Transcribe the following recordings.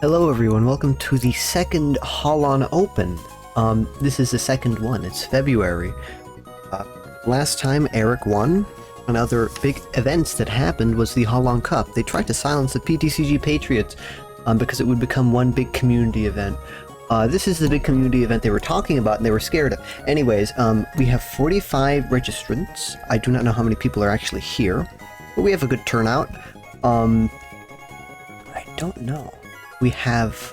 Hello everyone, welcome to the second Holon Open. This is the second one, it's February. Last time Eric won. Another big events that happened was the Holon Cup. They tried to silence the ptcg Patriots because it would become one big community event. This is the big community event they were talking about and they were scared of. Anyways, we have 45 registrants. I do not know how many people are actually here, but we have a good turnout. I don't know. We have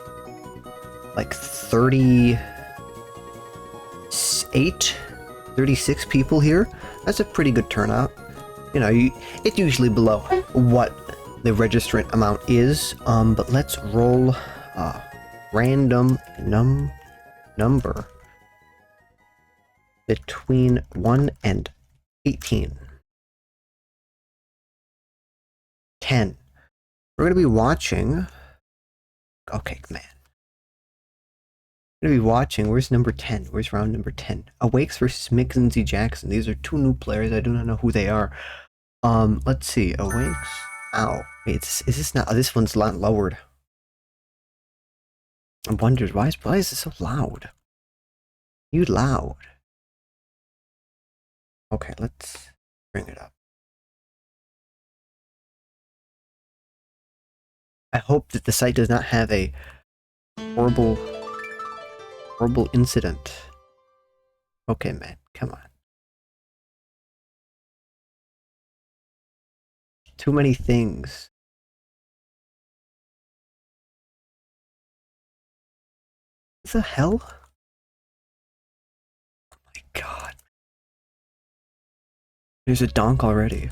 like 36 people here. That's a pretty good turnout. You know, it's usually below what the registrant amount is. But let's roll a random number between 1 and 18. 10. We're going to be watching... Okay, man. I'm gonna be watching. Where's number 10? Where's round number 10? Awakes versus Mackenzie Jackson. These are two new players. I do not know who they are. Let's see. Awakes. Ow. Wait, is this not? Oh, this one's a lot lowered. I wondered why is this so loud? You loud. Okay, let's bring it up. I hope that the site does not have a horrible incident. Okay, man, come on. Too many things. What the hell? Oh my god. There's a donk already.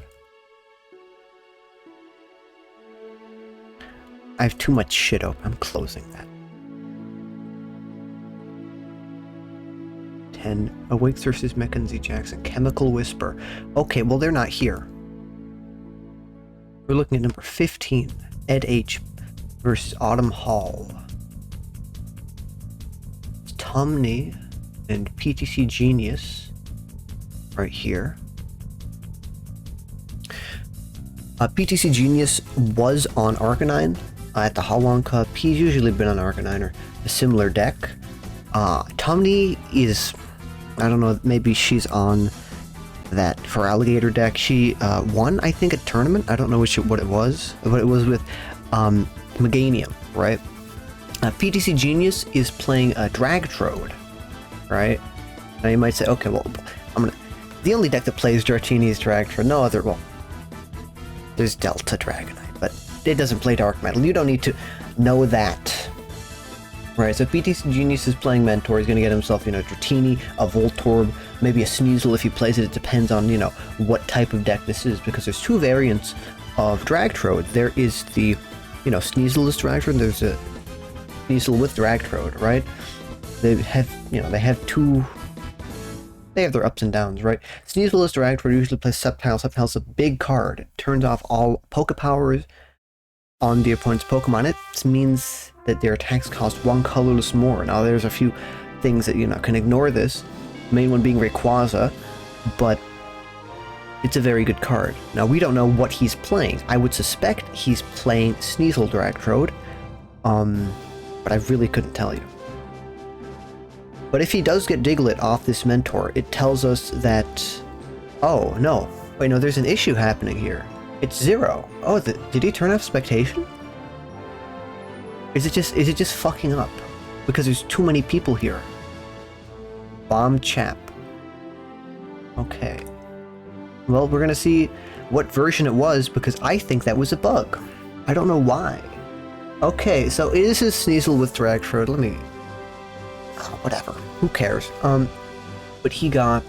I have too much shit open. I'm closing that. 10. Awakes versus Mackenzie Jackson. Chemical Whisper. Okay, well, they're not here. We're looking at number 15. Ed H. versus Autumn Hall. It's Tomney and PTC Genius right here. PTC Genius was on Arcanine at the Holon Cup. He's usually been on Arcanine or a similar deck. Tomney is, I don't know, maybe she's on that for Alligator deck. She won, I think, a tournament. I don't know what it was with Meganium, right? PTC Genius is playing a Dragtrode, right? Now you might say, okay, well, the only deck that plays Dratini is Dragtrode. No other, well, there's Delta Dragonite, but it doesn't play Dark Metal. You don't need to know that. Right, so PTC Genius is playing Mentor. He's going to get himself, you know, Dratini, a Voltorb, maybe a Sneasel if he plays it. It depends on, you know, what type of deck this is, because there's two variants of Dragtrode. There is the, you know, Sneasel-less Dragtrode, and there's a Sneasel with Dragtrode, right? They have, you know, they have their ups and downs, right? Sneasel-less Dragtrode usually plays Sceptile. Sceptile's a big card. It turns off all Poke Powers on the opponent's Pokemon. It means that their attacks cost one colorless more. Now there's a few things that, you know, can ignore this. The main one being Rayquaza, but it's a very good card. Now we don't know what he's playing. I would suspect he's playing Sneasel Dragtrode, but I really couldn't tell you. But if he does get Diglett off this Mentor, it tells us that, oh no, wait, no, there's an issue happening here. It's 0. Oh, did he turn off Spectation? Is it just fucking up? Because there's too many people here. Bomb Chap. Okay. Well, we're gonna see what version it was, because I think that was a bug. I don't know why. Okay, so it is his Sneasel with Dragtrode. Let me... Oh, whatever. Who cares? But he got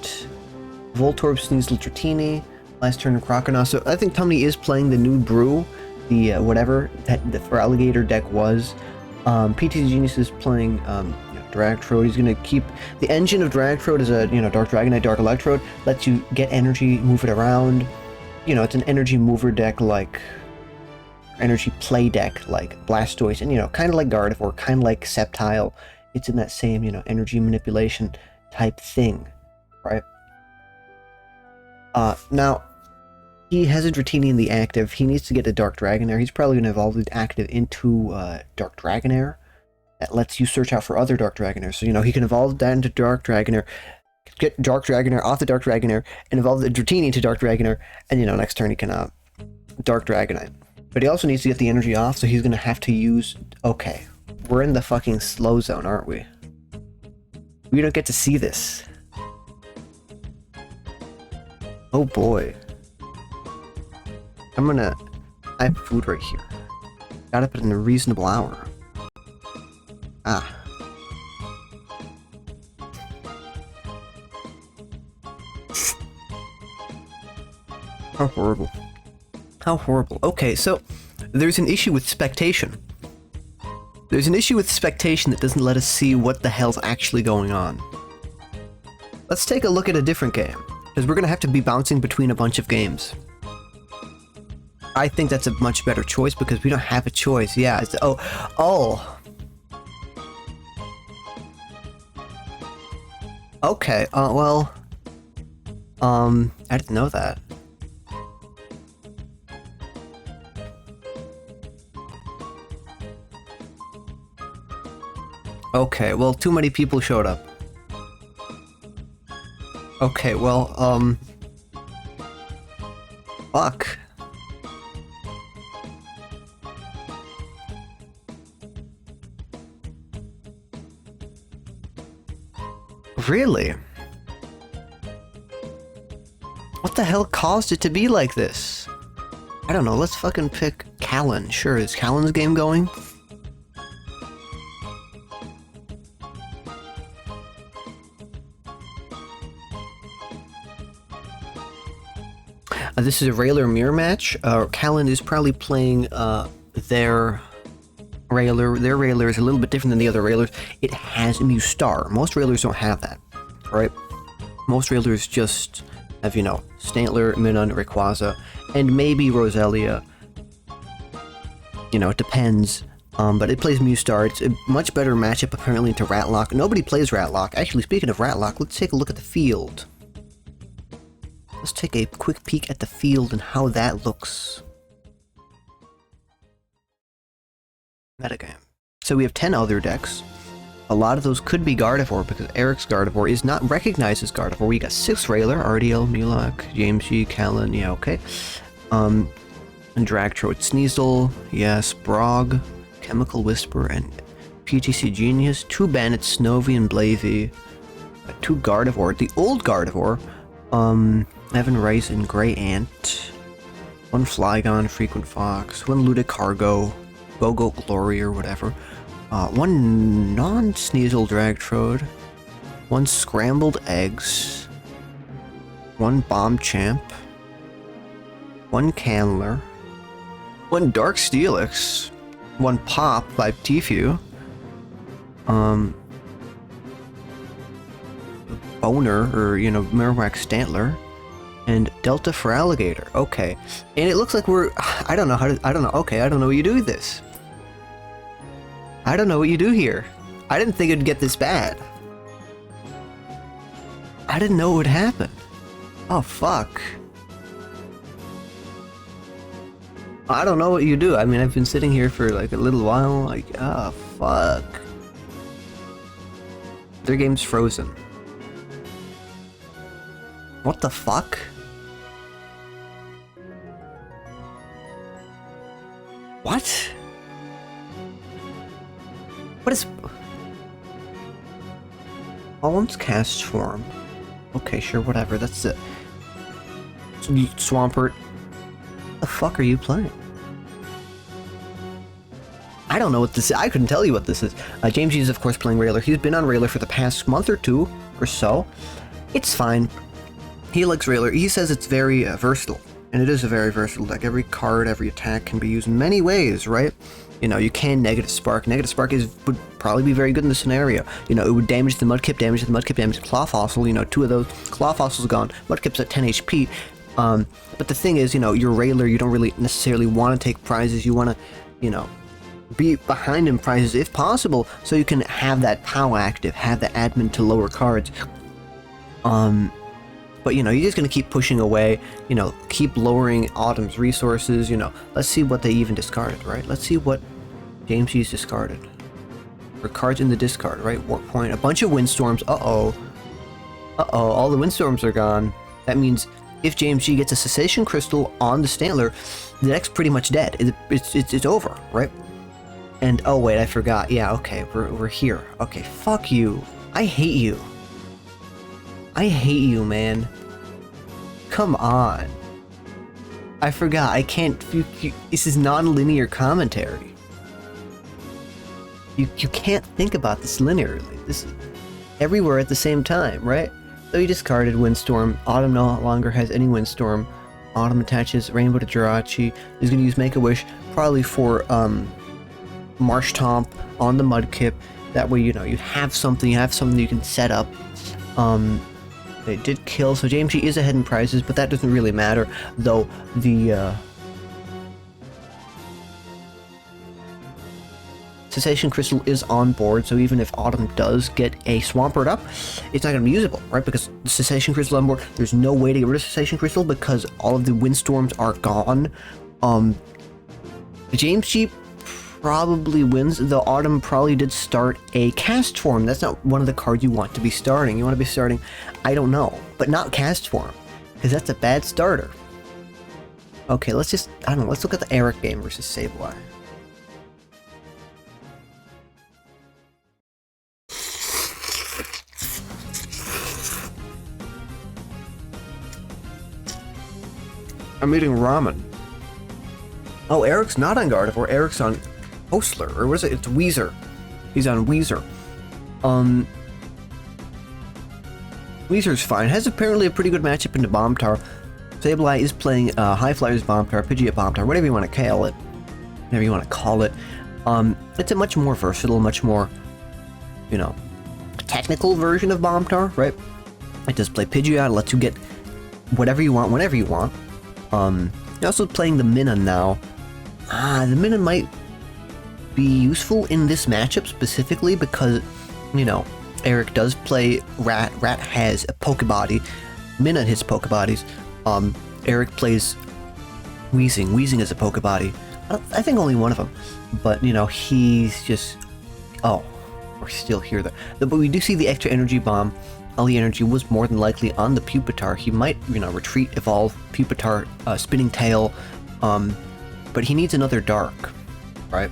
Voltorb, Sneasel, Dratini, last turn of Croconaw. So I think Tomney is playing the new brew, the whatever that the for Alligator deck was. PTC Genius is playing you know, Dragtrode. He's gonna keep the engine of Dragtrode as a, you know, Dark Dragonite, Dark Electrode, lets you get energy, move it around. You know, it's an energy mover deck, like energy play deck like Blastoise, and, you know, kind of like Gardevoir, kind of like Sceptile. It's in that same, you know, energy manipulation type thing, right? Now, He has a Dratini in the active. He needs to get a Dark Dragonair. He's probably going to evolve the active into Dark Dragonair. That lets you search out for other Dark Dragonairs. So, you know, he can evolve that into Dark Dragonair, get Dark Dragonair off the Dark Dragonair, and evolve the Dratini into Dark Dragonair, and, you know, next turn he can Dark Dragonite. But he also needs to get the energy off, so he's going to have to use... Okay, we're in the fucking slow zone, aren't we? We don't get to see this. Oh boy. I have food right here. Got up in a reasonable hour. Ah. How horrible. How horrible. Okay, so there's an issue with spectation. There's an issue with spectation that doesn't let us see what the hell's actually going on. Let's take a look at a different game, because we're going to have to be bouncing between a bunch of games. I think that's a much better choice because we don't have a choice. Yeah, it's, oh. Okay, well, I didn't know that. Okay, well, too many people showed up. Okay, well, fuck. Really? What the hell caused it to be like this? I don't know, let's fucking pick Callan. Sure, is Callan's game going? This is a Railer mirror match. Callan is probably playing their Railer. Their Railer is a little bit different than the other Railers. It has Mustar. Most Railers don't have that, right? Most Railers just have, you know, Stantler, Minun, Rayquaza, and maybe Roselia. You know, it depends. But it plays Mustar. It's a much better matchup apparently to Ratlock. Nobody plays Ratlock. Actually, speaking of Ratlock, let's take a look at the field. Let's take a quick peek at the field and how that looks. Metagame. So we have 10 other decks. A lot of those could be Gardevoir because Eric's Gardevoir is not recognized as Gardevoir. We got 6 Railer, RDL, Mulak, James G, Callan, yeah, okay. And Dragtroid, Sneasel, yes, Brog, Chemical Whisper, and PTC Genius, 2 Bandits, Snowy and Blavey, 2 Gardevoir, the old Gardevoir, Evan Rice and Grey Ant, 1 Flygon, Frequent Fox, 1 Ludicargo, Go-Go Glory or whatever, 1 non-Sneasel Dragtrode, 1 Scrambled Eggs, 1 Bomb Champ, 1 Candler, 1 Dark Steelix, 1 Pop by Tfue, Boner, or, you know, Marowak Stantler, and Delta for Alligator. Okay. And it looks like we're... I don't know how to... I don't know. Okay, I don't know what you do with this. I don't know what you do here. I didn't think it'd get this bad. I didn't know it would happen. Oh, fuck. I don't know what you do. I mean, I've been sitting here for like a little while. Like, oh, fuck. Their game's frozen. What the fuck? What? What is... One's cast form. Okay, sure, whatever, that's it. Swampert. What the fuck are you playing? I don't know what this is. I couldn't tell you what this is. James G is, of course, playing Railer. He's been on Railer for the past month or 2 or so. It's fine. He likes Railer. He says it's very versatile. And it is a very versatile deck. Every card, every attack can be used in many ways, right? You know, you can Negative Spark. Negative Spark would probably be very good in this scenario. You know, it would damage the Mudkip, damage the Claw Fossil. You know, 2 of those. Claw Fossil's gone. Mudkip's at 10 HP. But the thing is, you know, your Railer, you don't really necessarily want to take prizes. You want to, you know, be behind in prizes if possible, so you can have that POW active, have the admin to lower cards. But, you know, you're just going to keep pushing away, you know, keep lowering Autumn's resources, you know. Let's see what they even discarded, right? Let's see what James G's discarded. Or cards in the discard, right? Warp Point, a bunch of Windstorms. Uh-oh. Uh-oh, all the Windstorms are gone. That means if James G gets a Cessation Crystal on the Stantler, the deck's pretty much dead. It's over, right? And, oh wait, I forgot. Yeah, okay, we're here. Okay, fuck you. I hate you. I hate you, man. Come on. I forgot. I can't... this is non-linear commentary. You can't think about this linearly. This is everywhere at the same time, right? So he discarded Windstorm. Autumn no longer has any Windstorm. Autumn attaches Rainbow to Jirachi. He's going to use Make-A-Wish probably for Marsh Tomp on the Mudkip. That way, you know, you have something you can set up. They did kill, so James G is ahead in prizes, but that doesn't really matter, though the Cessation Crystal is on board, so even if Autumn does get a Swampert up, it's not going to be usable, right? Because the Cessation Crystal on board, there's no way to get rid of Cessation Crystal because all of the Windstorms are gone. James G probably wins, though Autumn probably did start a Cast Form. That's not one of the cards you want to be starting. You want to be starting, I don't know, but not Cast Form, because that's a bad starter. Okay, let's just, I don't know, let's look at the Eric game versus Sableye. I'm eating ramen. Oh, Eric's not on Gardevoir. Eric's on Hostler, or what is it? It's Weezer. He's on Weezer. Weezer's fine. Has apparently a pretty good matchup into Bombtar. Sableye is playing High Flyers Bombtar, Pidgeot Bombtar, whatever you want to call it. Whatever you want to call it. It's a much more versatile, much more, you know, technical version of Bombtar, right? It does play Pidgeot. It lets you get whatever you want, whenever you want. You're also playing the Minun now. The Minun might be useful in this matchup specifically because, you know, Eric does play Rat. Rat has a Pokebody. Minun hits Pokebodies. Eric plays Weezing. Weezing is a Pokebody. I think only one of them. But, you know, he's just... Oh, we're still here though. But we do see the extra energy bomb. All the energy was more than likely on the Pupitar. He might, you know, retreat, evolve Pupitar, Spinning Tail, but he needs another Dark, right?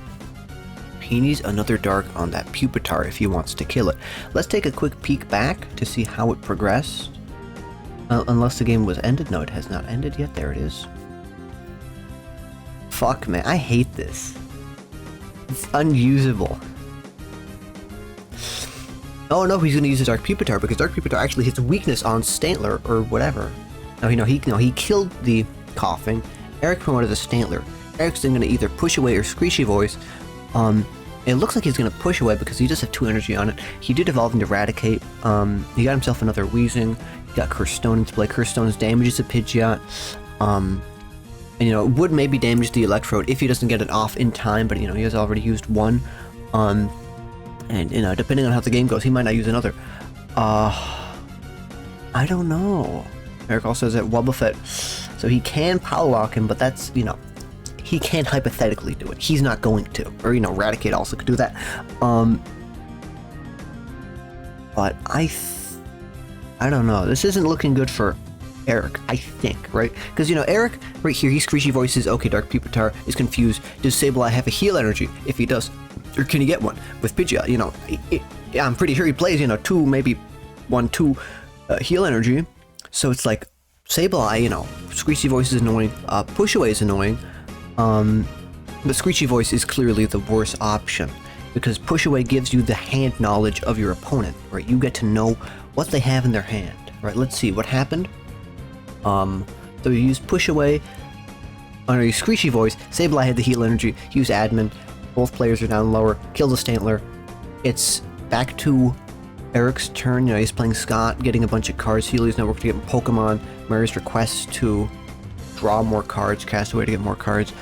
He needs another Dark on that Pupitar if he wants to kill it. Let's take a quick peek back to see how it progressed. Unless the game was ended. No, it has not ended yet. There it is. Fuck, man. I hate this. It's unusable. Oh no, he's going to use his Dark Pupitar because Dark Pupitar actually hits weakness on Stantler or whatever. No, he killed the Coughing. Eric promoted the Stantler. Eric's then going to either push away or Screechy Voice. It looks like he's going to push away because he does have 2 energy on it. He did evolve into Eradicate. He got himself another Weezing. He got Curse Stone into play. Curse Stone damages a Pidgeot. And, you know, it would maybe damage the Electrode if he doesn't get it off in time, but, you know, he has already used one. And, you know, depending on how the game goes, he might not use another. I don't know. Eric also says that Wobbuffet, so he can Power Lock him, but that's, you know, he can hypothetically do it. He's not going to. Or, you know, Eradicate also could do that. But I don't know. This isn't looking good for Eric, I think, right? Because, you know, Eric, right here, he Screechy Voices, okay, Dark Pupitar is confused. Does Sableye have a heal energy? If he does, or can he get one? With Pidgeot, you know, I'm pretty sure he plays, you know, 2, maybe 1, 2 heal energy. So it's like, Sableye, you know, Screechy Voice is annoying, Push Away is annoying, but Screechy Voice is clearly the worst option. Because Push Away gives you the hand knowledge of your opponent, right? You get to know what they have in their hand, right? Let's see, what happened? So you used Push Away on a Screechy Voice. Sableye had the heal energy. He used Admin. Both players are down lower. Kills a Stantler. It's back to Eric's turn. You know, he's playing Scott, getting a bunch of cards. Healy's Network to get Pokemon. Mary's request to draw more cards. Castaway to get more cards.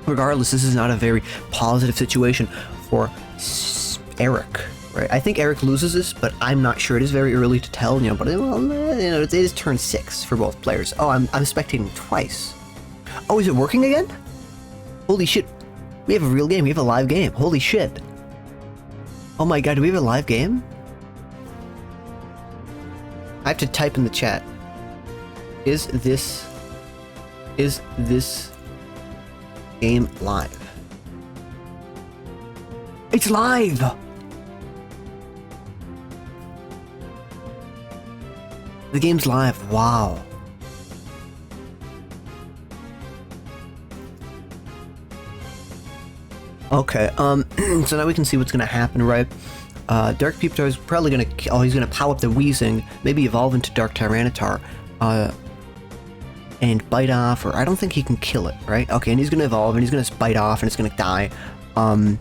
Regardless, this is not a very positive situation for Eric. right? I think Eric loses this, but I'm not sure. It is very early to tell, you know, but it is turn 6 for both players. Oh, I'm spectating twice. Oh, is it working again? Holy shit. We have a real game. We have a live game. Holy shit. Oh my god, do we have a live game? I have to type in the chat. Is this game live? It's live! The game's live. Wow. Okay, so now we can see what's gonna happen, right? Dark Puptar is probably gonna... Oh, he's gonna power up the Weezing, maybe evolve into Dark Tyranitar, and bite off, or I don't think he can kill it, right? Okay, and he's gonna evolve, and he's gonna bite off, and it's gonna die. And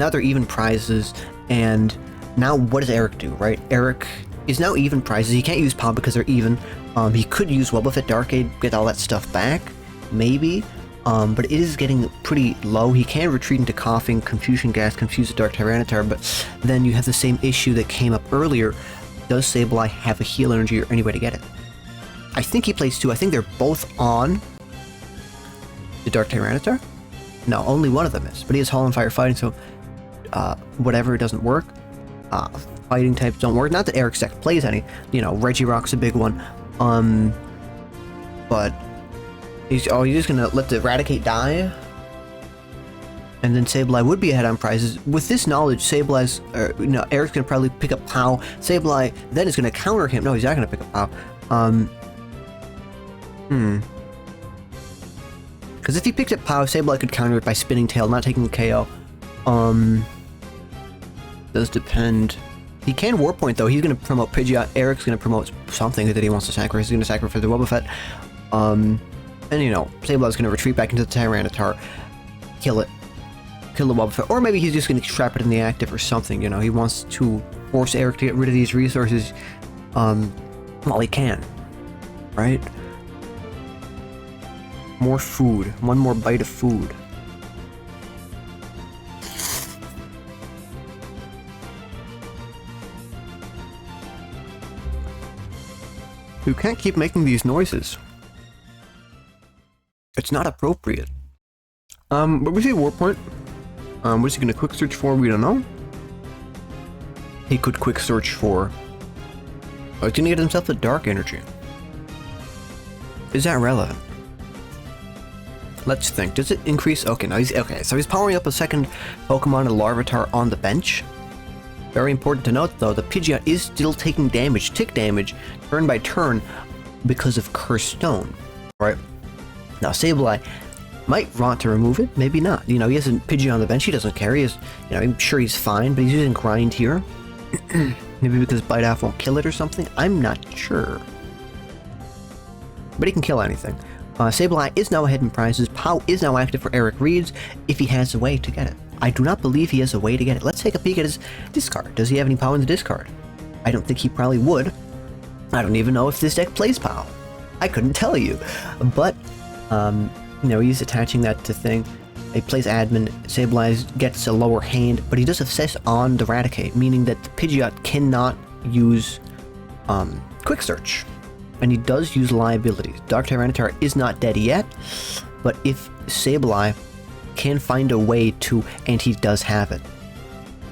now they're even prizes, and now what does Eric do, right? Eric is now even prizes. He can't use POW because they're even. He could use Wobbuffet, Darkade, get all that stuff back, maybe. But it is getting pretty low. He can retreat into Coughing, Confusion Gas, confuse the Dark Tyranitar, but then you have the same issue that came up earlier. Does Sableye have a heal energy or any way to get it? I think he plays 2. I think they're both on the Dark Tyranitar. No, only one of them is, but he has Hall and Fire Fighting, so whatever doesn't work. Fighting types don't work. Not that Eric's deck plays any. You know, Regirock's a big one. But he's just gonna let the Eradicate die, and then Sableye would be ahead on prizes. With this knowledge, Sableye's, Eric's gonna probably pick up POW. Sableye then is gonna counter him. No, he's not gonna pick up POW. Because if he picked up POW, Sableye could counter it by Spinning Tail, not taking the KO. Does depend. He can Warp Point though. He's gonna promote Pidgeot. Eric's gonna promote something that he wants to sacrifice. He's gonna sacrifice the Wobbuffet. And you know, Sableye's gonna retreat back into the Tyranitar, kill it, kill the Wobbuffet, or maybe he's just gonna trap it in the active or something. You know, he wants to force Eric to get rid of these resources, while he can, right? More food, one more bite of food. You can't keep making these noises. It's not appropriate. But we see Warp Point. What's he gonna quick search for? We don't know. He could quick search for... Oh, he's gonna get himself a Dark Energy. Is that relevant? Let's think. Does it increase? Okay, no, so he's powering up a second Pokemon, a Larvitar, on the bench. Very important to note, though, the Pidgeot is still taking damage, tick damage, turn by turn, because of Cursed Stone, right? Now, Sableye might want to remove it, maybe not. You know, he has a Pidgeot on the bench, he doesn't care, he is, you know, I'm sure he's fine, but he's using Grind here. Maybe because Bite Off won't kill it or something, I'm not sure. But he can kill anything. Sableye is now ahead in prizes. POW is now active for Eric Reeds if he has a way to get it. I do not believe he has a way to get it. Let's take a peek at his discard. Does he have any POW in the discard? I don't think he probably would. I don't even know if this deck plays POW. I couldn't tell you. But, you know, he's attaching that to thing. He plays Admin. Sableye gets a lower hand, but he does assess on the Eradicate, meaning that the Pidgeot cannot use Quick Search. And he does use liabilities. Dark Tyranitar is not dead yet, but if Sableye can find a way to, and he does have it.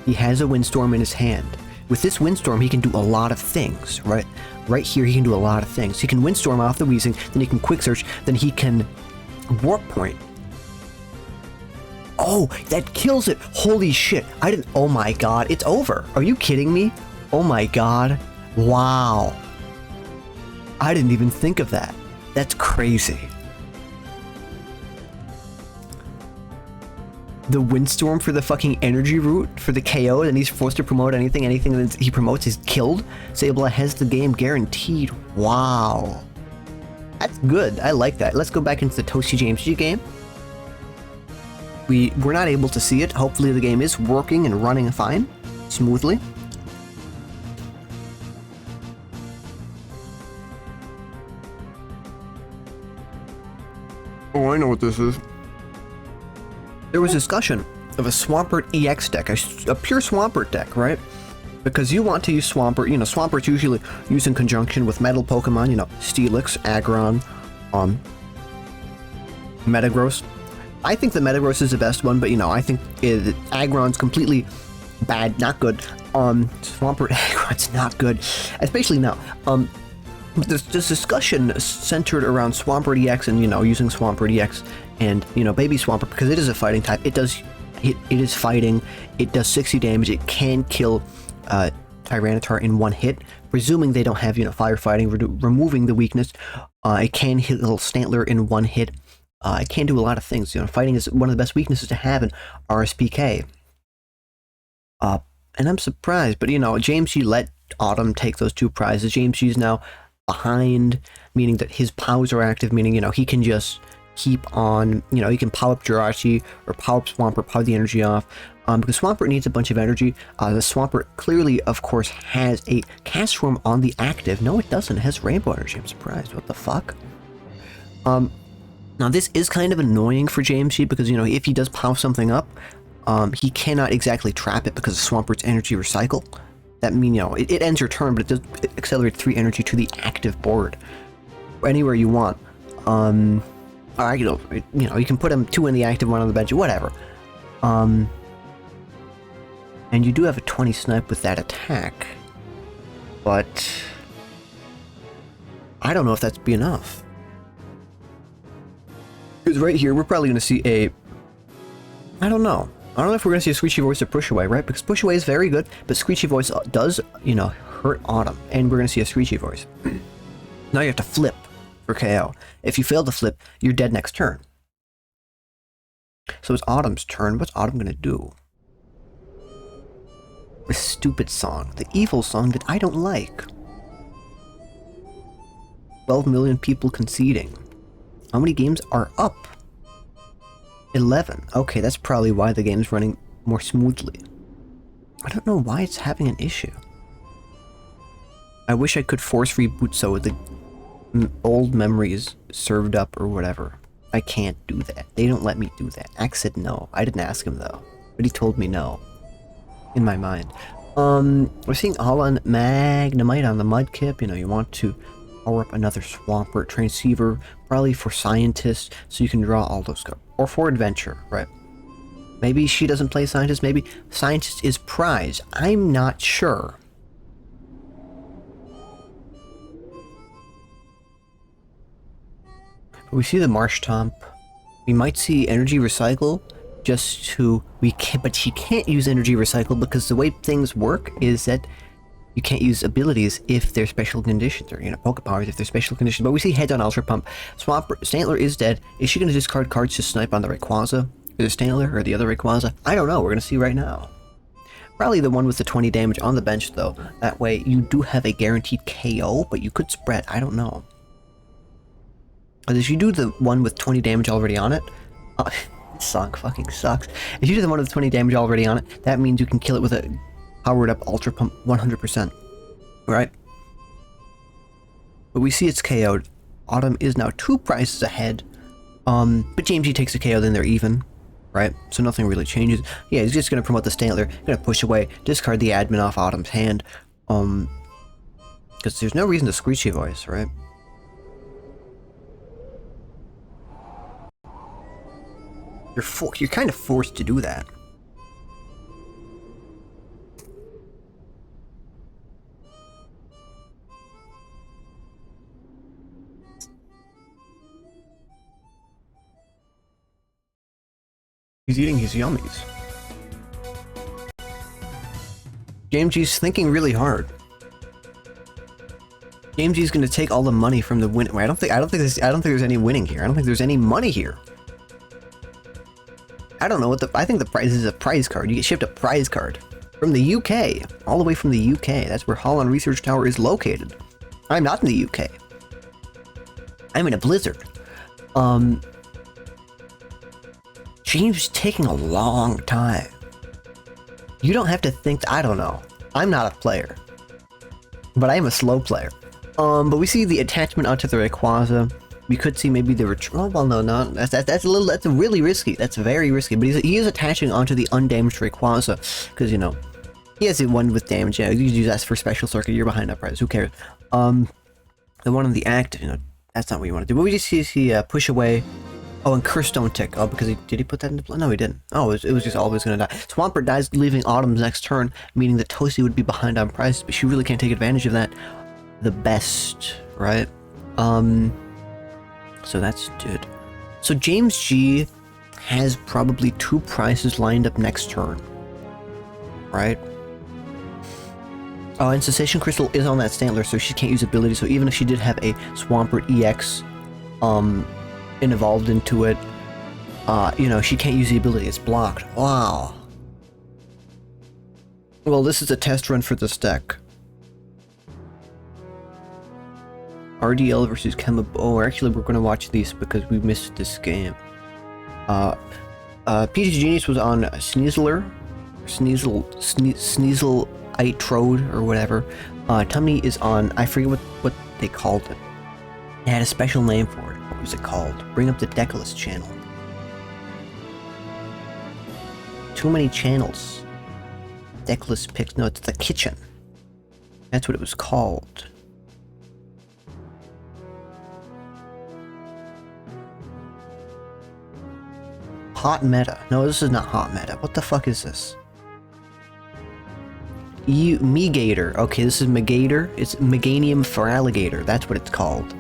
He has a Windstorm in his hand. With this Windstorm, he can do a lot of things, right? Right here, he can do a lot of things. He can Windstorm off the Weezing, then he can Quick Search, then he can Warp Point. Oh, that kills it! Holy shit! Oh my god, it's over! Are you kidding me? Oh my god. Wow. I didn't even think of that. That's crazy. The Windstorm for the fucking energy route for the KO, and he's forced to promote anything that he promotes is killed. Sableye has the game guaranteed. Wow. That's good. I like that. Let's go back into the Toasty James G game. We're not able to see it. Hopefully the game is working and running fine, smoothly. Oh, I know what this is. There was discussion of a Swampert EX deck, a pure Swampert deck, right? Because you want to use Swampert. You know, Swampert's usually used in conjunction with metal Pokemon. You know, Steelix, Aggron, Metagross. I think the Metagross is the best one, but you know, I think Aggron's completely bad, not good. Swampert Aggron's not good, especially now. This discussion centered around Swampert EX and, you know, using Swampert EX and, you know, Baby Swampert, because it is a fighting type. It is fighting. It does 60 damage. It can kill Tyranitar in one hit, presuming they don't have, you know, firefighting, removing the weakness. It can hit little Stantler in one hit. It can do a lot of things. You know, fighting is one of the best weaknesses to have in RSPK. And I'm surprised, but you know, James G let Autumn take those 2 prizes. James G is now behind, meaning that his POWs are active, meaning, you know, he can just keep on, you know, he can power up Jirachi or power up Swampert, power the energy off, because Swampert needs a bunch of energy. The Swampert clearly, of course, has a Castform on the active. No, it doesn't. It has Rainbow Energy. I'm surprised. What the fuck? Now, this is kind of annoying for James G because, you know, if he does power something up, he cannot exactly trap it because of Swampert's energy recycle. That means, you know, it ends your turn, but it does accelerate 3 energy to the active board. Anywhere you want. Or, you know, you can put them 2 in the active, 1 on the bench, whatever. And you do have a 20 snipe with that attack. But I don't know if that's be enough. Because right here, we're probably going to see a... I don't know if we're going to see a Screechy Voice or Push Away, right? Because Push Away is very good, but Screechy Voice does, you know, hurt Autumn. And we're going to see a Screechy Voice. Now you have to flip for KO. If you fail to flip, you're dead next turn. So it's Autumn's turn. What's Autumn going to do? The stupid song. The evil song that I don't like. 12 million people conceding. How many games are up? 11. Okay, that's probably why the game's running more smoothly. I don't know why it's having an issue. I wish I could force reboot so the old memories served up or whatever. I can't do that. They don't let me do that. Axe said no. I didn't ask him though, but he told me no. In my mind. We're seeing all on Magnemite on the Mudkip. You know, you want to power up another Swampert Transceiver, probably for Scientist, so you can draw all those cards. Or for Adventure, right? Maybe she doesn't play Scientist, maybe Scientist is prize. I'm not sure. But we see the Marshtomp. We might see Energy Recycle, just to... but she can't use Energy Recycle because the way things work is that you can't use abilities if they're special conditions, or, you know, Pokepowers if they're special conditions. But we see Head on Ultra Pump. Stantler is dead. Is she going to discard cards to snipe on the Rayquaza? Or the Stantler, or the other Rayquaza? I don't know. We're going to see right now. Probably the one with the 20 damage on the bench, though. That way, you do have a guaranteed KO, but you could spread. I don't know. But if you do the one with 20 damage already on it... this song fucking sucks. If you do the one with 20 damage already on it, that means you can kill it with a powered up Ultra Pump 100%. Right? But we see it's KO'd. Autumn is now 2 prizes ahead. But James G takes a KO, then they're even. Right? So nothing really changes. Yeah, he's just going to promote the Stantler, going to push away, discard the admin off Autumn's hand. Because there's no reason to Screechy Voice, right? You're kind of forced to do that. He's eating his yummies. James G's thinking really hard. James G's gonna take all the money from the win. I don't think there's any winning here. I don't think there's any money here. I don't know what I think the prize is a prize card. You get shipped a prize card from the UK, all the way from the UK. That's where Holland Research Tower is located. I'm not in the UK. I'm in a blizzard. James taking a long time. You don't have to think. I don't know. I'm not a player, but I am a slow player. But we see the attachment onto the Rayquaza. We could see maybe the oh, well, no, that's really risky. That's very risky. But he is attaching onto the undamaged Rayquaza because, you know, He has it one with damage. Yeah, you use that for special circuit. You're behind uprise. Who cares? The one on the active, you know, that's not what you want to do. But we just see push away. Oh, and Curse Don't Tick. Oh, because did he put that into play? No, he didn't. Oh, it was just always gonna die. Swampert dies, leaving Autumn's next turn, meaning that Toasty would be behind on price, but she really can't take advantage of that. The best, right? So that's good. So James G has probably 2 prizes lined up next turn, right? Oh, and Cessation Crystal is on that Stantler, so she can't use ability. So even if she did have a Swampert EX, involved into it, you know, she can't use the ability. It's blocked. Wow. Well, this is a test run for this deck. RDL versus Kemba. Oh, actually, we're going to watch these because we missed this game. PG Genius was on Sneasler. Sneasel Trode or whatever. Tumney is on, I forget what they called it. It had a special name for it. What was it called? Bring up the Decklist channel. Too many channels. Decklist picks. No, it's the kitchen. That's what it was called. Hot meta. No, this is not hot meta. What the fuck is this? Megator. Okay, this is Megator. It's Meganium for Alligator. That's what it's called.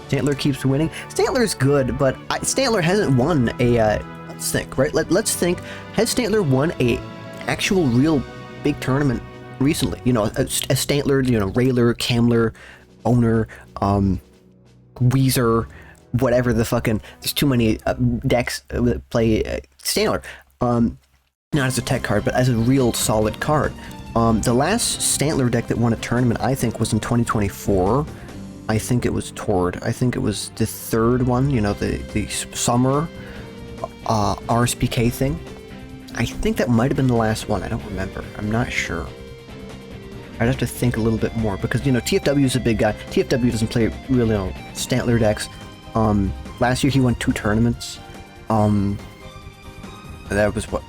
Stantler keeps winning. Stantler's good, but Stantler hasn't won a, let's think, right? Let's think, has Stantler won a actual real big tournament recently? You know, a Stantler, you know, Railer, Kamler, Owner, Weezer, whatever the fucking, there's too many decks that play Stantler. Not as a tech card, but as a real solid card. The last Stantler deck that won a tournament, I think, was in 2024. I think it was Tord. I think it was the third one, you know, the summer RSPK thing. I think that might have been the last one. I don't remember. I'm not sure. I'd have to think a little bit more because, you know, TFW is a big guy. TFW doesn't play really, you know, Stantler decks. Last year he won 2 tournaments. That was what?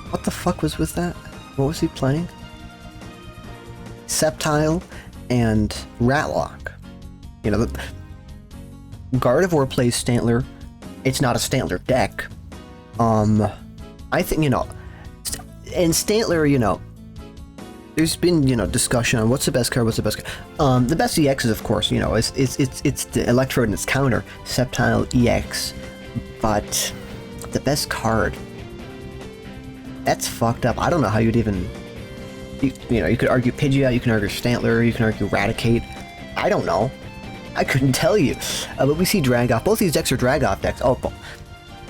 What the fuck was with that? What was he playing? Sceptile and Ratlock. You know, the Gardevoir plays Stantler. It's not a Stantler deck. I think, you know, and Stantler, you know, there's been, you know, discussion on what's the best card, the best EX is, of course, you know, it's the Electrode and its counter, Sceptile EX, but the best card, that's fucked up. I don't know how you'd even, you know, you could argue Pidgeot, you can argue Stantler, you can argue Raticate. I don't know. I couldn't tell you. But we see Drag-Off. Both these decks are Drag-Off decks. Oh,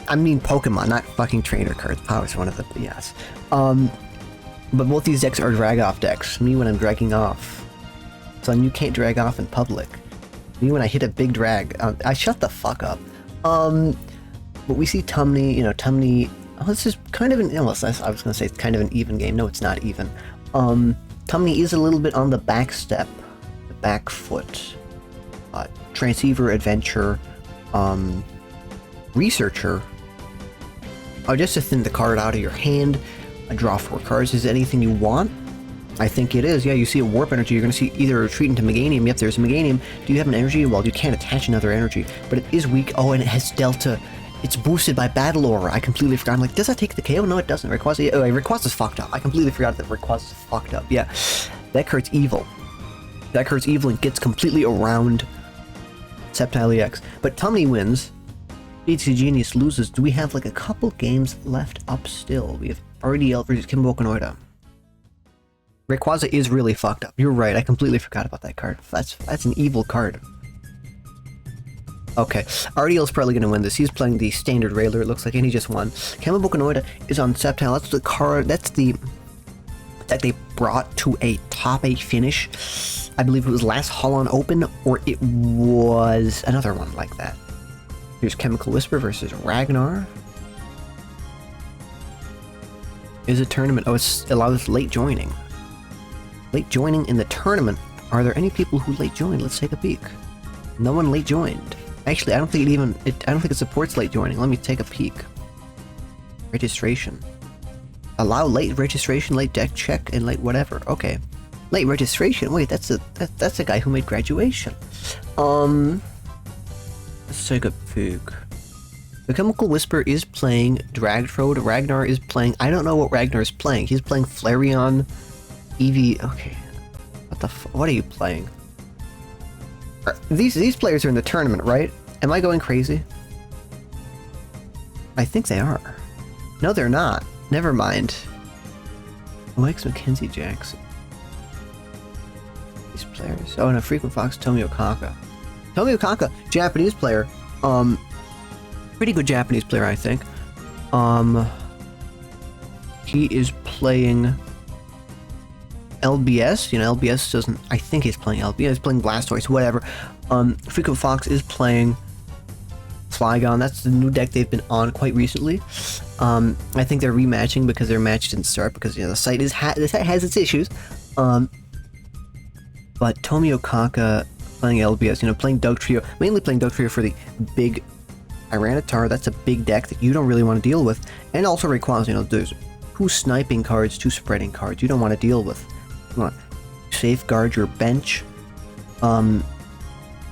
I mean Pokemon, not fucking trainer cards. Power's one of the, yes. But both these decks are Drag-Off decks. Me when I'm dragging off. Son, you can't drag off in public. Me when I hit a big drag. I shut the fuck up. But we see Tumney, you know, Tumney. Oh, this is kind of an, I was going to say it's kind of an even game. No, it's not even. Tumney is a little bit on the back step, the back foot. Transceiver, Adventure, Researcher. Oh, just to thin the card out of your hand. Draw 4 cards. Is it anything you want? I think it is. Yeah, you see a Warp Energy. You're going to see either a retreat into Meganium. Yep, there's a Meganium. Do you have an energy? Well, you can't attach another energy, but it is weak. Oh, and it has Delta. It's boosted by Battle Aura. I completely forgot. I'm like, does that take the KO? No, it doesn't. Rayquaza, oh, Rayquaza's fucked up. I completely forgot that Rayquaza's fucked up. Yeah, that card's evil. That card's evil and gets completely around Sceptile EX. But Tumney wins. BT Genius loses. Do we have like a couple games left up still? We have RDL versus Kimbokanoida. Rayquaza is really fucked up. You're right. I completely forgot about that card. That's an evil card. Okay, RDL's probably going to win this. He's playing the standard Railer, it looks like, and he just won. Kimbokanoida is on Sceptile. That's the card. That's the that they brought to a top 8 finish. I believe it was last Holon Open, or it was another one like that. Here's Chemical Whisper versus Ragnar. Is a tournament. Oh, it allows late joining. Late joining in the tournament. Are there any people who late joined? Let's take a peek. No one late joined. Actually, I don't think it supports late joining. Let me take a peek. Registration. Allow late registration, late deck check, and late whatever. Okay. Late registration? Wait, that's a guy who made graduation. Let's take a peek. The Chemical Whisper is playing Dragtrode. Ragnar is playing... I don't know what Ragnar is playing. He's playing Flareon, Eevee... Okay. What are you playing? These players are in the tournament, right? Am I going crazy? I think they are. No, they're not. Never mind. Alex Mackenzie Jackson. These players. Oh, and a frequent Fox, Tomi Okaka. Tomi Okaka, Japanese player. Pretty good Japanese player, I think. He is playing LBS. You know, LBS doesn't... I think he's playing LBS. He's playing Blastoise, whatever. Frequent Fox is playing Flygon. That's the new deck they've been on quite recently. I think they're rematching because their match didn't start because, you know, the site has its issues. But Tomi Okaka playing LBS, you know, playing Dugtrio, mainly playing Dugtrio for the big Tyranitar. That's a big deck that you don't really want to deal with. And also Rayquaza, you know, there's 2 sniping cards, 2 spreading cards you don't want to deal with. You want to safeguard your bench. You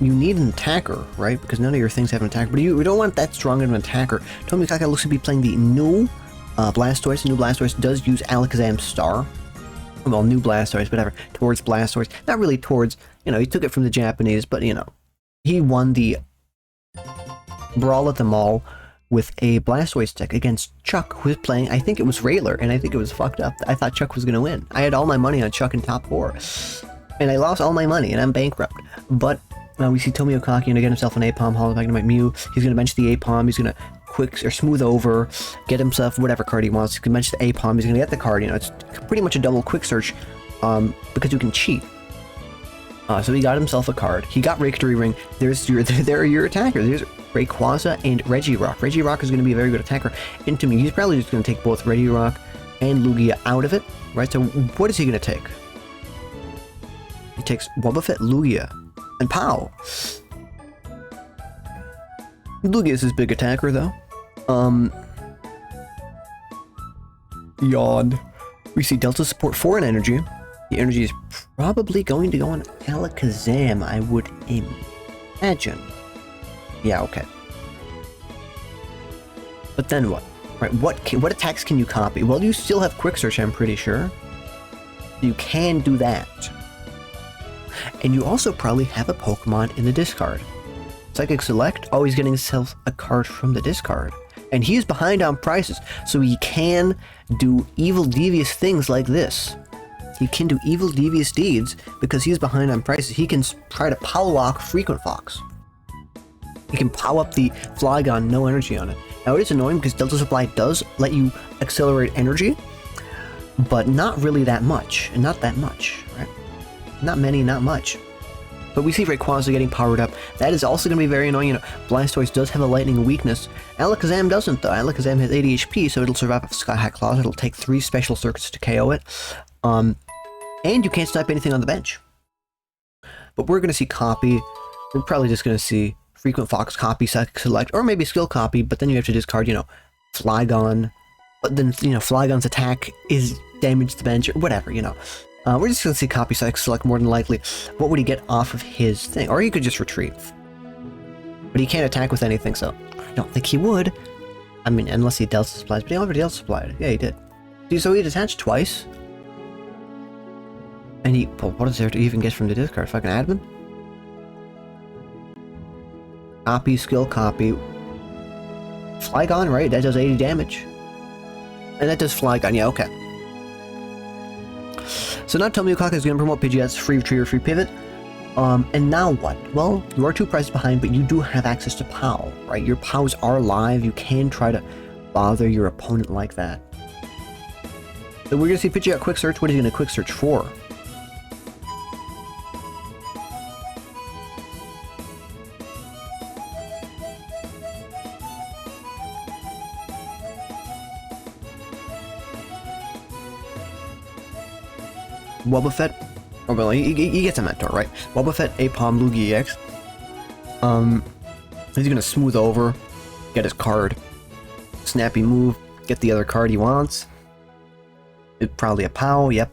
need an attacker, right? Because none of your things have an attacker, but you don't want that strong of an attacker. Tomi Okaka looks to be playing the new Blastoise. The new Blastoise does use Alakazam Star. Well, new Blastoise, whatever. Towards Blastoise. Not really towards, you know, he took it from the Japanese, but, you know, he won the Brawl at the Mall with a Blastoise deck against Chuck, who was playing, I think it was Rayler, and I think it was fucked up. I thought Chuck was going to win. I had all my money on Chuck in top 4. And I lost all my money, and I'm bankrupt. But we see Tomi Okaka, you know, get himself an Apom, Hall of Magnemite Mew. He's going to bench the Apom. He's going to quick or smooth over, get himself whatever card he wants. He can bench the Apom. He's going to get the card. You know, it's pretty much a double quick search because you can cheat. So he got himself a card. He got Victory Ring. There are your attackers. There's Rayquaza and Regirock. Regirock is going to be a very good attacker. Into me, he's probably just going to take both Regirock and Lugia out of it, right? So what is he going to take? He takes Wobbuffet, Lugia, and Pow. Lugia is his big attacker, though. Yawn. We see Delta support for an energy. The energy is probably going to go on Alakazam, I would imagine. Yeah, okay. But then what? Right, what attacks can you copy? Well, you still have Quick Search, I'm pretty sure. You can do that. And you also probably have a Pokemon in the discard. Psychic Select, always getting himself a card from the discard. And he's behind on prices, so he can do evil, devious things like this. He can do evil, devious deeds because he's behind on prices. He can try to power lock Frequent Fox. He can power up the Flygon, no energy on it. Now it is annoying because Delta Supply does let you accelerate energy, but not really that much, and not that much, right? Not many, not much. But we see Rayquaza getting powered up. That is also going to be very annoying. You know, Blastoise does have a lightning weakness. Alakazam doesn't, though. Alakazam has 80 HP, so it'll survive a Sky High Claws. It'll take 3 special circuits to KO it. And you can't snipe anything on the bench. But we're going to see Copy. We're probably just going to see Frequent Fox Copy, Psychic Select, or maybe Skill Copy, but then you have to discard, you know, Flygon. But then, you know, Flygon's attack is damage to the bench, or whatever, you know. We're just going to see Copy, Psychic Select more than likely. What would he get off of his thing? Or he could just retrieve. But he can't attack with anything, so I don't think he would. I mean, unless he Delta Supplies, but he already Delta Supplied. Yeah, he did. See, so he detached twice. And he, well, what is there to even get from the discard? Fucking admin? Copy, Skill Copy. Flygon, right? That does 80 damage. And that does Flygon, yeah, okay. So now Tomi Okaka is going to promote Pidgeot's free retriever, free pivot. And now what? Well, you are 2 prices behind, but you do have access to POW, right? Your POWs are live. You can try to bother your opponent like that. So we're going to see Pidgeot Quick Search. What is he going to Quick Search for? Wobbuffet, or well, he gets a mentor, right? Wobbuffet, Apom, Lugia EX. He's gonna smooth over, get his card, snappy move, get the other card he wants. It's probably a POW, yep.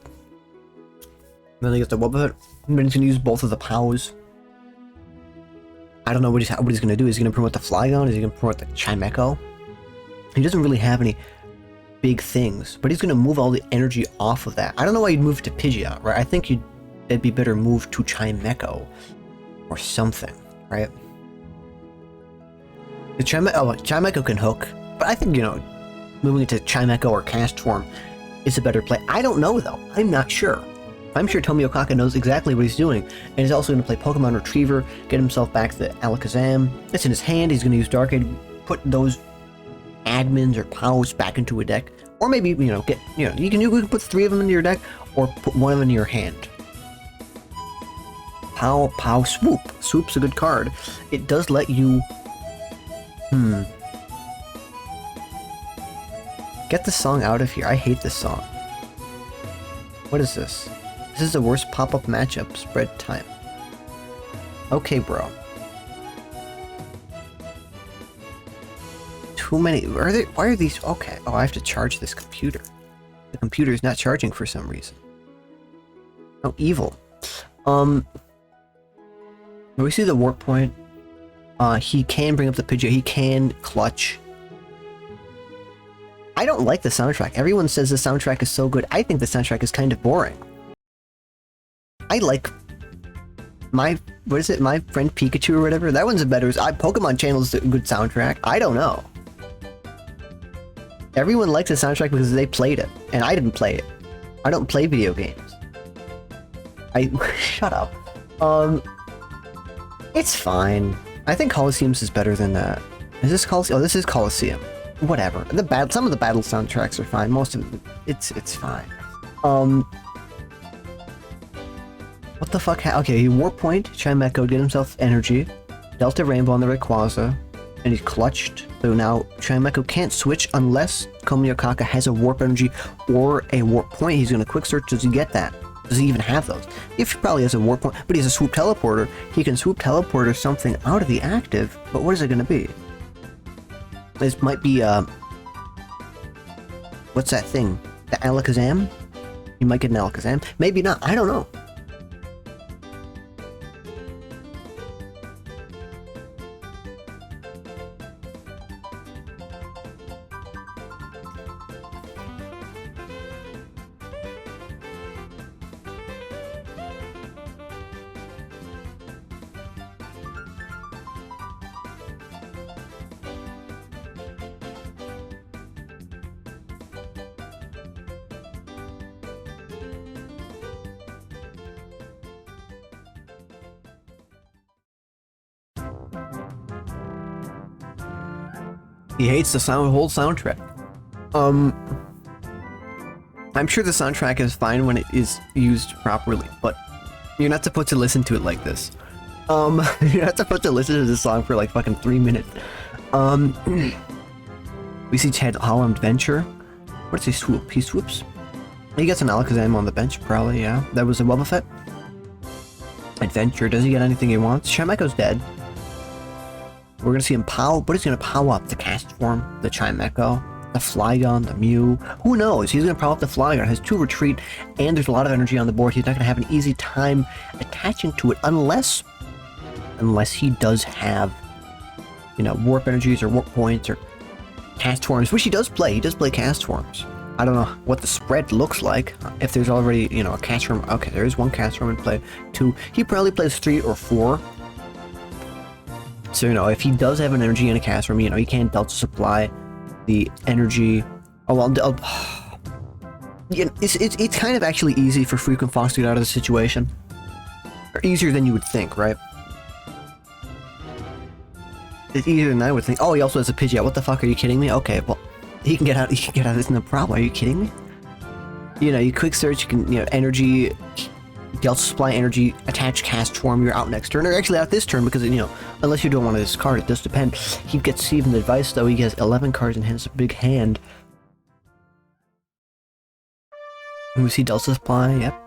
Then he gets the Wobbuffet. Then he's gonna use both of the POWs. I don't know what he's gonna do. Is he gonna promote the Flygon? Is he gonna promote the Chimecho? He doesn't really have any big things, but he's gonna move all the energy off of that. I don't know why you'd move to Pidgeot, right? I think it'd be better move to Chimecho or something, right? The Chimecho can hook, but I think, you know, moving it to Chimecho or Castform is a better play. I don't know, though. I'm not sure. I'm sure Tomoyokaka knows exactly what he's doing, and he's also going to play Pokemon Retriever, get himself back to the Alakazam. It's in his hand. He's going to use Dark Age, put those admins or POWs back into a deck, or maybe, you know, you can put 3 of them into your deck, or put 1 of them in your hand. POW, Swoop. Swoop's a good card. It does let you... Get the song out of here. I hate this song. What is this? This is the worst pop-up matchup. Spread time. Okay, bro. Too many... Why are these... Okay. Oh, I have to charge this computer. The computer is not charging for some reason. Oh, evil. We see the warp point. He can bring up the Pidgeot. He can clutch. I don't like the soundtrack. Everyone says the soundtrack is so good. I think the soundtrack is kind of boring. I like my... What is it? My Friend Pikachu or whatever? That one's a better... Pokemon Channel is a good soundtrack. I don't know. Everyone likes the soundtrack because they played it. And I didn't play it. I don't play video games. Shut up. It's fine. I think Colosseums is better than that. Is this Colosseum? Oh, this is Colosseum. Whatever. Some of the battle soundtracks are fine. Most of it's fine. What the fuck? Okay, he Warp Point, Chimecho, get himself energy, Delta Rainbow on the Rayquaza, and he's clutched. So now Chimecho can't switch unless Tomoyokaka has a Warp Energy or a Warp Point. He's gonna Quick Search. Does he get that? Does he even have those? If he probably has a Warp Point, but he has a Swoop Teleporter. He can Swoop Teleporter something out of the active, but what is it gonna be? This might be, what's that thing? The Alakazam? You might get an Alakazam. Maybe not. I don't know. He hates the whole soundtrack. I'm sure the soundtrack is fine when it is used properly, but you're not supposed to listen to it like this. You're not supposed to listen to this song for like fucking 3 minutes. We see Chad Holland Venture. What does he swoop? He swoops. He gets an Alakazam on the bench, probably, yeah. That was a Wobbuffet. Adventure. Does he get anything he wants? Chimecho's dead. We're gonna see him POW. What is he gonna POW up? The Castform, the Chimecho, the Flygon, the Mew. Who knows? He's gonna POW up the Flygon. It has 2 retreat, and there's a lot of energy on the board. He's not gonna have an easy time attaching to it unless he does have, you know, Warp Energies or Warp Points or Castforms, which he does play. He does play Castforms. I don't know what the spread looks like. If there's already, you know, a Castform. Okay, there is 1 Castform in play. 2. He probably plays 3 or 4. So, you know, if he does have an energy and a Castform, you know, he can Delta Supply the energy. Oh, well, yeah, it's kind of actually easy for Frequent Fox to get out of the situation. Or easier than you would think, right? It's easier than I would think. Oh, he also has a Pidgeot. What the fuck? Are you kidding me? Okay, well, he can get out. He can get out of this, no problem. Are you kidding me? You know, you Quick Search. You can, you know, energy, Delta Supply energy, attach Castform. You're out next turn, or actually out this turn because, you know, unless you don't want to discard it, does depend. He gets even advice though. He has 11 cards and has a big hand. We see Delta Supply. Yep.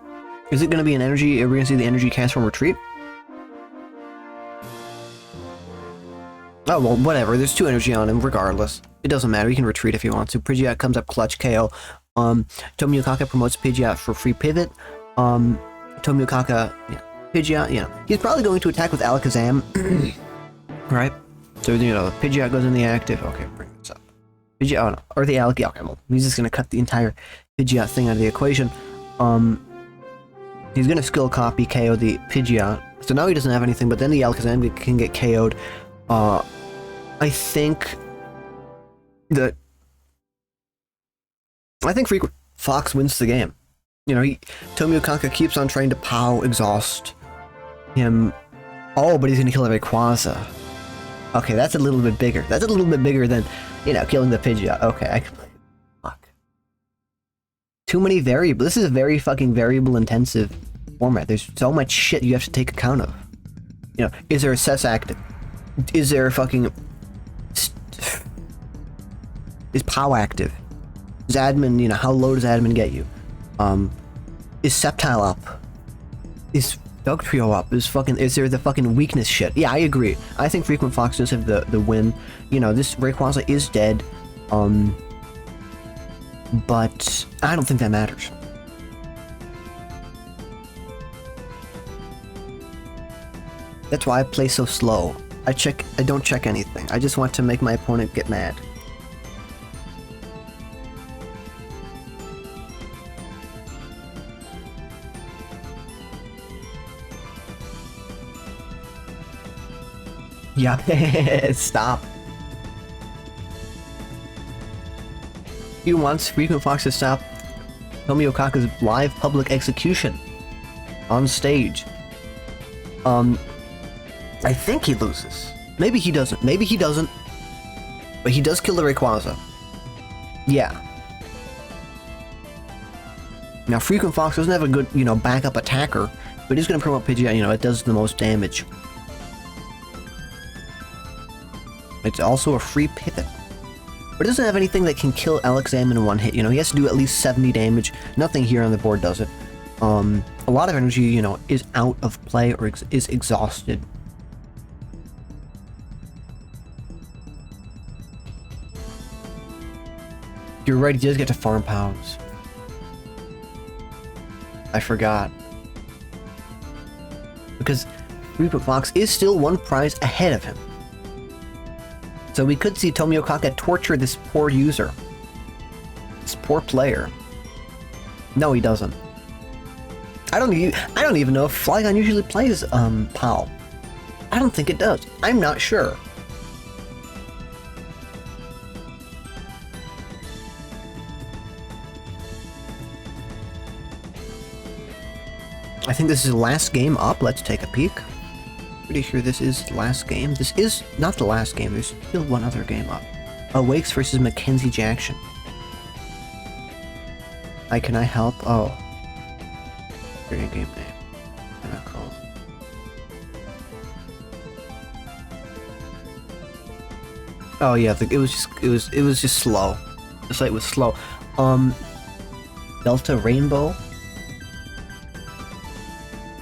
Is it going to be an energy? Are we going to see the energy Castform retreat? Oh, well, whatever. There's 2 energy on him, regardless. It doesn't matter. He can retreat if he wants to. Pidgeot comes up clutch KO. Tomoyokaka promotes Pidgeot for free pivot. Tomoyokaka, yeah, Pidgeot, you know, he's probably going to attack with Alakazam, right? So, you know, Pidgeot goes in the active. Okay, bring this up. Pidgeot, oh no, or the Alak, okay, well, he's just gonna cut the entire Pidgeot thing out of the equation. He's gonna skill copy KO the Pidgeot. So now he doesn't have anything, but then the Alakazam can get KO'd. I think Frequent Fox wins the game. You know, Tomoyokaka keeps on trying to POW exhaust him. Oh, but he's gonna kill a Rayquaza. Okay, that's a little bit bigger. That's a little bit bigger than, you know, killing the Pidgeot. Okay, I can play. Fuck. Too many variables. This is a very fucking variable intensive format. There's so much shit you have to take account of. You know, is there a CES active? Is there a fucking... Is POW active? Is admin, you know, how low does admin get you? Is Sceptile up? Is Dugtrio up? Is there the fucking weakness shit? Yeah, I agree. I think Frequent Fox does have the win. You know, this Rayquaza is dead. But I don't think that matters. That's why I play so slow. I don't check anything. I just want to make my opponent get mad. Yeah, stop. He wants Frequent Fox to stop Tomoyokaka's live public execution on stage. I think he loses. Maybe he doesn't. Maybe he doesn't. But he does kill the Rayquaza. Yeah. Now, Frequent Fox doesn't have a good, you know, backup attacker, but he's going to promote Pidgeot, you know, it does the most damage. It's also a free pivot. But it doesn't have anything that can kill Alakazam in one hit. You know, he has to do at least 70 damage. Nothing here on the board does it. A lot of energy, you know, is out of play or is exhausted. You're right, he does get to farm pounds. I forgot. Because Frequent Fox is still one prize ahead of him. So we could see Tomoyokaka torture this poor user. This poor player. No, he doesn't. I don't even know if Flygon usually plays POW. I don't think it does. I'm not sure. I think this is the last game up. Let's take a peek. Pretty sure this is the last game. This is not the last game. There's still one other game up. Awakes versus Mackenzie Jackson. Can I help? Oh. Video game name. What am I called? Oh yeah, it was just slow. The site was slow. Delta Rainbow.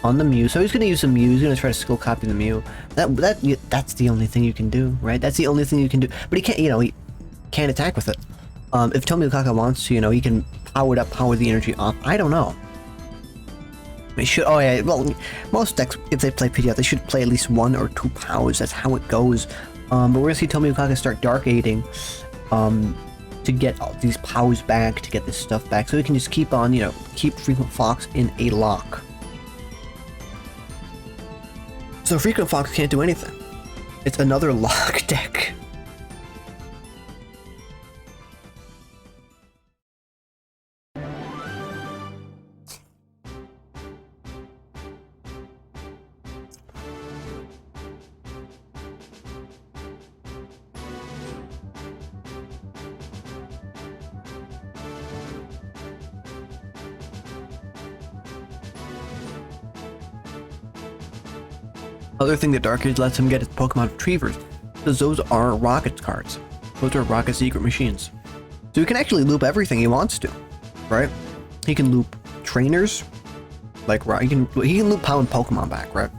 On the Mew, so he's gonna use the Mew. He's gonna try to skill copy the Mew. That's the only thing you can do, right? That's the only thing you can do. But he can't, you know, he can't attack with it. If Tomoyokaka wants to, you know, he can power it up, power the energy off. I don't know. They should. Oh yeah. Well, most decks, if they play Pidgeot, they should play at least 1 or 2 powers. That's how it goes. But we're gonna see Tomoyokaka start Dark Aiding, to get all these powers back, to get this stuff back, so he can just keep on, you know, keep Frequent Fox in a lock. So Frequent Fox can't do anything. It's another lock deck. Other thing that Dark Age lets him get is Pokemon Retrievers, because those are Rocket cards. Those are Rocket secret machines. So he can actually loop everything he wants to, right? He can loop trainers, like he can loop POW and Pokemon back, right?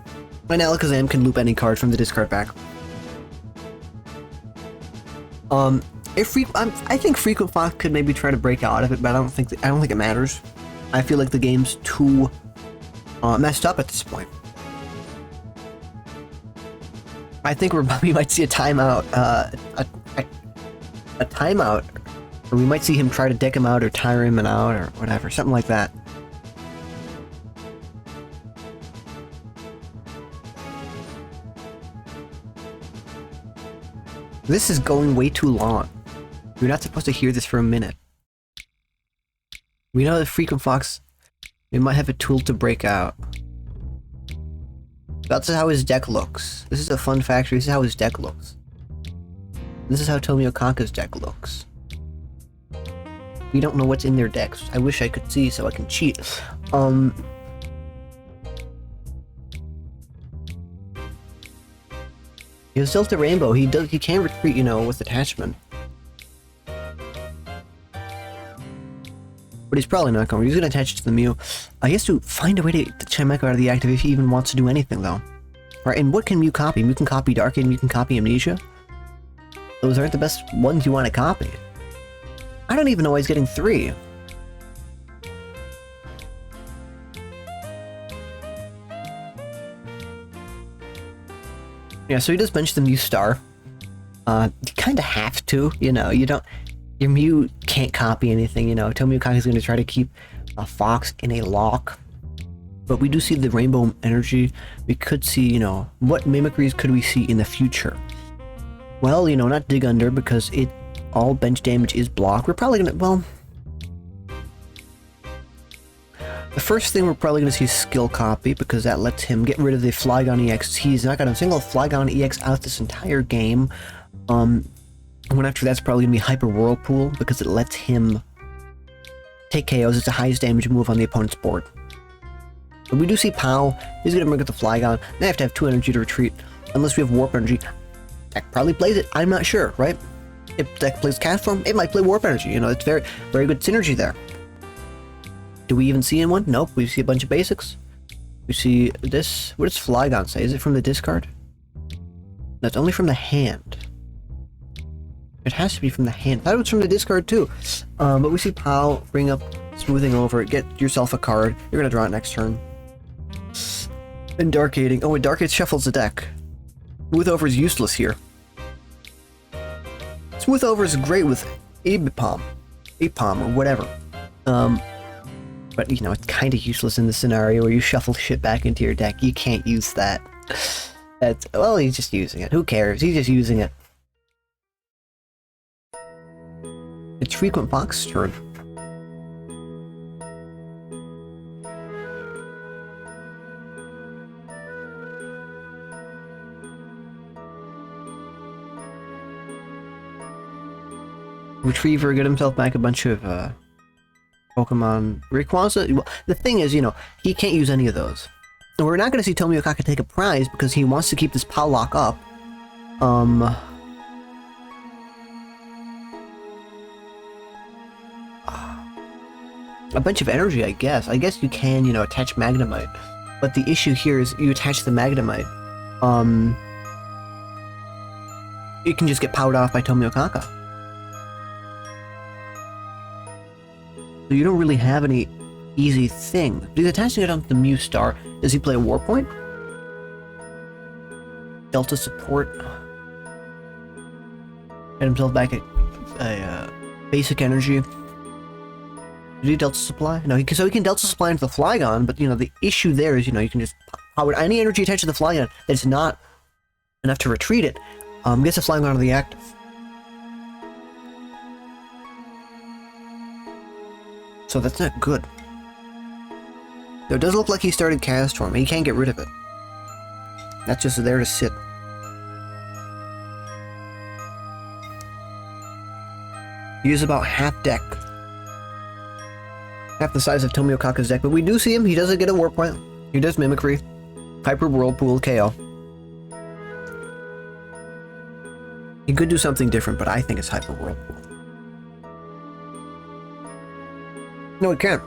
And Alakazam can loop any card from the discard back. I think Frequent Fox could maybe try to break out of it, but I don't think it matters. I feel like the game's too messed up at this point. I think we might see a timeout, a timeout, or we might see him try to deck him out or tire him out or whatever, something like that. This is going way too long. You're not supposed to hear this for a minute. We know that Frequent Fox, we might have a tool to break out. That's how his deck looks. This is a fun fact. This is how his deck looks. This is how Tomookaka's deck looks. We don't know what's in their decks. I wish I could see so I can cheat. He has Delta Rainbow. He can retreat, you know, with attachment. But he's probably not going. He's going to attach it to the Mew. He has to find a way to Chimecho out of the active if he even wants to do anything, though. Right, and what can Mew copy? Mew can copy Darkade, Mew can copy Amnesia. Those aren't the best ones you want to copy. I don't even know why he's getting 3. Yeah, so he does bench the Mew Star. You kind of have to, you know, you don't... Your Mew can't copy anything, you know. Tomookaka is going to try to keep a Fox in a lock. But we do see the Rainbow Energy. We could see, you know, what mimicries could we see in the future? Well, you know, not Dig Under, because all bench damage is blocked. We're probably going to, well... The first thing we're probably going to see is Skill Copy, because that lets him get rid of the Flygon EX. He's not going to single Flygon EX out this entire game. One after that's probably going to be Hyper Whirlpool, because it lets him take KOs. It's the highest damage move on the opponent's board. But we do see Pow. He's going to bring up the Flygon. They have to have 2 energy to retreat. Unless we have Warp Energy. Deck probably plays it. I'm not sure, right? If Deck plays Cast Form, it might play Warp Energy. You know, it's very, very good synergy there. Do we even see in one? Nope. We see a bunch of basics. We see this. What does Flygon say? Is it from the discard? That's only from the hand. It has to be from the hand. I thought it was from the discard too. But we see Pow bring up Smoothing Over. Get yourself a card. You're gonna draw it next turn. And Darkading. Oh, and Darkade shuffles the deck. Smooth Over is useless here. Smooth Over is great with Apom or whatever. But you know, it's kind of useless in the scenario where you shuffle shit back into your deck. You can't use that. That's, well, he's just using it. Who cares? He's just using it. It's Frequent Fox's turn. Retriever, get himself back a bunch of Pokemon. Rayquaza. Well, the thing is, you know, he can't use any of those. And we're not going to see Tomookaka take a prize because he wants to keep this Powlock up. A bunch of energy, I guess. I guess you can, you know, attach Magnemite. But the issue here is you attach the Magnemite. It can just get powered off by Tomookaka. So you don't really have any easy thing. He's attaching it onto the Mew Star. Does he play a War Point? Delta Support. Get himself back a basic energy. Did he Delta Supply? No, so he can Delta Supply into the Flygon, but, you know, the issue there is, you know, you can just power any energy attached to the Flygon that's not enough to retreat it, gets the Flygon out of the active. So that's not good. Though it does look like he started Cast Form. He can't get rid of it. That's just there to sit. He is about half deck. Half the size of Tomookaka's deck, but we do see him. He doesn't get a Warp Point. He does Mimicry. Hyper Whirlpool, KO. He could do something different, but I think it's Hyper Whirlpool. No, he can't.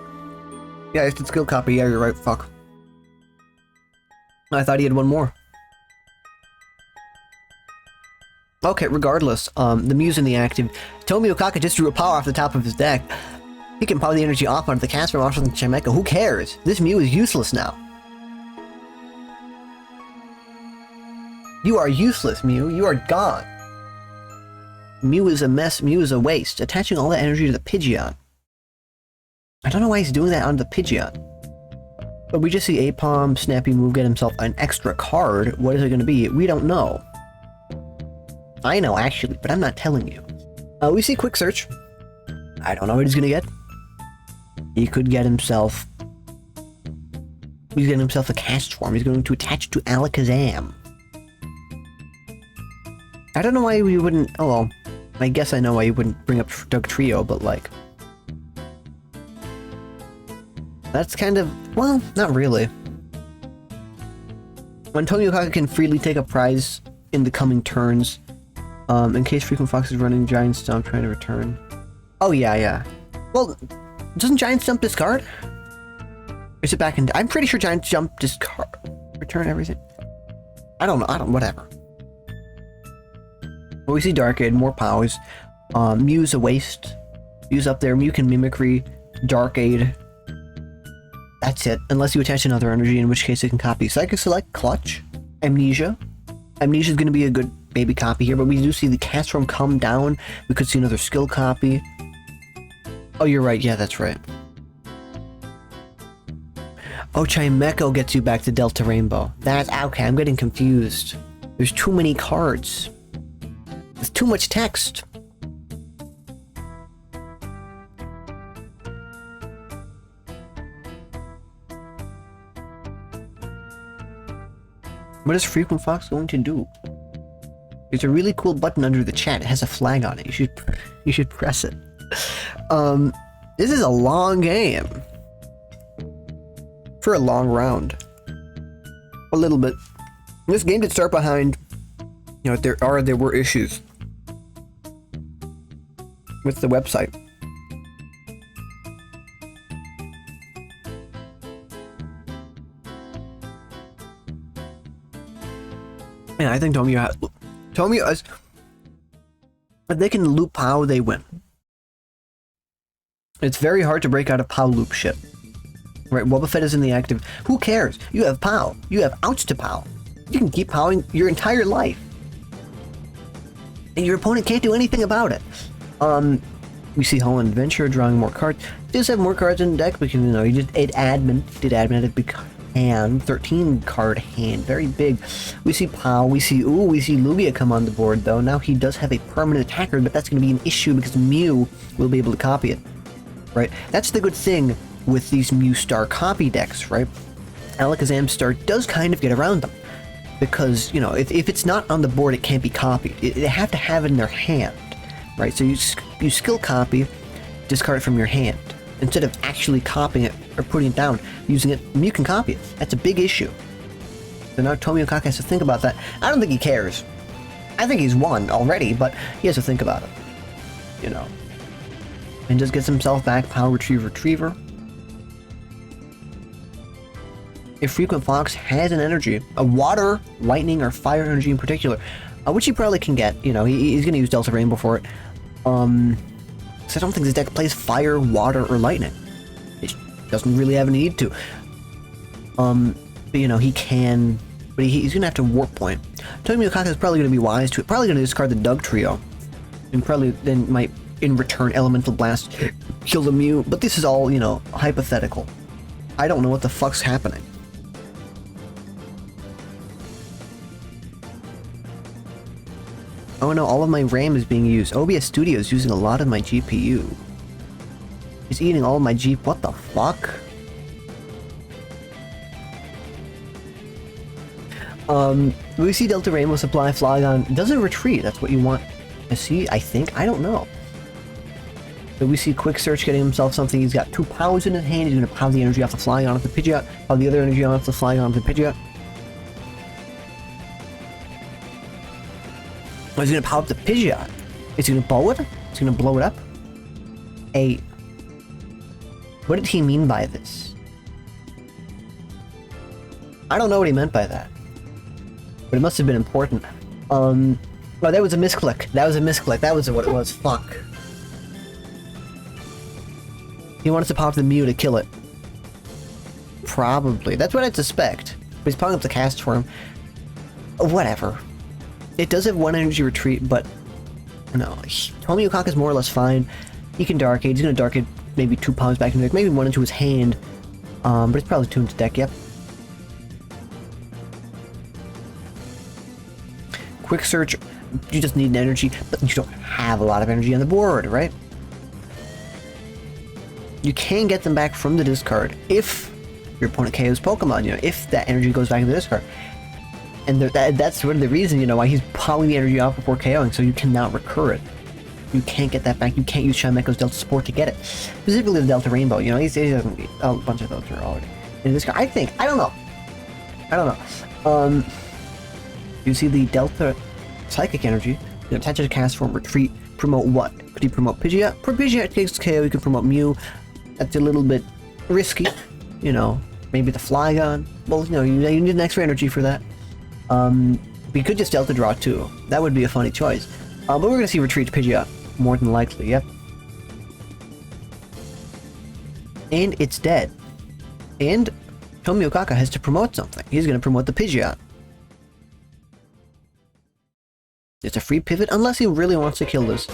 Yeah, it's a skill copy. Yeah, you're right. Fuck. I thought he had one more. Okay, regardless, the Mew's in the active. Tomi Okaka just drew a power off the top of his deck. He can power the energy off onto the cast from off of the Chimecho. Who cares? This Mew is useless now. You are useless, Mew. You are gone. Mew is a mess. Mew is a waste. Attaching all that energy to the Pidgeot. I don't know why he's doing that on the Pidgeot. But we just see Apom, Snappy Move, get himself an extra card. What is it going to be? We don't know. I know, actually, but I'm not telling you. We see Quick Search. I don't know what he's going to get. He could get himself... He's getting himself a cast form. He's going to attach it to Alakazam. I don't know why we wouldn't... Oh, well. I guess I know why you wouldn't bring up Doug Trio, but like... That's kind of... Well, not really. When Tomi Okaka can freely take a prize in the coming turns, in case Frequent Fox is running Giant Stomp trying to return. Oh, yeah. Well, doesn't Giant Stomp discard? Is it back in... I'm pretty sure Giant Jump discard... Return everything. I don't know. Whatever. Well, we see Darkade, more powers. Mew's a waste. Mew's up there. Mew can Mimicry, Darkade. That's it. Unless you attach another energy, in which case it can copy Psychic Select, Clutch, Amnesia. Amnesia's going to be a good maybe copy here, but we do see the Castform come down. We could see another skill copy. Oh, you're right. Yeah, that's right. Oh, Chimecho gets you back to Delta Rainbow. That's okay. I'm getting confused. There's too many cards. There's too much text. What is Frequent Fox going to do? There's a really cool button under the chat. It has a flag on it. You should press it. This is a long game. For a long round. A little bit. This game did start behind, you know, there were issues with the website. And I think Tomi is, if they can loop POW, they win. It's very hard to break out of POW loop shit. Right, Wobbuffet is in the active. Who cares? You have POW. You have outs to POW. You can keep POWing your entire life. And your opponent can't do anything about it. We see Holland Adventure drawing more cards. He does have more cards in the deck because, you know, he did admin at a big hand, 13 card hand, very big. We see POW, we see Lugia come on the board though. Now he does have a permanent attacker, but that's going to be an issue because Mew will be able to copy it. Right? That's the good thing with these Mew Star copy decks, right? Alakazam Star does kind of get around them. Because, you know, if it's not on the board, it can't be copied. They have to have it in their hand, right? So you skill copy, discard it from your hand. Instead of actually copying it or putting it down, using it, you can copy it. That's a big issue. So now Tomi Okaka has to think about that. I don't think he cares. I think he's won already, but he has to think about it. You know. And just gets himself back, POW Retriever. If Frequent Fox has an energy, a water, lightning, or fire energy in particular, which he probably can get, you know, he's going to use Delta Rainbow for it. So I don't think this deck plays fire, water, or lightning. It doesn't really have a need to. But, you know, he can, but he's going to have to Warp Point. Tomi Okaka is probably going to be wise to it, probably going to discard the Doug Trio, and probably then might, in return, Elemental Blast, kill the Mew, but this is all, you know, hypothetical. I don't know what the fuck's happening. Oh no, all of my RAM is being used. OBS Studio is using a lot of my GPU. He's eating all of my G... What the fuck? We see Delta Rainbow Supply Flygon. Doesn't retreat. That's what you want to see, I think. I don't know. But we see Quick Search getting himself something. He's got 2 POWs in his hand. He's going to POW the energy off the Flygon off the Pidgeot. POW the other energy off the Flygon off the Pidgeot. Oh, he's going to POW up the Pidgeot. Is he going to bow it? Is he going to blow it up? What did he mean by this? I don't know what he meant by that. But it must have been important. Oh, that was a misclick. That was a misclick. That was what it was. Fuck. He wants to pop the Mew to kill it. Probably. That's what I'd suspect. But he's popping up the cast for him. Whatever. It does have 1 energy retreat, but... No. Tomio Kaka's more or less fine. He can Dark Age. He's gonna Dark Age maybe 2 palms back into the deck. Maybe 1 into his hand. But it's probably 2 into deck, yep. Quick Search. You just need an energy, but you don't have a lot of energy on the board, right? You can get them back from the discard if your opponent KOs Pokemon, you know, if that energy goes back in the discard. And that's sort of the reason, you know, why he's piling the energy off before KOing, so you cannot recur it. You can't get that back. You can't use Shimeko's Delta Support to get it. Specifically the Delta Rainbow, you know, he doesn't need a bunch of those are already in this card. I don't know. You see the Delta Psychic Energy, you know, attach it to cast form, retreat, promote what? Could he promote Pidgeot? For Pidgeot takes KO, you can promote Mew. That's a little bit risky, you know. Maybe the Flygon. Well, you know, you need an extra energy for that. We could just Delta Draw too. That would be a funny choice. But we're gonna see retreat to Pidgeot, more than likely, yep. And it's dead. And Tomio Kaka has to promote something. He's gonna promote the Pidgeot. It's a free pivot, unless he really wants to kill this.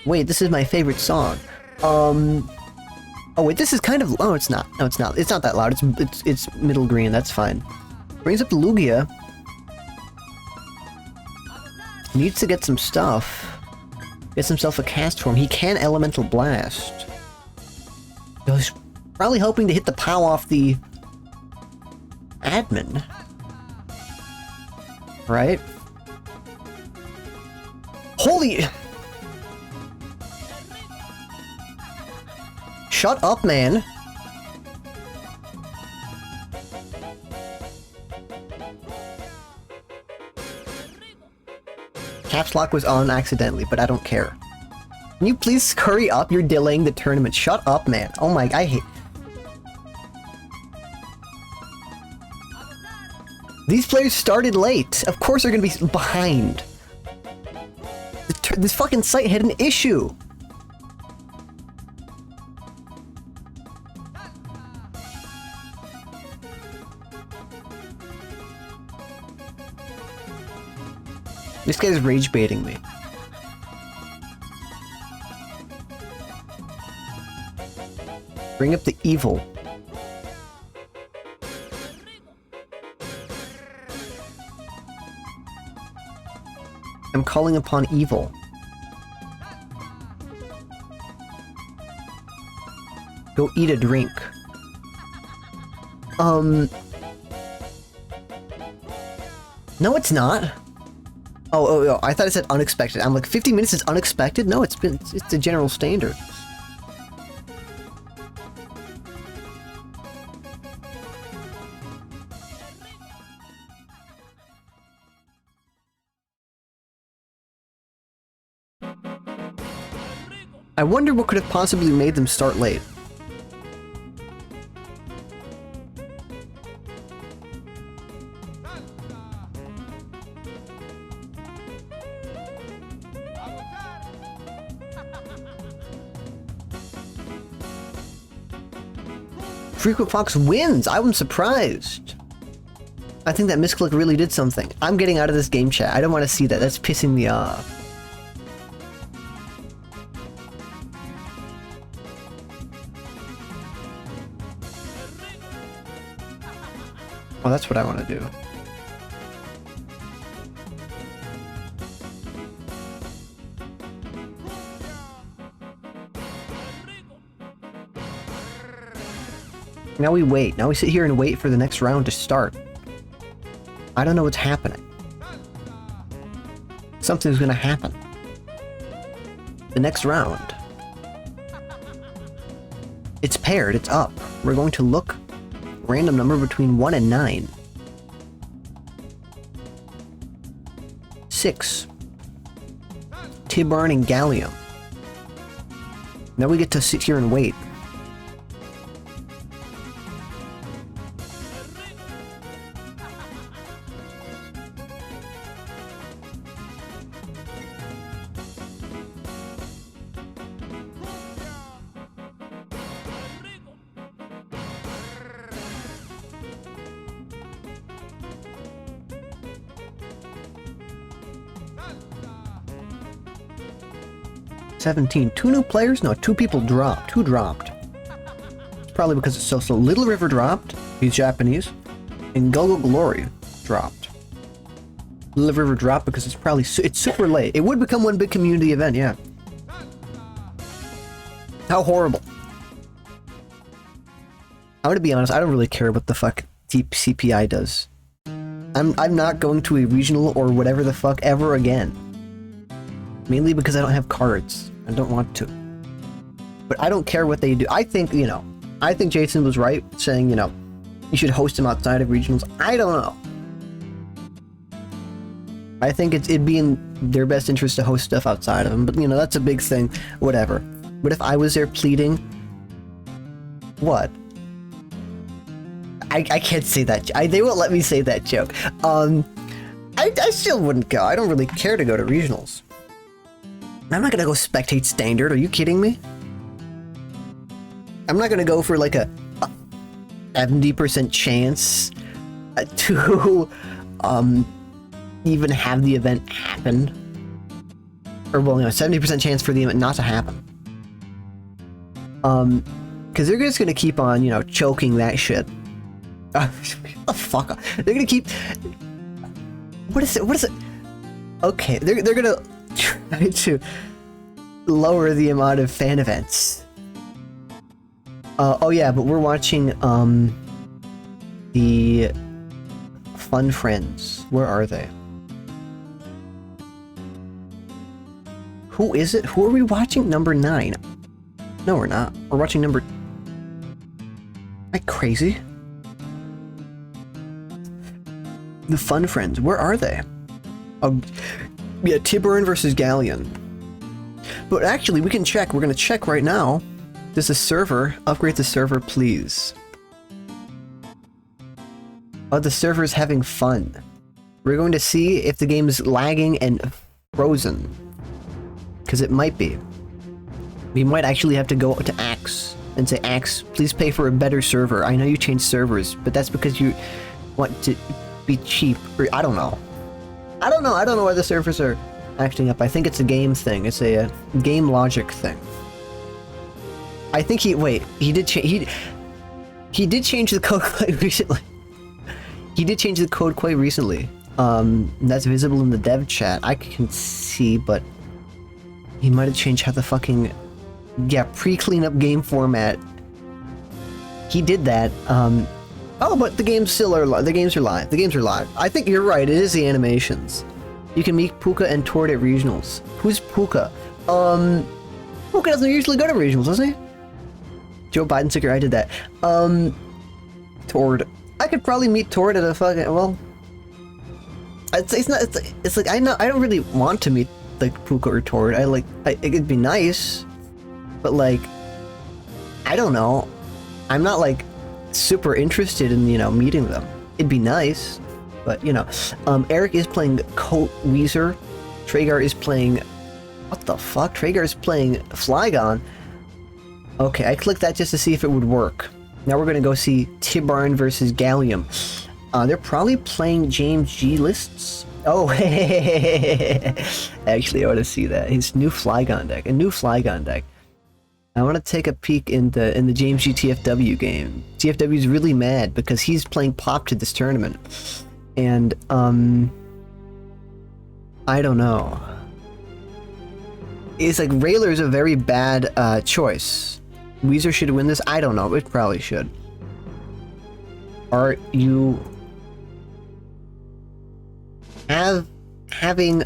Wait, this is my favorite song. Oh wait, this is kind of... Oh, it's not. No, it's not. It's not that loud. It's middle green. That's fine. Brings up the Lugia. Needs to get some stuff. Gets himself a cast form. He can Elemental Blast. He's probably hoping to hit the POW off the... admin. Right? Holy... Shut up, man. Caps Lock was on accidentally, but I don't care. Can you please hurry up? You're delaying the tournament. Shut up, man. Oh my... I hate... These players started late. Of course they're gonna be behind. This fucking site had an issue. This guy's rage baiting me. Bring up the evil. I'm calling upon evil. Go eat a drink. No, it's not. Oh, I thought it said unexpected. I'm like, 50 minutes is unexpected? No, it's a general standard. I wonder what could have possibly made them start late. Frequent Fox wins! I'm surprised! I think that misclick really did something. I'm getting out of this game chat. I don't want to see that. That's pissing me off. Well, that's what I want to do. Now we wait. Now we sit here and wait for the next round to start. I don't know what's happening. Something's gonna happen. The next round. It's paired. It's up. We're going to look random number between 1 and 9. 6. Tibarn and Gallium. Now we get to sit here and wait. 17. 2 new players? No, 2 people dropped. Who dropped? Probably because it's so. Little River dropped. He's Japanese. And Gogo Glory dropped. Little River dropped because it's probably it's super late. It would become one big community event, yeah. How horrible. I'm gonna be honest, I don't really care what the fuck Deep CPI does. I'm not going to a regional or whatever the fuck ever again. Mainly because I don't have cards. I don't want to. But I don't care what they do. I think, you know, I think Jason was right saying, you know, you should host them outside of regionals. I don't know. I think it'd be in their best interest to host stuff outside of them, but you know, that's a big thing. Whatever. But if I was there pleading, what? I can't say that. They won't let me say that joke. I still wouldn't go. I don't really care to go to regionals. I'm not gonna go spectate standard. Are you kidding me? I'm not gonna go for like a 70% chance to even have the event happen. Or well, you know, 70% chance for the event not to happen. Because they're just gonna keep on, you know, choking that shit. The fuck? They're gonna keep. What is it? What is it? Okay, they're gonna try to lower the amount of fan events. Oh yeah, but we're watching the Fun Friends. Where are they? Who is it? Who are we watching? Number 9. No, we're not. We're watching number. Am I crazy? The Fun Friends. Where are they? Oh, yeah, Tiburon versus Galleon. But actually, we can check. We're gonna check right now. There's a server. Upgrade the server, please. Oh, the server's having fun. We're going to see if the game is lagging and frozen. Because it might be. We might actually have to go to Axe and say, Axe, please pay for a better server. I know you changed servers, but that's because you want to be cheap. Or I don't know. I don't know why the servers are acting up. I think it's a game thing. It's a game logic thing. I think he did change the code quite recently. He did change the code quite recently. That's visible in the dev chat. I can see, but he might have changed how the fucking pre-cleanup game format. He did that. Oh, but the games still are live. The games are live. The games are live. I think you're right. It is the animations. You can meet Puka and Tord at regionals. Who's Puka? Puka doesn't usually go to regionals, does he? Joe Biden sticker. I did that. Tord. I could probably meet Tord at a fucking It's like I don't really want to meet like Puka or Tord. It'd be nice, but like I don't know. I'm not like super interested in, you know, meeting them. It'd be nice, but you know. Eric is playing Coat Weezer. Tragar is playing. What the fuck? Tragar is playing Flygon. Okay, I clicked that just to see if it would work. Now we're gonna go see Tibarn versus Gallium. They're probably playing James G lists. Oh, actually, I want to see that. His new Flygon deck. A new Flygon deck. I want to take a peek in the James G TFW game. TFW is really mad because he's playing Pop to this tournament. And, I don't know. It's like Railer's a very bad choice. Weezer should win this? I don't know. It probably should. Are you having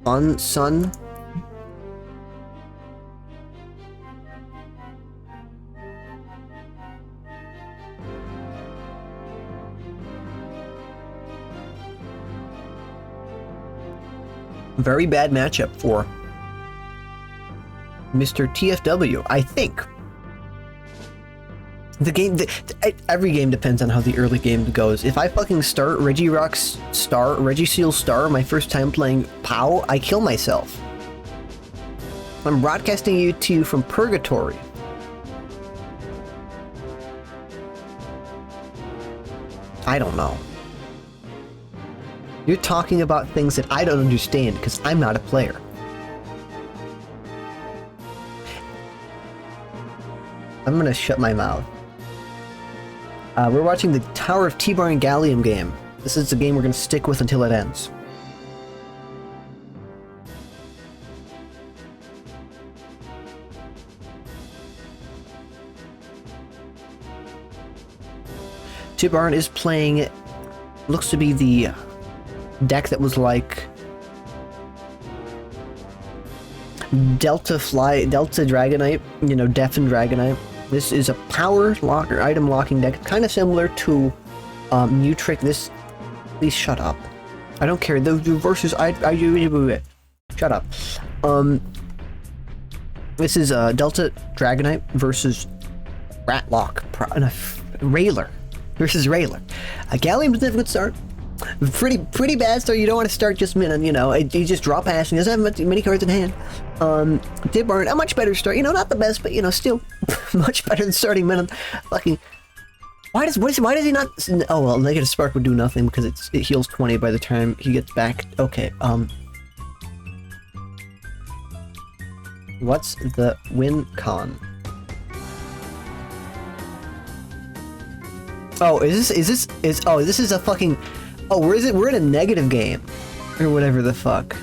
fun, son? Very bad matchup for Mr. TFW, I think. The game, every game depends on how the early game goes. If I fucking start Regiseal Star my first time playing PoW, I kill myself. I'm broadcasting you to you from Purgatory. I don't know. You're talking about things that I don't understand because I'm not a player. I'm gonna shut my mouth. We're watching the Tower of T-Bar and Gallium game. This is the game we're gonna stick with until it ends. T-Barn is playing, looks to be the deck that was like Delta Dragonite, you know, Deafen Dragonite. This is a power locker, item locking deck, kind of similar to New Trick. This, please shut up. I don't care. The versus shut up. This is Delta Dragonite versus Ratlock, Railer versus Railer. Gallium is a good start. Pretty bad start. You don't want to start just minute, you know. You just drop ash and he doesn't have many cards in hand. Dibbarn, a much better start. You know, not the best, but you know, still much better than starting minute. Fucking. Why does he not? Oh well, negative spark would do nothing because it heals 20 by the time he gets back. Okay. What's the win con? Oh, this is a fucking. Oh, where is it? We're in a negative game. Or whatever the fuck.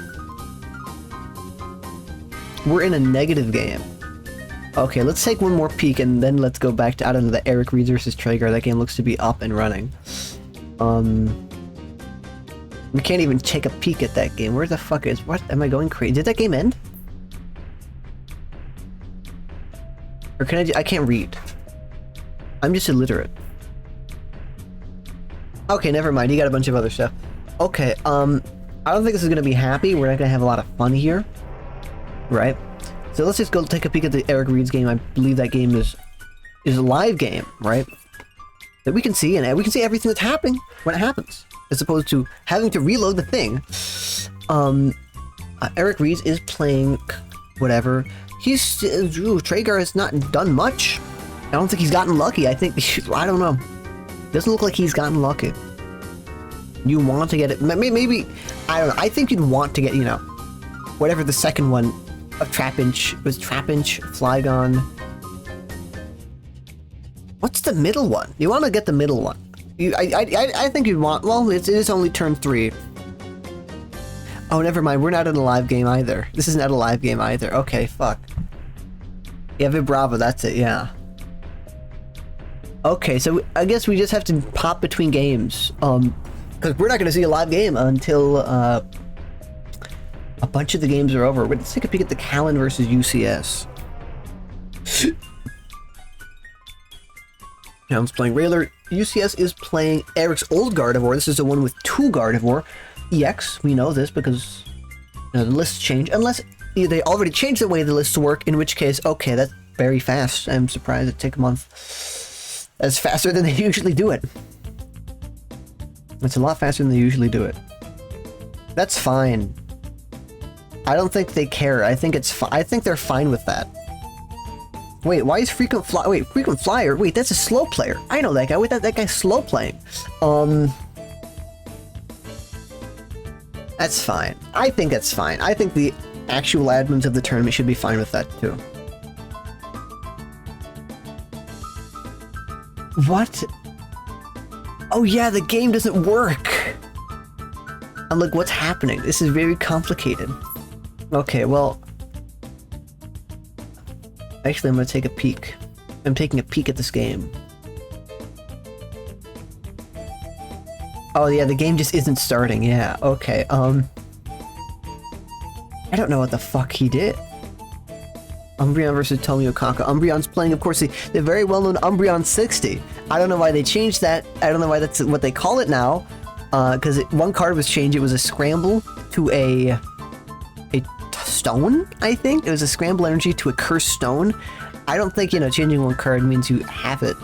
We're in a negative game. Okay, let's take one more peek and then let's go back to, I don't know, the Eric Reed versus Traeger. That game looks to be up and running. We can't even take a peek at that game. Where the fuck is... What? Am I going crazy? Did that game end? Or can I can't read. I'm just illiterate. Okay, never mind. He got a bunch of other stuff. Okay, I don't think this is gonna be happy. We're not gonna have a lot of fun here. Right? So let's just go take a peek at the Eric Reed's game. I believe that game is a live game, right? That we can see, and we can see everything that's happening when it happens. As opposed to having to reload the thing. Eric Reed is playing whatever. Traeger has not done much. I don't think he's gotten lucky. I think, I don't know. Doesn't look like he's gotten lucky. You want to get it, maybe, I don't know. I think you'd want to get, you know, whatever the second one of Trapinch was. Trapinch, Flygon. What's the middle one? You want to get the middle one. I think you'd want, well, it is only turn 3. Oh, never mind. We're not in a live game either. This is not a live game either. Okay, fuck. Yeah, Vibrava, that's it, yeah. Okay, so I guess we just have to pop between games. Because we're not going to see a live game until a bunch of the games are over. Let's take a peek at the Callan versus UCS. Callan's playing Railer. UCS is playing Eric's old Gardevoir. This is the one with 2 Gardevoir. EX, we know this because you know, the lists change. Unless they already changed the way the lists work, in which case, okay, that's very fast. I'm surprised it took a month. That's faster than they usually do it. It's a lot faster than they usually do it. That's fine. I don't think they care. I think it's I think they're fine with that. Wait, why is Frequent Flyer? Wait, that's a slow player. I know that guy. Wait, that guy's slow playing. That's fine. I think that's fine. I think the actual admins of the tournament should be fine with that too. What? Oh yeah, the game doesn't work! I'm like, what's happening? This is very complicated. Okay, well... Actually, I'm gonna take a peek. I'm taking a peek at this game. Oh yeah, the game just isn't starting, yeah, okay, I don't know what the fuck he did. Umbreon versus Tomoyokaka. Umbreon's playing, of course, the very well-known Umbreon 60. I don't know why they changed that. I don't know why that's what they call it now. Because one card was changed. It was a scramble to a stone, I think? It was a scramble energy to a cursed stone. I don't think, you know, changing one card means you have it.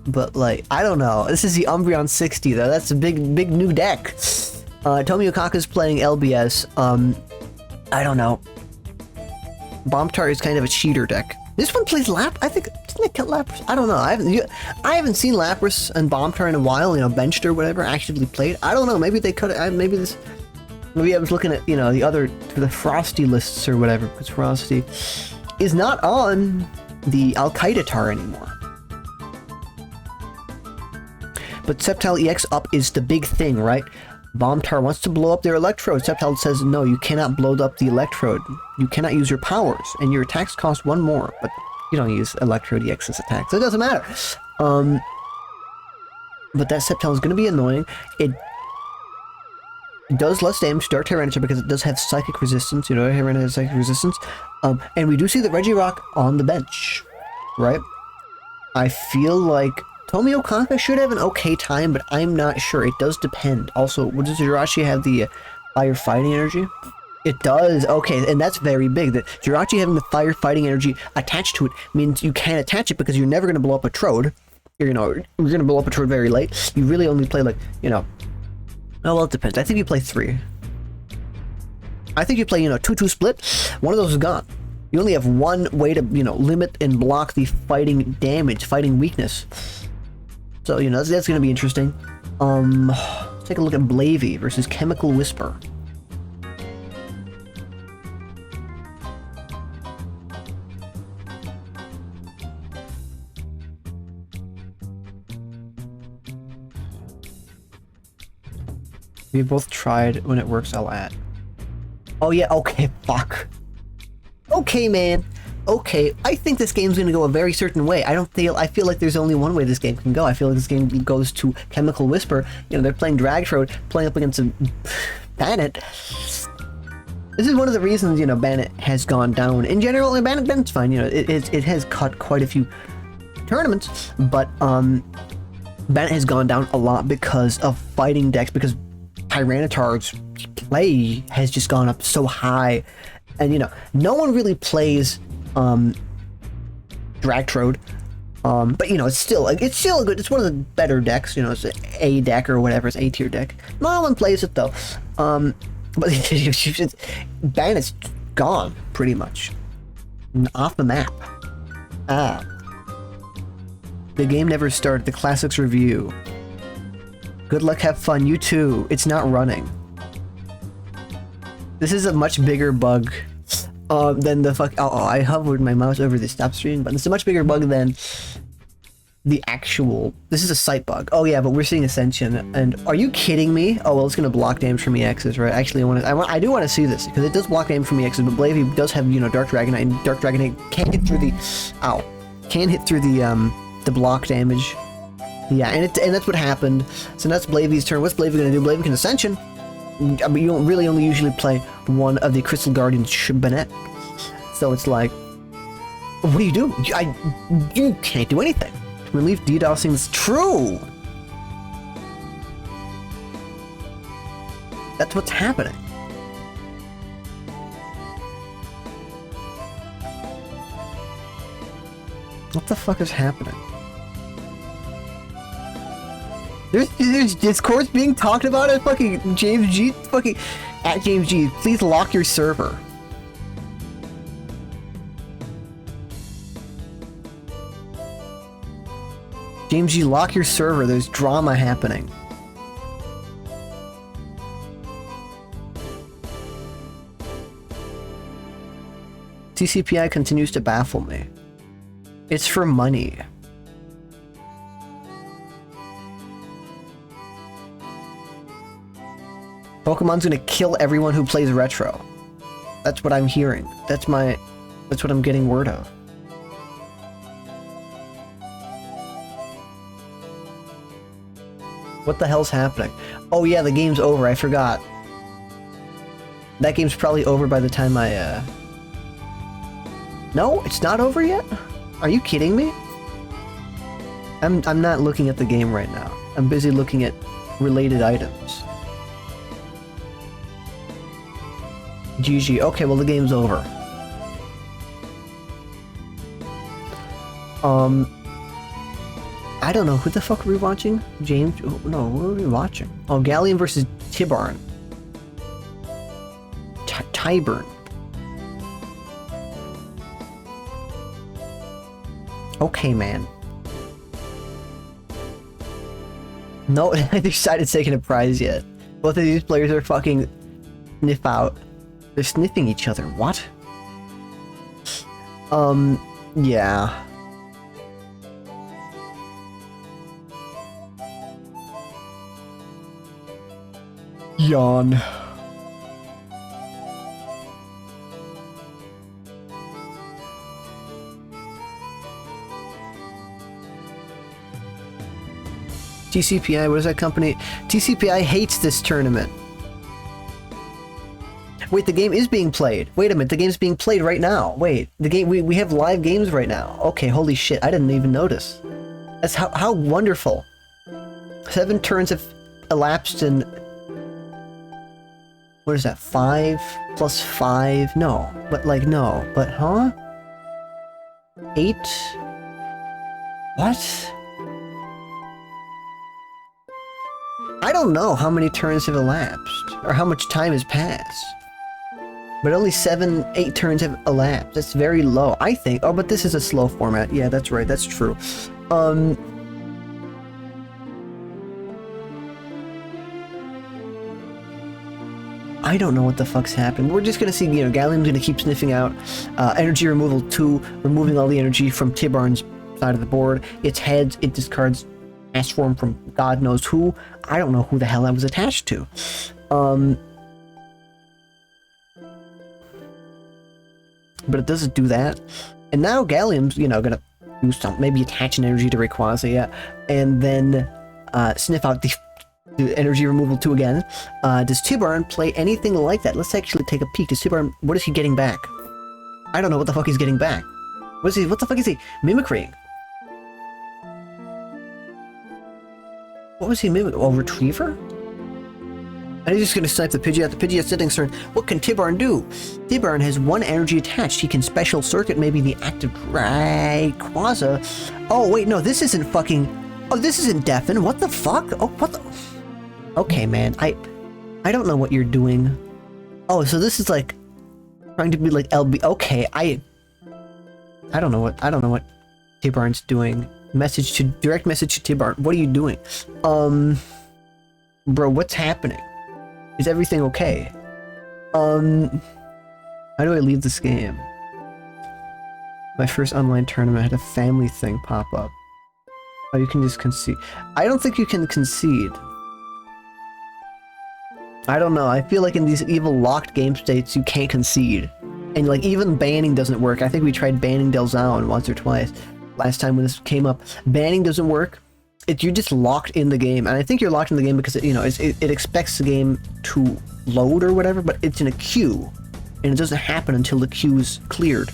But, like, I don't know. This is the Umbreon 60, though. That's a big new deck. Tomoyokaka's playing LBS. I don't know. Bombtar is kind of a cheater deck. This one plays I think, didn't it kill Lapras? I don't know. I haven't seen Lapras and Bombtar in a while, you know, benched or whatever, actively played. I don't know, maybe they could maybe I was looking at, you know, the Frosty lists or whatever, because Frosty is not on the Al-Qaeda tar anymore. But Sceptile EX up is the big thing, right? Bomb tar wants to blow up their electrode. Sceptile says, no, you cannot blow up the electrode. You cannot use your powers, and your attacks cost 1 more. But you don't use electrode EX's attack, so it doesn't matter. But that Sceptile is going to be annoying. It does less damage to Dark Tyranitar because it does have psychic resistance. You know, Tyranitar has psychic resistance. And we do see the Regirock on the bench, right? I feel like Tomio Kanka should have an okay time, but I'm not sure. It does depend. Also, does Jirachi have the fire fighting energy? It does. Okay, and that's very big. That Jirachi having the fire fighting energy attached to it means you can't attach it because you're never going to blow up a Trode. You know, you're going to blow up a Trode very late. You really only play, like, you know... Oh, well, it depends. I think you play 3. I think you play, you know, 2-2 split. One of those is gone. You only have one way to, you know, limit and block the fighting damage, fighting weakness. So, you know, that's going to be interesting. Let's take a look at Blavey versus Chemical Whisper. We both tried. When it works, I'll add. Oh yeah, okay, fuck. Okay, man. Okay, I think this game's gonna go a very certain way. I feel like there's only one way this game can go. I feel like this game goes to Chemical Whisper. You know, they're playing Dragtrode, playing up against a Bandit. This is one of the reasons, you know, Bandit has gone down. In general, and Bandit's fine, you know, it has cut quite a few tournaments, but, Bandit has gone down a lot because of fighting decks, because Tyranitar's play has just gone up so high, and you know, no one really plays Dragtrode, but you know, it's still a good, it's one of the better decks, you know, it's an A deck or whatever, it's A tier deck. No one plays it though, but Bandit's gone pretty much off the map. The game never started. The classics review. Good luck, have fun, you too. It's not running. This is a much bigger bug than the fuck. Oh, I hovered my mouse over the stop screen, but it's a much bigger bug than the actual. This is a site bug. Oh yeah, but we're seeing Ascension, and are you kidding me? Oh well, it's gonna block damage from EXs, right? Actually, I do want to see this because it does block damage from EXs, but Blavey does have, you know, Dark Dragonite, and Dark Dragonite can't hit through the. Ow, can't hit through the block damage. Yeah, and that's what happened. So that's Blavey's turn. What's Blavey gonna do? Blavey can Ascension. I mean, you don't really only usually play one of the Crystal Guardian Banette. So it's like, what do? You can't do anything. Relief DDoSing is true. That's what's happening. What the fuck is happening? There's discourse being talked about at fucking James G. Fucking at James G. Please lock your server. James G. Lock your server. There's drama happening. TCPI continues to baffle me. It's for money. Pokemon's gonna kill everyone who plays retro. That's what I'm hearing. That's what I'm getting word of. What the hell's happening? Oh yeah, the game's over, I forgot. That game's probably over by the time I, No, it's not over yet? Are you kidding me? I'm not looking at the game right now. I'm busy looking at related items. GG. Okay, well the game's over. I don't know, who the fuck are we watching? James? Oh, no, what are we watching? Oh, Galleon versus Tibarn. Tyburn. Okay, man. No, I decided taking a prize yet. Both of these players are fucking sniff out. They're sniffing each other. What? Yeah. Yawn. TCPI, what is that company? TCPI hates this tournament. Wait, the game is being played. Wait a minute, the game's being played right now. Wait, the game, we have live games right now. Okay, holy shit, I didn't even notice. That's how wonderful. 7 turns have elapsed in... What is that, 5 plus 5? No, but like, no, but huh? 8? What? I don't know how many turns have elapsed, or how much time has passed. But only 7, 8 turns have elapsed. That's very low, I think. Oh, but this is a slow format. Yeah, that's right, that's true. I don't know what the fuck's happening. We're just gonna see, you know, Gallium's gonna keep sniffing out energy removal 2, removing all the energy from Tibarn's side of the board. Its heads, it discards mass form from God knows who. I don't know who the hell that was attached to. But it doesn't do that. And now Gallium's, you know, gonna do some, maybe attach an energy to Rayquaza, yeah, and then sniff out the energy removal 2 again. Does Tibarn play anything like that? Let's actually take a peek. Does Tibarn, what is he getting back? I don't know what the fuck he's getting back. What the fuck is he mimicking? What was he mimicking? Oh, Retriever? And he's just gonna snipe the Pidgeot. The Pidgeot's sitting concerned. What can Tibarn do? Tibarn has 1 energy attached. He can special circuit maybe the active Rayquaza. Oh, wait, no, this isn't fucking... Oh, this isn't Deafen. What the fuck? Oh, what the... Okay, man, I don't know what you're doing. Oh, so this is like... trying to be like LB... Okay, I don't know what Tibarn's doing. Direct message to Tibarn. What are you doing? Bro, what's happening? Is everything okay? How do I leave this game? My first online tournament had a family thing pop up. Oh, you can just concede. I don't think you can concede. I don't know. I feel like in these evil locked game states, you can't concede. And like even banning doesn't work. I think we tried banning Delzaun once or twice last time when this came up. Banning doesn't work. You're just locked in the game, and I think you're locked in the game because it expects the game to load or whatever, but it's in a queue, and it doesn't happen until the queue is cleared.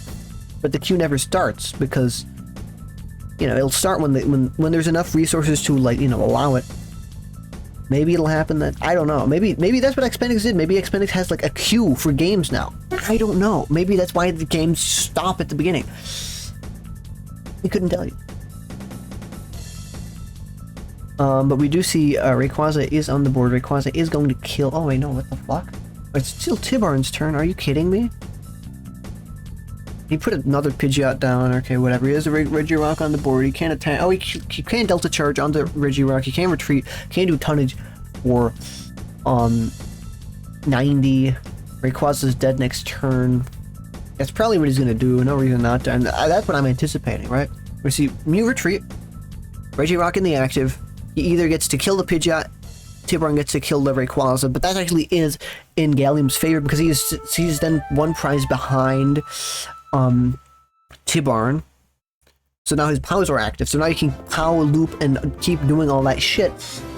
But the queue never starts because it'll start when there's enough resources to allow it. Maybe it'll happen that I don't know. Maybe that's what Xpendix did. Maybe Xpendix has like a queue for games now. I don't know. Maybe that's why the games stop at the beginning. We couldn't tell you. But we do see Rayquaza is on the board. Rayquaza is going to kill... Oh, wait, no, what the fuck? It's still Tibarn's turn. Are you kidding me? He put another Pidgeot down. Okay, whatever. He has a Regirock on the board. He can't attack... Oh, he can't Delta Charge on the Regirock. He can't retreat. Can't do tonnage for 90. Rayquaza's dead next turn. That's probably what he's going to do. No reason not to. And that's what I'm anticipating, right? We see Mew retreat. Regirock in the active. He either gets to kill the Pidgeot, Tibarn gets to kill the Rayquaza, but that actually is in Gallium's favor because he's then 1 prize behind Tibarn. So now his powers are active, so now you can power loop and keep doing all that shit.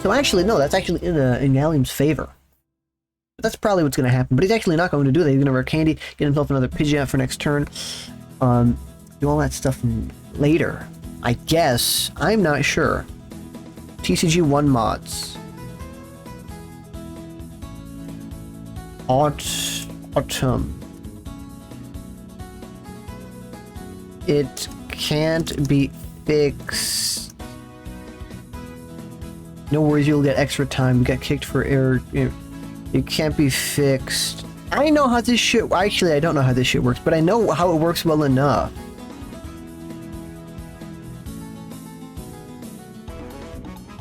So actually, no, that's actually in Gallium's favor. But that's probably what's going to happen, but he's actually not going to do that. He's going to rare candy, get himself another Pidgeot for next turn, do all that stuff later. I guess. I'm not sure. TCG1 mods. Autumn. It can't be fixed. No worries, you'll get extra time. You got kicked for error. It can't be fixed. I know how this shit... Actually, I don't know how this shit works, but I know how it works well enough.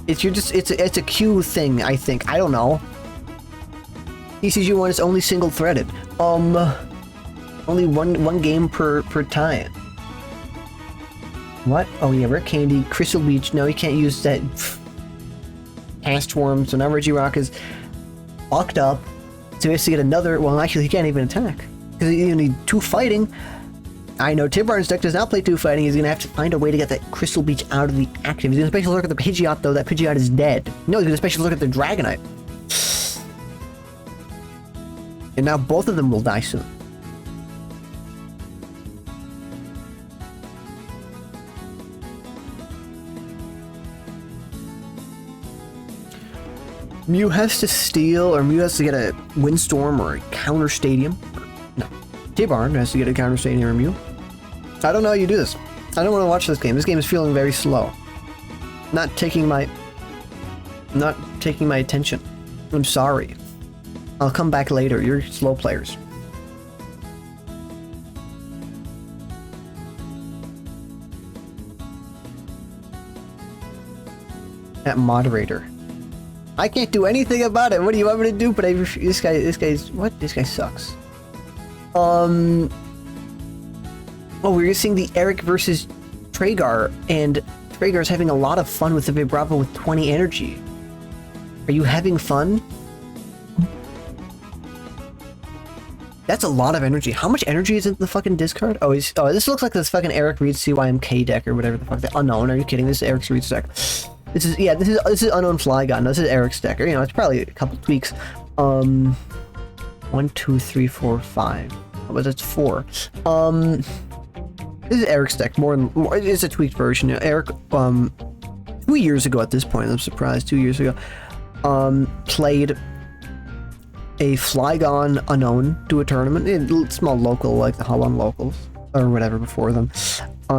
It's a queue thing, I think. I don't know. TCG1 is only single-threaded. Only one game per time. What? Oh yeah, Rare Candy, Crystal Beach. No, he can't use that cast worm, so now Regirock is fucked up. So he has to get another. Well, actually, he can't even attack because you need 2 fighting. I know Tibarn's deck does not play 2 fighting. He's gonna have to find a way to get that Crystal Beach out of the active. He's gonna special look at the Pidgeot though. That Pidgeot is dead. No, he's gonna special look at the Dragonite. And now both of them will die soon. Mew has to steal, or Mew has to get a Windstorm or a Counter Stadium. No, Tibarn has to get a Counter Stadium or Mew. I don't know how you do this. I don't want to watch this game. This game is feeling very slow. Not taking my attention. I'm sorry. I'll come back later. You're slow players. That moderator. I can't do anything about it. What do you want me to do? But this guy's what? This guy sucks. Oh, we're seeing the Eric versus Tragar, and Tragar's having a lot of fun with the Vibrava with 20 energy. Are you having fun? That's a lot of energy. How much energy is in the fucking discard? Oh, this looks like this fucking Eric Reed's CYMK deck or whatever the fuck. The unknown. Are you kidding? This is Eric Reed's deck. This is unknown Flygon. This is Eric's deck. Or, you know, it's probably a couple tweaks. 1, 2, 3, 4, 5. But that's 4. This is Eric's deck. It's a tweaked version. You know, Eric, 2 years ago at this point, I'm surprised. 2 years ago, played a Flygon unknown to a tournament, a small local like the Holland locals or whatever before them.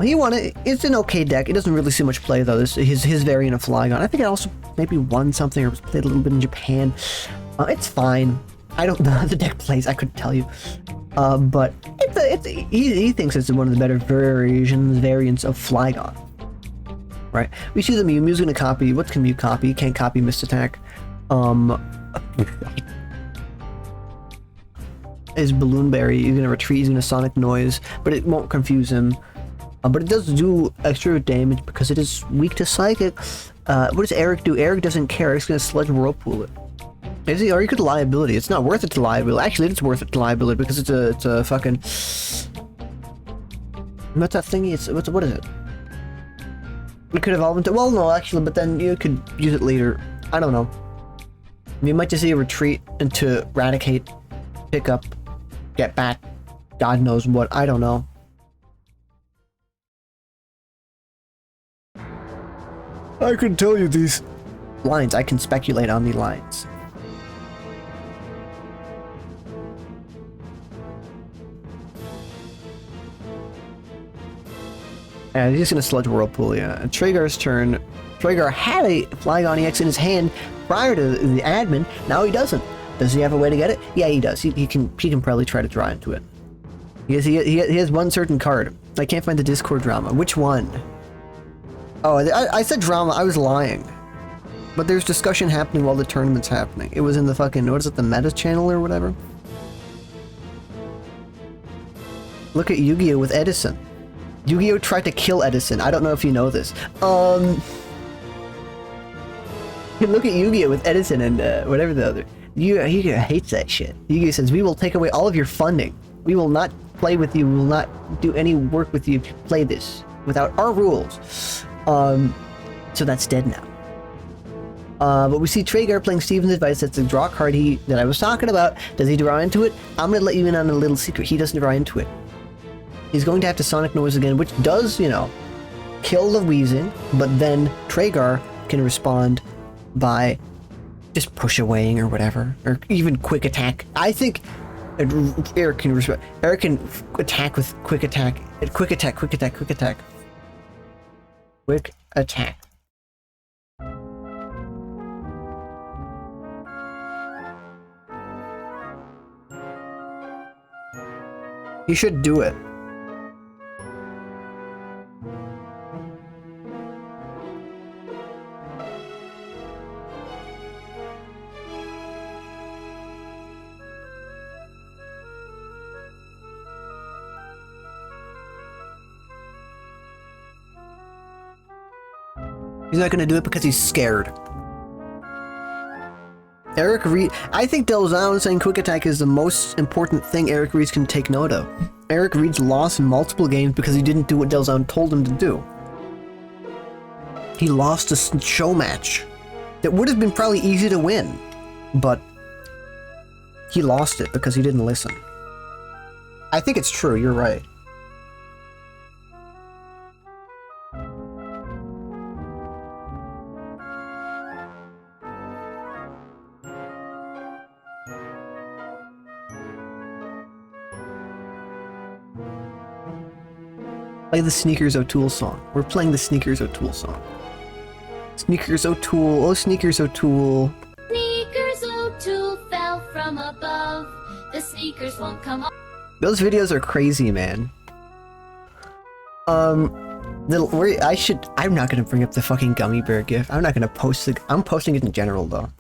He won it. It's an okay deck. It doesn't really see much play though. His variant of Flygon. I think it also maybe won something or was played a little bit in Japan. It's fine. I don't know how the deck plays. I couldn't tell you. But he thinks it's one of the better variants of Flygon. Right? We see the Mew. Mew's gonna copy. What can Mew copy? Can't copy Mist Attack. Is Balloonberry. He's gonna retreat. He's gonna Sonic Noise, but it won't confuse him. But it does do extra damage because it is weak to Psychic. What does Eric do? Eric doesn't care. Eric's gonna Sludge Whirlpool it. Is he? Or you could Liability. It's not worth it to Liability. Actually, it's worth it to Liability because it's a fucking. What's that thingy? What is it? It could evolve into. Well, no, actually, but then you could use it later. I don't know. You might just see a retreat into Eradicate, pick up, get back. God knows what. I don't know. I can tell you these lines. I can speculate on the lines. And he's just gonna Sludge Whirlpool, yeah. And Tragar's turn. Tragar had a Flygon EX in his hand prior to the admin. Now he doesn't. Does he have a way to get it? Yeah, he does. He can probably try to draw into it. He has one certain card. I can't find the Discord drama. Which one? Oh, I said drama. I was lying. But there's discussion happening while the tournament's happening. It was in the fucking, what is it, the meta channel or whatever? Look at Yu-Gi-Oh! With Edison. Yu-Gi-Oh! Tried to kill Edison. I don't know if you know this. Look at Yu-Gi-Oh! With Edison and whatever the other. Yu-Gi-Oh! Hates that shit. Yu-Gi-Oh! Says, we will take away all of your funding. We will not play with you. We will not do any work with you if you play this without our rules. So that's dead now. But we see Tragar playing Steven's Advice. That's the draw card that I was talking about. Does he draw into it? I'm going to let you in on a little secret. He doesn't draw into it. He's going to have to Sonic Noise again, which does, you know, kill the Weezing, but then Tragar can respond by just push awaying or whatever, or even Quick Attack. I think Eric can respond. Eric can attack with Quick Attack. Quick Attack, Quick Attack, Quick Attack. Quick Attack. You should do it. He's not gonna do it because he's scared. Eric Reed, I think Delzahn saying quick attack is the most important thing Eric Reed can take note of. Eric Reed's lost in multiple games because he didn't do what Delzahn told him to do. He lost a show match that would have been probably easy to win, but he lost it because he didn't listen. I think it's true, you're right. Play the Sneakers O'Toole song. We're playing the Sneakers O'Toole song. Sneakers O'Toole, oh Sneakers O'Toole. Sneakers O'Toole fell from above. The sneakers won't come off. Those videos are crazy, man. I'm not gonna bring up the fucking gummy bear gif. I'm not gonna post the, I'm posting it in general though.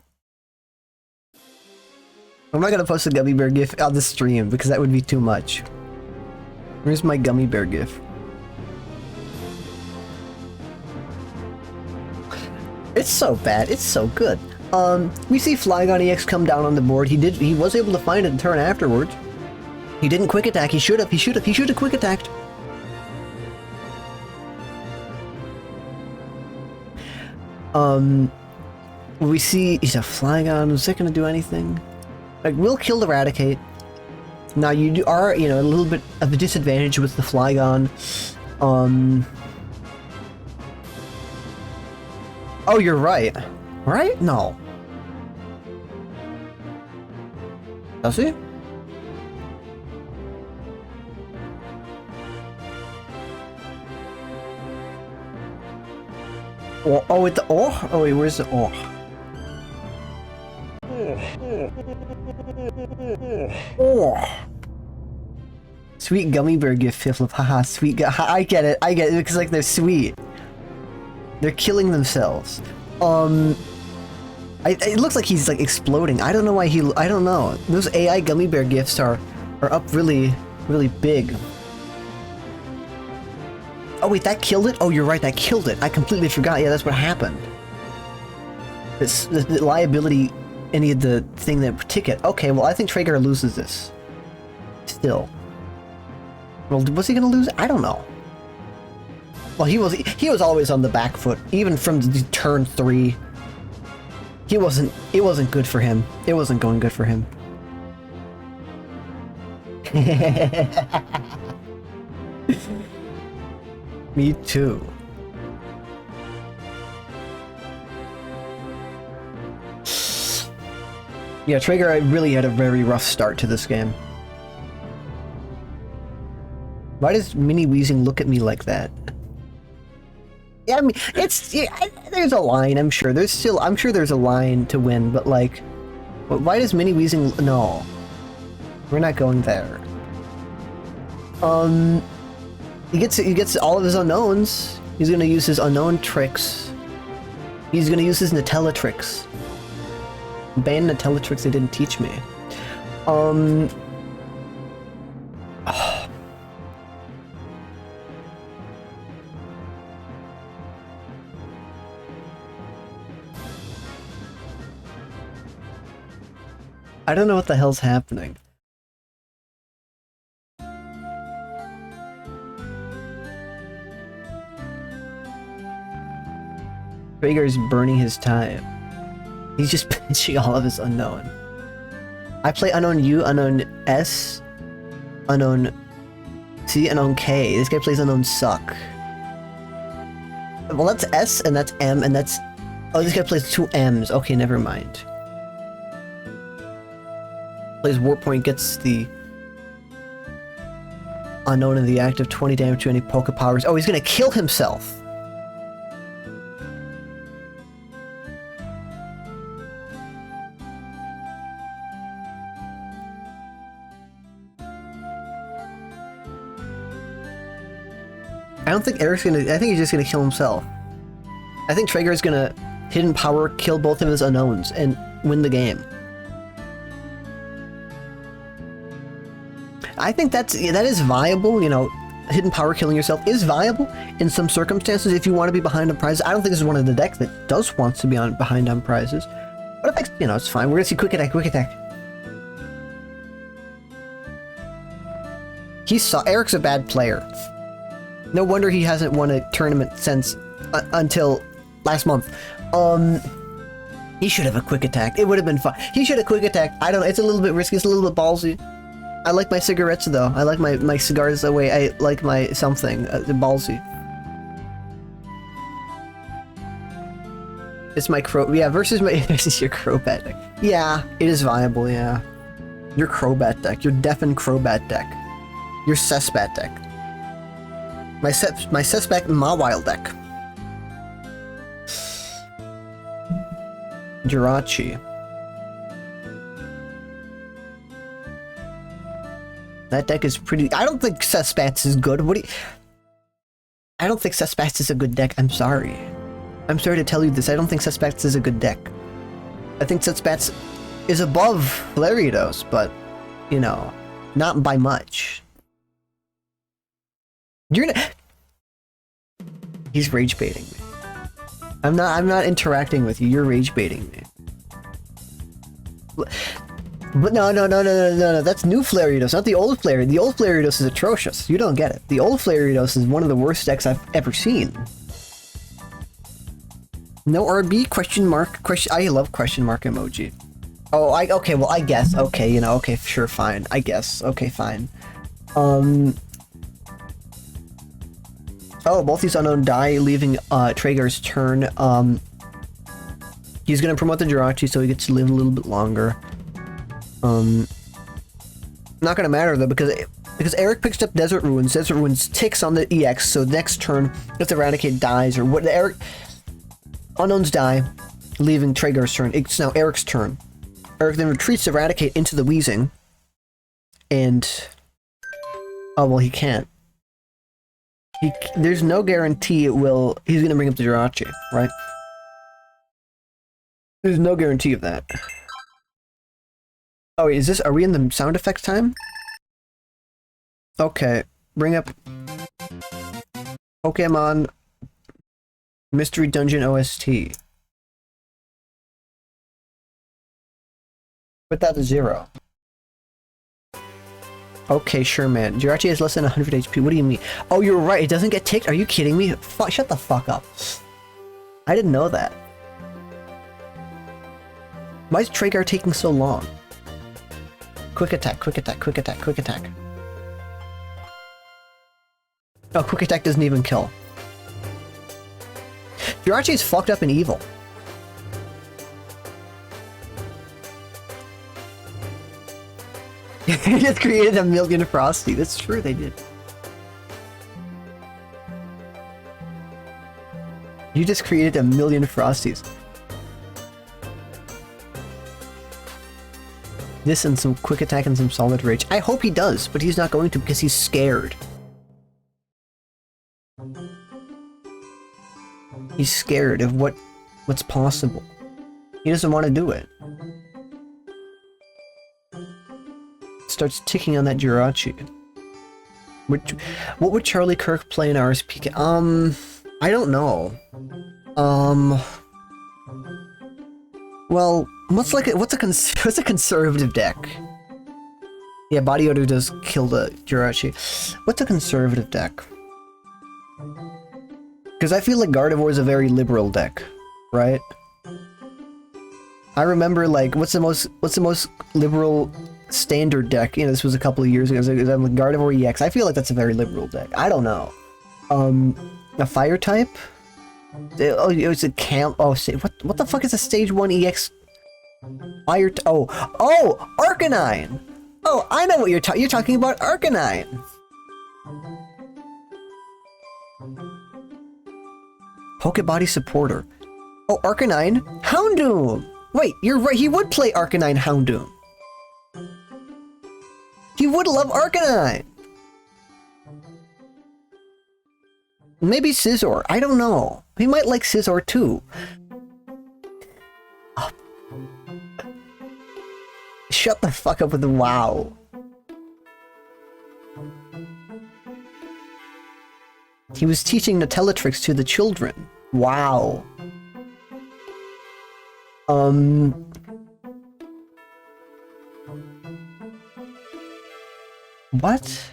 I'm not gonna post the gummy bear gif on the stream because that would be too much. Where's my gummy bear gif? It's so bad, it's so good. We see Flygon EX come down on the board. He was able to find it and turn afterwards. He didn't quick attack, he should have quick attacked. We see, he's a Flygon, is that gonna do anything? Like, we'll kill Eradicate. Now you are, you know, a little bit of a disadvantage with the Flygon. Oh, you're right. Right? No. Does he? Oh, with the oh? Oh wait, where's the oh? Oh. Sweet gummy bear gift, Fifflip. Haha, sweet I get it, because like they're sweet. They're killing themselves. It looks like he's like exploding. I don't know why I don't know. Those AI gummy bear gifts are up really, really big. Oh wait, that killed it? Oh, you're right, that killed it. I completely forgot. Yeah, that's what happened. The liability, any of the thing that ticket. Okay, well I think Traeger loses this. Still. Well, was he gonna lose? I don't know. Well, he was always on the back foot, even from the turn 3. It wasn't good for him. It wasn't going good for him. Me too. Yeah, Traeger really had a very rough start to this game. Why does Mini Weezing look at me like that? Yeah, I mean, there's a line, I'm sure. I'm sure there's a line to win, but like, why does Mini Weezing, no. We're not going there. He gets all of his unknowns. He's gonna use his unknown tricks. He's gonna use his Nutella tricks. Ban Nutella tricks they didn't teach me. I don't know what the hell's happening. Traeger's burning his time. He's just pinching all of his unknown. I play unknown U, unknown S, unknown C, unknown K. This guy plays unknown suck. Well, that's S and that's M and that's... Oh, this guy plays 2 M's. Okay, never mind. Plays Warp Point, gets the unknown in the active, 20 damage to any Poke Powers. Oh, he's gonna kill himself! I don't think Eric's gonna... I think he's just gonna kill himself. I think Traeger's gonna Hidden Power, kill both of his unknowns, and win the game. I think that is viable, you know. hidden power killing yourself is viable in some circumstances if you want to be behind on prizes. I don't think this is one of the decks that does want to be behind on prizes. But if it's fine. We're gonna see quick attack, quick attack. He saw Eric's a bad player. No wonder he hasn't won a tournament since until last month. He should have a quick attack. It would have been fun. He should have quick attack. I don't know. It's a little bit risky. It's a little bit ballsy. I like my cigarettes though. I like my cigars the way I like my something. Ballsy. It's my crow. Yeah, versus your Crobat deck. Yeah, it is viable. Yeah, your Crobat deck. Your Deafen Crobat deck. Your Sesbat deck. My Sesbat Mawile deck. Jirachi. That deck is pretty. I don't think Sespats is good. What do you? I don't think Sespats is a good deck. I'm sorry. I'm sorry to tell you this. I don't think Sespats is a good deck. I think Sespats is above Lariados, but you know, not by much. You're not. He's rage baiting me. I'm not interacting with you. You're rage baiting me. But no. That's new Flaridos, not the old Flaridos. The old Flaridos is atrocious. You don't get it. The old Flaridos is one of the worst decks I've ever seen. No RB? Question mark? Question. I love question mark emoji. Oh, okay. Well, I guess. Okay, you know. Okay, sure, fine. I guess. Okay, fine. Oh, both these unknown die, leaving Traeger's turn. He's gonna promote the Jirachi, so he gets to live a little bit longer. Not gonna matter though, because Eric picks up Desert Ruins. Desert Ruins ticks on the EX, so next turn, if the Eradicate dies or what, unknowns die, leaving Traeger's turn. It's now Eric's turn. Eric then retreats Eradicate into the Weezing, and oh well, he can't. There's no guarantee it will. He's gonna bring up the Jirachi, right? There's no guarantee of that. Oh wait, are we in the sound effects time? Okay, bring up Pokemon Mystery Dungeon OST. Put that to 0. Okay, sure, man. Jirachi has less than 100 HP. What do you mean? Oh, you're right. It doesn't get ticked? Are you kidding me? Shut the fuck up. I didn't know that. Why is Traegar taking so long? Quick attack, quick attack, quick attack, quick attack. Oh, quick attack doesn't even kill. Jirachi is fucked up and evil. They just created a million Frosty. That's true, they did. You just created a million Frosties. This and some quick attack and some solid rage. I hope he does, but he's not going to because he's scared. He's scared of what's possible. He doesn't want to do it. Starts ticking on that Jirachi. What would Charlie Kirk play in RSPK? I don't know. Well, what's a conservative deck? Yeah, body odor does kill the Jirachi. What's a conservative deck? Because I feel like Gardevoir is a very liberal deck, right? I remember like what's the most liberal standard deck? You know, this was a couple of years ago. I'm like Gardevoir EX. I feel like that's a very liberal deck. I don't know. A fire type? Oh, it's a camp. Oh, what the fuck is a stage 1 EX? Fire. Oh, Arcanine. Oh, I know what you're talking about. Arcanine. Pokebody supporter. Oh, Arcanine. Houndoom. Wait, you're right. He would play Arcanine Houndoom. He would love Arcanine. Maybe Scizor. I don't know. He might like Scizor too. Oh. Shut the fuck up with the wow. He was teaching Nutella tricks to the children. Wow. What?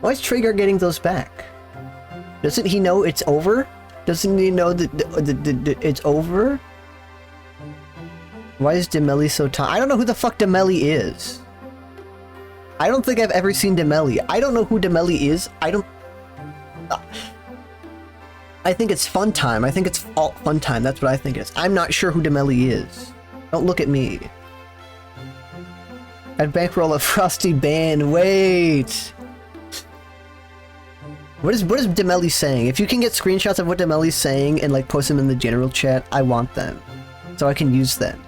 Why is Traeger getting those back? Doesn't he know it's over? Doesn't he know that it's over? Why is Demelli so tiny? I don't know who the fuck Demelli is. I don't think I've ever seen Demelli. I don't know who Demelli is. I think it's Fun Time. I think it's all Fun Time. That's what I think it is. I'm not sure who Demelli is. Don't look at me. I'd bankroll a Frosty band. Wait. What is Demelli saying? If you can get screenshots of what Demelli's saying and like post them in the general chat, I want them. So I can use them.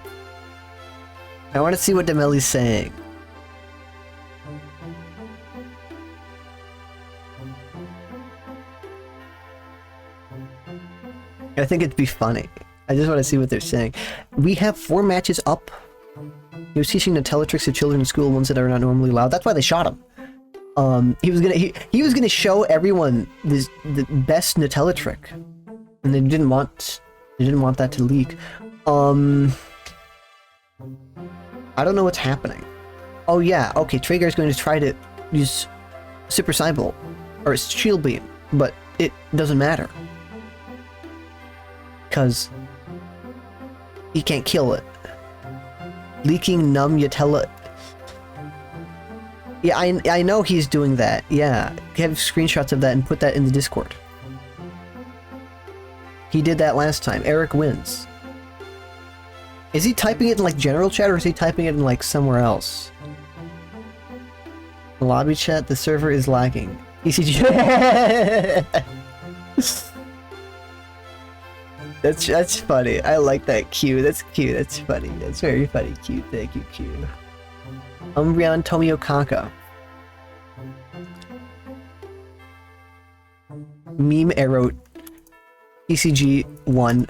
I want to see what Demelli's saying. I think it'd be funny. I just want to see what they're saying. We have 4 matches up. He was teaching Nutella tricks to children in school, ones that are not normally allowed. That's why they shot him. He was gonna show everyone the best Nutella trick, and they didn't want that to leak. I don't know what's happening. Oh yeah, okay. Traeger's going to try to use Super Cyber or Shield Beam, but it doesn't matter because he can't kill it. Leaking numb Nutella. Yeah, I know he's doing that. Yeah, have screenshots of that and put that in the Discord. He did that last time. Eric wins. Is he typing it in like general chat or is he typing it in like somewhere else? Lobby chat, the server is lagging. ECG. That's funny. I like that Q. That's cute. That's funny. That's very funny. Cute. Thank you, Q. Umbreon Tomiokaka. Meme arrow. ECG 1.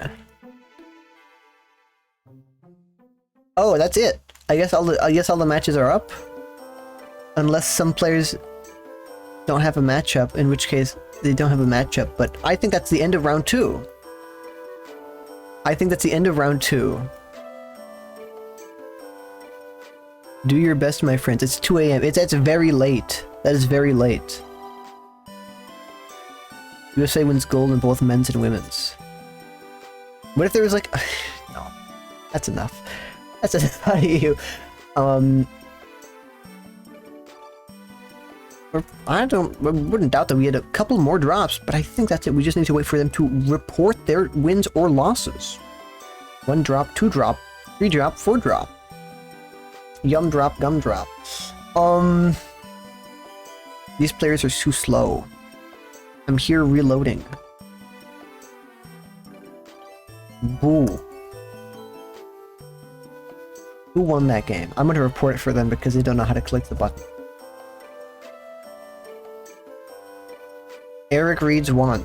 Oh, that's it. I guess all the matches are up. Unless some players don't have a matchup, in which case they don't have a matchup. But I think that's the end of round 2. I think that's the end of round 2. Do your best, my friends. It's 2 a.m. It's very late. That is very late. USA wins gold in both men's and women's. What if there was like... No. That's enough. That's enough out of you. I wouldn't doubt that we had a couple more drops, but I think that's it. We just need to wait for them to report their wins or losses. 1 drop, 2 drop, 3 drop, 4 drop. Yum drop, gum drop. These players are too slow. I'm here reloading. Boo. Who won that game? I'm gonna report it for them because they don't know how to click the button. Eric Reeds won.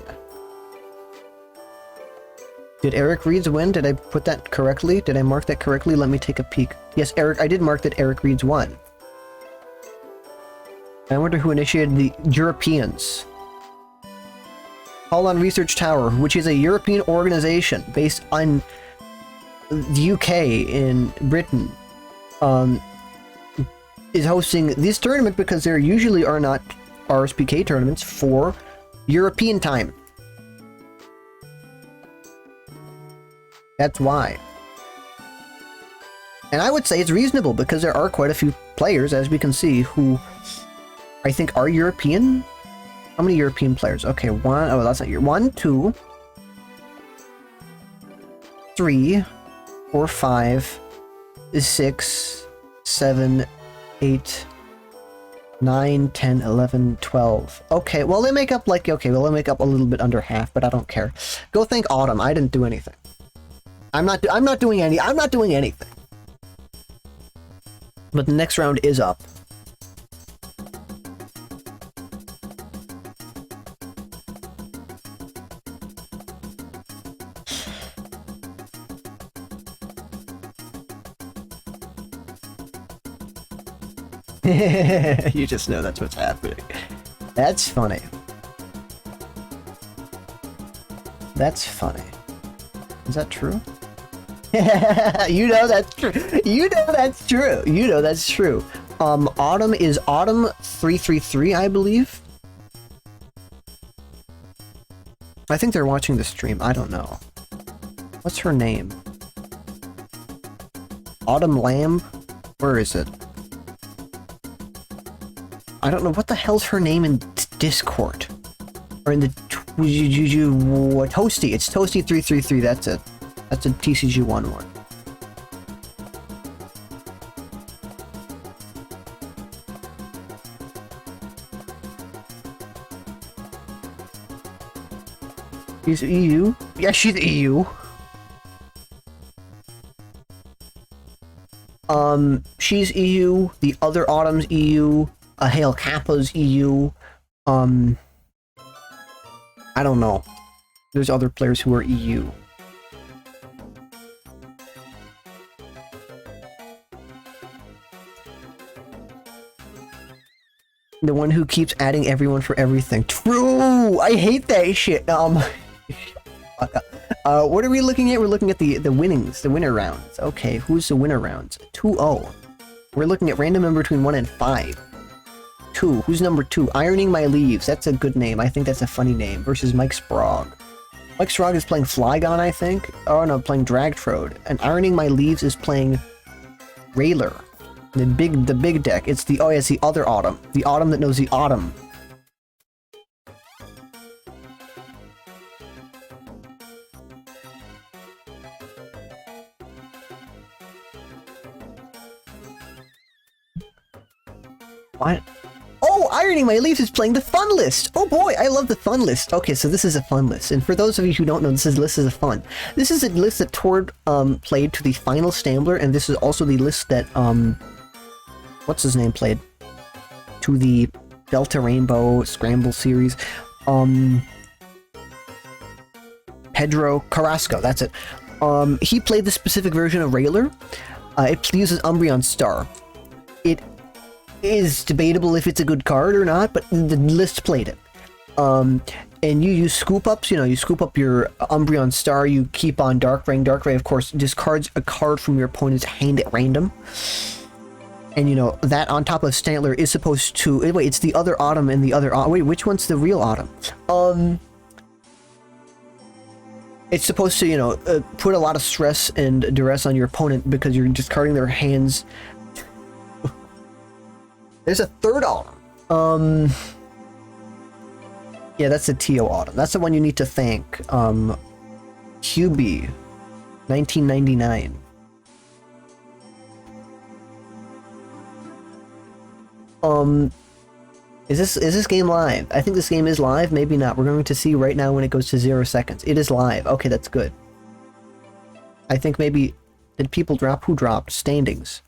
Did Eric Reeds win? Did I put that correctly? Did I mark that correctly? Let me take a peek. Yes, Eric, I did mark that Eric Reeds won. I wonder who initiated the Europeans. Call on Research Tower, which is a European organization based on the UK in Britain, is hosting this tournament because there usually are not RSPK tournaments for European time. That's why. And I would say it's reasonable because there are quite a few players, as we can see, who I think are European. How many European players? Okay, 1. Oh, that's not your 1, 2, 3, 4, 5, 6, 7, 8, 9, 10, 11, 12. Okay, well they make up like, okay, well they make up a little bit under half, but I don't care. Go thank Autumn. I didn't do anything. I'm not doing anything. But the next round is up. You just know that's what's happening. That's funny. That's funny. Is that true? You know that's true. You know that's true. You know that's true. Autumn is Autumn 333, I believe. I think they're watching the stream. I don't know. What's her name? Autumn Lamb? Where is it? I don't know. What the hell's her name in Discord? Or in the Toasty. It's Toasty333. That's it. That's a TCG1 one. She's EU? Yeah, she's EU. She's EU. The other Autumn's EU. Hail Kappa's EU. I don't know. There's other players who are EU. The one who keeps adding everyone for everything. True! I hate that shit. What are we looking at? We're looking at the winnings, the winner rounds. Okay, who's the winner rounds? 2-0. We're looking at random number between 1 and 5. 2. Who's number 2? Ironing My Leaves. That's a good name. I think that's a funny name. Versus Mike Sprague. Mike Sprague is playing Flygon, I think. Oh no, playing Dragtrode. And Ironing My Leaves is playing Railer. The big deck. It's the it's the other Autumn. The Autumn that knows the Autumn. What? Oh, Ironing My Leaves is playing the fun list! Oh boy, I love the fun list! Okay, so this is a fun list. And for those of you who don't know, this is a fun. This is a list that Tord played to the final Stambler, and this is also the list that what's his name played? To the Delta Rainbow Scramble series. Pedro Carrasco, that's it. He played the specific version of Railer. It uses Umbreon Star. It is debatable if it's a good card or not, but the list played it. And you use scoop ups, you know, you scoop up your Umbreon Star, you keep on Dark Ray. Dark Ray, of course, discards a card from your opponent's hand at random. And you know, that on top of Stantler is supposed to... Wait, it's the other Autumn and the other... Wait, which one's the real Autumn? It's supposed to, you know, put a lot of stress and duress on your opponent because you're discarding their hands. There's a third Autumn. Yeah, that's the Tio Autumn. That's the one you need to thank. QB, 1999. Is this game live? I think this game is live. Maybe not. We're going to see right now when it goes to 0 seconds. It is live. Okay, that's good. I think maybe... Did people drop? Who dropped? Standings.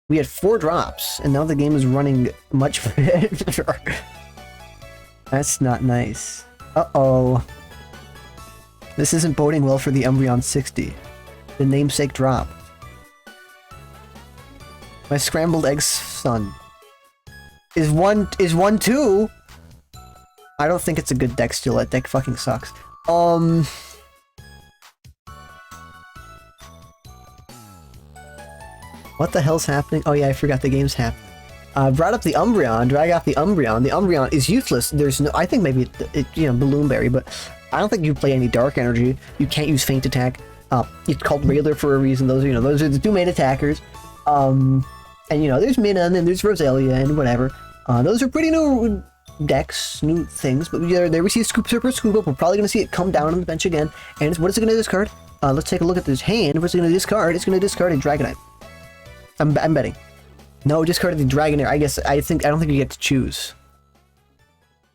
We had 4 drops, and now the game is running much faster. That's not nice. Uh-oh. This isn't boding well for the Umbreon 60. The namesake drop. My scrambled eggs son. Is 1-2? I don't think it's a good deck still. That deck fucking sucks. What the hell's happening? Oh yeah, I forgot the game's happening. Brought up the Umbreon, drag off the Umbreon. The Umbreon is useless. There's no... I think maybe, you know, Balloonberry, but I don't think you play any Dark Energy. You can't use Feint Attack. It's called Railer for a reason. Those are, you know, those are the 2 main attackers. And, you know, there's Minna, and then there's Roselia, and whatever. Those are pretty new decks, new things, but there we see Scoop Super Scoop Up. We're probably going to see it come down on the bench again. And what is it going to discard? Let's take a look at this hand. What's it going to discard? It's going to discard a Dragonite. I'm betting. No, discarded the Dragonair. I don't think you get to choose.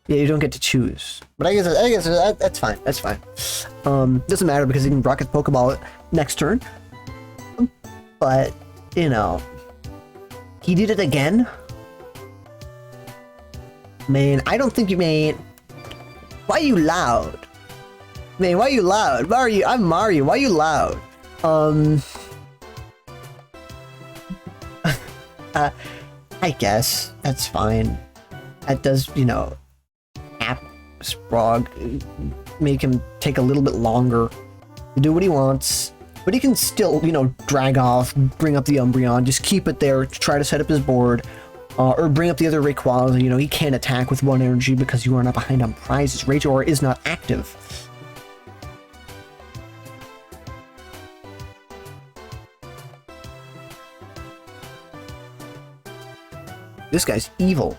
Yeah, you don't get to choose. But I guess that's fine. That's fine. Doesn't matter because you can rocket Pokeball it next turn. But, you know, he did it again. Man, I don't think you made... Why are you loud? Man, why are you loud? Mario, I'm Mario. Why are you loud? I guess that's fine. That does, you know, Sprague make him take a little bit longer to do what he wants. But he can still, you know, drag off, bring up the Umbreon, just keep it there, try to set up his board, or bring up the other Rayquaza. You know, he can't attack with 1 energy because you are not behind on prizes. Rage Aura is not active. This guy's evil.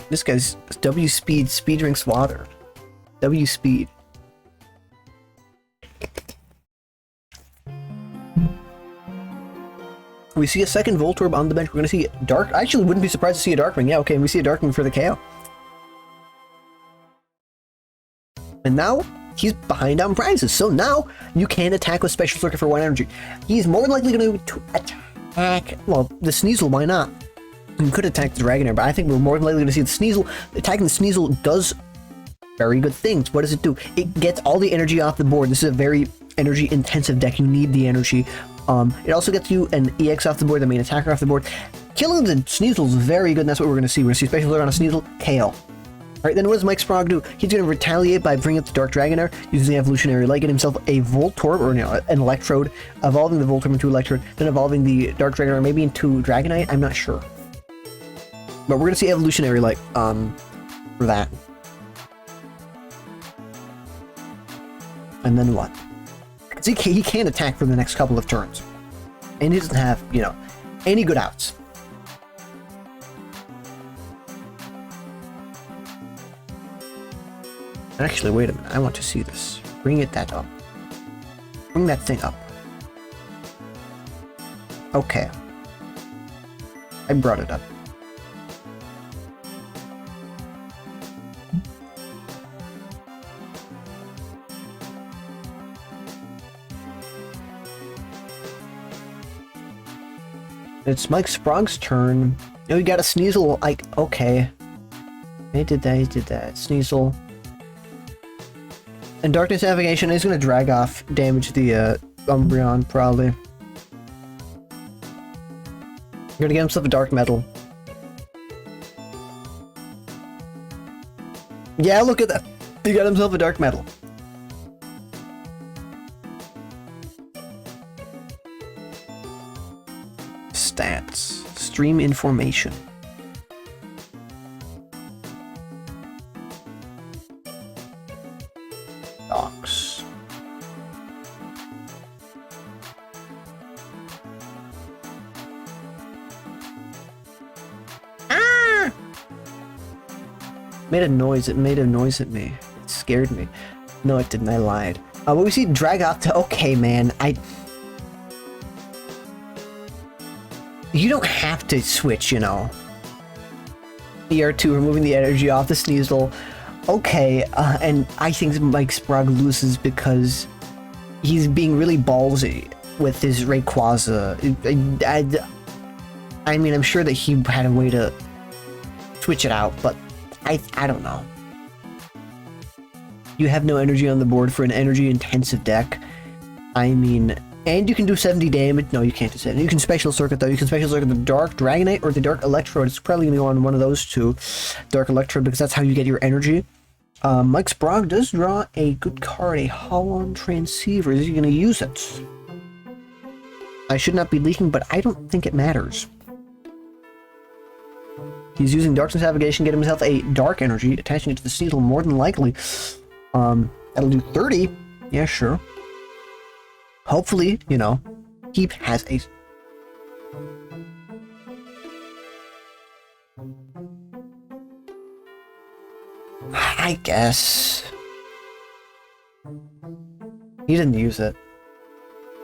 This guy's W speed, speed drinks water. W speed. We see a second Voltorb on the bench. We're going to see Dark. I actually wouldn't be surprised to see a Darkwing. Yeah, okay, and we see a Darkwing for the KO. And now, he's behind on prizes. So now, you can attack with Special Circuit for 1 energy. He's more than likely going to attack... Well, the Sneasel, why not? You could attack the Dragonair, but I think we're more than likely going to see the Sneasel. Attacking the Sneasel does very good things. What does it do? It gets all the energy off the board. This is a very energy-intensive deck. You need the energy. It also gets you an EX off the board, the main attacker off the board. Killing the Sneasel is very good, and that's what we're going to see. We're going to see Special Alert on a Sneasel, KO. Alright, then what does Mike Sprague do? He's going to retaliate by bringing up the Dark Dragonair, using the Evolutionary Light, getting himself a Voltorb, or an Electrode, evolving the Voltorb into Electrode, then evolving the Dark Dragonair maybe into Dragonite, I'm not sure. But we're going to see Evolutionary Light, for that. And then what? He can't attack for the next couple of turns. And he doesn't have, you know, any good outs. Actually, wait a minute. I want to see this. Bring that up. Bring that thing up. Okay. I brought it up. It's Mike Sprague's turn. Oh, you got a Sneasel, like, okay. He did that, Sneasel. And Darkness Navigation is gonna drag off, damage the, Umbreon, probably. Gonna get himself a Dark Metal. Yeah, look at that! He got himself a Dark Metal. Stats. Stream information. Docs. Ah! Made a noise. It made a noise at me. It scared me. No, it didn't. I lied. But we see Dragota. Okay, man. You don't have to switch, you know. ER2, removing the energy off the Sneasel. Okay, and I think Mike Sprague loses because he's being really ballsy with his Rayquaza. I mean, I'm sure that he had a way to switch it out, but I don't know. You have no energy on the board for an energy-intensive deck. I mean... And you can do 70 damage. No, you can't do 70. You can Special Circuit, though. You can Special Circuit the Dark Dragonite or the Dark Electrode. It's probably going to go on one of those two. Dark Electrode, because that's how you get your energy. Mike Sprague does draw a good card, a Holon Transceiver. Is he going to use it? I should not be leaking, but I don't think it matters. He's using Darkness Navigation, get himself a Dark Energy, attaching it to the Sneasel more than likely. That'll do 30. Yeah, sure. Hopefully, you know, he has a... I guess... He didn't use it.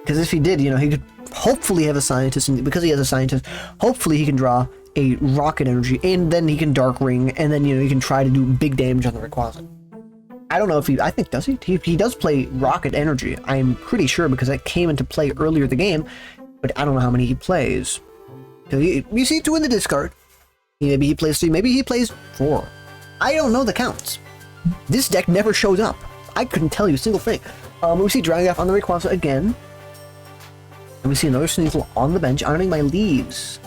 Because if he did, you know, he could hopefully have a Scientist, and because he has a Scientist, hopefully he can draw a Rocket Energy, and then he can Dark Ring, and then, you know, he can try to do big damage on the Rayquaza. I don't know if he... I think, does he? He does play Rocket Energy. I'm pretty sure, because that came into play earlier in the game, but I don't know how many he plays. So you see 2 in the discard. Maybe he plays 3, maybe he plays 4. I don't know the counts. This deck never shows up. I couldn't tell you a single thing. We see Dragonair on the Rayquaza again. And we see another Sneasel on the bench, ironing my leaves.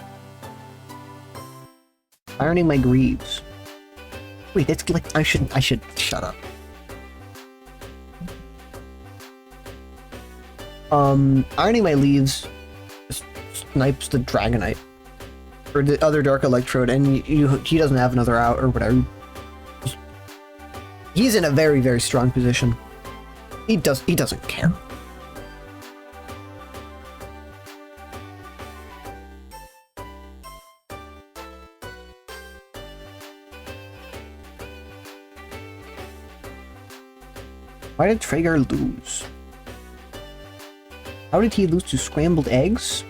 Ironing my greaves. Wait, it's like I should shut up. Ironing my leaves snipes the Dragonite or the other Dark Electrode, and he doesn't have another out or whatever. He's in a very, very strong position. He doesn't care. Why did Traeger lose? How did he lose to scrambled eggs?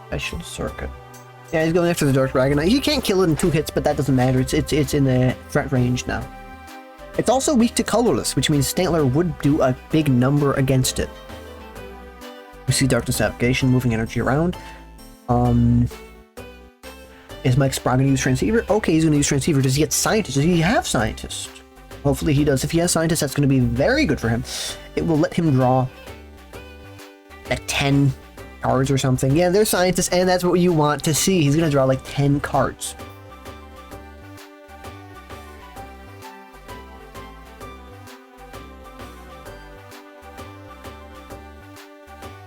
Special circuit. Yeah, he's going after the Dark Dragonite. He can't kill it in 2 hits, but that doesn't matter. It's in the threat range now. It's also weak to colorless, which means Stantler would do a big number against it. We see Darkness Navigation moving energy around. Is Mike Sprog going to use Transceiver? Okay, he's going to use Transceiver. Does he get Scientist? Does he have Scientist? Hopefully he does. If he has Scientist, that's going to be very good for him. It will let him draw like 10 cards or something. Yeah, there's Scientist, and that's what you want to see. He's going to draw like 10 cards.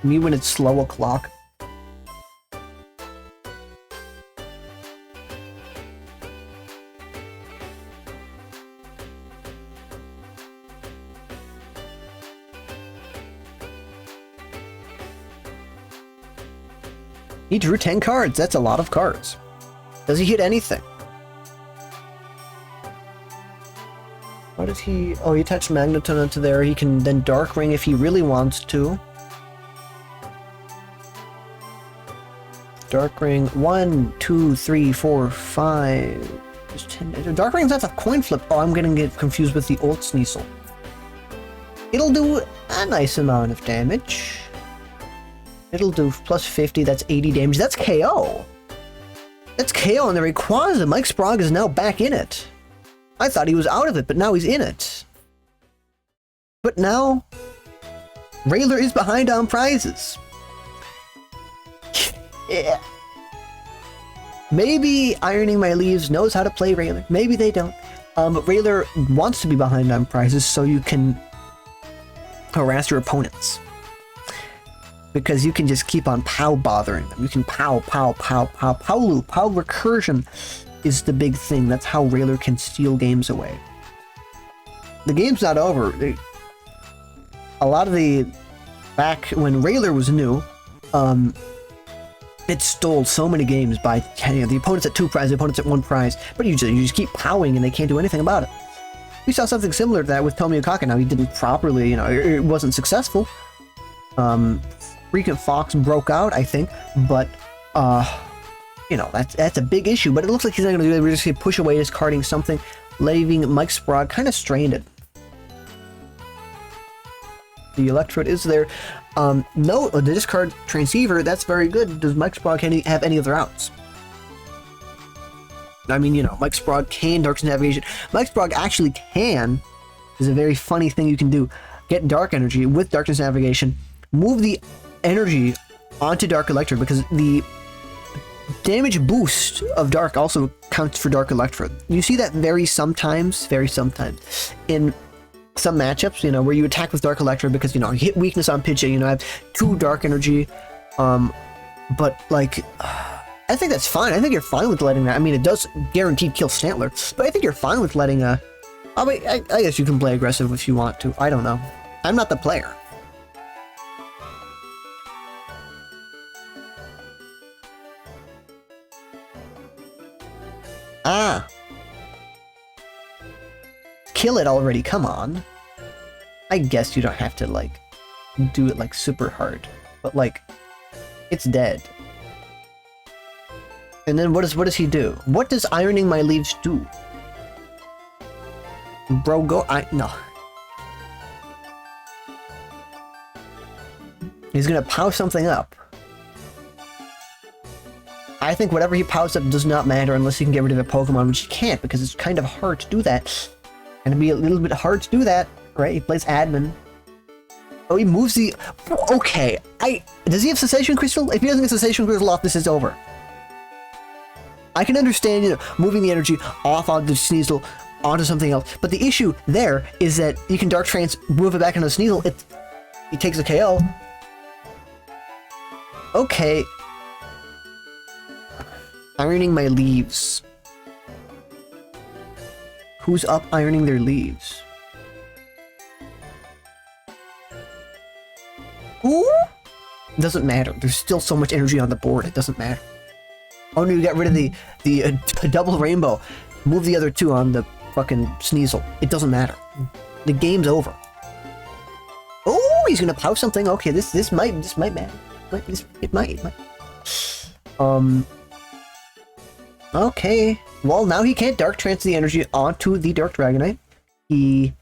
Me when it's slow o'clock. He drew 10 cards. That's a lot of cards. Does he hit anything? What did he... Oh, he attached Magneton onto there. He can then Dark Ring if he really wants to. Dark Ring 1, 2, 3, 4, 5. There's 10. Dark Ring's that's a coin flip. Oh, I'm gonna get confused with the old Sneasel. It'll do a nice amount of damage. It'll do plus 50. That's 80 damage. That's KO. That's KO on the Rayquaza. Mike Sprog is now back in it. I thought he was out of it, but now he's in it. But now, Rayler is behind on prizes. Yeah. Maybe Ironing My Leaves knows how to play Rayler. Maybe they don't. But Rayler wants to be behind on prizes so you can harass your opponents. Because you can just keep on pow bothering them. You can pow, pow, pow, pow, pow loop. Pow recursion is the big thing. That's how Rayler can steal games away. The game's not over. A lot of the... Back when Rayler was new, it stole so many games by the opponents at 2 prizes, the opponents at 1 prize, but you just keep powing and they can't do anything about it. We saw something similar to that with Tomio Kaka. Now he didn't properly, it wasn't successful. Freaking Fox broke out, I think, but that's a big issue. But it looks like he's not going to do it. We're just going to push away, discarding something, leaving Mike Sprog kind of stranded. The Electrode is there. No, the discard Transceiver, that's very good. Does Mike Sprog have any other outs? I mean, Mike Sprog can Darkness Navigation. Mike Sprog actually can, is a very funny thing you can do. Get Dark Energy with Darkness Navigation, move the energy onto Dark Electrode, because the damage boost of Dark also counts for Dark Electrode. You see that very sometimes, in some matchups, where you attack with Dark Electrode because, you hit weakness on Pidgey, have 2 Dark Energy, but, like, I think that's fine. I think you're fine with letting that. I mean, it does guaranteed kill Stantler, but I think you're fine with letting, I guess you can play aggressive if you want to. I don't know. I'm not the player. Ah! Kill it already, come on. I guess you don't have to, like, do it, like, super hard. But, like, it's dead. And then what does he do? What does Ironing My Leaves do? Bro, no. He's gonna pow something up. I think whatever he powers up does not matter unless he can get rid of a Pokemon, which he can't, because it's kind of hard to do that. And it'd be a little bit hard to do that, right? He plays admin. Oh, he moves the... Okay, does he have Cessation Crystal? If he doesn't get Cessation Crystal off, this is over. I can understand, you know, moving the energy off onto Sneasel, onto something else, but the issue there is that you can Dark Trance, move it back into Sneasel, he takes a KO. Okay. Ironing my leaves. Who's up ironing their leaves? Who? Doesn't matter. There's still so much energy on the board. It doesn't matter. Oh no, you got rid of the double rainbow. Move the other two on the fucking Sneasel. It doesn't matter. The game's over. Oh, he's gonna pow something. Okay, this might matter. It might. Okay. Well, now he can't Dark Trance the energy onto the Dark Dragonite. He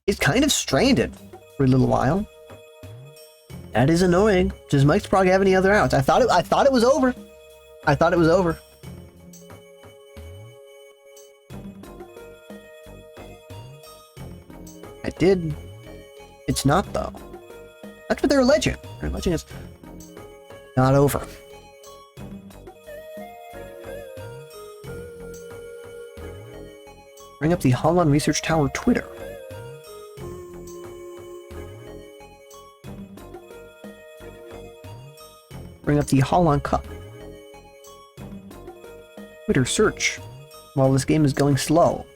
is kind of stranded for a little while. That is annoying. Does Mike Sprague have any other outs? I thought it was over. I thought it was over. I did. It's not, though. That's what they're alleging. They're alleging it's not over. Bring up the Holon Research Tower Twitter. Bring up the Holon Cup. Twitter search. While this game is going slow.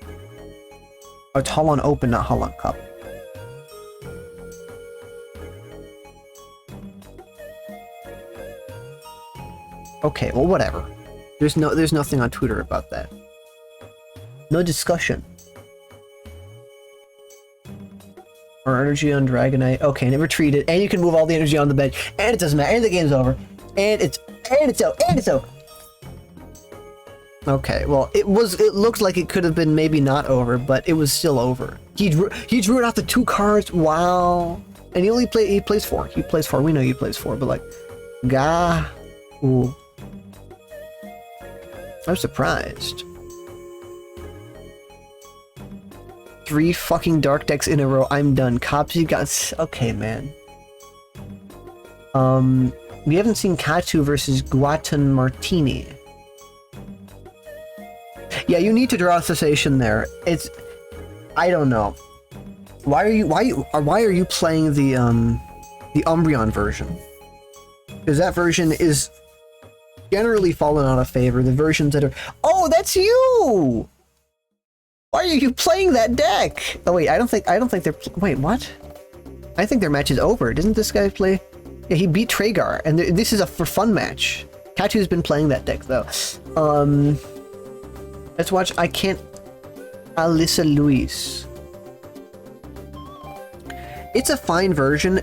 Oh, it's Holon Open, not Holon Cup. Okay, well, whatever. There's nothing on Twitter about that. No discussion. Or energy on Dragonite. Okay, and it retreated, and you can move all the energy on the bench, and it doesn't matter, and the game's over. And it's out. Okay, well, it looked like it could have been maybe not over, but it was still over. He drew out the 2 cards. Wow. And he plays 4. He plays 4. We know he plays 4, but like, ooh. I'm surprised. 3 fucking dark decks in a row. I'm done. Copsy got... Okay, man. We haven't seen Katu versus Guatan Martini. Yeah, you need to draw a cessation there. I don't know. Why are you playing the Umbreon version? Because that version is generally fallen out of favor. The versions that are... Oh, that's you! Why are you playing that deck? Oh wait, I don't think they're... Wait, what? I think their match is over. Doesn't this guy play... Yeah, he beat Tragar, and this is a for fun match. Katu's been playing that deck though. Let's watch. I can't. Alyssa Luis. It's a fine version,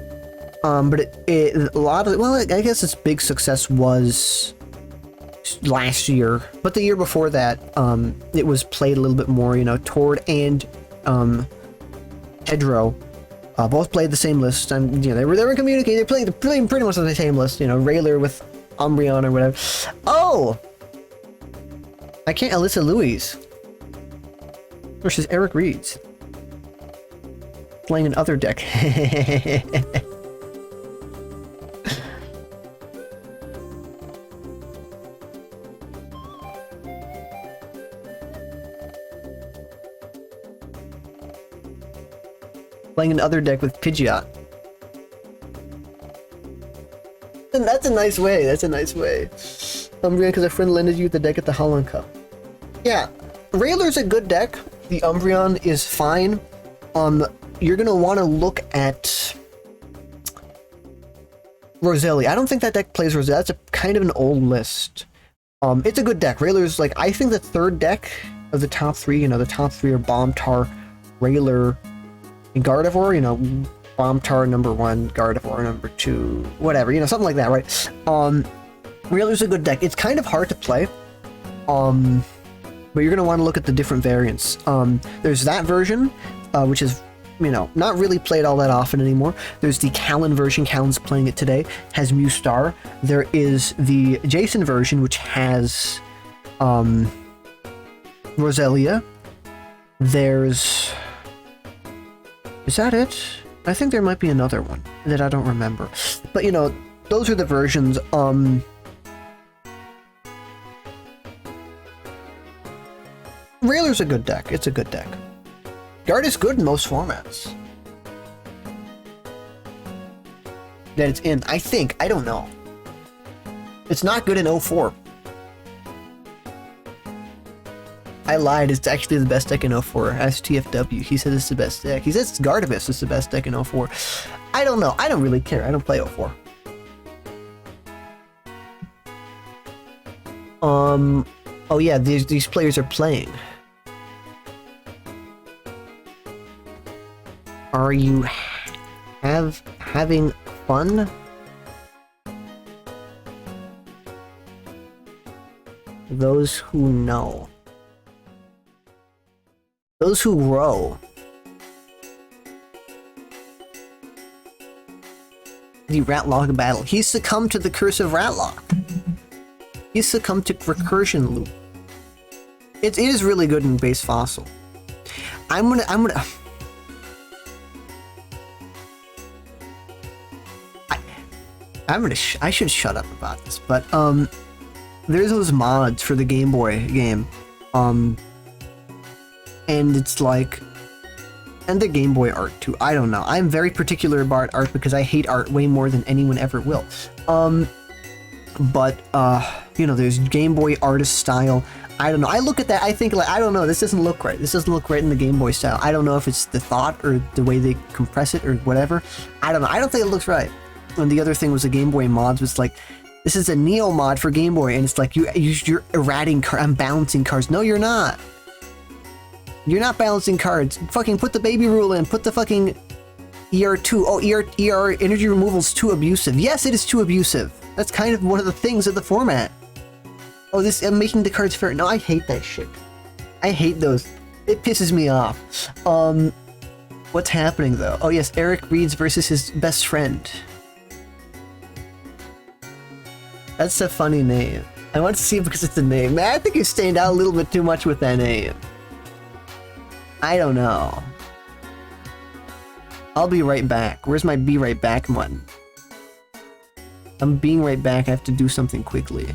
but a lot of... Well, I guess its big success was last year, but the year before that, it was played a little bit more. You know, Tord and Hedro both played the same list, and you know they were communicating. They're playing pretty much the same list. You know, Rayler with Umbreon or whatever. Oh, I can't. Alyssa Louise versus Eric Reeds playing an other deck. Playing another deck with Pidgeot. And that's a nice way. That's a nice way. Umbreon, because a friend lended you the deck at the Holon Cup. Yeah, Rayler's a good deck. The Umbreon is fine. You're gonna want to look at Roselia. I don't think that deck plays Roselia. That's a kind of an old list. It's a good deck. Rayler's like, I think the third deck of the top 3. You know, the top 3 are Bombtar, Rayler, and Gardevoir. You know, Bombtar number 1, Gardevoir number 2, whatever, you know, something like that, right? Rayler's a good deck. It's kind of hard to play, but you're gonna want to look at the different variants. There's that version, which is you know, not really played all that often anymore. There's the Callan version. Callan's playing it today. Has Mustar. There is the Jason version, which has Roselia. There's... Is that it? I think there might be another one that I don't remember. But, you know, those are the versions. Railer's a good deck. It's a good deck. Guard is good in most formats that it's in. I think. I don't know. It's not good in 04. I lied. It's actually the best deck in 04. Ask TFW. He said it's the best deck. He says Gardevis is the best deck in 04. I don't know. I don't really care. I don't play 04. Oh yeah, these players are playing. Are you having fun? Those who know. Those who row. The Ratlock battle. He succumbed to the curse of Ratlock. He succumbed to recursion loop. It is really good in base fossil. I'm gonna I should shut up about this, but there's those mods for the Game Boy game, and it's like, and the Game Boy art too. I don't know. I'm very particular about art because I hate art way more than anyone ever will. But you know, there's Game Boy artist style. I don't know. I look at that. I think like, I don't know. This doesn't look right. This doesn't look right in the Game Boy style. I don't know if it's the thought or the way they compress it or whatever. I don't know. I don't think it looks right. And the other thing was the Game Boy mods was like, this is a Neo mod for Game Boy, and it's like you're errating cards. I'm balancing cards. No, you're not. You're not balancing cards. Fucking put the baby rule in. Put the fucking ER2. Oh, ER energy removal's too abusive. Yes, it is too abusive. That's kind of one of the things of the format. Oh, this I'm making the cards fair. No, I hate that shit. I hate those. It pisses me off. What's happening though? Oh yes, Eric Reeds versus his best friend. That's a funny name. I want to see it because it's a name. Man, I think you stand out a little bit too much with that name. I don't know. I'll be right back. Where's my be right back button? I'm being right back. I have to do something quickly.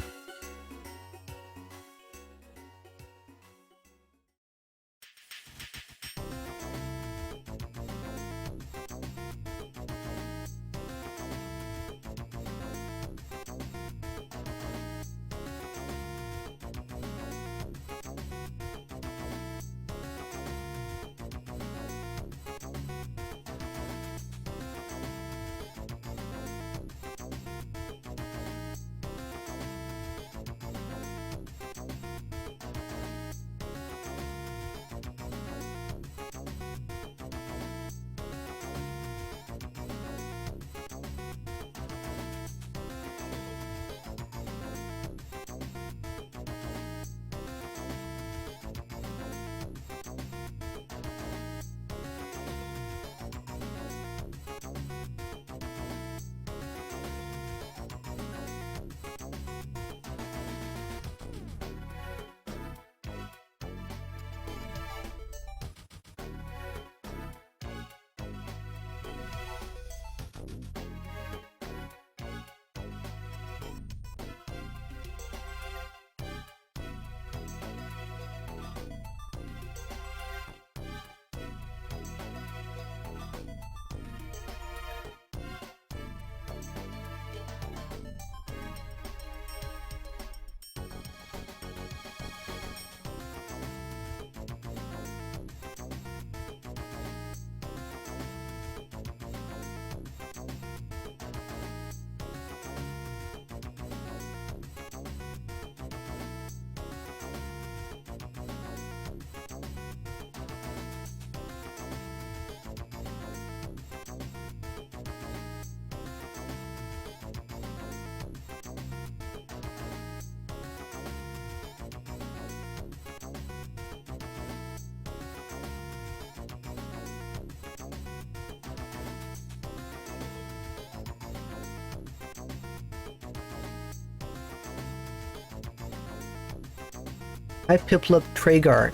I Piplup Traegar.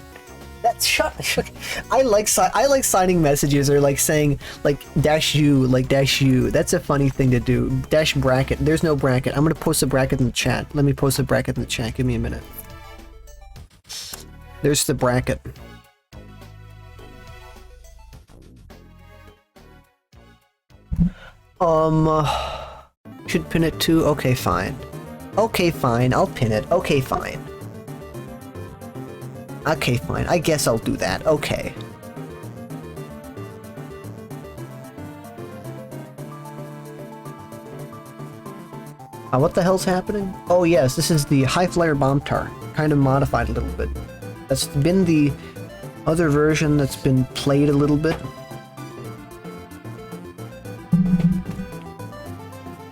That's shut. I like signing messages or like saying like dash you, like dash you. That's a funny thing to do. Dash bracket. There's no bracket. I'm gonna post a bracket in the chat. Let me post a bracket in the chat. Give me a minute. There's the bracket. Should pin it too. Okay, fine. Okay, fine. I'll pin it. Okay, fine. Okay, fine. I guess I'll do that. Okay. What the hell's happening? Oh yes, this is the High Flyer Bomb Tar. Kind of modified a little bit. That's been the other version that's been played a little bit.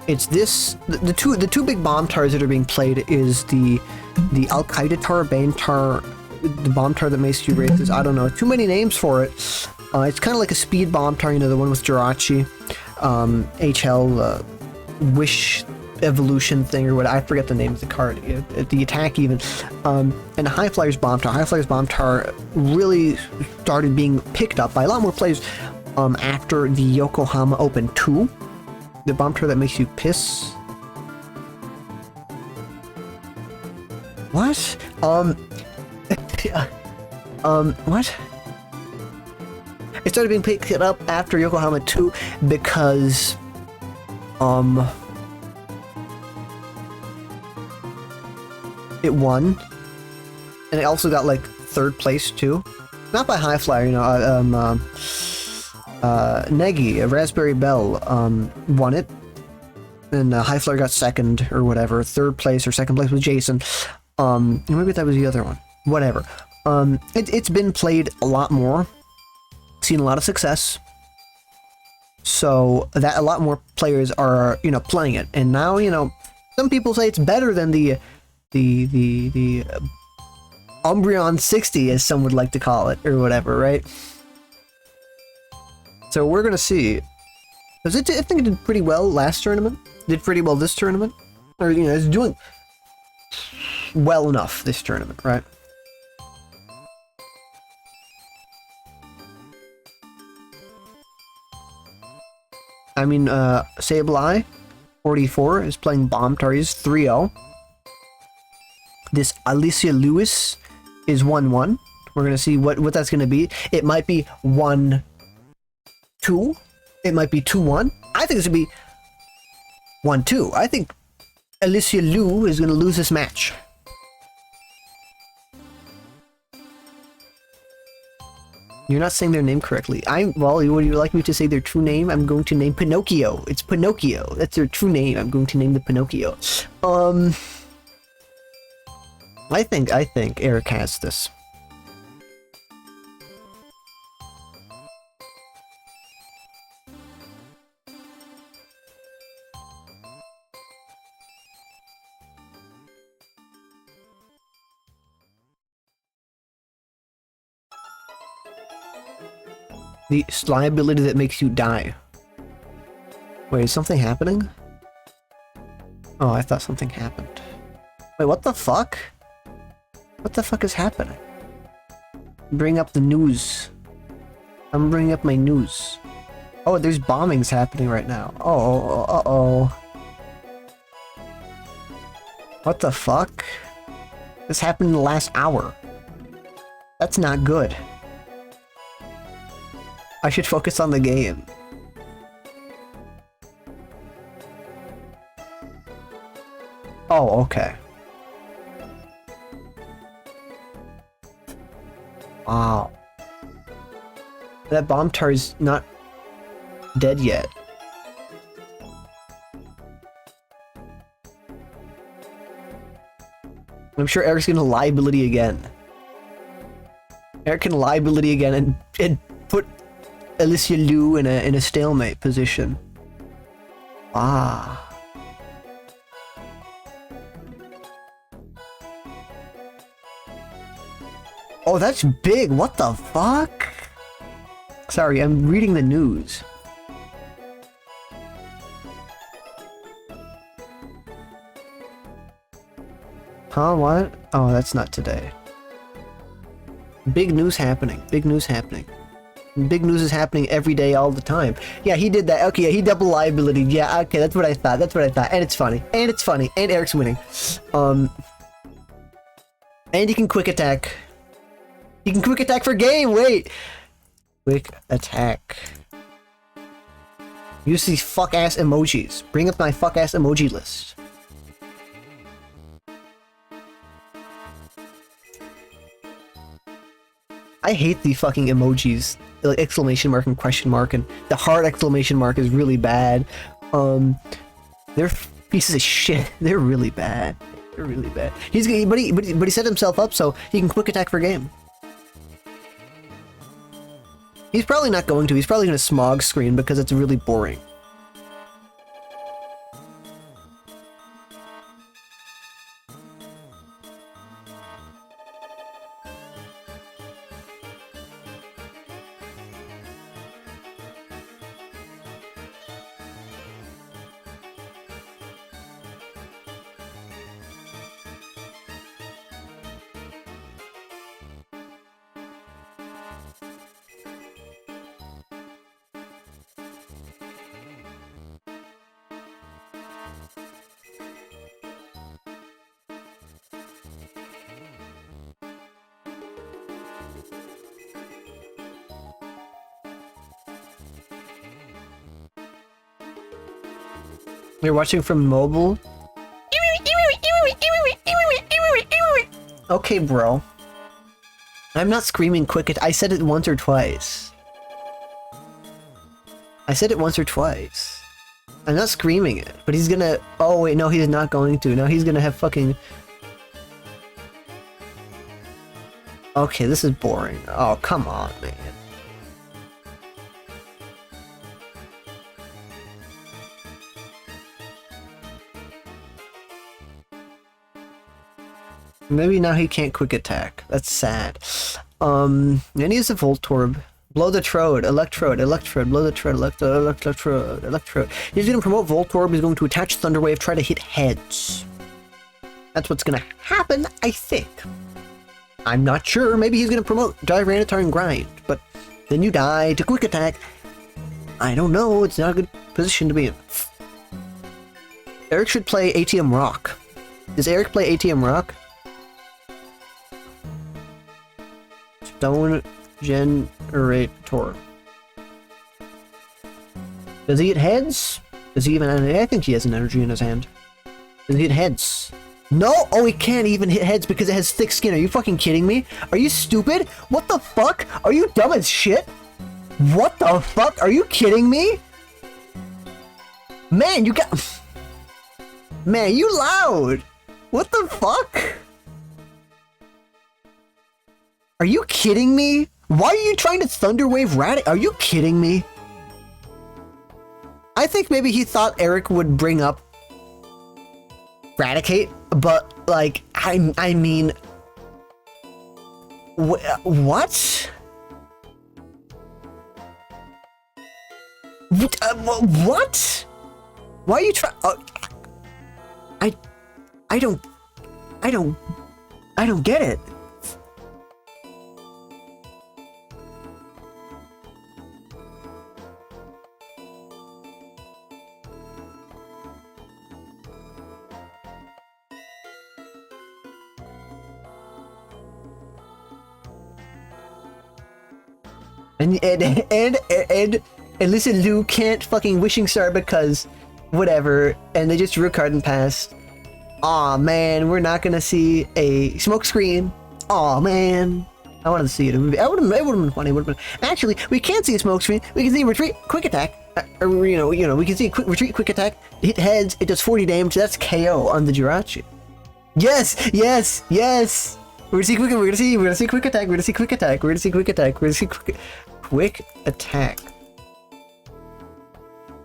It's this the two big bomb tars that are being played is the Al Qaeda tar, Bane tar, the bomb tar that makes you races. I don't know, too many names for it. It's kind of like a speed bomb tar, you know, the one with Jirachi, HL, Wish evolution thing or what, I forget the name of the card, the attack even. And High Flyer's bomb tar. High Flyer's bomb tar really started being picked up by a lot more players after the Yokohama Open 2. The bomb tar that makes you piss. What? What? It started being picked up after Yokohama 2 because, it won. And it also got, like, 3rd place, too. Not by High Flyer, you know, Negi, Raspberry Bell, won it. And High Flyer got 2nd or whatever. 3rd place or 2nd place was Jason. Maybe that was the other one. Whatever. It's been played a lot more. Seen a lot of success. So that a lot more players are, you know, playing it. And now, you know, some people say it's better than the Umbreon 60, as some would like to call it, or whatever, right? So we're gonna see. I think it did pretty well last tournament. Did pretty well this tournament. Or, you know, it's doing well enough this tournament, right? I mean, Sableye 44 is playing Bomb Tar. He's 3-0. This Alicia Lewis is 1-1. We're gonna see what that's gonna be. It might be 1-2. It might be 2-1. I think it's gonna be 1-2. I think Alicia Liu is gonna lose this match. You're not saying their name correctly. Well, would you like me to say their true name? I'm going to name Pinocchio. It's Pinocchio. That's their true name. I'm going to name the Pinocchio. I think Eric has this. The sly ability that makes you die. Wait, is something happening? Oh, I thought something happened. Wait, what the fuck? What the fuck is happening? Bring up the news. I'm bringing up my news. Oh, there's bombings happening right now. Oh, uh-oh. What the fuck? This happened in the last hour. That's not good. I should focus on the game. Oh, okay. Wow. That bomb tar is not dead yet. I'm sure Eric's gonna liability again. Eric can liability again and put Alicia Liu in a stalemate position. Ah. Oh, that's big. What the fuck? Sorry, I'm reading the news. Huh, what? Oh, that's not today. Big news happening. Big news happening. Big news is happening every day, all the time. Yeah, he did that. Okay, yeah, he double liability. Yeah, okay, that's what I thought. That's what I thought. And it's funny. And it's funny. And Eric's winning. And he can quick attack. He can quick attack for game. Wait. Quick attack. Use these fuck ass emojis. Bring up my fuck ass emoji list. I hate the fucking emojis, like exclamation mark and question mark, and the heart exclamation mark is really bad. They're pieces of shit. They're really bad. They're really bad. But he set himself up so he can quick attack for game. He's probably not going to. He's probably going to smog screen because it's really boring. You're watching from mobile? Okay, bro. I'm not screaming quick. I said it once or twice. I said it once or twice. I'm not screaming it, but he's gonna... Oh, wait, no, he's not going to. No, he's gonna have fucking... Okay, this is boring. Oh, come on, man. Maybe now he can't quick attack. That's sad. Then he has a Voltorb. Blow the Trode, Electrode, blow the Trode, Electrode. He's gonna promote Voltorb, he's going to attach Thunderwave, try to hit heads. That's what's gonna happen, I think. I'm not sure, maybe he's gonna promote Tyranitar and Grind, but then you die to quick attack. I don't know, it's not a good position to be in. Eric should play ATM Rock. Does Eric play ATM Rock? Stone Generator. Does he hit heads? Does he even... I think he has an energy in his hand. Does he hit heads? No! Oh, he can't even hit heads because it has thick skin. Are you fucking kidding me? Are you stupid? What the fuck? Are you dumb as shit? What the fuck? Are you kidding me? Man, you got... Man, you loud! What the fuck? Are you kidding me? Why are you trying to Thunderwave Radic? Are you kidding me? I think maybe he thought Eric would bring up Radicate, but like, I mean... what? What? Why are you trying... I don't get it. And listen, Lou can't fucking Wishing Star because whatever, and they just drew a card and passed. Aw man, we're not gonna see a smoke screen. Aw man, I wanted to see it. It would have been funny. Actually, we can't see a smoke screen. We can see retreat, quick attack, or we can see quick retreat, quick attack. Hit heads. It does 40 damage. That's KO on the Jirachi. Yes, yes, yes. We're gonna see quick attack. We're gonna see quick attack. We're gonna see quick attack. We're gonna see quick attack.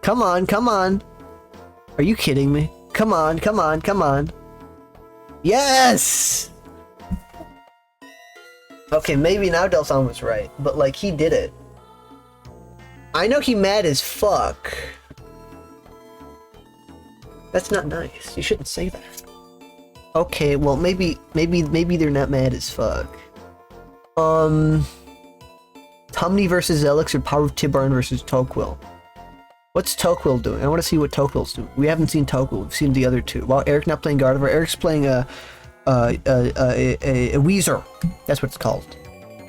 Come on, come on. Are you kidding me? Come on, come on, come on. Yes! Okay, maybe now Delson was right, but like, he did it. I know he mad as fuck. That's not nice. You shouldn't say that. Okay, well maybe they're not mad as fuck. Tumney versus Zelix or Power of Tibarn versus Toquil. What's Toquil doing? I want to see what Toquil's doing. We haven't seen Toquil. We've seen the other two. Well, Eric not playing Gardevoir. Eric's playing a Weezer. That's what it's called.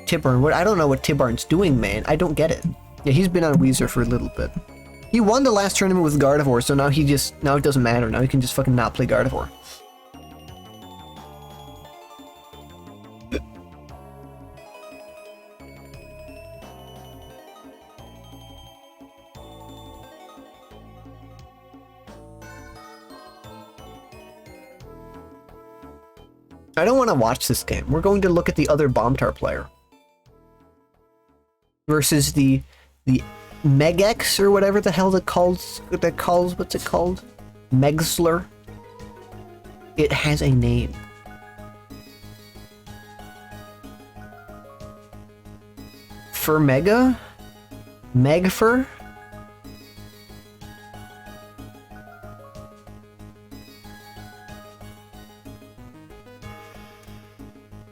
Tibarn. What? I don't know what Tibarn's doing, man. I don't get it. Yeah, he's been on Weezer for a little bit. He won the last tournament with Gardevoir, so now now it doesn't matter. Now he can just fucking not play Gardevoir. I don't want to watch this game. We're going to look at the other Bombtar player. Versus the Megex or whatever the hell what's it called? Megsler. It has a name. Fermega? Megfer?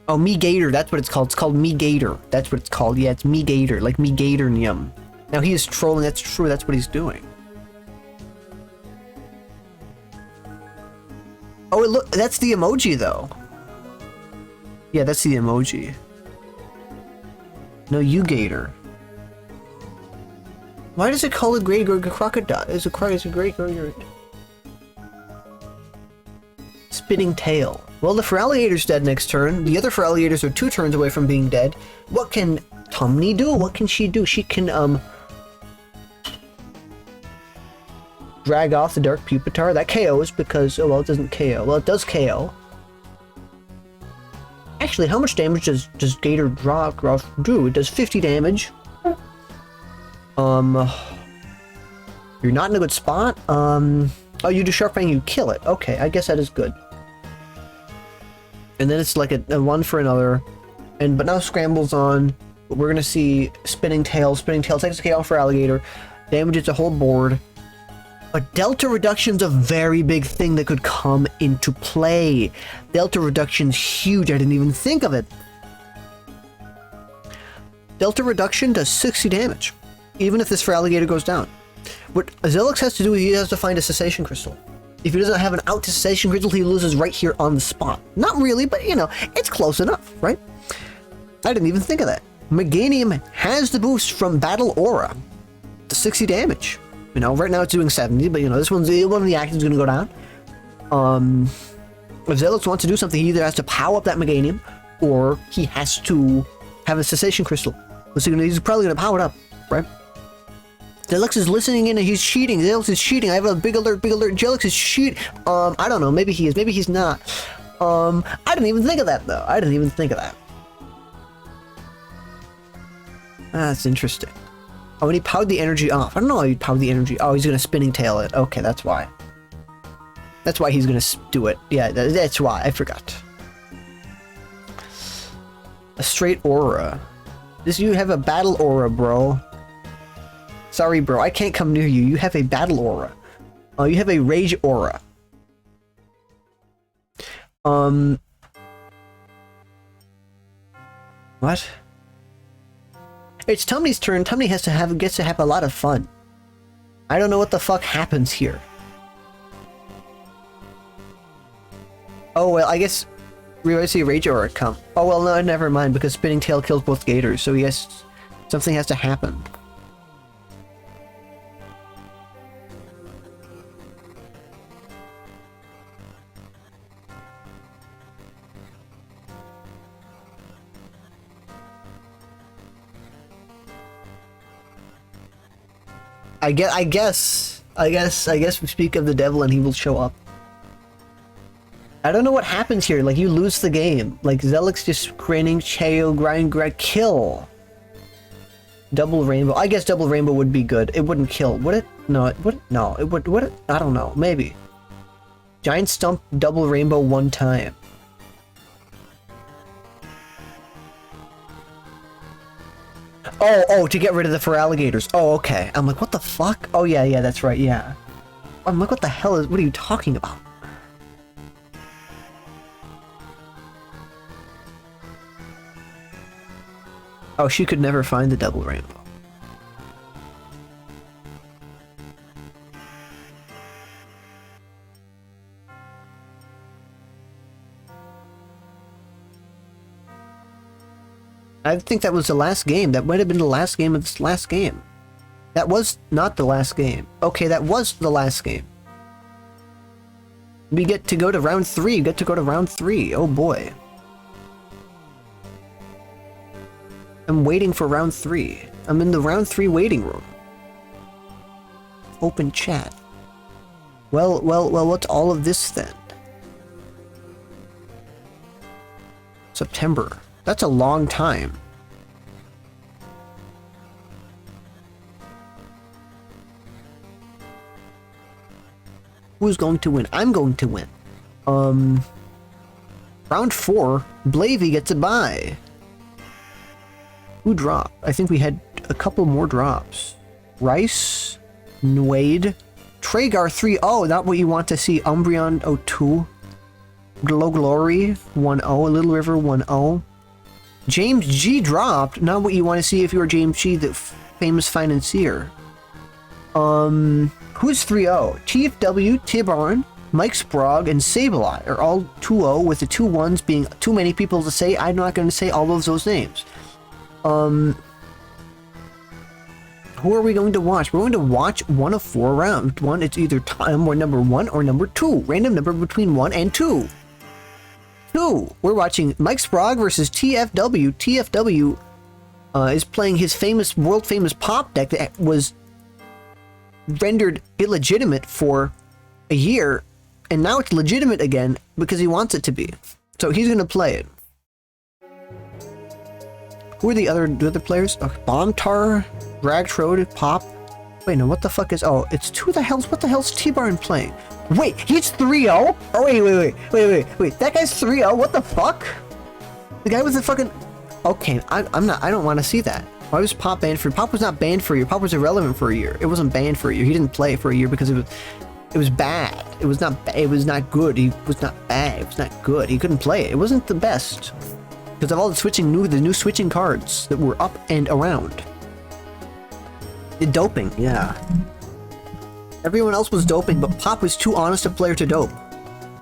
Oh, Me-Gator, that's what it's called. It's called Me-Gator. That's what it's called. Yeah, it's Me-Gator, like Me-Gatornium. Now he is trolling, that's true, that's what he's doing. Oh, look, that's the emoji, though. Yeah, that's the emoji. No, You-Gator. Why does it call it Great Crocodile? It's a Great Spitting Tail. Well, the Feraligator's dead next turn. The other Feraligators are 2 turns away from being dead. What can Tumney do? What can she do? She can, drag off the Dark Pupitar. That KOs because, oh, well, it doesn't KO. Well, it does KO. Actually, how much damage does Gator do? It does 50 damage. You're not in a good spot. Oh, you do Sharp Fang, you kill it. Okay, I guess that is good. And then it's like a one for another. But now Scramble's on. We're gonna see Spinning Tail. Spinning Tail takes a KO for Alligator. Damages the whole board. But Delta Reduction's a very big thing that could come into play. Delta Reduction's huge. I didn't even think of it. Delta Reduction does 60 damage. Even if this Feraligator goes down. What Zelix has to do is he has to find a Cessation Crystal. If he doesn't have an out to Cessation Crystal, he loses right here on the spot. Not really, but you know, it's close enough, right? I didn't even think of that. Meganium has the boost from Battle Aura to 60 damage. You know, right now it's doing 70, but you know, one of the actions is going to go down. If Zelix wants to do something, he either has to power up that Meganium, or he has to have a Cessation Crystal. He's probably going to power it up, right? Zelix is listening in and he's cheating. Zelix is cheating. I have a big alert. Zelix is cheating. I don't know. Maybe he is. Maybe he's not. I didn't even think of that, though. I didn't even think of that. That's interesting. Oh, and he powered the energy off. I don't know how he powered the energy. Oh, he's going to Spinning Tail it. Okay, that's why. That's why he's going to do it. Yeah, that's why. I forgot. A straight aura. You have a battle aura, bro. Sorry, bro. I can't come near you. You have a battle aura. Oh, you have a rage aura. What? It's Tumney's turn. Tumney gets to have a lot of fun. I don't know what the fuck happens here. Oh well, I guess we already see Rage Aura come. Oh well, no, never mind, because Spinning Tail kills both Gators, so yes, something has to happen. I guess we speak of the devil and he will show up. I don't know what happens here. Like, you lose the game. Like, Zelix just grinning, Cheo, grind, kill. Double Rainbow. I guess Double Rainbow would be good. It wouldn't kill. Would it? No, it would. No, it would it? I don't know. Maybe. Giant Stump, Double Rainbow one time. Oh, to get rid of the Feraligators. Oh, okay. I'm like, what the fuck? Oh, yeah, that's right, yeah. I'm like, what are you talking about? Oh, she could never find the double rainbow. I think that was the last game. That might have been the last game of this last game. That was not the last game. Okay, that was the last game. We get to go to round 3. Get to go to round 3. Oh boy. I'm waiting for round 3. I'm in the round 3 waiting room. Open chat. Well, what's all of this then? September. That's a long time. Who's going to win? I'm going to win. Round 4, Blavey gets a bye. Who dropped? I think we had a couple more drops. Rice, Nwade, Tragar 3-0, not what you want to see. Umbreon 0-2, Glow Glory 1-0, Little River 1-0. James G dropped, not what you want to see if you're James G, the famous financier. Who's 3-0? TFW, Tibarn, Mike Sprague, and Sableye are all 2-0, with the 2 1s being too many people to say. I'm not going to say all of those names. Who are we going to watch? We're going to watch one of 4 rounds. One, it's either time or number 1 or number 2. Random number between 1 and 2. We're watching Mike Sprague versus TFW. TFW is playing his famous, world famous pop deck that was rendered illegitimate for a year, and now it's legitimate again because he wants it to be. So he's going to play it. Who are the other players? Bombtar, Dragtrode, Pop. Wait, no, what the fuck is... Oh, it's what the hell's T-Barn playing? Wait, he's 3-0? Oh, wait. That guy's 3-0? What the fuck? The guy with the fucking... Okay, I don't want to see that. Why was Pop banned for... Pop was not banned for a year. Pop was irrelevant for a year. It wasn't banned for a year. He didn't play for a year because it was bad. It was not good. He was not bad. It was not good. He couldn't play it. It wasn't the best. Because of all the new switching cards that were up and around. The doping, yeah. Everyone else was doping, but Pop was too honest a player to dope.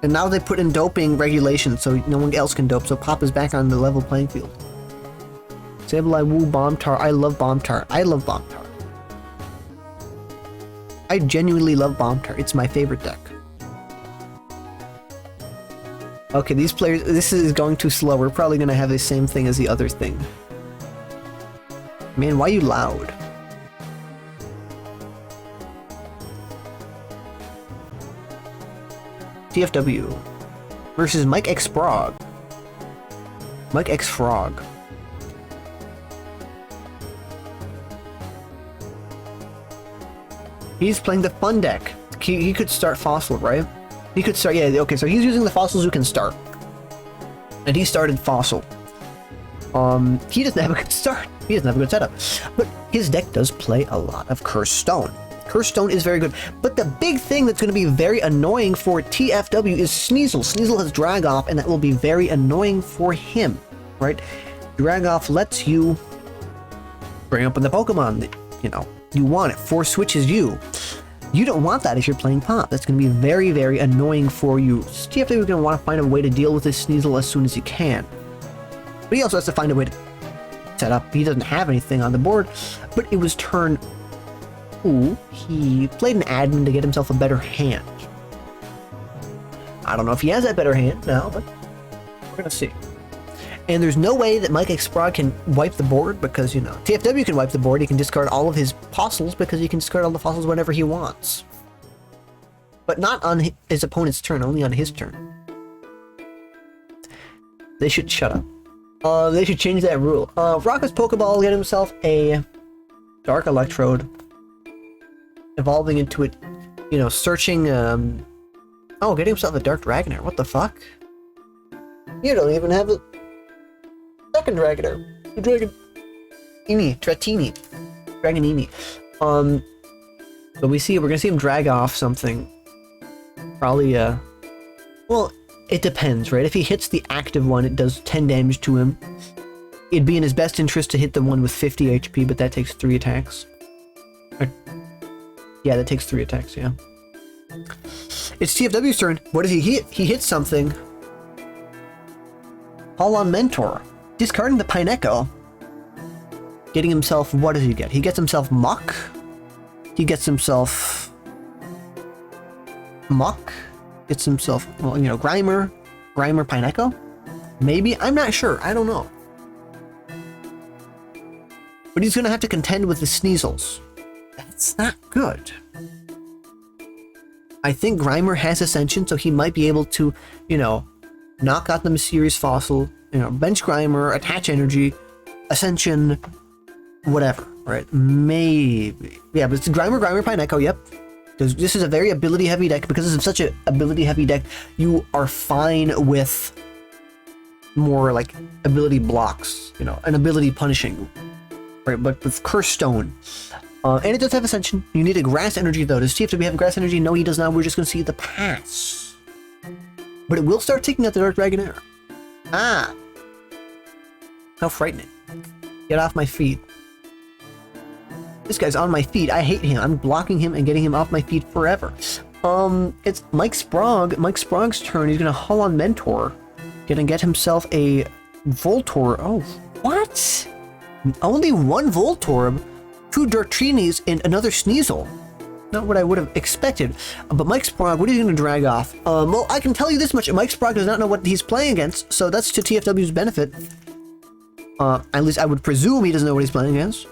And now they put in doping regulations so no one else can dope, so Pop is back on the level playing field. Sableye, Woo, Bombtar. I love Bombtar. I genuinely love Bombtar. It's my favorite deck. Okay, these players... This is going too slow. We're probably going to have the same thing as the other thing. Man, why are you loud? TFW versus Mike X Frog. Mike X Frog. He's playing the fun deck. He could start Fossil, right? He could start, yeah, okay, so he's using the fossils who can start. And he started Fossil. He doesn't have a good start. He doesn't have a good setup. But his deck does play a lot of Cursed Stone. Cursed Stone is very good. But the big thing that's going to be very annoying for TFW is Sneasel. Sneasel has Drag Off, and that will be very annoying for him, right? Drag Off lets you bring up in the Pokemon that, you want it. Force switches you. You don't want that if you're playing Pop. That's going to be very, very annoying for you. TFW is going to want to find a way to deal with this Sneasel as soon as he can. But he also has to find a way to set up. He doesn't have anything on the board, but it was turn... Ooh, he played an admin to get himself a better hand. I don't know if he has that better hand now, but we're going to see. And there's no way that Mike X Sprague can wipe the board because, TFW can wipe the board. He can discard all of his fossils because he can discard all the fossils whenever he wants. But not on his opponent's turn, only on his turn. They should shut up. They should change that rule. Rocko's Pokeball will get himself a Dark Electrode. Evolving into it, searching, getting himself a Dark Dragonair. What the fuck? You don't even have a second Dragonair. Dratini. Dragonini. But we're gonna see him drag off something. Probably, well, it depends, right? If he hits the active one, it does 10 damage to him. it'd be in his best interest to hit the one with 50 HP, but that takes 3 attacks. Yeah, that takes 3 attacks, yeah. It's TFW's turn. What does he hit? He hits something. Call on Mentor. Discarding the Pineco. Getting himself, what does he get? He gets himself Muck. He gets himself Muck. Gets himself, well, you know, Grimer. Grimer Pineco? Maybe? I'm not sure. I don't know. But he's going to have to contend with the Sneasels. That's not good. I think Grimer has Ascension, so he might be able to, you know, knock out the Mysterious Fossil, you know, bench Grimer, attach energy, Ascension, whatever, right? Maybe. Yeah, but it's Grimer, Pineco, yep. Because this is a very ability-heavy deck. Because it's such an ability-heavy deck, you are fine with more, like, ability blocks, you know, an ability punishing, right? But with Curse Stone, and it does have Ascension. You need a Grass Energy, though. Does TFW have Grass Energy? No, he does not. We're just going to see the pass. But it will start taking out the Dark Dragonair. Ah! How frightening. Get off my feet. This guy's on my feet. I hate him. I'm blocking him and getting him off my feet forever. It's Mike Sprague. Mike Sprague's turn. He's going to Hull on Mentor. Gonna get himself a Voltorb. Oh, what? Only 1 Voltorb? 2 Dartrinis and another Sneasel. Not what I would have expected. But Mike Sprague, what are you going to drag off? Well, I can tell you this much. Mike Sprague does not know what he's playing against, so that's to TFW's benefit. At least I would presume he doesn't know what he's playing against.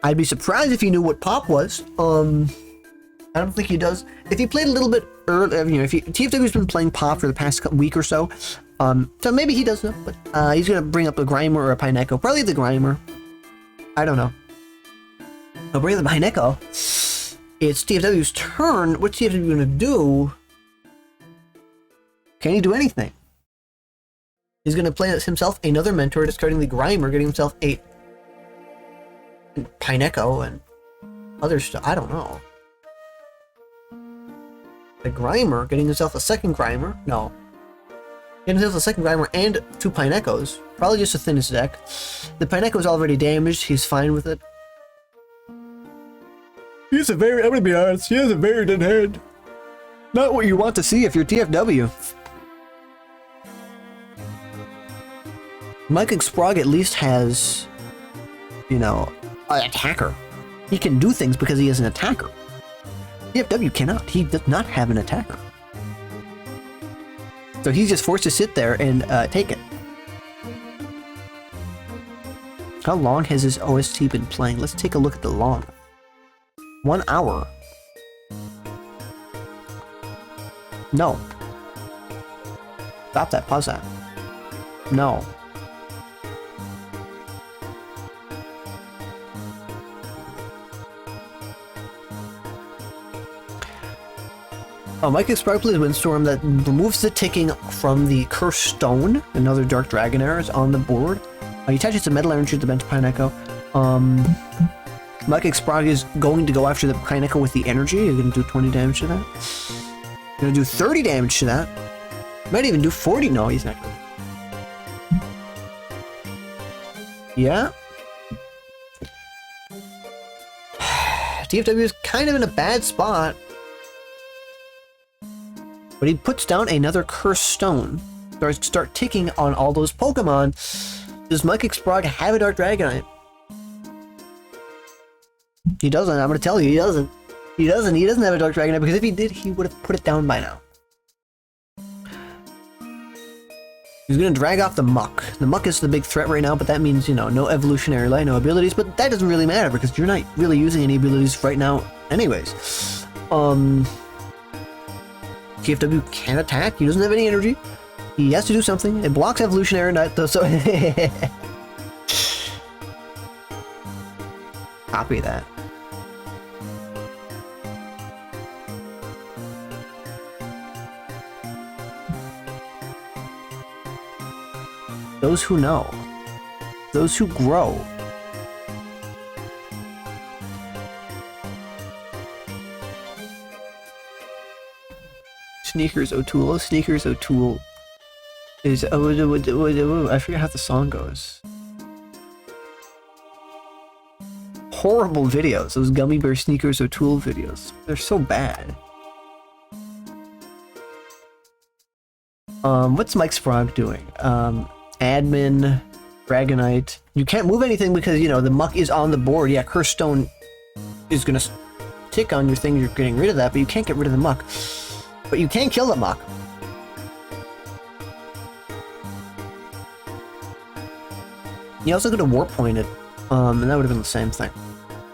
I'd be surprised if he knew what Pop was. I don't think he does. If he played a little bit early, you know, if TFW's been playing Pop for the past week or so, so maybe he does know, but he's going to bring up a Grimer or a Pineco. Probably the Grimer. I don't know. I'll bring the Pineco. It's TFW's turn. What's TFW going to do? Can he do anything? He's going to play himself another Mentor, discarding the Grimer, getting himself a Pineco and other stuff. I don't know. The Grimer, getting himself a second Grimer. No. Getting himself a second Grimer and 2 Pinecos. Probably just to thin his deck. The Pineco is already damaged. He's fine with it. I'm gonna be honest, he has a very dead hand. Not what you want to see if you're TFW. Mike Sprague at least has, you know, an attacker. He can do things because he is an attacker. TFW cannot. He does not have an attacker. So he's just forced to sit there and take it. How long has this OST been playing? Let's take a look at the long. 1 hour. No. Stop that. Pause that. No. Oh, Mike Sprague plays Windstorm that removes the ticking from the Cursed Stone. Another Dark Dragonair is on the board. He attaches the Metal Energy to the bench Pineco. Mike Sprague is going to go after the Pineco with the energy. You're going to do 20 damage to that. You're going to do 30 damage to that. Might even do 40. No, he's not going to. Yeah. TFW is kind of in a bad spot. But he puts down another Cursed Stone. Start ticking on all those Pokemon. Does Mike Sprague have a Dark Dragonite? He doesn't. I'm going to tell you, he doesn't. He doesn't have a Dark Dragonite, because if he did, he would have put it down by now. He's going to drag off the Muck. The Muck is the big threat right now, but that means, you know, no Evolutionary Light, no abilities, but that doesn't really matter, because you're not really using any abilities right now anyways. TFW can attack. He doesn't have any energy. He has to do something. It blocks Evolutionary Light, though, so... Copy that. Those who know. Those who grow. Sneakers O'Toole. Sneakers O'Toole is... I forget how the song goes. horrible videos. Those Gummy Bear Sneakers O'Toole videos. They're so bad. What's Mike Sprague doing? Admin, Dragonite. You can't move anything because, you know, the muck is on the board. Yeah, Curse Stone is gonna tick on your thing. You're getting rid of that, but you can't get rid of the muck. But you can kill the muck. You also could have Warp Pointed, and that would have been the same thing.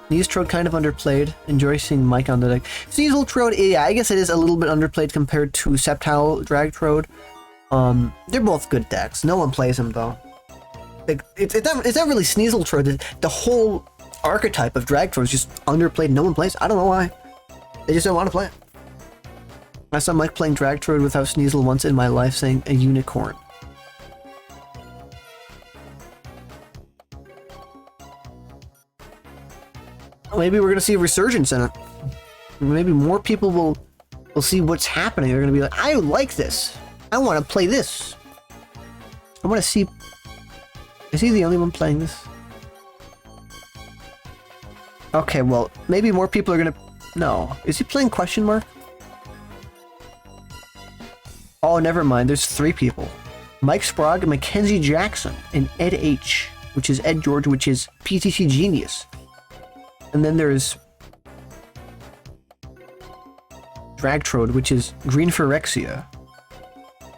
Sneasel kind of underplayed. Enjoy seeing Mike on the deck. Sneasel, yeah, I guess it is a little bit underplayed compared to Sceptile Dragtrode. They're both good decks. No one plays them though. Like, it's not really Sneasel. The whole archetype of Dragtrode is just underplayed. No one plays. I don't know why. They just don't want to play it. I saw Mike playing Dragtrode without Sneasel once in my life, saying a unicorn. Maybe we're gonna see a resurgence in it. Maybe more people will see what's happening. They're gonna be like, I like this. I want to play this. I want to see. Is he the only one playing this? Okay, well, maybe more people are gonna. No, is he playing question mark? Oh, never mind. There's 3 people: Mike Sprague, Mackenzie Jackson, and Ed H, which is Ed George, which is PTC Genius. And then there's Dragtrode, which is Green Phyrexia,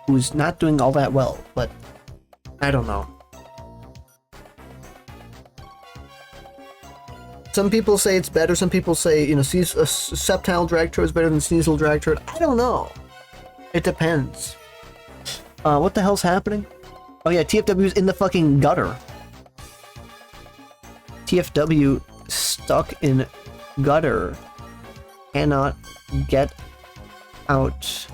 who's not doing all that well, but I don't know. Some people say it's better, some people say, you know, Sceptile Dragtrode is better than Sneasel Dragtrode. I don't know. It depends. What the hell's happening? Oh yeah, TFW's in the fucking gutter. TFW stuck in gutter, cannot get out.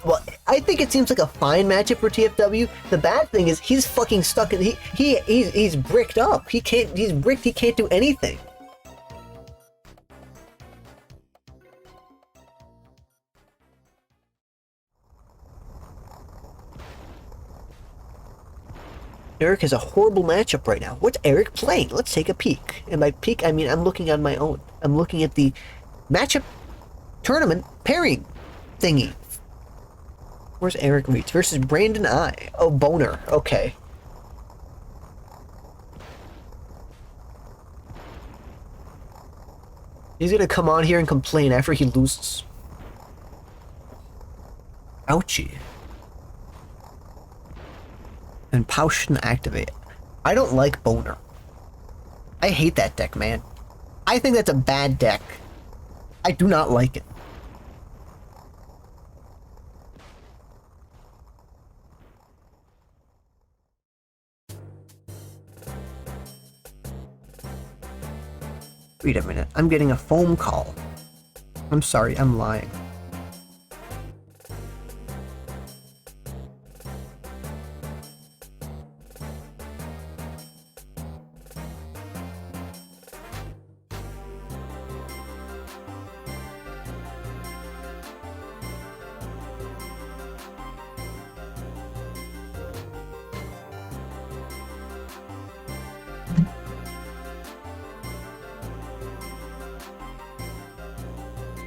Well, I think it seems like a fine matchup for TFW. The bad thing is he's fucking stuck in. He's bricked up. He's bricked. He can't do anything. Eric has a horrible matchup right now. What's Eric playing? Let's take a peek. And by peek, I mean I'm looking on my own. I'm looking at the matchup tournament pairing thingy. Where's Eric Reach versus Brandon I? Oh, Boner. Okay. He's gonna come on here and complain after he loses. Ouchie. And Potion activate. I don't like Boner. I hate that deck, man. I think that's a bad deck. I do not like it. Wait a minute. I'm getting a phone call. I'm sorry, I'm lying.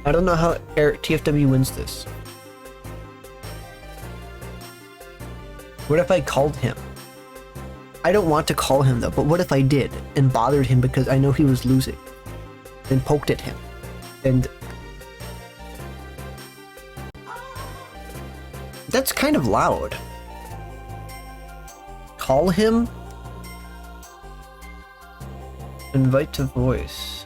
I don't know how Eric TFW wins this. What if I called him? I don't want to call him though, but what if I did and bothered him because I know he was losing? And poked at him. And that's kind of loud. Call him? Invite to voice.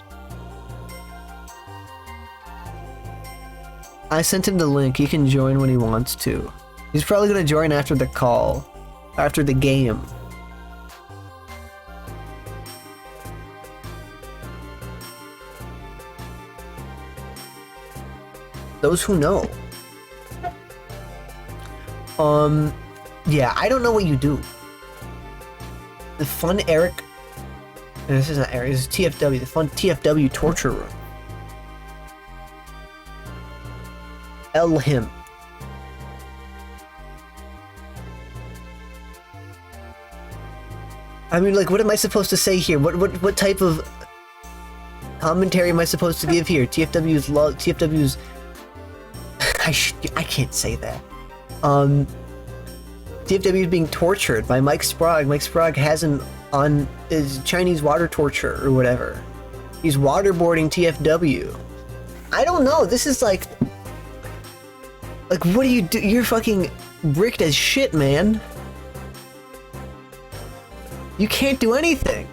I sent him the link. He can join when he wants to. He's probably gonna join after the call. After the game. Those who know. Yeah, I don't know what you do. The fun Eric... This is not Eric, this is TFW. The fun TFW torture room. L him. I mean, like, what am I supposed to say here? What type of commentary am I supposed to give here? TFW's love. TFW's. I can't say that. TFW is being tortured by Mike Sprague. Mike Sprague has him on his Chinese water torture or whatever. He's waterboarding TFW. I don't know. This is like what do you do? You're fucking bricked as shit, man. You can't do anything.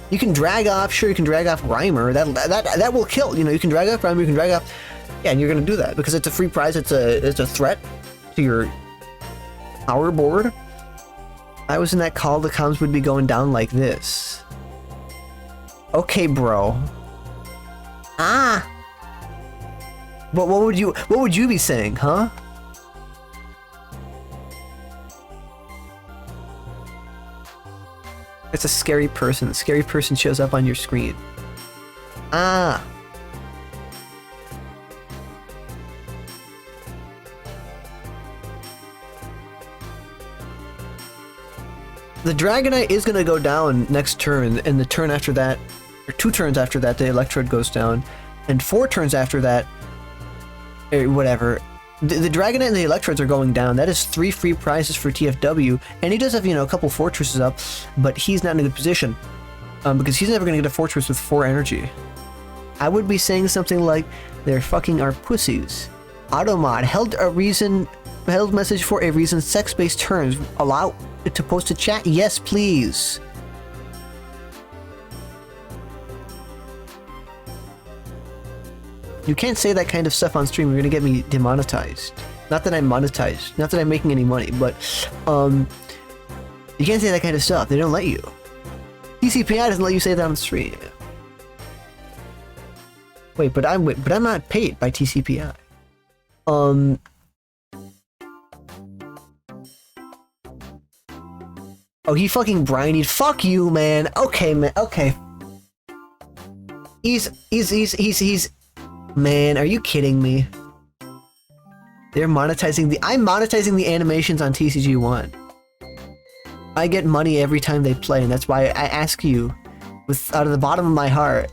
You can drag off. Sure, you can drag off Reimer. That will kill. You know, you can drag off Reimer. You can drag off. Yeah, and you're gonna do that because it's a free prize. It's a threat to your power board. I was in that call. The comms would be going down like this. Okay, bro. Ah. But what would you be saying, huh? It's a scary person. The scary person shows up on your screen. Ah. The Dragonite is gonna go down next turn, and the turn after that, or 2 turns after that, the Electrode goes down, and 4 turns after that, or whatever. The Dragonite and the Electrodes are going down. That is 3 free prizes for TFW, and he does have, you know, a couple fortresses up, but he's not in a good position, because he's never gonna get a fortress with 4 energy. I would be saying something like, "They're fucking our pussies." Automod held message for a reason. Sex-based terms. Allow to post a chat. Yes, please. You can't say that kind of stuff on stream. You're gonna get me demonetized. Not that I'm monetized. Not that I'm making any money, but you can't say that kind of stuff. They don't let you. TCPI doesn't let you say that on stream. Wait, but I'm not paid by TCPI. Oh, he fucking brinied. Fuck you, man. Okay, man. Okay. He's. Man, are you kidding me? They're monetizing the. I'm monetizing the animations on TCG1. I get money every time they play, and that's why I ask you, out of the bottom of my heart,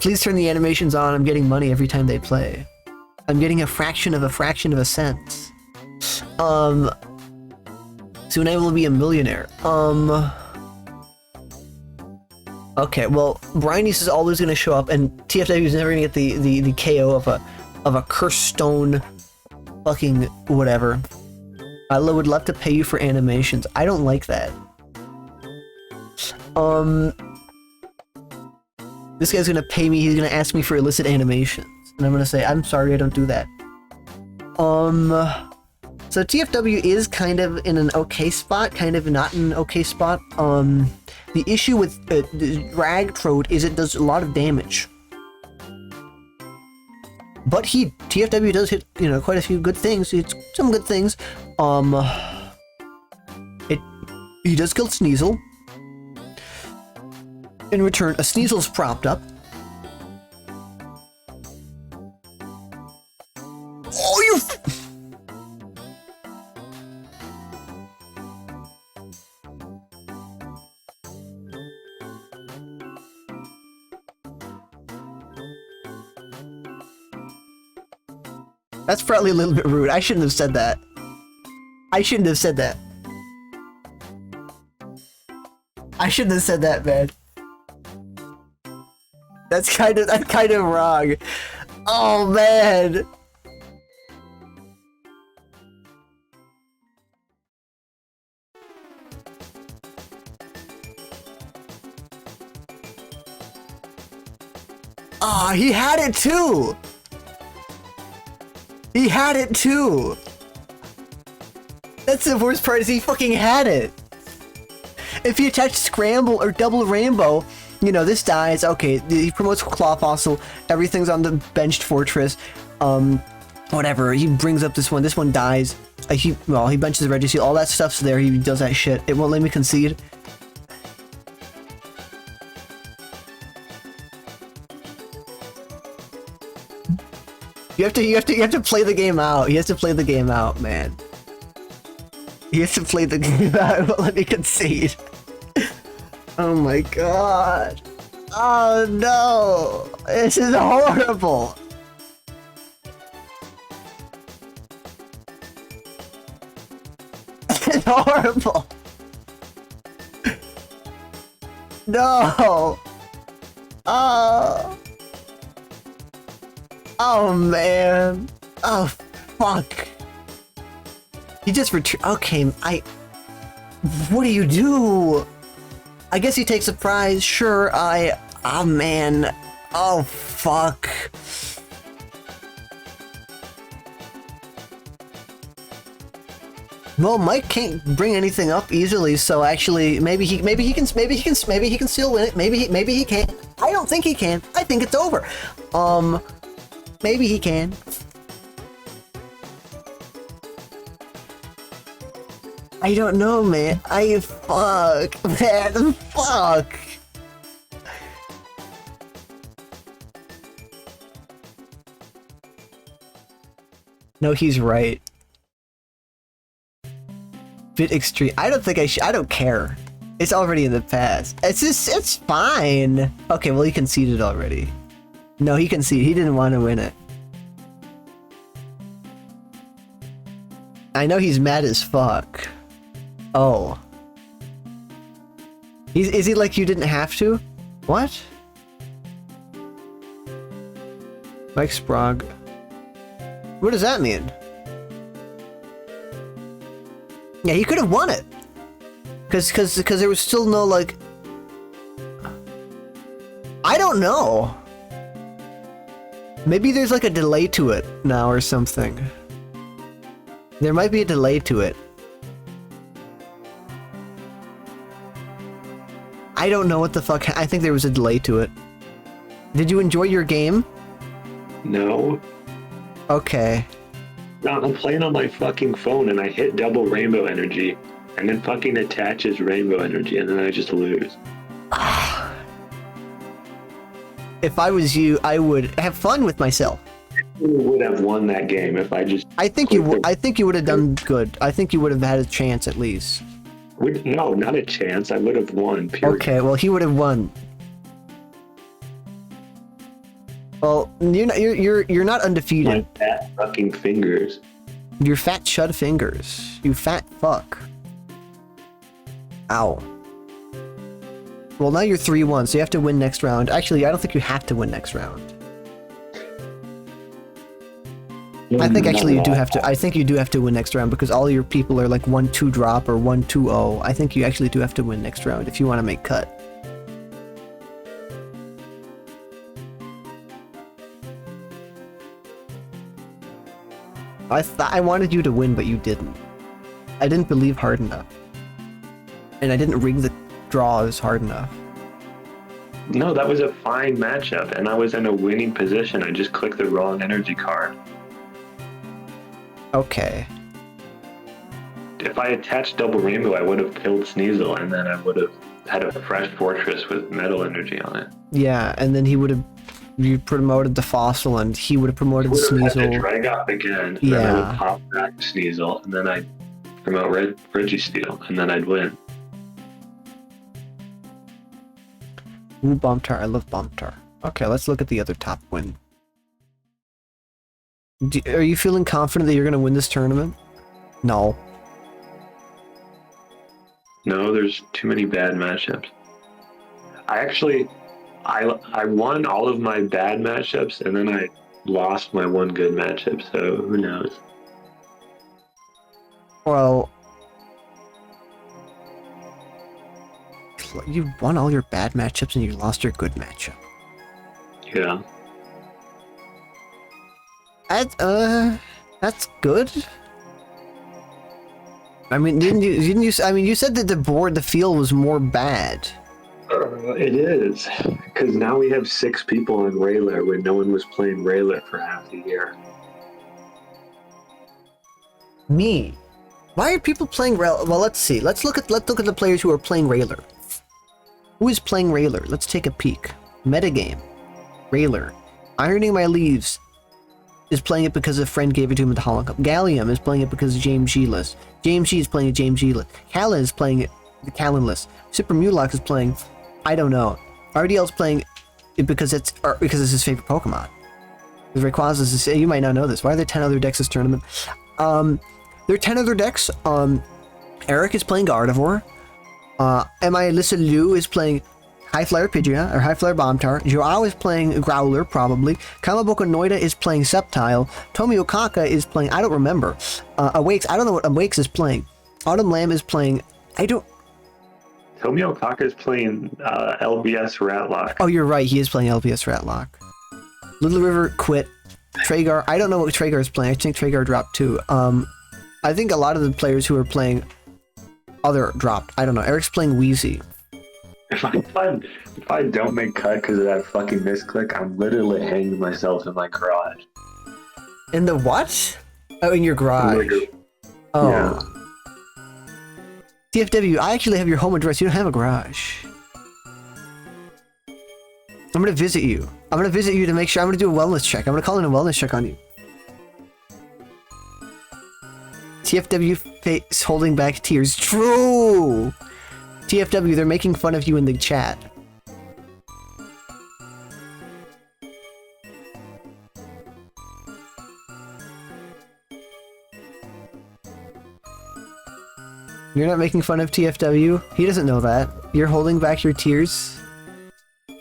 please turn the animations on. I'm getting money every time they play. I'm getting a fraction of a cent. Soon I will be a millionaire. Okay, well, Brynies is always gonna show up, and TFW is never gonna get the KO of a cursed stone fucking whatever. I would love to pay you for animations. I don't like that. This guy's gonna pay me, he's gonna ask me for illicit animations. And I'm gonna say, I'm sorry, I don't do that. So TFW is kind of in an okay spot, kind of not in an okay spot. The issue with the Dragtrode is it does a lot of damage. But TFW does hit, you know, quite a few good things. It's some good things. He does kill Sneasel. In return, a Sneasel's propped up. Oh, you! That's probably a little bit rude. I shouldn't have said that. I shouldn't have said that. I shouldn't have said that, man. That's kind of wrong. Oh, man. Ah, he had it too. He had it too. That's the worst part, is he fucking had it. If he attached Scramble or Double Rainbow, you know, this dies. Okay, he promotes Claw Fossil. Everything's on the benched Fortress. Whatever. He brings up this one. This one dies. He benches Reggie. All that stuff's there. He does that shit. It won't let me concede. You have to play the game out. He has to play the game out, man. He has to play the game out. It won't let me concede. Oh my god. Oh no. This is horrible. It's horrible. No. Oh. Oh man. Oh fuck. He just returned. Okay, what do you do? I guess he takes a prize. Sure, oh man. Oh fuck. Well, Mike can't bring anything up easily, so actually, maybe he can still win it. Maybe he can't. I don't think he can. I think it's over. Maybe he can. I don't know, man. Fuck, man, fuck. No, he's right. Bit extreme. I don't think I don't care. It's already in the past. It's fine. Okay, well, he conceded already. No, he conceded. He didn't want to win it. I know he's mad as fuck. Oh. Is he like you didn't have to? What? Mike Sprague. What does that mean? Yeah, he could have won it. Cause there was still no like. I don't know. Maybe there's like a delay to it now or something. There might be a delay to it. I don't know what the fuck. I think there was a delay to it. Did you enjoy your game? No. Okay. No, I'm playing on my fucking phone and I hit double rainbow energy and then fucking attaches rainbow energy and then I just lose. If I was you, I would have fun with myself. I would have won that game if I just. I think you would. I think you would have done good. I think you would have had a chance at least. No, not a chance. I would have won. Period. Okay, well, he would have won. Well, you're not undefeated. My fat fucking fingers. Your fat chud fingers. You fat fuck. Ow. Well, now you're 3-1, so you have to win next round. Actually, I don't think you have to win next round. I think actually you do have to. I think you do have to win next round because all your people are like 1-2 drop or 1-2-0. I think you actually do have to win next round if you want to make cut. I wanted you to win, but you didn't. I didn't believe hard enough, and I didn't rig the draws hard enough. No, that was a fine matchup, and I was in a winning position. I just clicked the wrong energy card. Okay. If I attached double rainbow, I would have killed Sneasel, and then I would have had a fresh fortress with metal energy on it. Yeah, and then he would have. You promoted the fossil, and he would have promoted Sneasel. Had to drag up again. Yeah. Then I would pop back Sneasel, and then I'd promote Registeel, and then I'd win. Ooh, Bombtar. I love Bombtar. Okay, let's look at the other top win. Are you feeling confident that you're going to win this tournament? No. No, there's too many bad matchups. I won all of my bad matchups, and then I lost my one good matchup, so who knows? Well, you won all your bad matchups and you lost your good matchup. Yeah. That's good. I mean, didn't you? I mean, you said that the field was more bad. It is, because now we have 6 people on Rayler when no one was playing Rayler for half the year. Me. Why are people playing Rayler? Well, let's see. Let's look at the players who are playing Rayler. Who is playing Rayler? Let's take a peek. Metagame. Rayler. Ironing My Leaves is playing it because a friend gave it to him at the Holland Cup. Gallium is playing it because of James Gilas. James G is playing it James Gilas. Kala is playing it the Callanless. Super Mulox is playing, I don't know. RDL's playing it because it's his favorite Pokemon. Rayquaza is, you might not know this. Why are there 10 other decks this tournament? There are 10 other decks. Eric is playing Gardevoir. Alyssa Liu is playing High Flyer Pidgeot, or High Flyer Bombtar. Joao is playing Growler, probably. Kamaboka Noida is playing Sceptile. Tomi Okaka is playing, I don't remember. Awakes, I don't know what Awakes is playing. Autumn Lamb is playing, I don't... Tomi Okaka is playing LBS Ratlock. Oh, you're right, he is playing LBS Ratlock. Little River quit. Tragar, I don't know what Tragar is playing. I think Tragar dropped too. I think a lot of the players who are playing other dropped. I don't know. Eric's playing Wheezy. If I don't make cut because of that fucking misclick, I'm literally hanging myself in my garage. In the what? Oh, in your garage. Literally. Oh. Yeah. TFW, I actually have your home address. You don't have a garage. I'm gonna visit you. I'm gonna visit you to make sure. I'm gonna do a wellness check. I'm gonna call in a wellness check on you. TFW face holding back tears. True! TFW, they're making fun of you in the chat. You're not making fun of TFW? He doesn't know that. You're holding back your tears?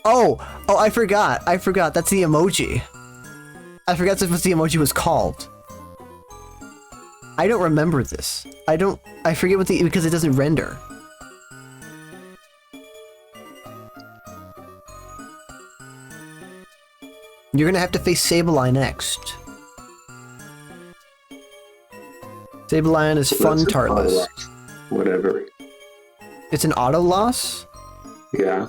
Oh, I forgot. That's the emoji. I forgot that's what the emoji was called. I don't remember this. I forget what because it doesn't render. You're gonna have to face Sableye next. Sableye is fun tartless. Whatever. It's an auto loss? Yeah.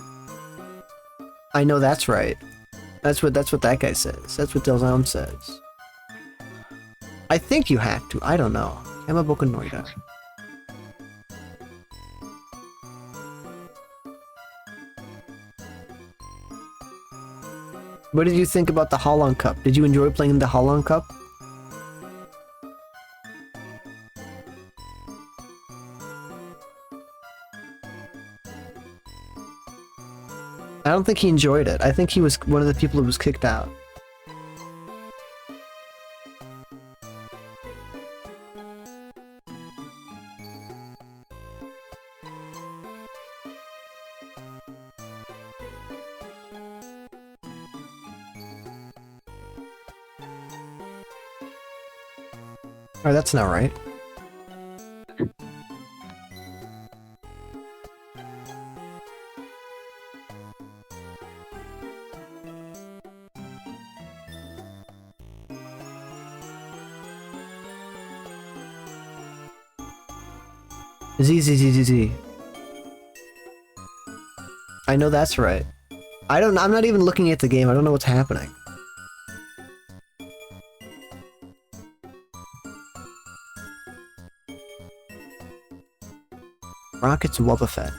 I know that's right. That's what that guy says. That's what Delzam says. I think you have to. I don't know. Kamaboka Noida. What did you think about the Holon Cup? Did you enjoy playing the Holon Cup? I don't think he enjoyed it. I think he was one of the people who was kicked out. Oh, that's not right. Z. I know that's right. I'm not even looking at the game. I don't know what's happening. Rockets Wobbuffet.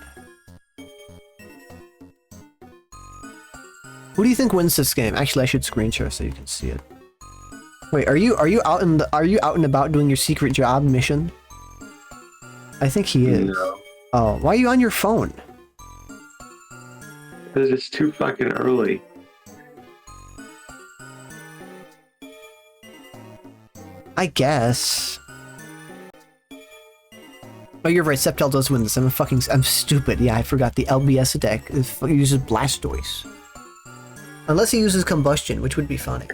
Who do you think wins this game? Actually, I should screen share so you can see it. Wait, are you out and about doing your secret job mission? I think he is. No. Oh, why are you on your phone? Because it's too fucking early. I guess. Oh, you're right. Sceptile does win this. I'm stupid. Yeah, I forgot the LBS deck uses Blastoise. Unless he uses Combustion, which would be funny.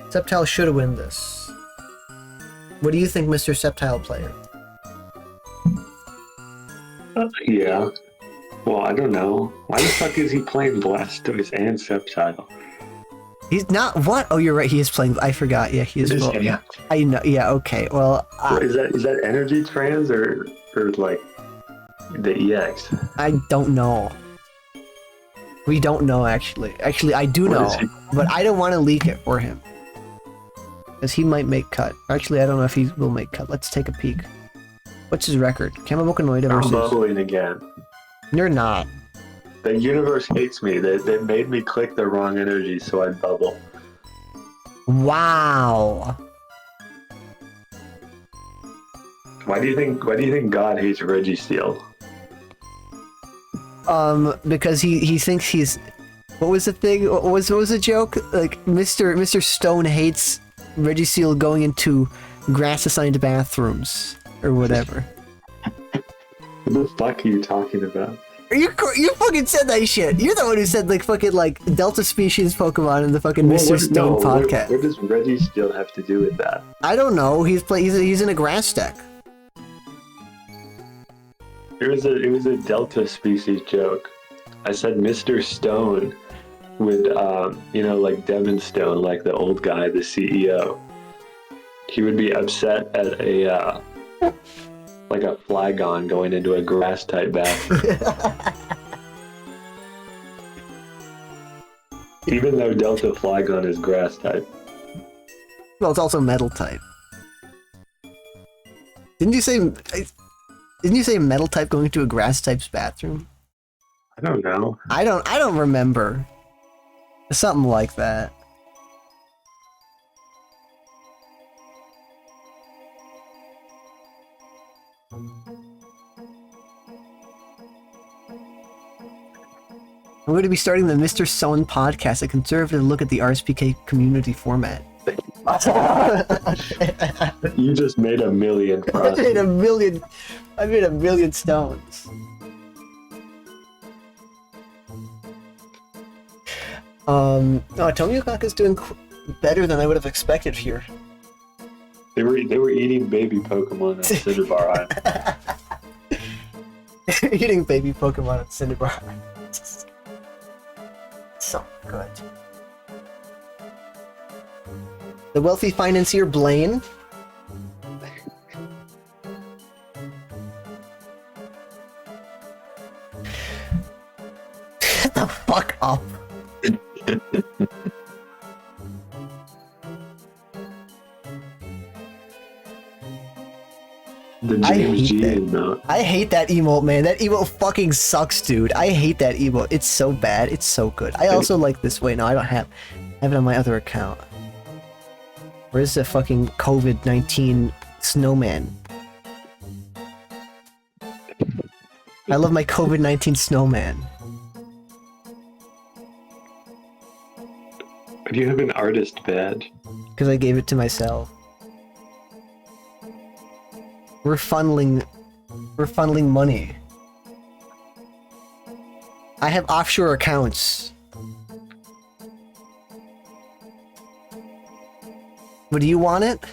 Sceptile should win this. What do you think, Mr. Sceptile player? Yeah. Well, I don't know. Why the fuck is he playing Blastoise and Sceptile? He's not. What? Oh, you're right. He is playing. I forgot. Yeah, he is. Yeah. I know. Yeah. Okay. Well. Is that energy trans or like the EX? I don't know. We don't know actually. Actually, I do know, but I don't want to leak it for him. Because he might make cut. Actually, I don't know if he will make cut. Let's take a peek. What's his record? Kamaboka Noida versus... I'm bubbling again. You're not. The universe hates me. They made me click the wrong energy, so I bubble. Wow. Why do you think God hates Registeel? Because he thinks he's... What was the thing? What was the joke? Like, Mr. Stone hates Registeel going into grass-assigned bathrooms, or whatever. What the fuck are you talking about? You fucking said that shit! You're the one who said, like, fucking, like, Delta Species Pokemon in the fucking Mr. Stone podcast. What does Registeel have to do with that? I don't know, he's in a grass deck. It was a Delta Species joke. I said Mr. Stone would, like Devin Stone, like the old guy, the CEO. He would be upset at a Flygon going into a grass type bath. Even though Delta Flygon is grass type. Well, it's also metal type. Didn't you say metal type going into a grass type's bathroom? I don't know. I don't remember. Something like that. I'm going to be starting the Mr. Stone podcast, a conservative look at the RSPK community format. You just made a million crosses. I made a million stones. Tomioka's doing better than I would have expected here. They were eating baby Pokemon at Cinderbar Island. Eating baby Pokemon at Cinderbar Island. So good. The wealthy financier Blaine. Shut the fuck up. The James G emote. I hate that emote, man. That emote fucking sucks, dude. I hate that emote. It's so bad. It's so good. I also like this. Wait, no, I don't have it on my other account. Where's the fucking COVID-19 snowman? I love my COVID-19 snowman. Why do you have an artist badge? Because I gave it to myself. We're funneling money. I have offshore accounts. But do you want it?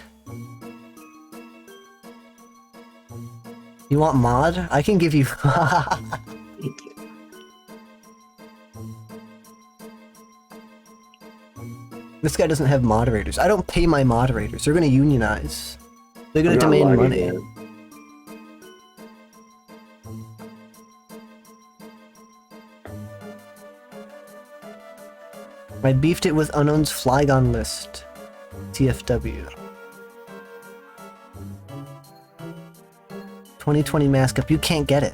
You want mod? I can give you... This guy doesn't have moderators. I don't pay my moderators. They're gonna unionize. They're gonna demand money. Man. I beefed it with Unknown's Flygon list. TFW. 2020 mask up. You can't get it.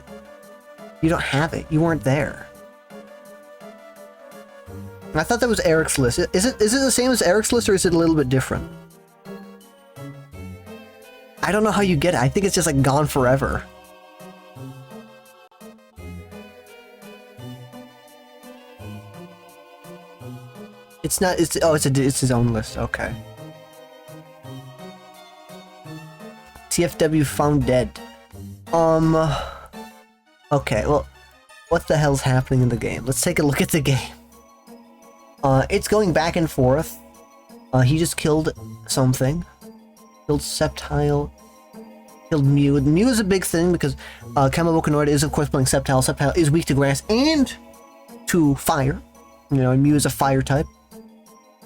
You don't have it. You weren't there. I thought that was Eric's list. Is it the same as Eric's list, or is it a little bit different? I don't know how you get it. I think it's just like gone forever. It's not. It's his own list. Okay. TFW found dead. Okay. Well, what the hell's happening in the game? Let's take a look at the game. It's going back and forth. He just killed something. Killed Sceptile. Killed Mew. Mew is a big thing because Kamabokanoid is of course playing Sceptile. Sceptile is weak to grass and to fire. You know, Mew is a fire type.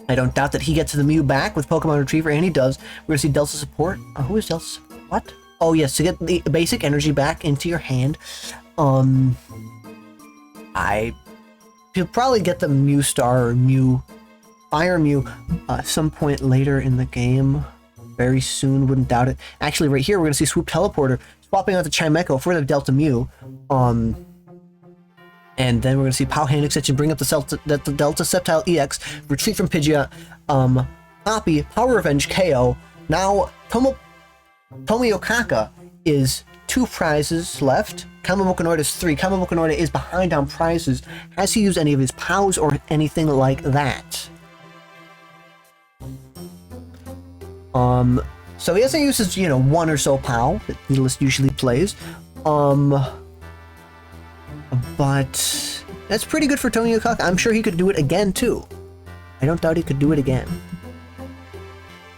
I don't doubt that he gets the Mew back with Pokemon Retriever, and he does. We're gonna see Delta support. Who is Delta support? What? Oh yes, to get the basic energy back into your hand. You'll probably get the Mew Star or Mew Fire Mew some point later in the game. Very soon, wouldn't doubt it. Actually, right here, we're gonna see Swoop Teleporter swapping out the Chimecho for the Delta Mew. And then we're gonna see Pow Hand Extension bring up the Delta Sceptile EX, retreat from Pidgeot, copy, Power Revenge KO. Now Tomoyokaka is 2 prizes left. Kamamokanoida is 3. Kamamokanoida is behind on prizes. Has he used any of his POWs or anything like that? So he hasn't used his, 1 or so POW that he usually plays. But that's pretty good for Tomio Kaka. I'm sure he could do it again, too. I don't doubt he could do it again.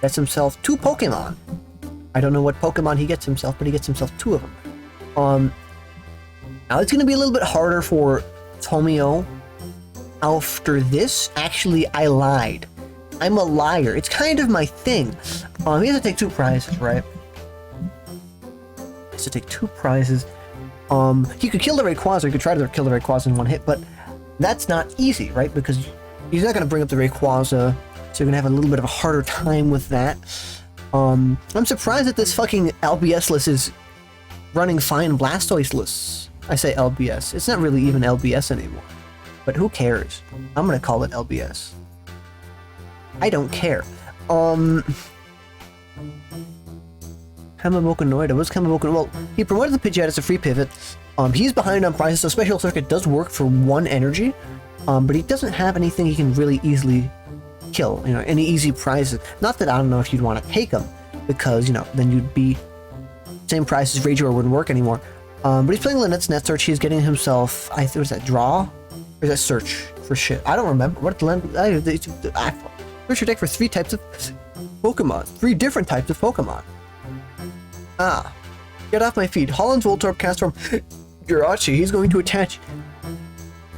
Gets himself 2 Pokemon. I don't know what Pokemon he gets himself, but he gets himself 2 of them. Now it's going to be a little bit harder for Tomio after this. Actually, I lied. I'm a liar. It's kind of my thing. He has to take 2 prizes, right? He has to take 2 prizes. He could kill the Rayquaza. He could try to kill the Rayquaza in 1 hit, but that's not easy, right? Because he's not going to bring up the Rayquaza, so you're going to have a little bit of a harder time with that. I'm surprised that this fucking LBS list is running fine Blastoise lists. I say LBS. It's not really even LBS anymore. But who cares? I'm going to call it LBS. I don't care. Kamamokanoida. What's Kamamokanoida? Well, he promoted the Pidgeot as a free pivot. He's behind on prizes, so Special Circuit does work for 1 energy. But he doesn't have anything he can really easily kill. Any easy prizes. Not that I don't know if you'd want to take them, because, then you'd be... Same price as Rager wouldn't work anymore. But he's playing Lynette's Net Search. He's getting himself... I think it was that Draw? Or is that Search for shit? I don't remember. What search your deck for 3 types of Pokemon. 3 different types of Pokemon. Get off my feet. Holland's Voltorb cast from Jirachi. He's going to attach...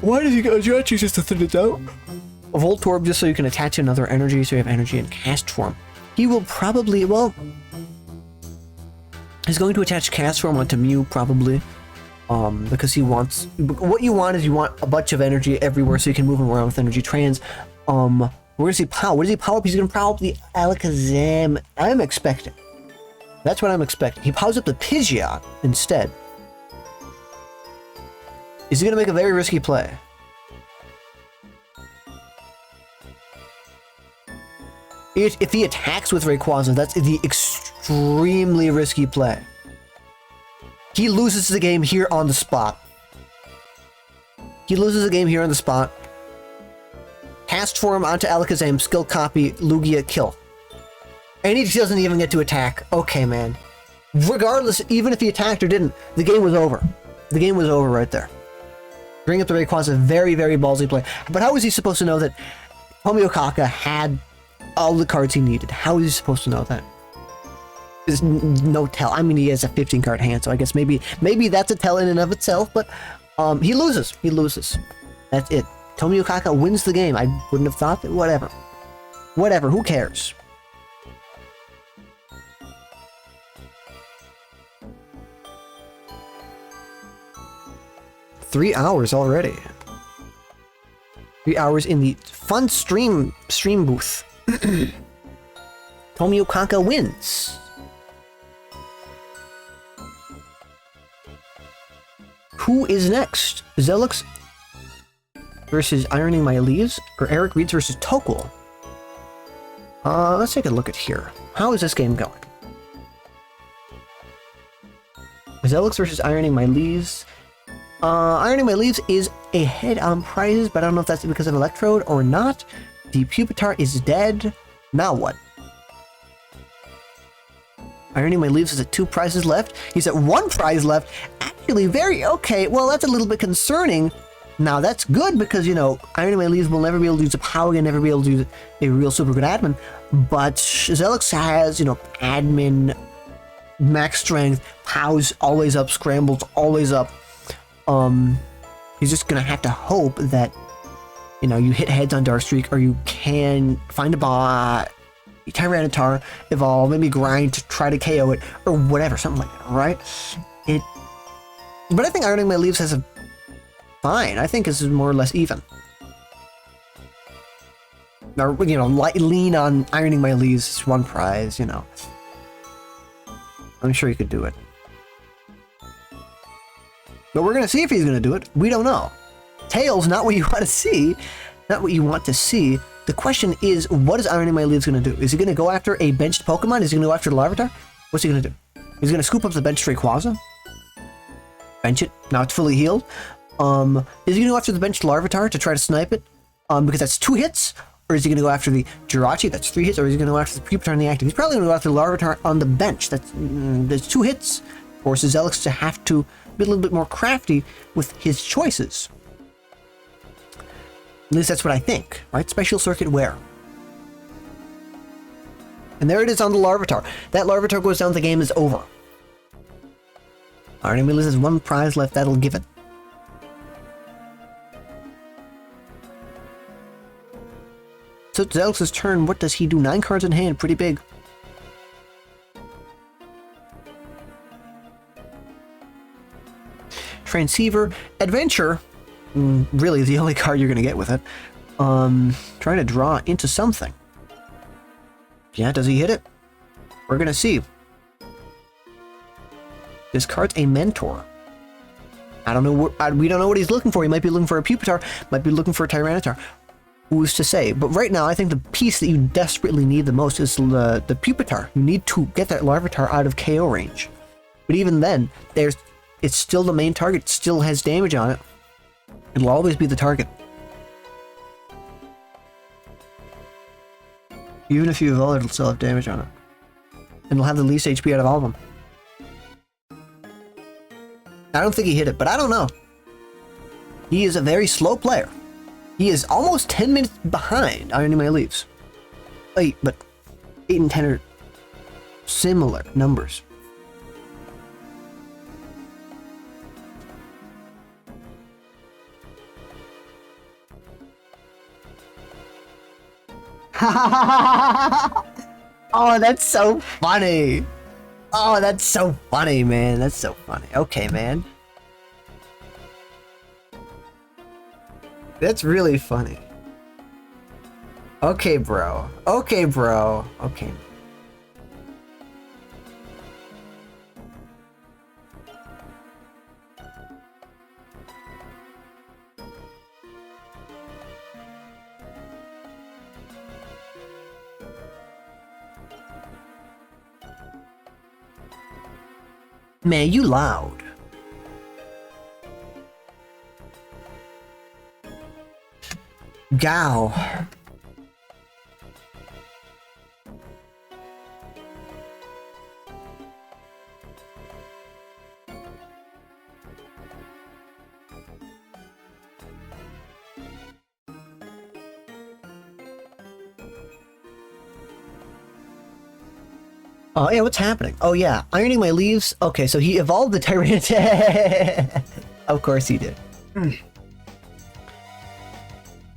Why does he go Jirachi just to thin it out? A Voltorb just so you can attach another energy, so you have energy in cast form. He will probably... Well... He's going to attach cast form onto Mew, probably. Because he wants... What you want is you want a bunch of energy everywhere so you can move him around with energy trans. Where does he power? What does he power up? He's going to power up the Alakazam. I'm expecting. That's what I'm expecting. He powers up the Pidgeot instead. Is he going to make a very risky play? If he attacks with Rayquaza, that's the extremely risky play. He loses the game here on the spot. He loses the game here on the spot. Cast form onto Alakazam, skill copy, Lugia, kill. And he doesn't even get to attack. Okay, man. Regardless, even if he attacked or didn't, the game was over. The game was over right there. Bring up the Rayquaza, very, very ballsy play. But how was he supposed to know that Tomio Kaka had all the cards he needed? How is he supposed to know that? There's no tell. I mean, he has a 15-card hand, so I guess maybe that's a tell in and of itself, but he loses. He loses. That's it. Tomio Kaka wins the game. I wouldn't have thought that. Whatever. Whatever. Who cares? Three hours already. 3 hours in the fun stream booth. Tomio Kaka wins. Who is next? Zelix versus Ironing My Leaves, or Eric Reeds versus Tokul? Let's take a look at here. How is this game going? Zelix versus Ironing My Leaves. Ironing My Leaves is ahead on prizes, but I don't know if that's because of Electrode or not. The Pupitar is dead. Now what? Ironing My Leaves is at 2 prizes left. He's at 1 prize left. Actually, very okay. Well, that's a little bit concerning. Now, that's good because, Ironing My Leaves will never be able to use a power and never be able to use a real super good admin. But Zelix has, admin, max strength, POWs always up, scrambles always up. He's just gonna have to hope that, you hit heads on Darkstreak, or you can find a bot, Tyranitar, evolve, maybe grind to try to KO it, or whatever, something like that, right? But I think Ironing My Leaves has a fine. I think this is more or less even. Or, lean on Ironing My Leaves, it's 1 prize, I'm sure he could do it. But we're going to see if he's going to do it. We don't know. Tails, not what you want to see. Not what you want to see. The question is, what is Ironing My Leaves going to do? Is he going to go after a benched Pokemon? Is he going to go after the Larvitar? What's he going to do? He's going to scoop up the bench Rayquaza. Bench it. Now it's fully healed. Is he going to go after the benched Larvitar to try to snipe it? Because that's 2 hits? Or is he going to go after the Jirachi? That's 3 hits. Or is he going to go after the Pupitar on the active? He's probably going to go after the Larvitar on the bench. There's 2 hits. Forces Zelix to have to be a little bit more crafty with his choices. At least that's what I think, right? Special Circuit where? And there it is on the Larvitar. That Larvitar goes down, the game is over. Alright, Emilius has 1 prize left, that'll give it. So it's Zelix's turn. What does he do? 9 cards in hand, pretty big. Transceiver, Adventure, really the only card you're going to get with it. Trying to draw into something. Yeah, does he hit it? We're going to see. This card's a Mentor. I don't know what, we don't know what he's looking for. He might be looking for a Pupitar, might be looking for a Tyranitar. Who's to say? But right now, I think the piece that you desperately need the most is the Pupitar. You need to get that Larvitar out of KO range. But even then, it's still the main target. It still has damage on it. It'll always be the target. Even if you evolve it, it'll still have damage on it. And it'll have the least HP out of all of them. I don't think he hit it, but I don't know. He is a very slow player. He is almost 10 minutes behind Ironing My Leaves. Wait, but 8 and 10 are similar numbers. Oh, that's so funny. Oh, that's so funny, man. That's so funny. Okay, man. That's really funny. Okay, bro. Okay, bro. Okay. Man, you loud. Gao. Oh, yeah, what's happening? Oh, yeah, Ironing My Leaves. Okay, so he evolved the Tyranitar. Of course he did.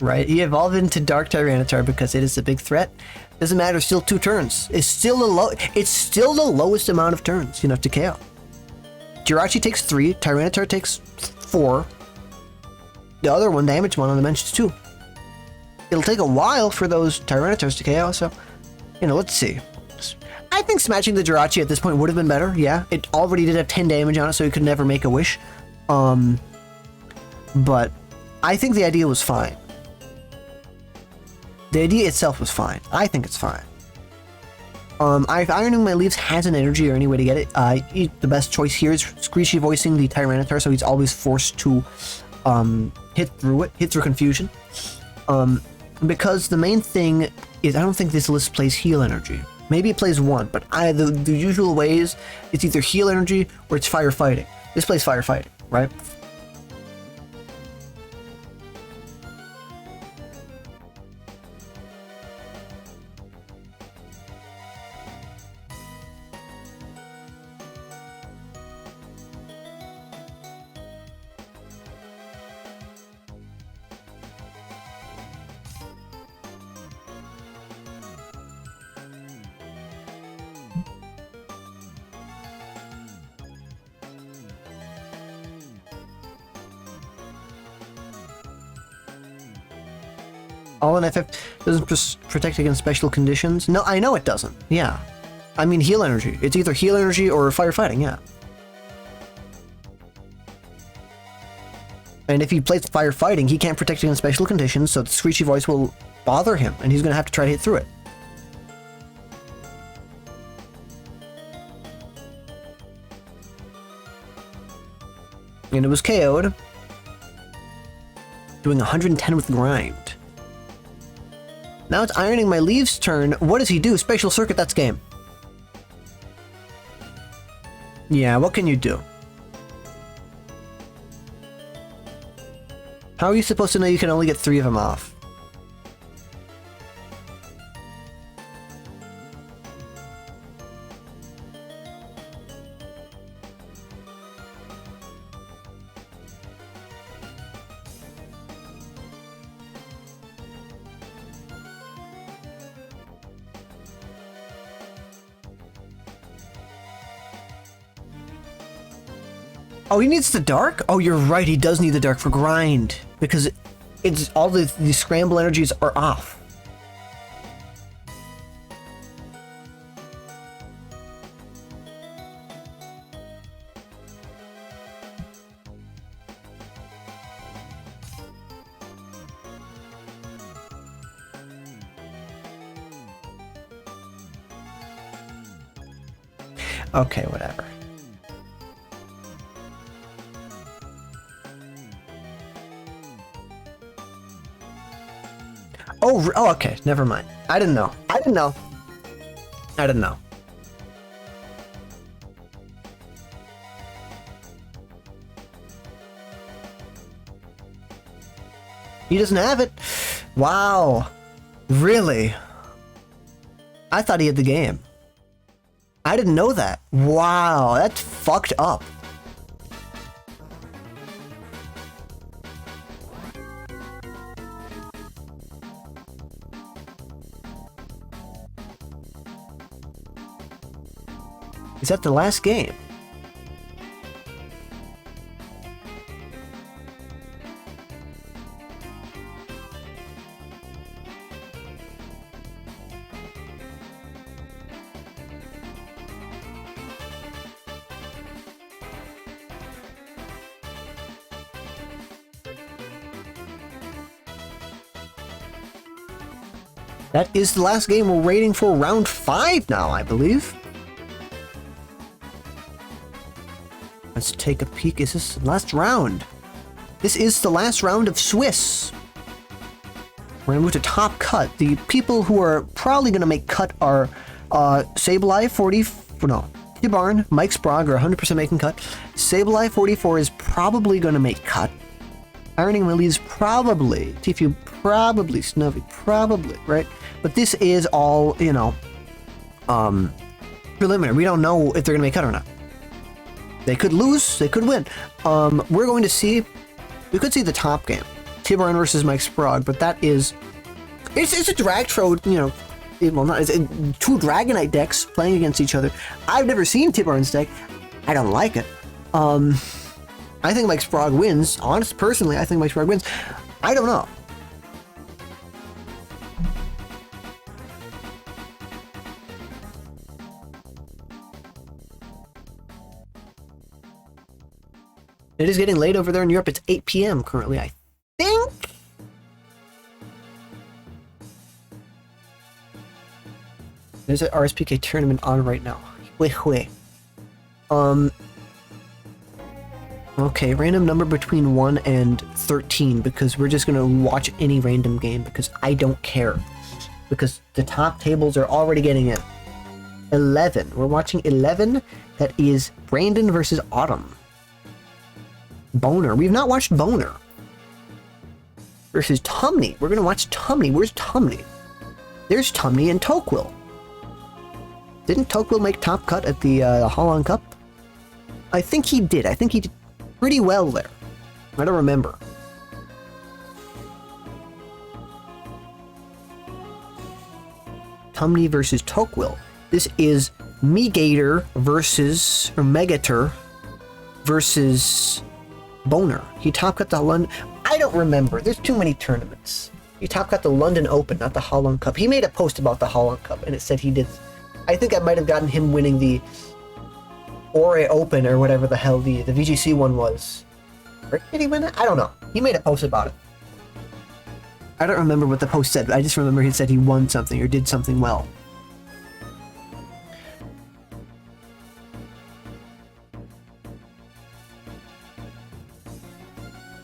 Right, he evolved into Dark Tyranitar because it is a big threat. Doesn't matter, still 2 turns. It's still the lowest amount of turns, you know, to KO. Jirachi takes 3, Tyranitar takes 4. The other one, damage one on the bench is 2. It'll take a while for those Tyranitars to KO, so, you know, let's see. I think smashing the Jirachi at this point would have been better, yeah. It already did have 10 damage on it, so he could never make a wish. But I think the idea was fine. The idea itself was fine. I think it's fine. If Ironing My Leaves has an energy or any way to get it, the best choice here is Screechy voicing the Tyranitar, so he's always forced to hit through confusion. Because the main thing is, I don't think this list plays heal energy. Maybe it plays 1, but the usual ways, it's either heal energy or it's firefighting. This plays firefighting, right? All in FF doesn't protect against special conditions? No, I know it doesn't. Yeah. I mean heal energy. It's either heal energy or firefighting, yeah. And if he plays firefighting, he can't protect against special conditions, so the Screechy voice will bother him, and he's going to have to try to hit through it. And it was KO'd. Doing 110 with grind. Now it's Ironing My Leaves' turn. What does he do? Spatial Circuit, that's game. Yeah, what can you do? How are you supposed to know you can only get 3 of them off? Oh, he needs the dark? Oh, you're right, he does need the dark for grind. Because it's all the scramble energies are off. Okay, whatever. Oh, okay. Never mind. I didn't know. I didn't know. I didn't know. He doesn't have it. Wow. Really? I thought he had the game. I didn't know that. Wow, that's fucked up. Is that the last game? That is the last game. We're waiting for round 5 now, I believe. Let's take a peek. Is this the last round? This is the last round of Swiss. We're gonna move to top cut. The people who are probably gonna make cut are Sableye 40. No, T-Barn, Mike Sprague are 100% making cut. Sableye 44 is probably gonna make cut. Ironing My Leaves probably. Tfue probably. Snuffy probably. Right? But this is all, you know, preliminary. We don't know if they're gonna make cut or not. They could lose, they could win. We're going to see, we could see the top game. T-Barn versus Mike Sprague, but that is, it's a drag throw, you know, well, not, it's 2 Dragonite decks playing against each other. I've never seen T-Barn's deck. I don't like it. I think Mike Sprague wins. Personally, I think Mike Sprague wins. I don't know. It is getting late over there in Europe. It's 8 p.m. currently, I think. There's an RSPK tournament on right now. Wait. Okay, random number between 1 and 13, because we're just gonna watch any random game because I don't care. Because the top tables are already getting in. 11. We're watching 11. That is Brandon versus Autumn. Boner. We've not watched Boner. Versus Tumney. We're gonna watch Tumney. Where's Tumney? There's Tumney and Tokwill. Didn't Tokwill make top cut at the Holland Cup? I think he did. I think he did pretty well there. I don't remember. Tumney versus Tokwill. This is Megator versus, or Megator versus Boner. He top cut the London. I don't remember. There's too many tournaments. He top cut the London Open, not the Holland Cup. He made a post about the Holland Cup, and it said he did. I think I might have gotten him winning the Ore Open or whatever the hell the VGC one was. Or did he win it? I don't know. He made a post about it. I don't remember what the post said. I just remember he said he won something or did something well.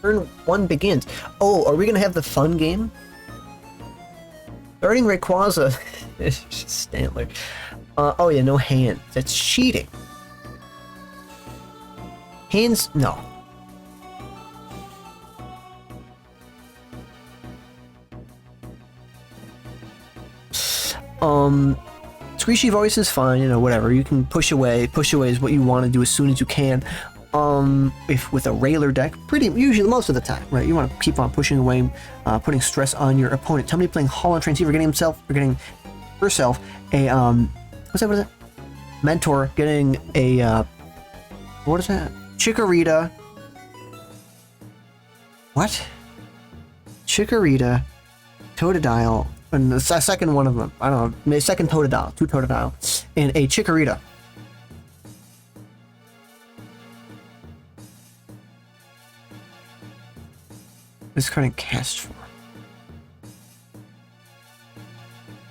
Turn 1 begins. Oh, are we gonna have the fun game? Starting Rayquaza. It's just Stantler. Oh yeah, no hands. That's cheating. Hands, no. Screechy voice is fine, you know, whatever. You can push away. Push away is what you want to do as soon as you can. If with a Railer deck, usually most of the time, right? You want to keep on pushing away, putting stress on your opponent. Tell me playing Hollow Transceiver, getting herself a what is that? Mentor, getting a what is that? Chikorita. What? Chikorita, Totodile, and the second one of them. I don't know. Maybe second Totodile, 2 Totodile, and a Chikorita. Discarding cast form.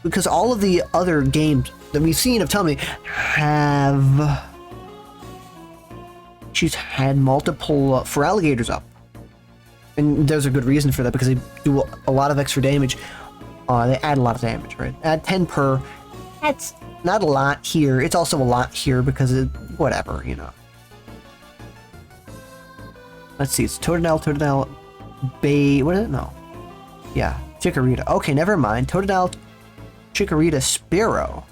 Because all of the other games that we've seen of Tell Me have. She's had multiple for alligators up. And there's a good reason for that because they do a lot of extra damage. They add a lot of damage, right? Add 10 per. That's not a lot here. It's also a lot here because it, whatever, you know. Let's see. It's Totodile, Bay. What is it? No. Yeah. Chikorita. Okay, never mind. Totodile, Chikorita, Sparrow.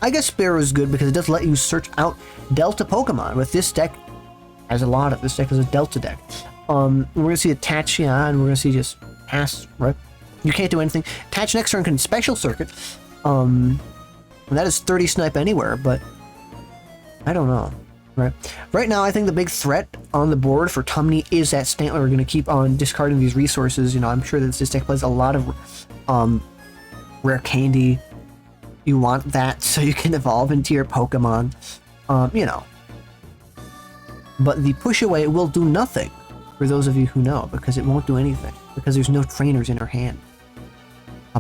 I guess Sparrow is good because it does let you search out Delta Pokemon. With this deck, has a lot of this deck is a Delta deck. We're gonna see Attach, yeah, and we're gonna see just pass, right? You can't do anything. Attach next turn can Special Circuit. And that is 30 snipe anywhere, but I don't know. Right. Right now, I think the big threat on the board for Tumney is that Stantler are going to keep on discarding these resources. You know, I'm sure that this deck plays a lot of rare candy. You want that so you can evolve into your Pokemon. You know. But the push away will do nothing for those of you who know, because it won't do anything because there's no trainers in her hand.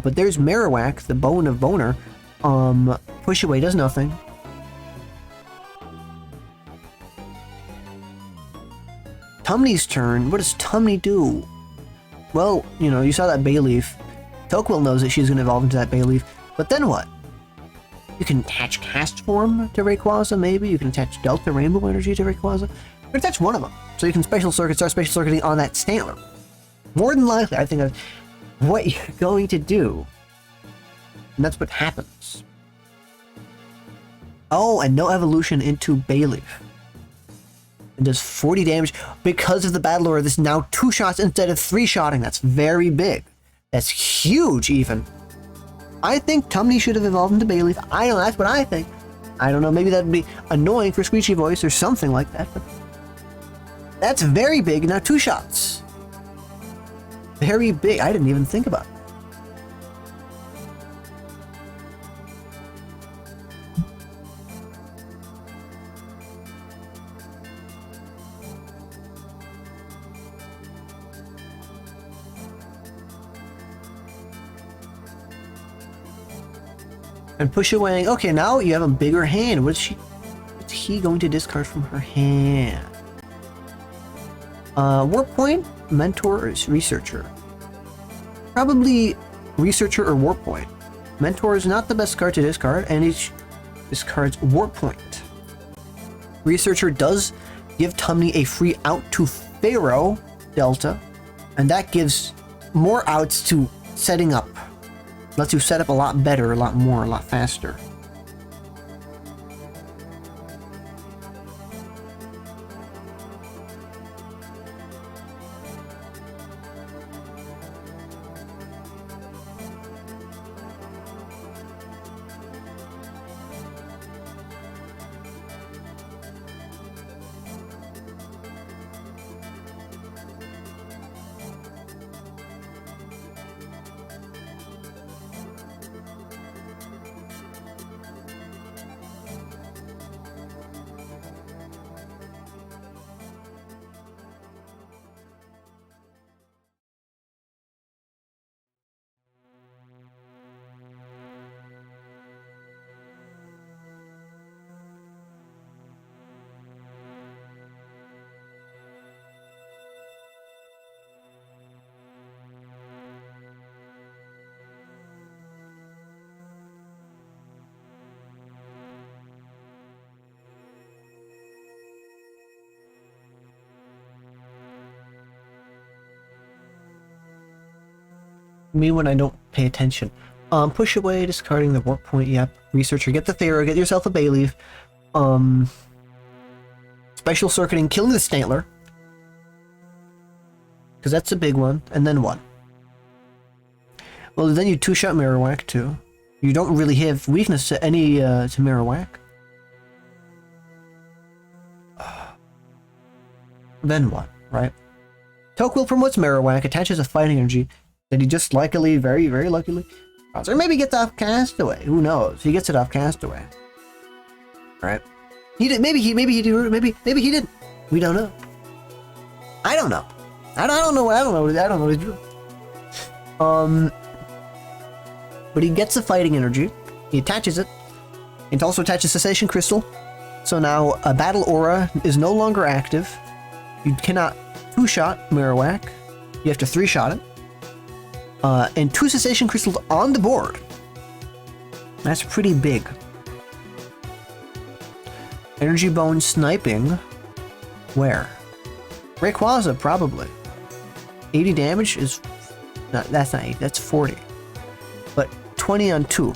But there's Marowak, the Bone of Boner. Push away does nothing. Tumney's turn. What does Tumney do? Well, you know, you saw that Bayleaf. Tokwil knows that she's going to evolve into that Bayleaf. But then what? You can attach Cast Form to Rayquaza, maybe. You can attach Delta Rainbow Energy to Rayquaza. You can attach one of them. So you can Special Circuit, start Special Circuiting on that Stantler. More than likely, I think that's what you're going to do. And that's what happens. Oh, and no evolution into Bayleaf. It does 40 damage because of the Battle Aura. This is now 2 shots instead of 3 shotting. That's very big. That's huge, even. I think Tumney should have evolved into Bayleaf. I know, that's what I think. I don't know, maybe that would be annoying for Screechy Voice or something like that, but that's very big. Now 2 shots. Very big. I didn't even think about it. And push away. Okay, now you have a bigger hand. What's he going to discard from her hand? Warp Point, Mentor, or Researcher? Probably Researcher or Warp Point. Mentor is not the best card to discard, and it discards Warp Point. Researcher does give Tumney a free out to Pharaoh Delta, and that gives more outs to setting up. Lets you set up a lot better, a lot more, a lot faster. Me when I don't pay attention. Push away, discarding the warp point. Yep. Researcher, get the Pharaoh, get yourself a Bayleaf. Special circuiting, killing the Stantler. Because that's a big one. And then what? Well, then you two-shot Marowak too. You don't really have weakness to any to Marowak. Then what, right? Tocqueville promotes Marowak, attaches a fighting energy that he just luckily, very, very luckily, or maybe gets off Castaway. Who knows? He gets it off Castaway. Right? He did. Maybe he didn't. We don't know. I don't know. I don't know what he's doing. But he gets the fighting energy. He attaches it. It also attaches Cessation Crystal. So now a Battle Aura is no longer active. You cannot two-shot Marowak. You have to three-shot it. And 2 Cessation Crystals on the board. That's pretty big. Energy Bone sniping. Where? Rayquaza, probably. 80 damage is... No, that's not 80, that's 40. But 20 on 2.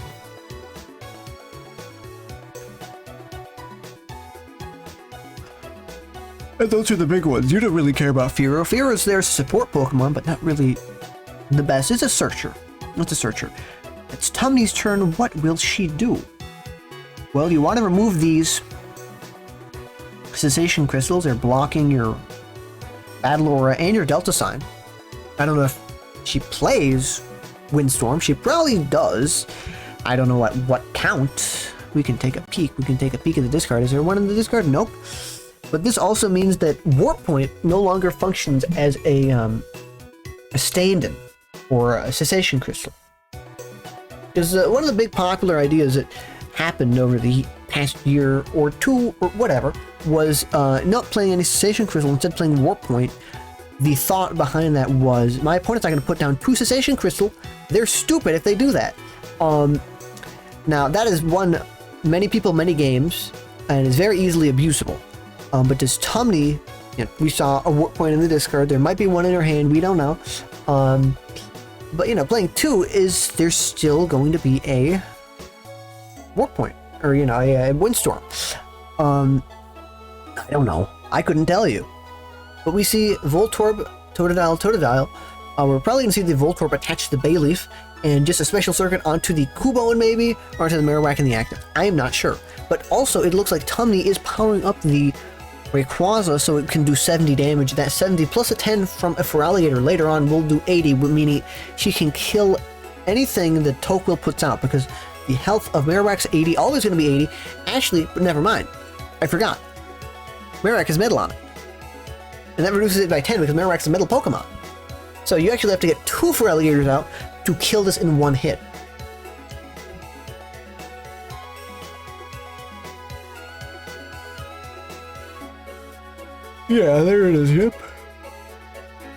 And those are the big ones. You don't really care about Fearow. Fearow's there to support Pokemon, but not really the best. It's a searcher. It's a searcher. It's Tumney's turn. What will she do? Well, you want to remove these Cessation Crystals. They're blocking your Battle Aura and your Delta Sign. I don't know if she plays Windstorm. She probably does. I don't know at what count. We can take a peek. We can take a peek at the discard. Is there one in the discard? Nope. But this also means that Warp Point no longer functions as a stand-in or a Cessation Crystal. Because one of the big popular ideas that happened over the past year or two or whatever was not playing any Cessation Crystal, instead playing Warp Point. The thought behind that was, my opponent's not going to put down 2 Cessation Crystal. They're stupid if they do that. Now, that is one, many people, many games, and is very easily abusable. But does Tumney, you know, we saw a Warp Point in the discard. There might be one in her hand. We don't know. But, you know, playing 2 is, there's still going to be a Warp Point. Or, you know, a Windstorm. I don't know. I couldn't tell you. But we see Voltorb, Totodile. We're probably going to see the Voltorb attached to the Bayleaf. And just a special circuit onto the Cubone maybe, or onto the Marowak in the active. I am not sure. But also, it looks like Tumney is powering up the Rayquaza so it can do 70 damage. That 70 plus a 10 from a Feraligatr later on will do 80, meaning she can kill anything that Tocqueville puts out, because the health of Marowak's 80, always going to be 80. Actually, never mind. I forgot. Marowak has Metal on it. And that reduces it by 10 because Marowak's a Metal Pokemon. So you actually have to get 2 Feraligatrs out to kill this in one hit. Yeah, there it is, yep.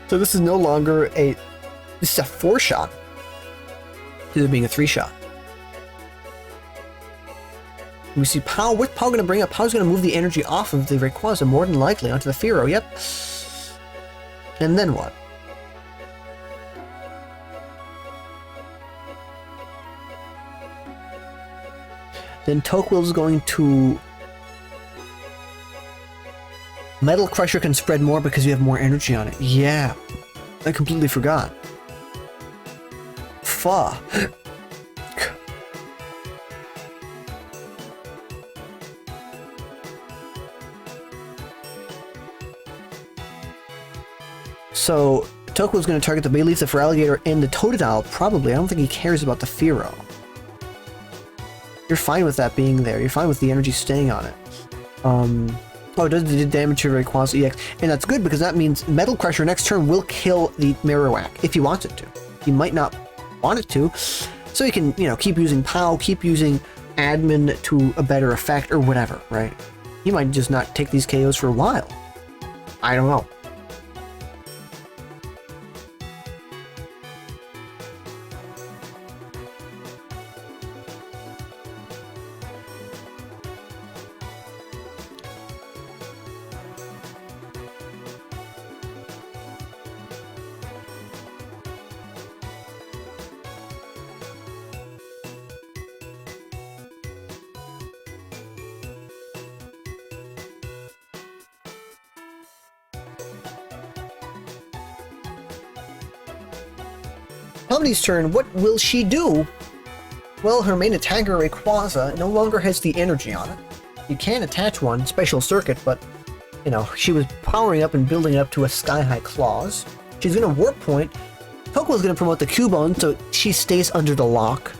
So this is no longer this is a 4-shot. Instead of being a 3-shot. We see Pow. What's Pow going to bring up? Pow's going to move the energy off of the Rayquaza, more than likely, onto the Fearow, yep. And then what? Then Tocqueville's going to... Metal Crusher can spread more because you have more energy on it. Yeah. I completely forgot. Fuck. So, Tocqueville's going to target the Bayleaf, the Feraligatr, and the Totodile, probably. I don't think he cares about the Fearow. You're fine with that being there. You're fine with the energy staying on it. Oh, it does damage to Rayquaza EX. And that's good because that means Metal Crusher next turn will kill the Marowak if he wants it to. He might not want it to. So he can, you know, keep using POW, keep using Admin to a better effect or whatever, right? He might just not take these KOs for a while. I don't know. Tomny's turn. What will she do? Well, her main attacker, Rayquaza, no longer has the energy on it. You can attach one, Special Circuit, but, you know, she was powering up and building up to a Sky-High Claws. She's going to Warp Point. Pokemon's going to promote the Cubone, so she stays under the lock.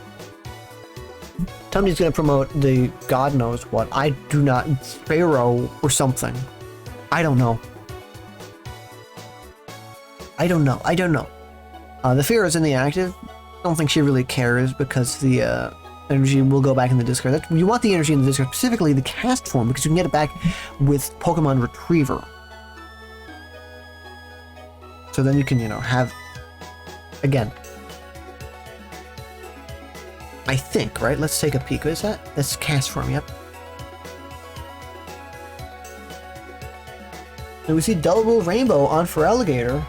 Tomny's going to promote the God knows what. I do not... Pharaoh or something. I don't know. I don't know. The Pharaoh's in the active. I don't think she really cares because the energy will go back in the discard. You want the energy in the discard, specifically the cast form, because you can get it back with Pokemon Retriever. So then you can, you know, have... Again... I think, right? Let's take a peek. What is that? That's cast form, yep. And we see Double Rainbow on Feraligatr.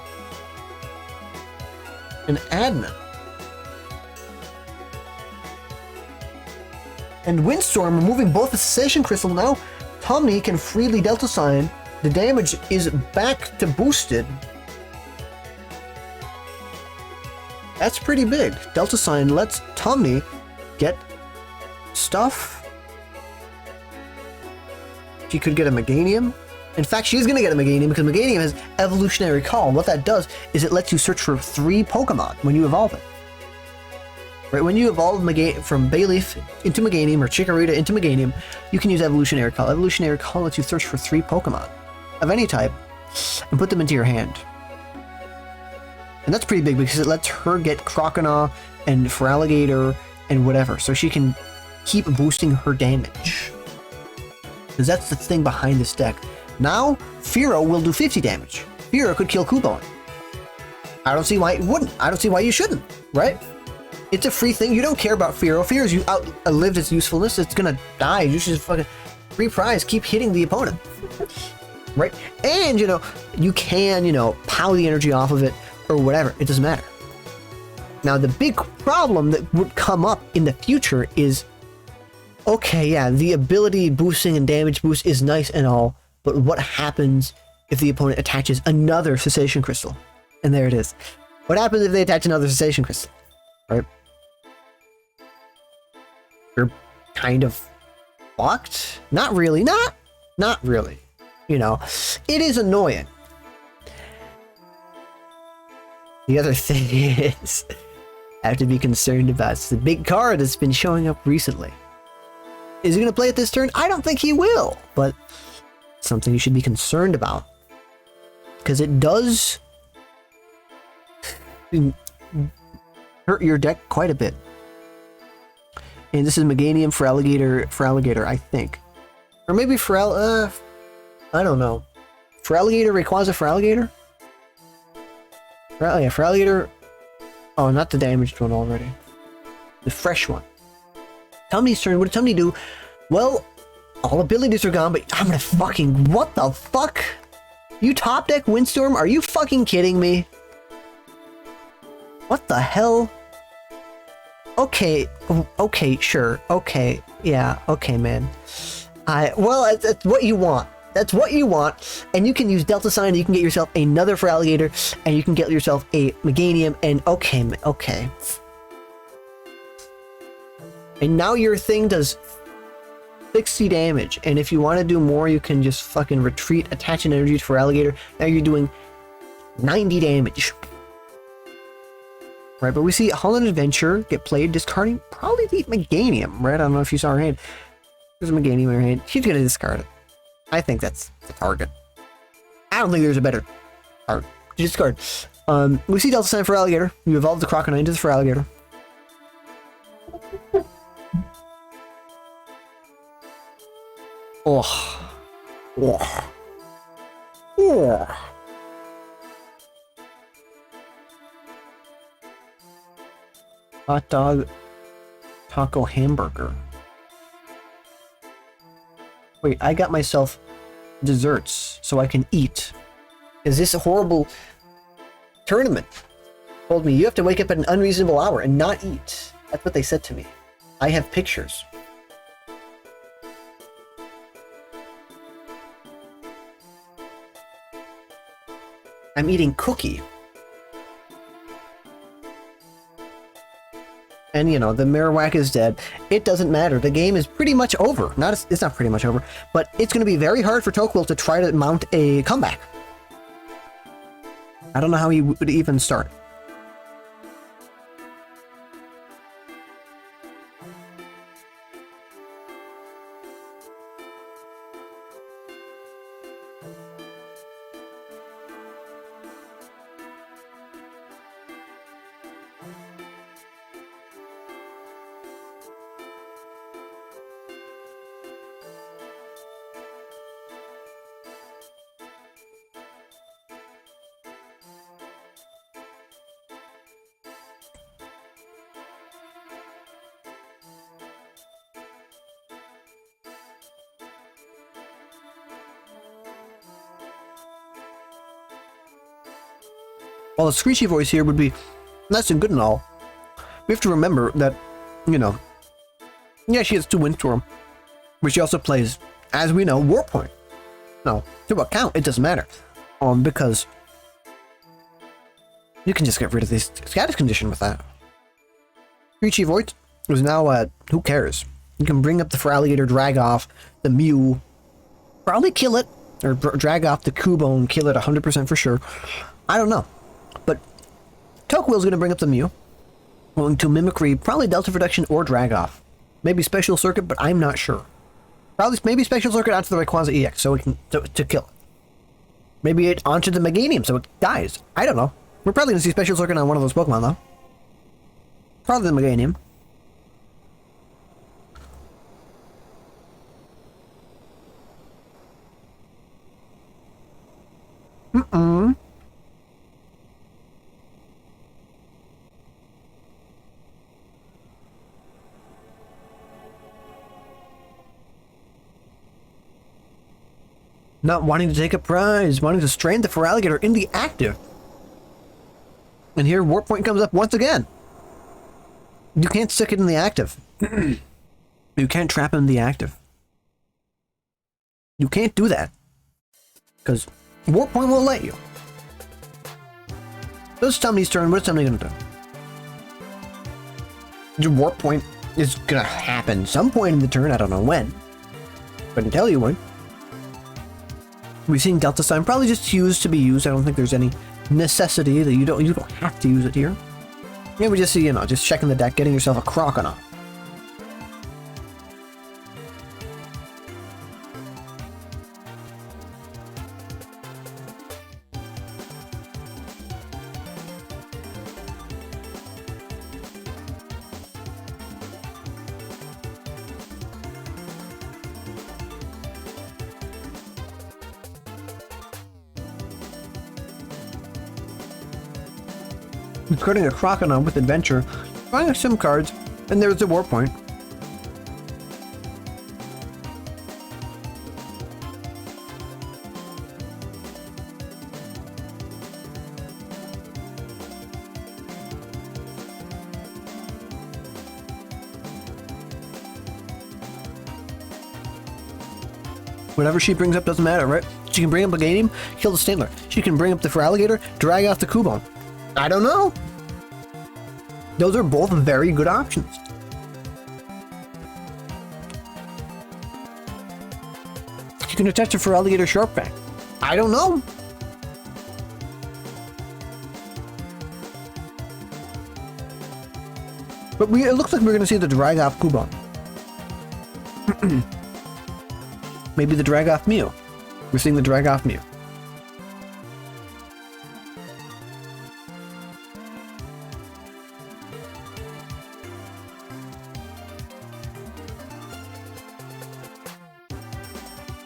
And Admin. And Windstorm, removing both the Cessation Crystal. Now, Tommy can freely Delta Sign. The damage is back to boosted. That's pretty big. Delta Sign lets Tommy get stuff. She could get a Meganium. In fact, she's going to get a Meganium because Meganium has Evolutionary Call. What that does is it lets you search for 3 Pokemon when you evolve it. Right, when you evolve from Bayleaf into Meganium or Chikorita into Meganium, you can use Evolutionary Call. Evolutionary Call lets you search for 3 Pokemon of any type and put them into your hand. And that's pretty big because it lets her get Croconaw and Feraligatr and whatever, so she can keep boosting her damage. Because that's the thing behind this deck. Now, Fearow will do 50 damage. Fearow could kill Cubone. I don't see why it wouldn't. I don't see why you shouldn't, right? It's a free thing. You don't care about Fearow. Fearow's outlived its usefulness. It's gonna die. You should just fucking free prize. Keep hitting the opponent. Right? And, you know, you can, you know, pow the energy off of it or whatever. It doesn't matter. Now, the big problem that would come up in the future is, okay, yeah, the ability boosting and damage boost is nice and all, but what happens if the opponent attaches another Cessation Crystal? And there it is. What happens if they attach another Cessation Crystal? Right? You're kind of fucked? Not really. Not really. You know, it is annoying. The other thing is, I have to be concerned about the big card that's been showing up recently. Is he going to play it this turn? I don't think he will, but something you should be concerned about. Because it does hurt your deck quite a bit. And this is Meganium, Feraligatr, I think. Or maybe I don't know. Feraligatr, Rayquaza, Feraligatr? Yeah, Feraligatr. Oh, not the damaged one already. The fresh one. Tomny's turn. What did Tomny do? Well, all abilities are gone, but I'm gonna fucking... What the fuck? You top deck Windstorm? Are you fucking kidding me? What the hell? Okay, sure. Okay, yeah, okay, man. Well, that's what you want. That's what you want, and you can use Delta Sign, and you can get yourself another Feraligatr, and you can get yourself a Meganium, and okay. And now your thing does 60 damage, and if you want to do more, you can just fucking retreat, attach an energy to Feraligatr. Now you're doing 90 damage. Right, but we see Holland Adventure get played, discarding probably the Meganium, right? I don't know if you saw her hand. There's a Meganium in her hand. She's gonna discard it. I think that's the target. I don't think there's a better target to discard. We see Delta Sign Feraligatr. You evolve the Croconaw into the Feraligatr. Oh. Hot dog, taco, hamburger. Wait, I got myself desserts so I can eat. Is this a horrible tournament? Told me you have to wake up at an unreasonable hour and not eat. That's what they said to me. I have pictures. I'm eating cookie. And, you know, the Marowak is dead. It doesn't matter. The game is pretty much over. It's not pretty much over, but it's going to be very hard for Tocqueville to try to mount a comeback. I don't know how he would even start. While the screechy voice here would be nice and good and all, we have to remember that, you know, yeah, she has 2 Windstorm, but she also plays, as we know, Warp Point. No, to what count, it doesn't matter. Because you can just get rid of this status condition with that. Screechy voice is now, who cares? You can bring up the Feraligatr, drag off the Mew, probably kill it, or drag off the Cubone, kill it 100% for sure. I don't know. But Tocqueville's going to bring up the Mew, going to Mimicry, probably Delta Reduction or Drag Off. Maybe Special Circuit, but I'm not sure. Probably maybe Special Circuit onto the Rayquaza EX so it can to kill it. Maybe it onto the Meganium so it dies. I don't know. We're probably going to see Special Circuit on one of those Pokemon though. Probably the Meganium. Not wanting to take a prize, wanting to strain the Feraligatr in the active. And here Warp Point comes up once again. You can't stick it in the active. You can't trap him in the active. You can't do that. Because Warp Point won't let you. This is Tomny's turn. What's Tomny going to do? Your Warp Point is going to happen some point in the turn. I don't know when. But I can tell you when. We're seeing Delta Sign probably just used to be used. I don't think there's any necessity that you don't have to use it here. Yeah, we just see, you know, just checking the deck, getting yourself a Croconaw. Discarding a Croconaw with Adventure, drawing some cards, and there's the Warp Point. Whatever she brings up doesn't matter, right? She can bring up a Meganium, kill the Stantler. She can bring up the Feraligatr, drag off the Cubone. I don't know. Those are both very good options. You can attach a Feraligatr Sharp Pack. I don't know. But it looks like we're going to see the drag off Cubone. Maybe the drag off Mew. We're seeing the drag off Mew.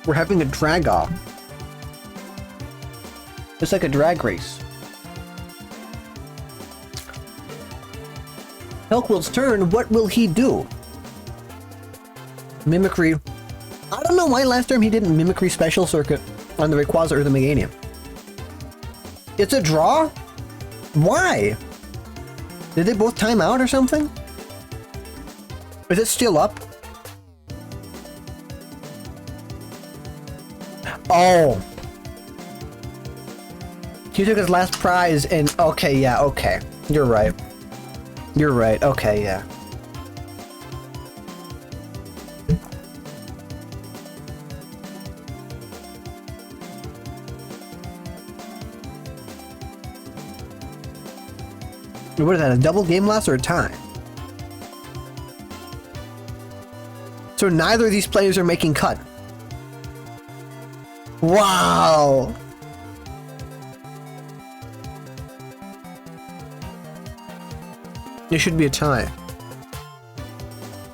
We're having a drag off. It's like a drag race. Helquill's turn, what will he do? Mimicry. I don't know why last time he didn't Mimicry Special Circuit on the Rayquaza or the Meganium. It's a draw? Why? Did they both time out or something? Is it still up? Oh. He took his last prize and... Okay, yeah, okay. You're right. You're right. Okay, yeah. What is that, a double game loss or a tie? So neither of these players are making cut. Wow! It should be a tie.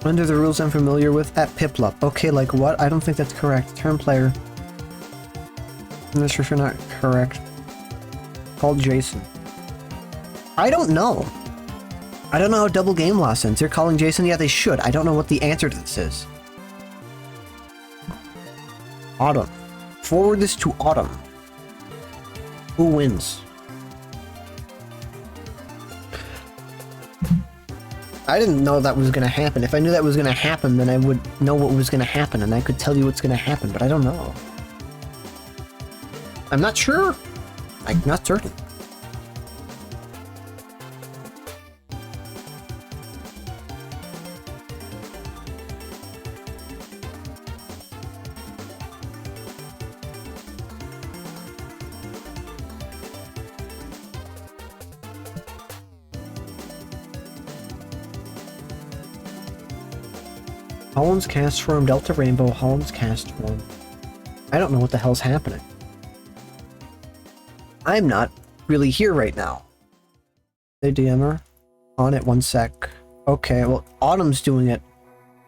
Under the rules I'm familiar with, at Piplup. Okay, like what? I don't think that's correct. Turn player. I'm not sure if you're not correct. Call Jason. I don't know. I don't know how double game loss ends. They're calling Jason? Yeah, they should. I don't know what the answer to this is. Autumn. Forward this to Autumn. Who wins? I didn't know that was going to happen. If I knew that was going to happen, then I would know what was going to happen, and I could tell you what's going to happen, but I don't know. I'm not sure. I'm not certain. Holland's cast form, Delta Rainbow, Holland's cast form. I don't know what the hell's happening. I'm not really here right now. Hey, DMer. On it, 1 sec. Okay, well, Autumn's doing it.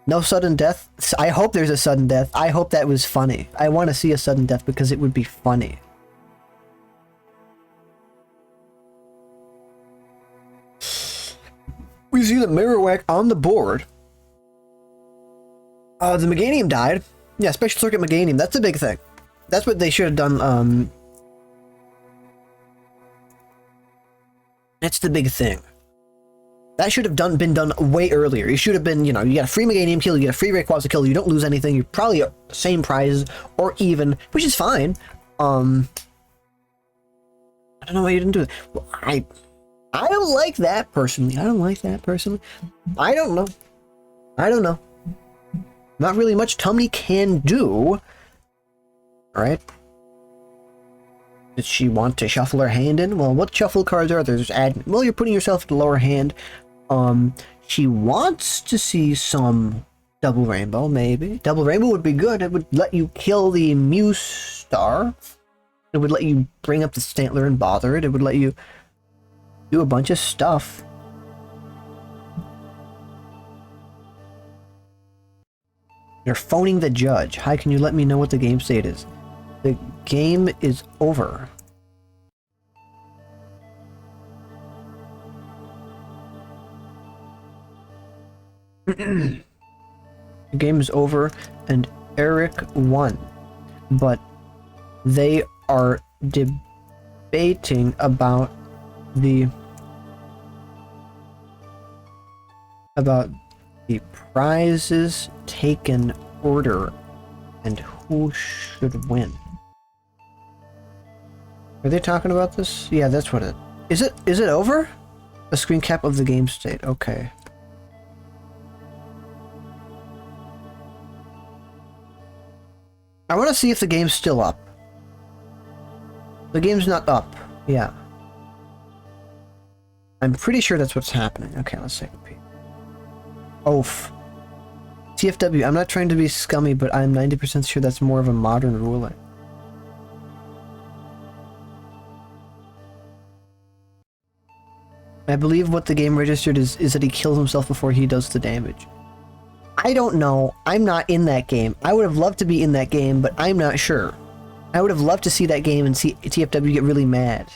No sudden death? I hope there's a sudden death. I hope that was funny. I want to see a sudden death because it would be funny. We see the Marowak on the board. The Meganium died. Yeah, Special Circuit Meganium. That's a big thing. That's what they should have done. That's the big thing. That should have been done way earlier. It should have been, you know, you get a free Meganium kill, you get a free Rayquaza kill, you don't lose anything, you're probably same prizes or even, which is fine. I don't know why you didn't do it. Well, I don't like that personally. I don't like that personally. I don't know. I don't know. Not really much Tummy can do. Alright. Does she want to shuffle her hand in? Well, what shuffle cards are there? There's add. Well, you're putting yourself at the lower hand. She wants to see some Double Rainbow, maybe. Double Rainbow would be good. It would let you kill the Muse Star. It would let you bring up the Stantler and bother it. It would let you do a bunch of stuff. You're phoning the judge. Hi, can you let me know what the game state is? The game is over. The game is over and Eric won. But they are debating about the prizes taken order and who should win. Are they talking about this? Yeah, that's what it is. Is it over? A screen cap of the game state. Okay. I want to see if the game's still up. The game's not up. Yeah. I'm pretty sure that's what's happening. Okay, let's take a peek. Oof. TFW, I'm not trying to be scummy, but I'm 90% sure that's more of a modern ruling. I believe what the game registered is that he kills himself before he does the damage. I don't know. I'm not in that game. I would have loved to be in that game, but I'm not sure. I would have loved to see that game and see TFW get really mad.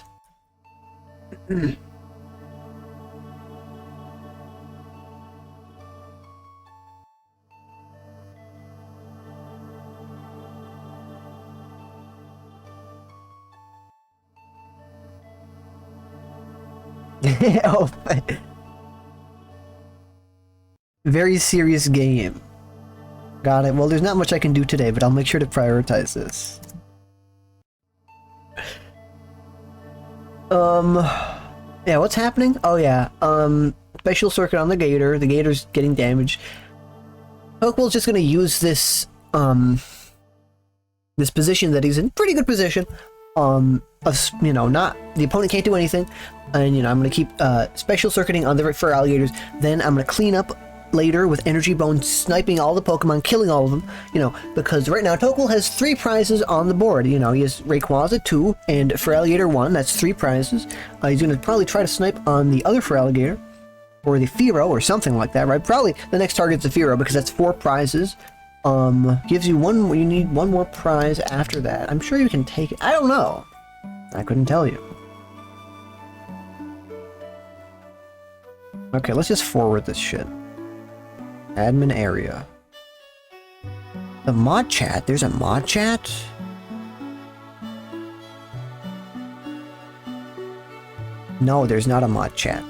Oh, very serious game. Got it. Well, there's not much I can do today, but I'll make sure to prioritize this. Yeah, what's happening? Oh yeah, special circuit on the Gator. The Gator's getting damaged. Pokeball's just gonna use this, this position that he's in. Pretty good position. you know, not the opponent can't do anything, and you know I'm gonna keep special circuiting on the for alligators. Then I'm gonna clean up later with energy bone, sniping all the Pokemon, killing all of them. You know, because right now Tokwil has 3 prizes on the board. You know, he has Rayquaza 2 and Feraligatr 1. That's 3 prizes. He's gonna probably try to snipe on the other Feraligatr or the Fearow or something like that, right? Probably the next target's the Fearow because that's 4 prizes. Gives you one. You need 1 more prize after that. I'm sure you can take it. I don't know. I couldn't tell you. Okay, let's just forward this shit. Admin area. The mod chat? There's a mod chat? No, there's not a mod chat.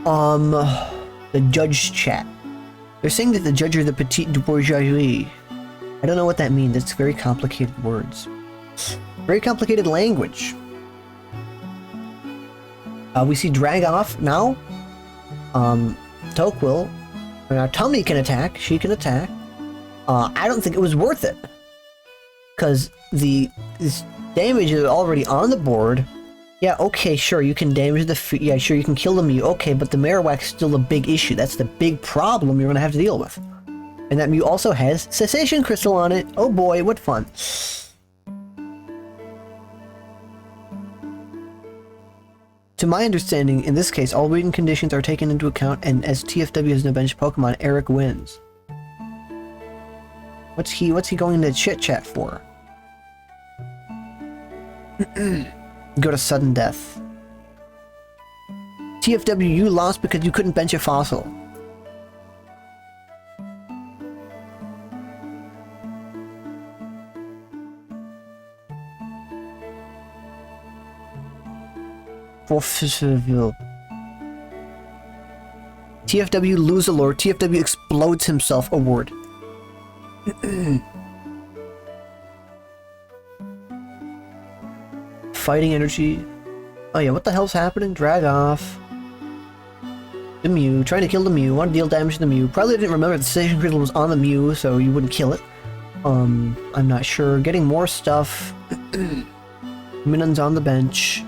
The judge chat. They're saying that the judge are the petite bourgeoisie. I don't know what that means. It's very complicated words. Very complicated language. We see Dragoff now. Tokwil. Now Tummy can attack. She can attack. I don't think it was worth it. Because this damage is already on the board. Yeah, okay, sure, you can damage the... Yeah, sure, you can kill the Mew. Okay, but the Marowak's still a big issue. That's the big problem you're going to have to deal with. And that Mew also has Cessation Crystal on it. Oh boy, what fun. To my understanding, in this case, all waiting conditions are taken into account, and as TFW has no bench Pokemon, Eric wins. What's he going to chit-chat for? Go to sudden death. TFW, you lost because you couldn't bench a fossil. TFW lose a lore. TFW explodes himself award. Fighting energy. Oh yeah, what the hell's happening? Dragoff. The Mew. Trying to kill the Mew. Want to deal damage to the Mew. Probably didn't remember the Station Crystal was on the Mew, so you wouldn't kill it. I'm not sure. Getting more stuff. Minun's on the bench.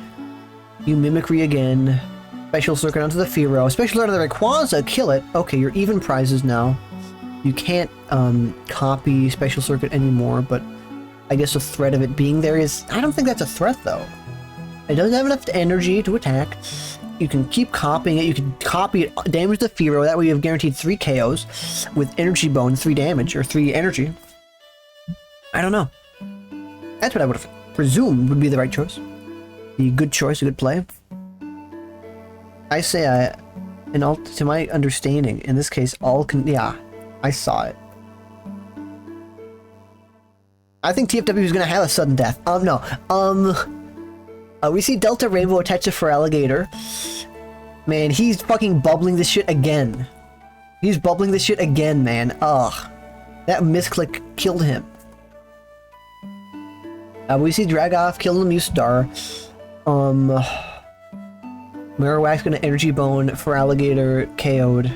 You Mimicry again. Special Circuit onto the Fearow. Special Circuit onto the Rayquaza. Kill it. Okay, you're even prizes now. You can't copy Special Circuit anymore, but I guess the threat of it being there is... I don't think that's a threat, though. It doesn't have enough energy to attack. You can keep copying it. You can copy it, damage the Fearow. That way you have guaranteed 3 KOs with Energy Bone, 3 damage, or 3 energy. I don't know. That's what I would have presumed would be the right choice. The good choice, a good play. I say to my understanding, in this case, yeah, I saw it. I think TFW is gonna have a sudden death. No. We see Delta Rainbow attached to Feraligatr. Man, he's fucking bubbling this shit again. He's bubbling this shit again, man. Ugh. That misclick killed him. We see Dragoff killing the Mew Star. Marowak's gonna Energy Bone, Feraligatr KO'd.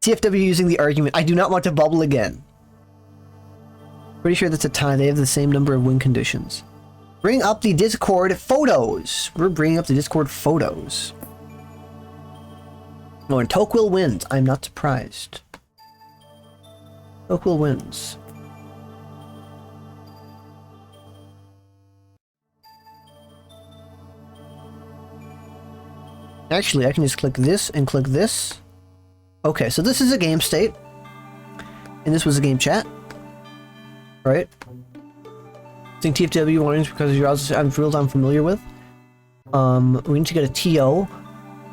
TFW using the argument, I do not want to bubble again. Pretty sure that's a tie. They have the same number of win conditions. Bring up the Discord photos. We're bringing up the Discord photos. Oh, and Tokwil wins. I'm not surprised. Tokwil wins. Actually, I can just click this and click this. Okay, so this is a game state. And this was a game chat. Right? I think TFW warnings because of rules I'm familiar with. We need to get a TO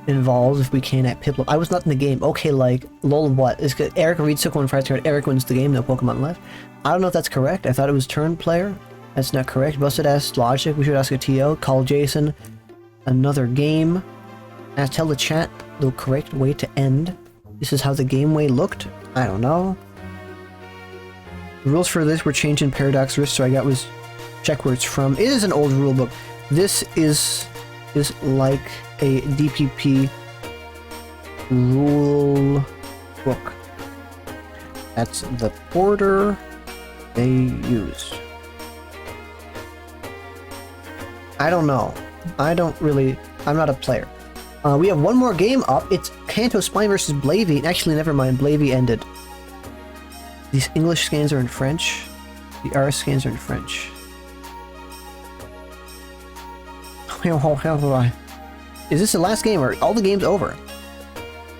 involved if we can at Piplup. I was not in the game. Okay, like, lol, what? Is Eric reads took one prize card. Eric wins the game, no Pokemon left. I don't know if that's correct. I thought it was turn player. That's not correct. Busted asked Logic. We should ask a TO. Call Jason. Another game. Tell the chat the correct way to end. This is how the game way looked. I don't know. The rules for this were changed in Paradox Rift, so I got was check where it's from. It is an old rule book. This is like a DPP rule book. That's the order they used. I don't know. I'm not a player. We have one more game up. It's Canto Spine versus Blavey. Actually, never mind. Blavey ended. These English scans are in French. The R scans are in French. Is this the last game or all the games over?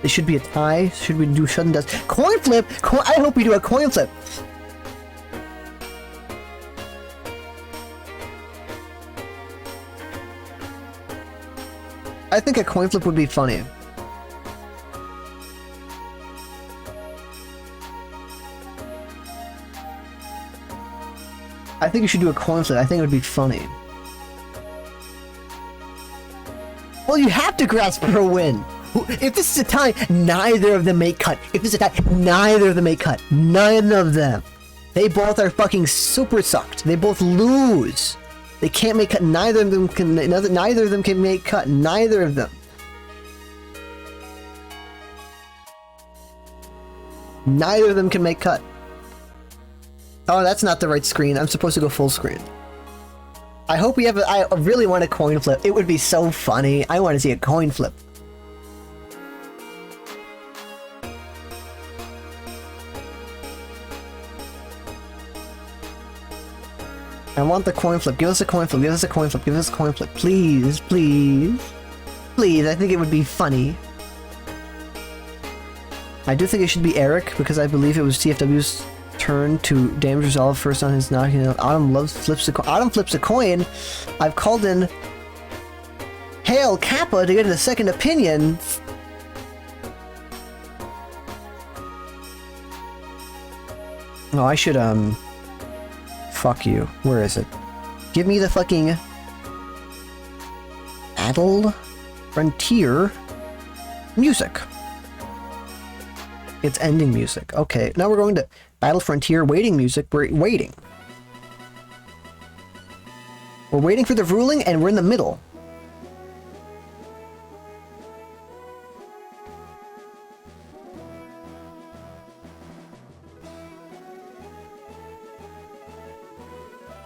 It should be a tie. Should we do sudden death? Coin flip! I hope we do a coin flip! I think a coin flip would be funny. I think you should do a coin flip. I think it would be funny. Well, you have to grasp for a win. If this is a tie, neither of them make cut. If it's a tie, neither of them make cut. None of them. They both are fucking super sucked. They both lose. They can't make cut. Neither of them can make cut. Neither of them. Neither of them can make cut. Oh, that's not the right screen. I'm supposed to go full screen. I hope we have I really want a coin flip. It would be so funny. I want to see a coin flip. I want the coin flip. Give us a coin flip. Give us a coin flip. Give us a coin flip. Please, please. Please, I think it would be funny. I do think it should be Eric, because I believe it was TFW's turn to damage resolve first on his knocking out. Autumn flips a coin. I've called in Hail Kappa to get a second opinion. Oh, I should, fuck you. Where is it? Give me the fucking Battle Frontier music. It's ending music. Okay, now we're going to Battle Frontier waiting music. We're waiting. We're waiting for the ruling, and we're in the middle.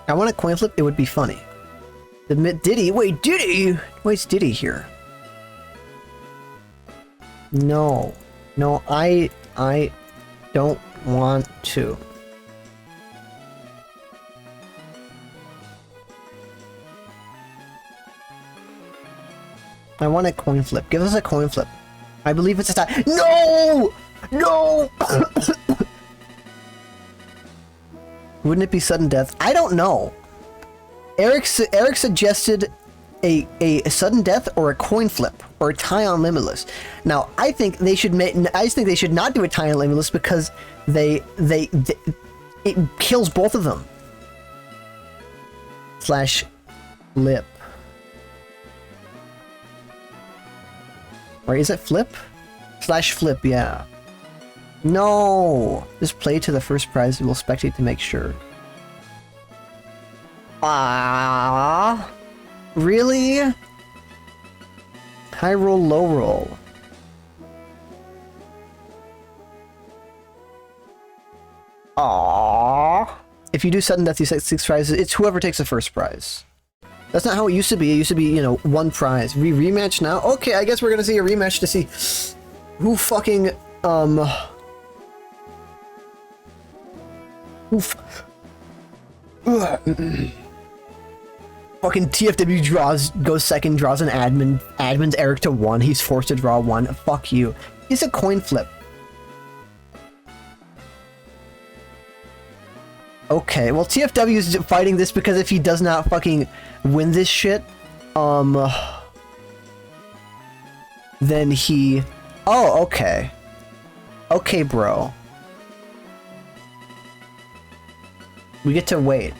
I want a coin flip. It would be funny. Diddy? Wait, Diddy? Why is Diddy here? No. No, I don't want to. I want a coin flip. Give us a coin flip. I believe it's a tie. No! No! Wouldn't it be sudden death? I don't know. Eric suggested a sudden death or a coin flip or a tie on Limitless. Now, I think they should not do a tie on Limitless because it kills both of them. Slash lip. Or is it flip? Slash flip, yeah. No! Just play to the first prize and we'll spectate to make sure. Ah, really? High roll, low roll. Ah. If you do sudden death, you get 6 prizes. It's whoever takes the first prize. That's not how it used to be. It used to be, you know, 1 prize. Rematch now? Okay, I guess we're gonna see a rematch to see who fucking, fucking TFW goes second, draws an admin. Admin's Eric to 1. He's forced to draw 1. Fuck you. It's a coin flip. Okay, well TFW is fighting this because if he does not fucking win this shit, then he... Oh, okay. Okay, bro. We get to wait.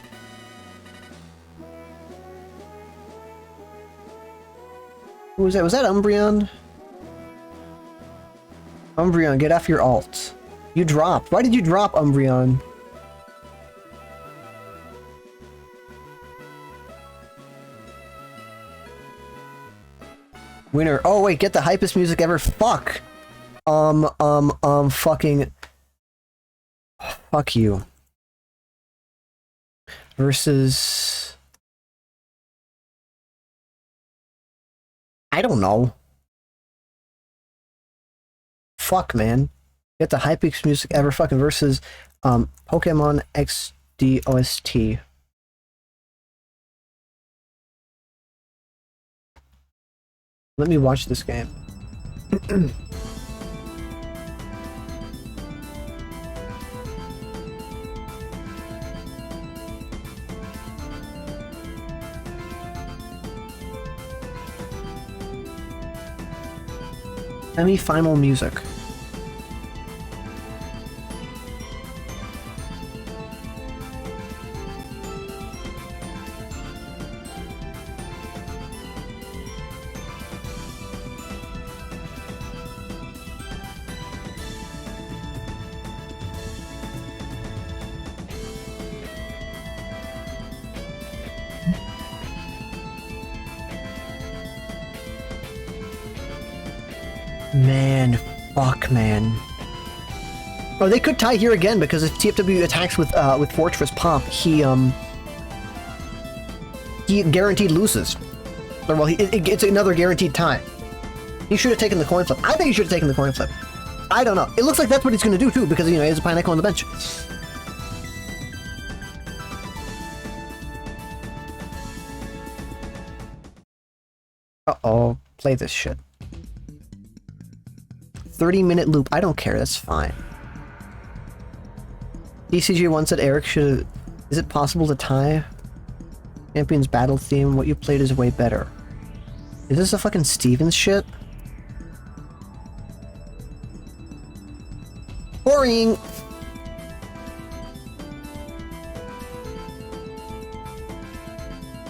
Who was that? Was that Umbreon? Umbreon, get off your alt. You dropped. Why did you drop, Umbreon? Winner. Oh wait, get the hypest music ever. Fuck. Fucking. Fuck you. Versus. I don't know. Fuck, man. Get the hypest music ever fucking versus Pokemon XD OST. Let me watch this game. Semi-final music. Man, fuck, man. Oh, they could tie here again because if TFW attacks with Fortress Pomp, he guaranteed loses. Or well, it's another guaranteed tie. He should have taken the coin flip. I think he should have taken the coin flip. I don't know. It looks like that's what he's going to do too because he has a Pineapple on the bench. Uh-oh, play this shit. 30-minute loop. I don't care. That's fine. DCG once said Eric should. Is it possible to tie? Champions battle theme. What you played is way better. Is this a fucking Stevens shit? Boring.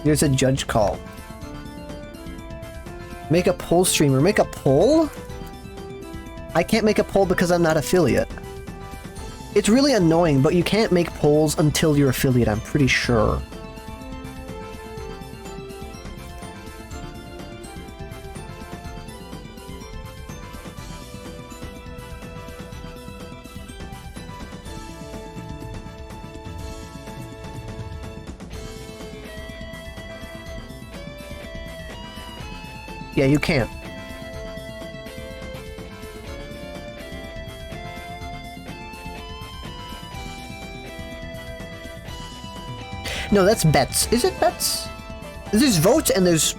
Here's a judge call. Make a poll streamer. Make a poll? I can't make a poll because I'm not affiliate. It's really annoying, but you can't make polls until you're affiliate, I'm pretty sure. Yeah, you can't. No, that's bets. Is it bets? There's votes and there's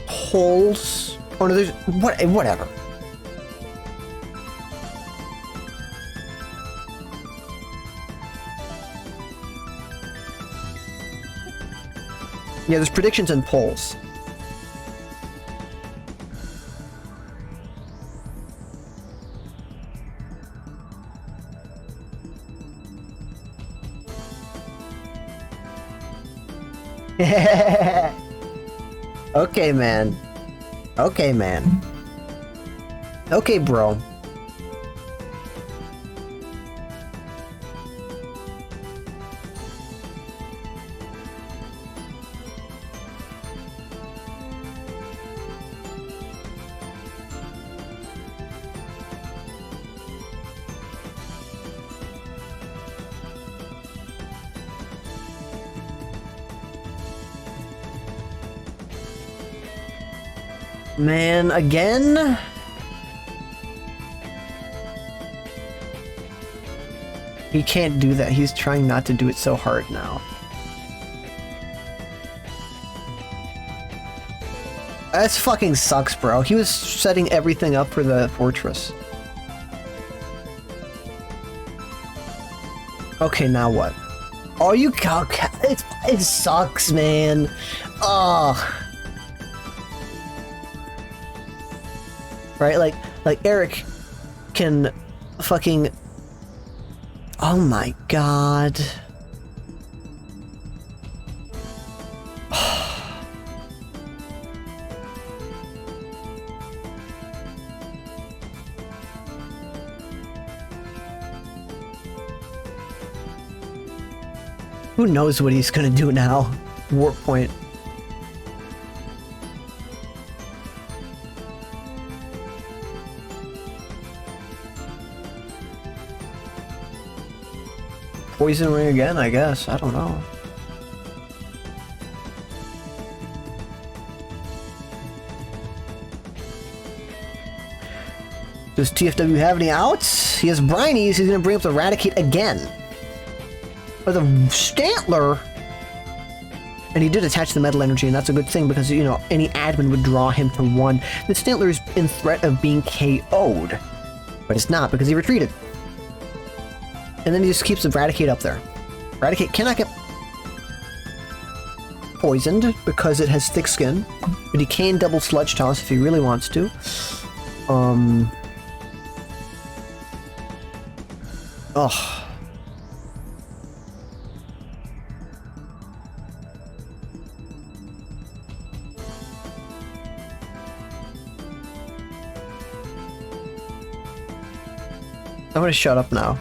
polls. Oh no, there's whatever. Yeah, there's predictions and polls. Okay, man. Okay, man. Okay, bro. Man, again? He can't do that. He's trying not to do it so hard now. That fucking sucks, bro. He was setting everything up for the fortress. Okay, now what? Oh, you can't. It sucks, man. Ugh. Right? Like Eric can fucking... Oh my god. Who knows what he's gonna do now? Warp point. poison ring again, I guess. I don't know. Does TFW have any outs? He has Brinies. He's going to bring up the Raticate again. But the Stantler... And he did attach the Metal Energy, and that's a good thing because, you know, any admin would draw him to 1. The Stantler is in threat of being KO'd. But it's not because he retreated. And then he just keeps the Raticate up there. Raticate cannot get poisoned because it has thick skin. But he can double Sludge Toss if he really wants to. Ugh. I'm gonna shut up now.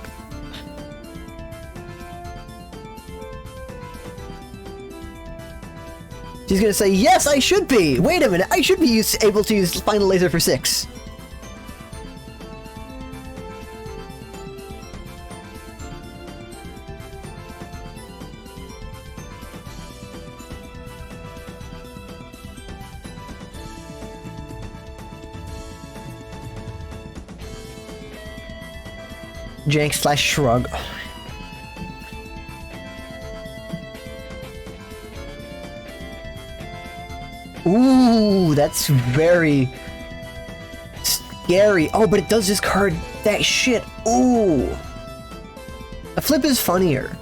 He's gonna say, yes, I should be! Wait a minute, I should be able to use Final Laser for 6. Jank / shrug. Ooh, that's very scary. Oh, but it does discard that shit. Ooh. A flip is funnier.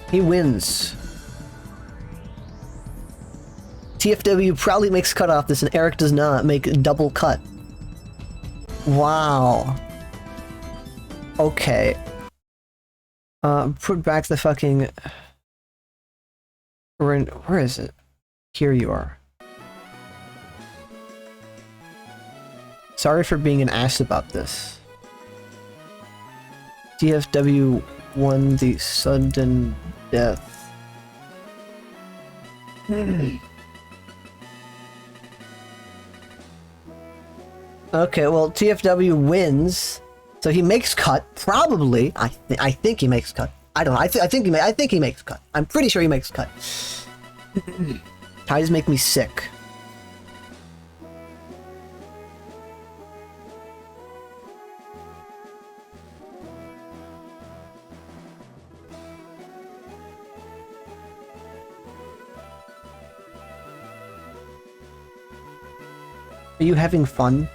He wins. TFW proudly makes cut off this, and Eric does not make double cut. Wow. Okay. Put back the fucking... Where is it? Here you are. Sorry for being an ass about this. TFW won the sudden death. Okay, well, TFW wins, so he makes cut. Probably, I think he makes cut. I don't know. I think he makes cut. I'm pretty sure he makes cut. Ties make me sick. Are you having fun?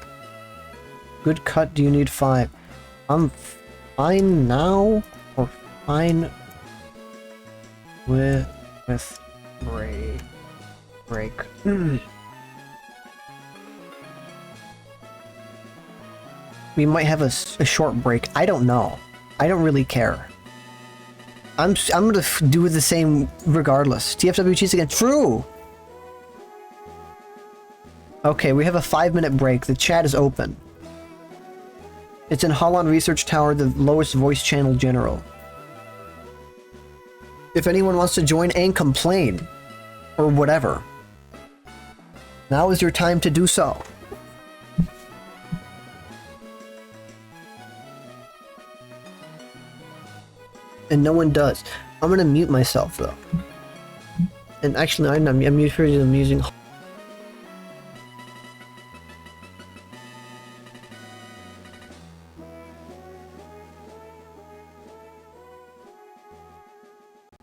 Good cut, do you need 5? I'm fine now, or fine with break. We might have a short break. I don't know. I don't really care. I'm gonna do the same regardless. TFW cheats again. True! Okay, we have a 5-minute break. The chat is open. It's in Holland Research Tower, the lowest voice channel general. If anyone wants to join and complain, or whatever, now is your time to do so. And no one does. I'm gonna mute myself though. And actually, I'm using.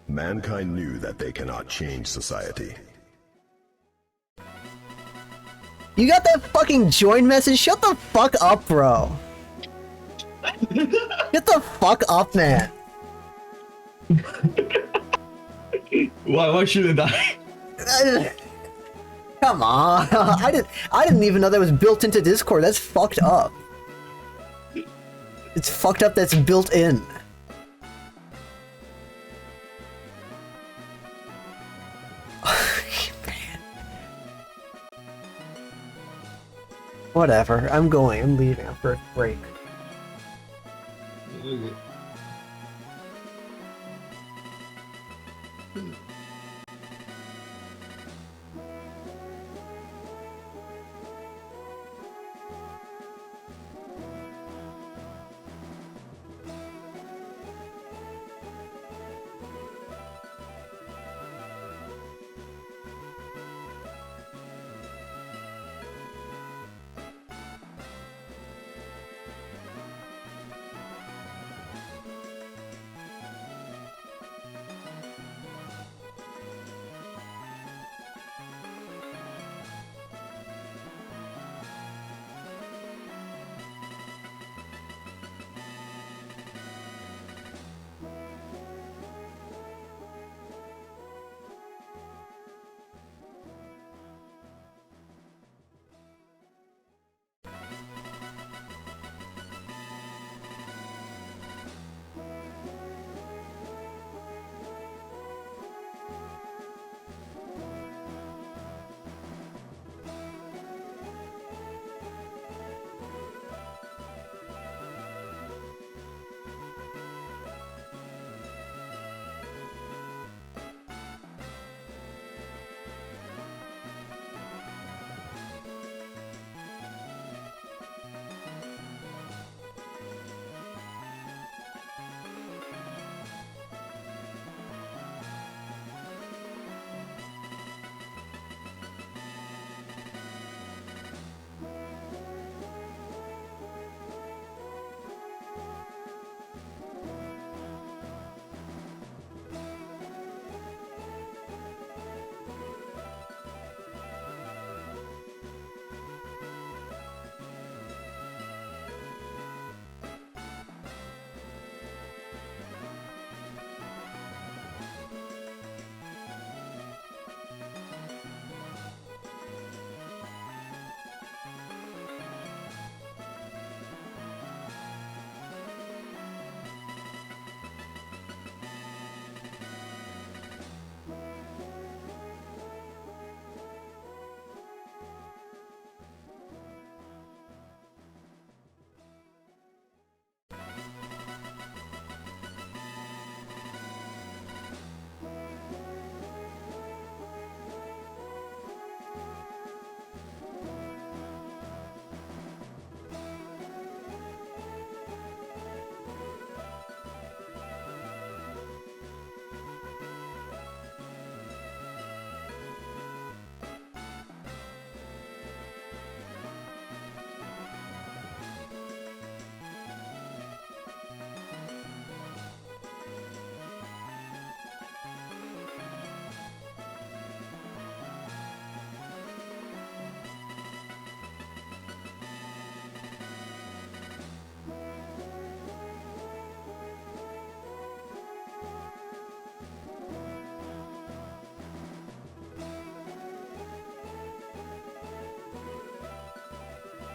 Mankind knew that they cannot change society. You got that fucking join message? Shut the fuck up, bro. Get the fuck up, man. Why shouldn't I? Come on. I didn't even know that was built into Discord. That's fucked up. It's fucked up that's built in. Whatever. I'm going. I'm leaving after a break. Okay.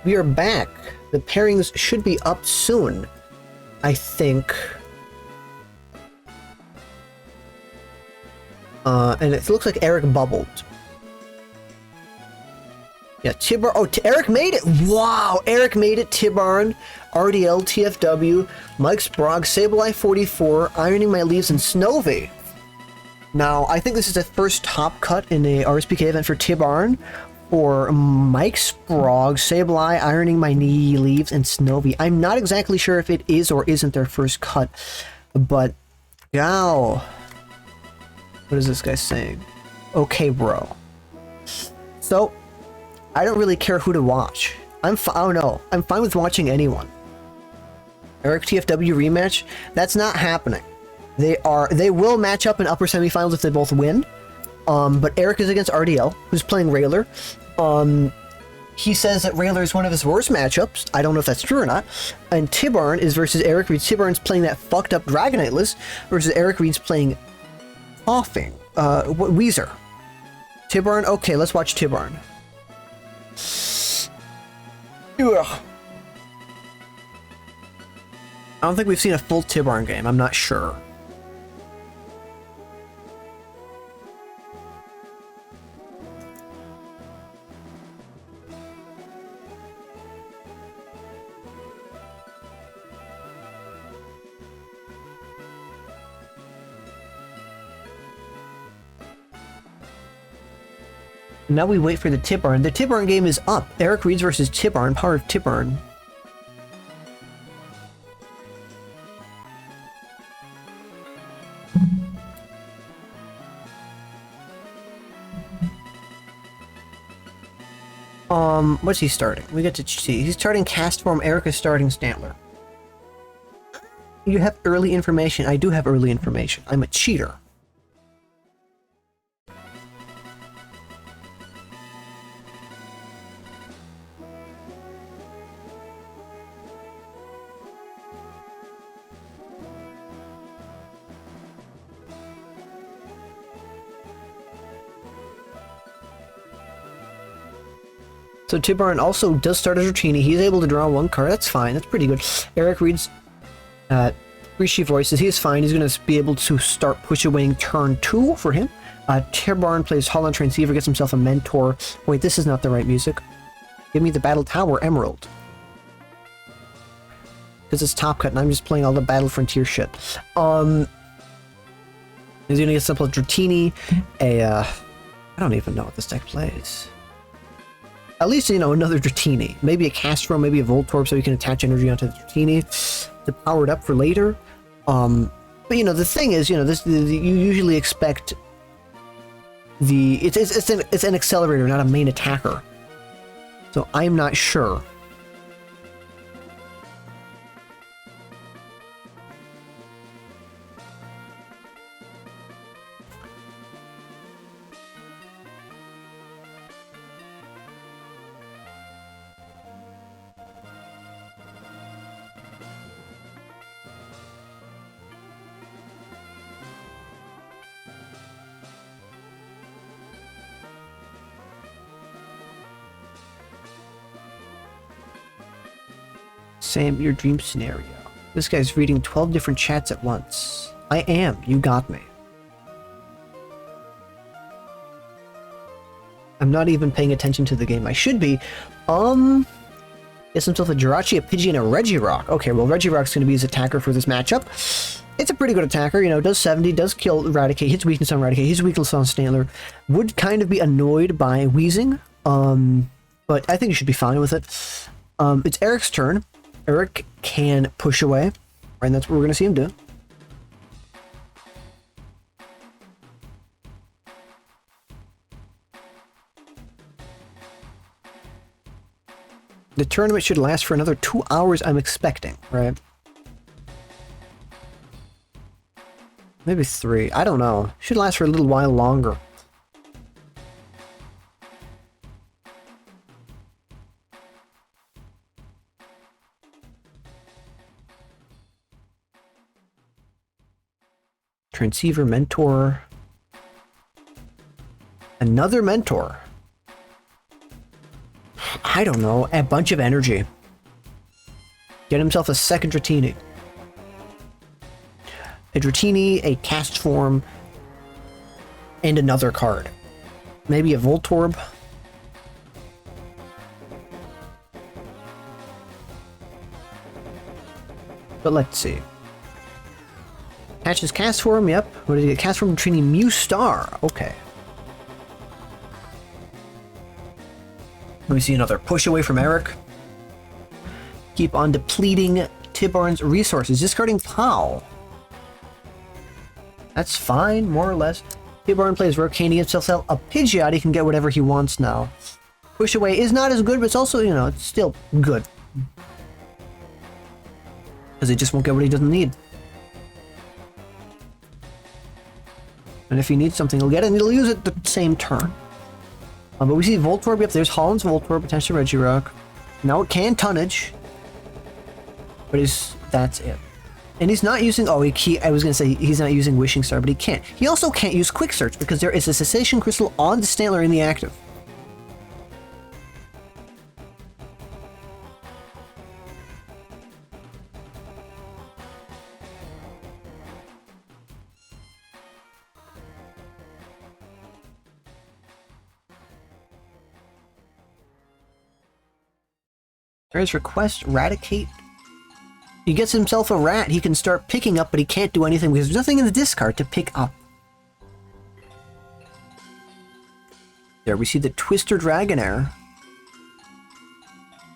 We are back. The pairings should be up soon, I think. And it looks like Eric bubbled. Yeah, Tibar. Oh, Eric made it! Wow, Eric made it. Tibarn, RDL, TFW, Mike Sprague, Sableye 44, Ironing My Leaves, and Snowy. Now, I think this is the first top cut in a RSPK event for Tibarn. For Mike Sprague, Sableye, Ironing My Knee Leaves, and Snowy. I'm not exactly sure if it is or isn't their first cut, but wow. What is this guy saying? Okay, bro. So, I don't really care who to watch. I don't know. I'm fine with watching anyone. Eric TFW rematch? That's not happening. They will match up in upper semifinals if they both win. But Eric is against RDL, who's playing Railer. He says that Railer is one of his worst matchups. I don't know if that's true or not. And Tibarn is versus Eric Reed. Tibarn's playing that fucked up Dragonite list versus Eric Reed's playing Coughing. Weezer. Tibarn? Okay, let's watch Tibarn. Ugh. I don't think we've seen a full Tibarn game. I'm not sure. Now we wait for the Tibarn. The Tibarn game is up. Eric Reeds versus Tibarn, Power of Tibarn. What's he starting? We get to see. He's starting Cast Form, Eric is starting Stantler. You have early information. I do have early information. I'm a cheater. So Tibarn also does start as Rotini. He's able to draw one card. That's fine. That's pretty good. Eric reads Rishi Voices. He is fine. He's going to be able to start push away turn 2 for him. Tibarn plays Holland Transceiver, gets himself a Mentor. Wait, this is not the right music. Give me the Battle Tower Emerald. Because it's Top Cut and I'm just playing all the Battle Frontier shit. He's going to get simple Dratini, I don't even know what this deck plays. At least, you know, another Dratini. Maybe a Castro, maybe a Voltorb, so you can attach energy onto the Dratini to power it up for later. But, you know, the thing is, you know, you usually expect it's an accelerator, not a main attacker. So I'm not sure. Sam, your dream scenario. This guy's reading 12 different chats at once. I am. You got me. I'm not even paying attention to the game. I should be. Gets himself a Jirachi, a Pidgey, and a Regirock. Okay, well, Regirock's going to be his attacker for this matchup. It's a pretty good attacker, you know, does 70, does kill Eradicate, hits weakness on Eradicate, hits weakness on Stantler. Would kind of be annoyed by Wheezing, but I think you should be fine with it. It's Eric's turn. Eric can push away, and that's what we're going to see him do. The tournament should last for another 2 hours, I'm expecting, right? Maybe 3. I don't know. Should last for a little while longer. Transceiver, Mentor. Another Mentor. I don't know. A bunch of energy. Get himself a second Dratini. A Dratini, a Cast Form, and another card. Maybe a Voltorb. But let's see. Hatches Cast Form, yep. What did he get? Cast Form, Dratini, Mew Star. Okay. Let me see another push away from Eric. Keep on depleting Tibarn's resources. Discarding Pow. That's fine, more or less. Tibarn plays Rocane, he gets himself a Pidgeot, he can get whatever he wants now. Push away is not as good, but it's also, you know, it's still good. Because he just won't get what he doesn't need. And if he needs something, he'll get it, and he'll use it the same turn. But we see Voltorb, yep, there's Holland's Voltorb, potentially Regirock. Now it can Tonnage. But that's it. And he's not using, I was going to say he's not using Wishing Star, but he can't. He also can't use Quick Search because there is a Cessation Crystal on the Stantler in the active. There's request, Eradicate. He gets himself a rat he can start picking up, but he can't do anything because there's nothing in the discard to pick up. There we see the Twister Dragonair.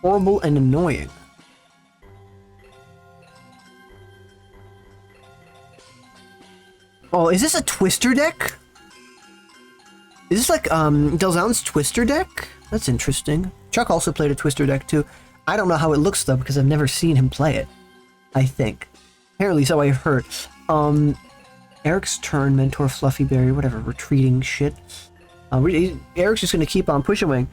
Horrible and annoying. Oh, is this a Twister deck? Is this like Delzaun's Twister deck? That's interesting. Chuck also played a Twister deck too. I don't know how it looks though because I've never seen him play it. I think. Apparently so I've heard. Eric's turn, Mentor, Fluffy Berry, whatever, retreating shit. Eric's just gonna keep on pushing.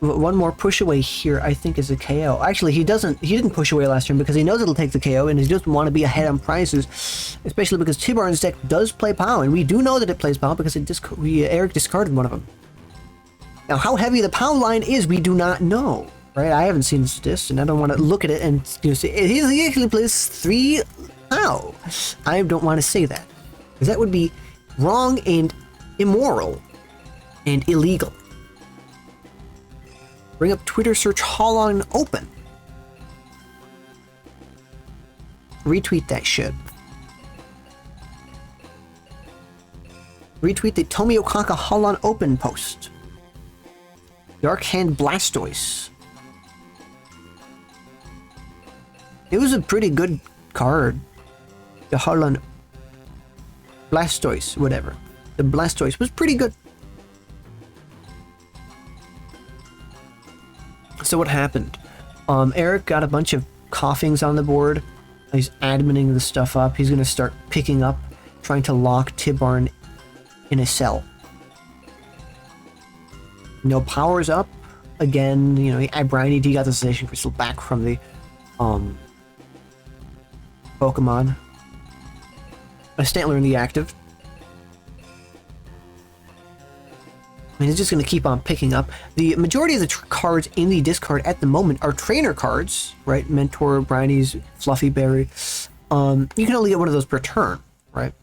One more push away here, I think, is a KO. Actually, he didn't push away last turn because he knows it'll take the KO and he doesn't want to be ahead on prices, especially because Tibarn's deck does play POW, and we do know that it plays POW because Eric discarded one of them. Now, how heavy the POW line is, we do not know, right? I haven't seen this, and I don't want to look at it and say, he actually plays 3 POW. I don't want to say that, because that would be wrong and immoral and illegal. Bring up Twitter search Holon open. Retweet that shit. Retweet the Tomi Okaka Holon open post. Dark Hand Blastoise. It was a pretty good card. The Holon Blastoise, whatever. The Blastoise was pretty good. So what happened? Eric got a bunch of coughings on the board. He's adminning the stuff up. He's going to start picking up, trying to lock Tibarn in a cell. No powers up. Again, you know, Briny D got the Sensation Crystal back from the Pokemon. A Stantler in the active. I mean, it's just going to keep on picking up. The majority of the cards in the discard at the moment are trainer cards, right? Mentor, Briny's, Fluffy Berry. You can only get one of those per turn, right?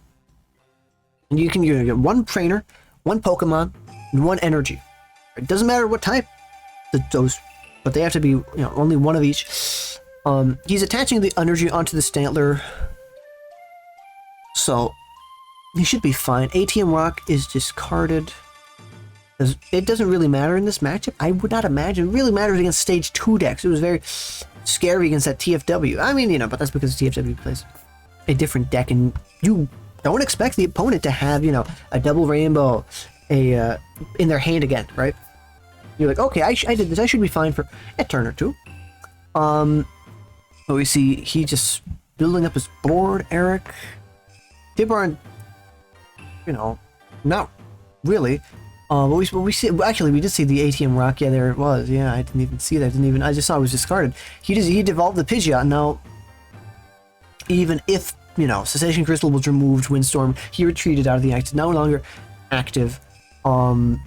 And you can get one trainer, one Pokemon, and one energy. It doesn't matter what type those, but they have to be, you know, only one of each. He's attaching the energy onto the Stantler, so he should be fine. ATM Rock is discarded. It doesn't really matter in this matchup. I would not imagine it really matters against stage 2 decks. It was very scary against that TFW. I mean, you know, but that's because TFW plays a different deck, and you don't expect the opponent to have, you know, a double rainbow in their hand again, right? You're like, okay, I did this. I should be fine for a turn or two. But we see he just building up his board, Eric. Tibarn, you know, not really. But we see, actually we did see the ATM Rock. Yeah, there it was. Yeah, I didn't even see that. I just saw it was discarded. He devolved the Pidgeot. Now, even if, you know, Cessation Crystal was removed, Windstorm, he retreated out of the active. No longer active. You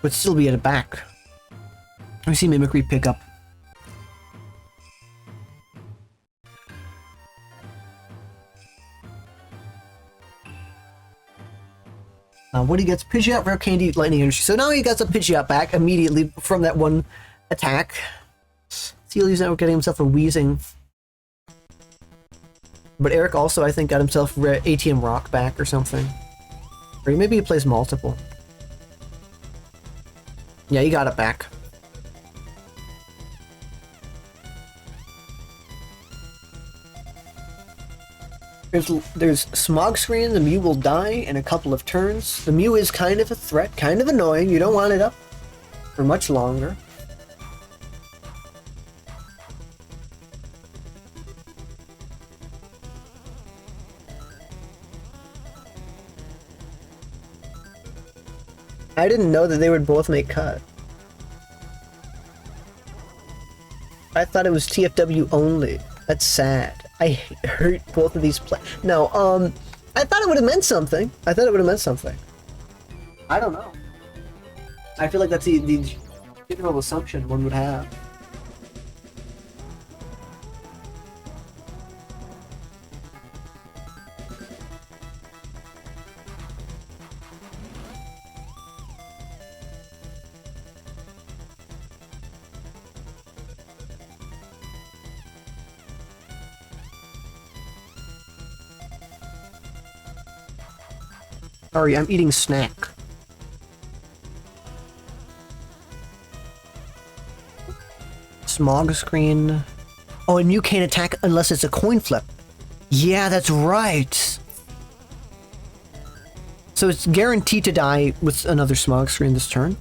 would still be at a back. We see Mimicry pick up. When he gets Pidgeot, Rare Candy, Lightning Energy. So now he got some Pidgeot back immediately from that one attack. Steely's now getting himself a Wheezing. But Eric also, I think, got himself ATM Rock back or something. Or maybe he plays multiple. Yeah, he got it back. There's Smog Screen, the Mew will die in a couple of turns. The Mew is kind of a threat, kind of annoying. You don't want it up for much longer. I didn't know that they would both make cut. I thought it was TFW only. That's sad. I hurt both of these No, I thought it would have meant something. I don't know. I feel like that's the general assumption one would have. Sorry, I'm eating snack. Smog screen. Oh, and Mew can't attack unless it's a coin flip. Yeah, that's right. So it's guaranteed to die with another Smog screen this turn.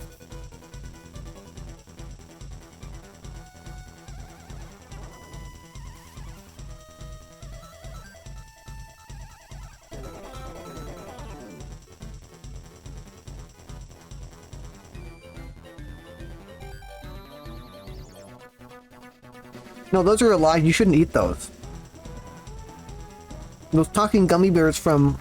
No, those are alive. You shouldn't eat those. Those talking gummy bears from...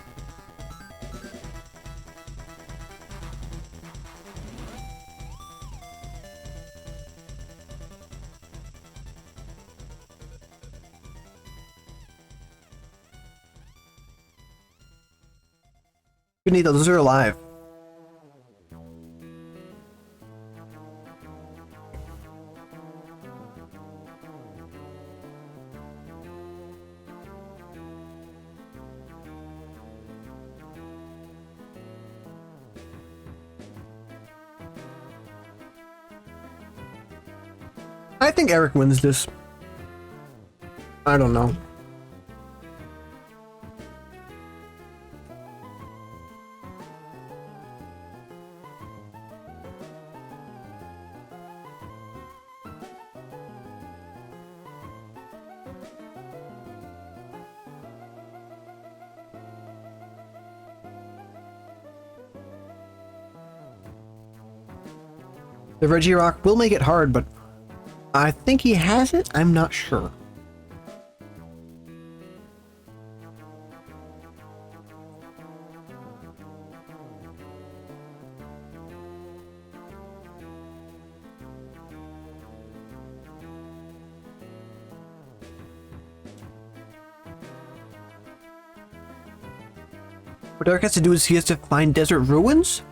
Shouldn't eat those. Those are alive. I think Eric wins this. I don't know. The Regirock will make it hard, but I think he has it. I'm not sure. What Eric has to do is he has to find desert ruins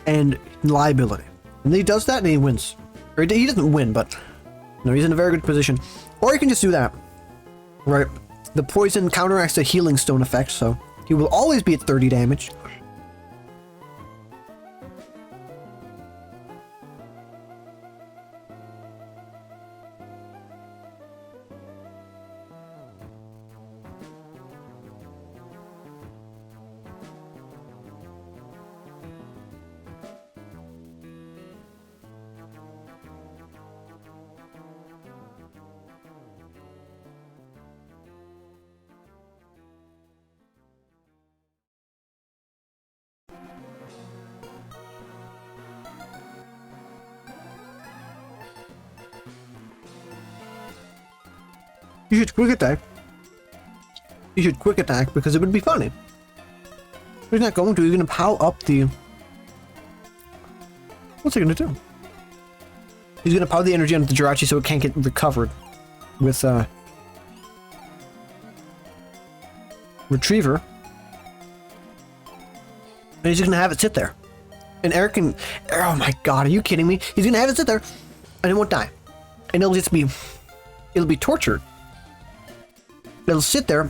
and liability. And he does that and he wins. Or he doesn't win, but no, he's in a very good position. Or he can just do that. Right. The poison counteracts the healing stone effect, so he will always be at 30 damage. You should quick attack. You should quick attack because it would be funny. He's not going to. He's going to power up the... What's he going to do? He's going to power the energy onto the Jirachi so it can't get recovered with Retriever. And he's going to have it sit there. And Eric can... Oh my god, are you kidding me? He's going to have it sit there and it won't die. And it'll just be... It'll be tortured. It'll sit there,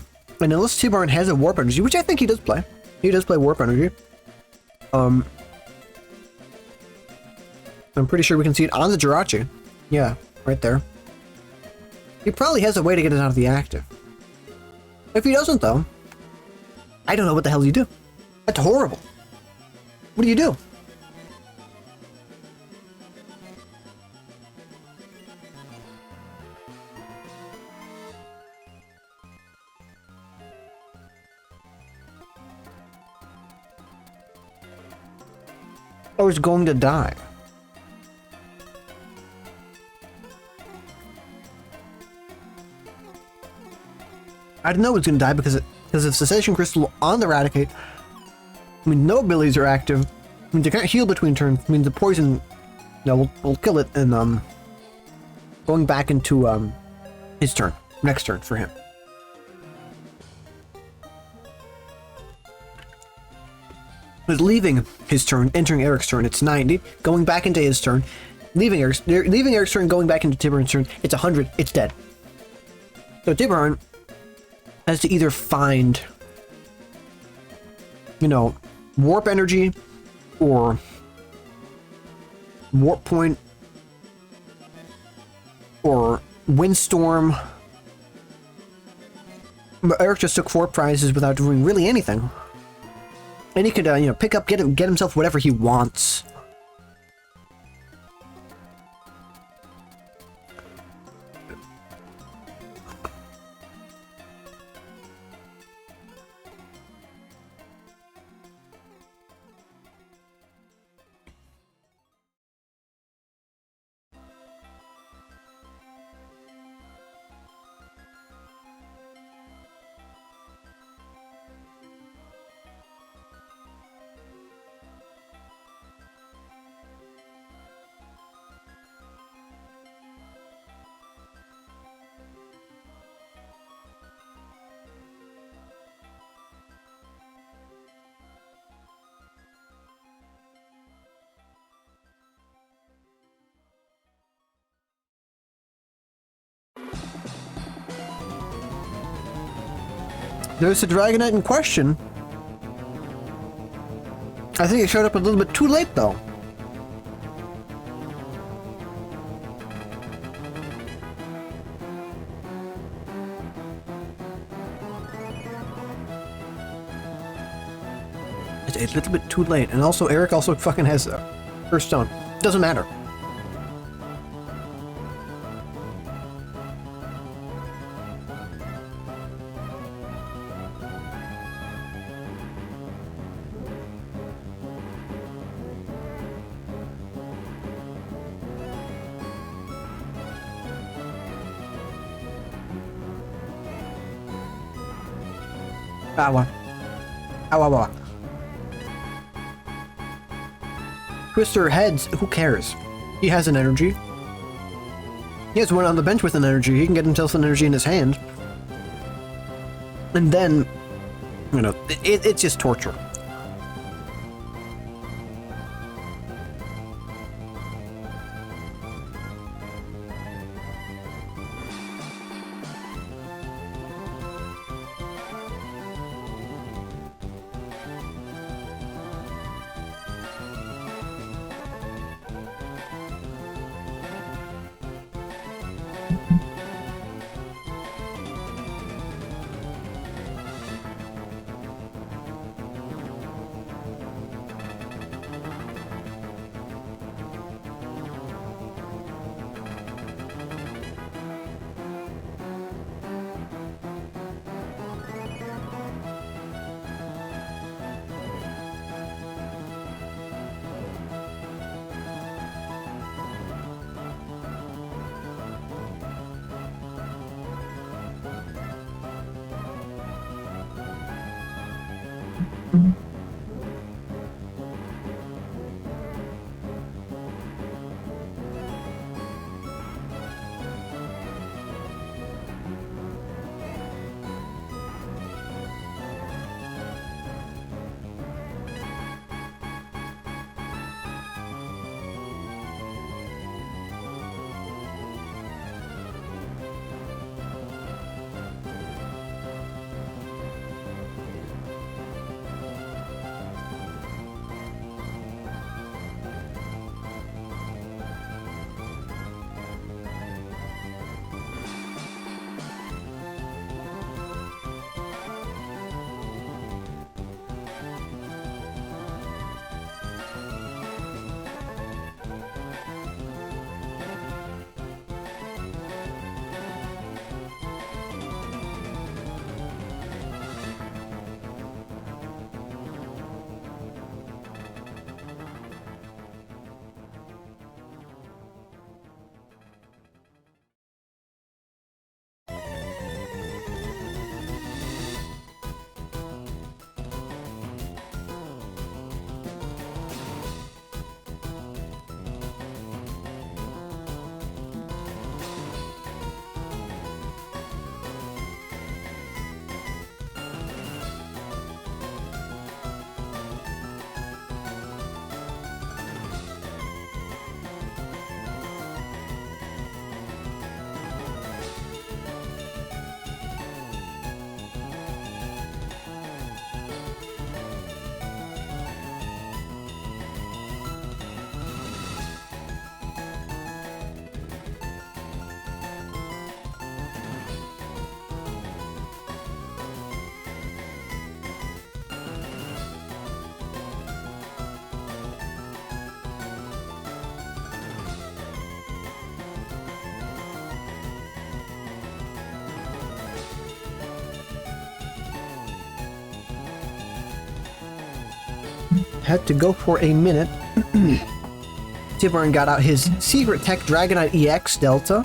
and unless T-Barn has a Warp Energy, which I think he does play. He does play Warp Energy. I'm pretty sure we can see it on the Jirachi. Yeah, right there. He probably has a way to get it out of the active. If he doesn't, though, I don't know what the hell you do. That's horrible. What do you do? Or is going to die. I don't know it's going to die because of Cessation Crystal on the Eradicate. I mean, no abilities are active. I mean, they can't heal between turns. I mean, the poison, will kill it, and going back into his turn, next turn for him. But leaving his turn, entering Eric's turn, it's 90. Going back into his turn, leaving Eric's turn, going back into Tiburon's turn, it's 100. It's dead. So Tiburon has to either find, Warp Energy or Warp Point or Windstorm. But Eric just took 4 prizes without doing really anything. And he could, you know, pick up, get himself whatever he wants. There's the Dragonite in question. I think it showed up a little bit too late, though. It's a little bit too late, and also Eric also fucking has Earth Stone. Doesn't matter. Awa. Awa, awa. Twister heads, who cares? He has an energy. He has one on the bench with an energy. He can get himself an energy in his hand. And then, you know, it's just torture. had to go for a minute. Tiburon got out his secret tech Dragonite EX Delta.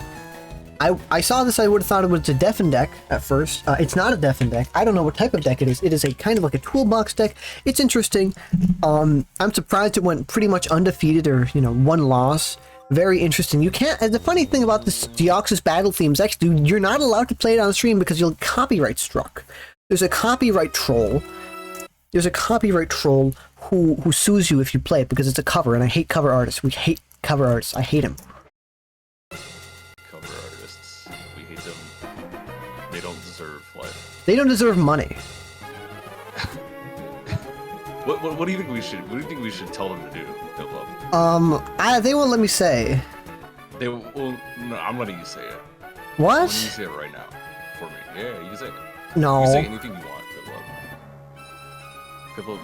I saw this, I would have thought it was a Deafen deck at first. It's not a Deafen deck. I don't know what type of deck it is. It is a kind of like a toolbox deck. It's interesting. I'm surprised it went pretty much undefeated, or, you know, one loss. Very interesting. You can't, and the funny thing about this Deoxys battle themes, actually, you're not allowed to play it on stream because you'll copyright struck. There's a copyright troll. There's a copyright troll who sues you if you play it because it's a cover, and I hate cover artists. We hate cover artists. I hate them. Cover artists, we hate them. They don't deserve life. They don't deserve money. What do you think we should? What do you think we should tell them to do? Diplo? They won't let me say. They will. No, I'm letting you say it. What? I'm letting you say it right now for me. Yeah, you can say it. No. You can say anything you want, Diplo. Diplo,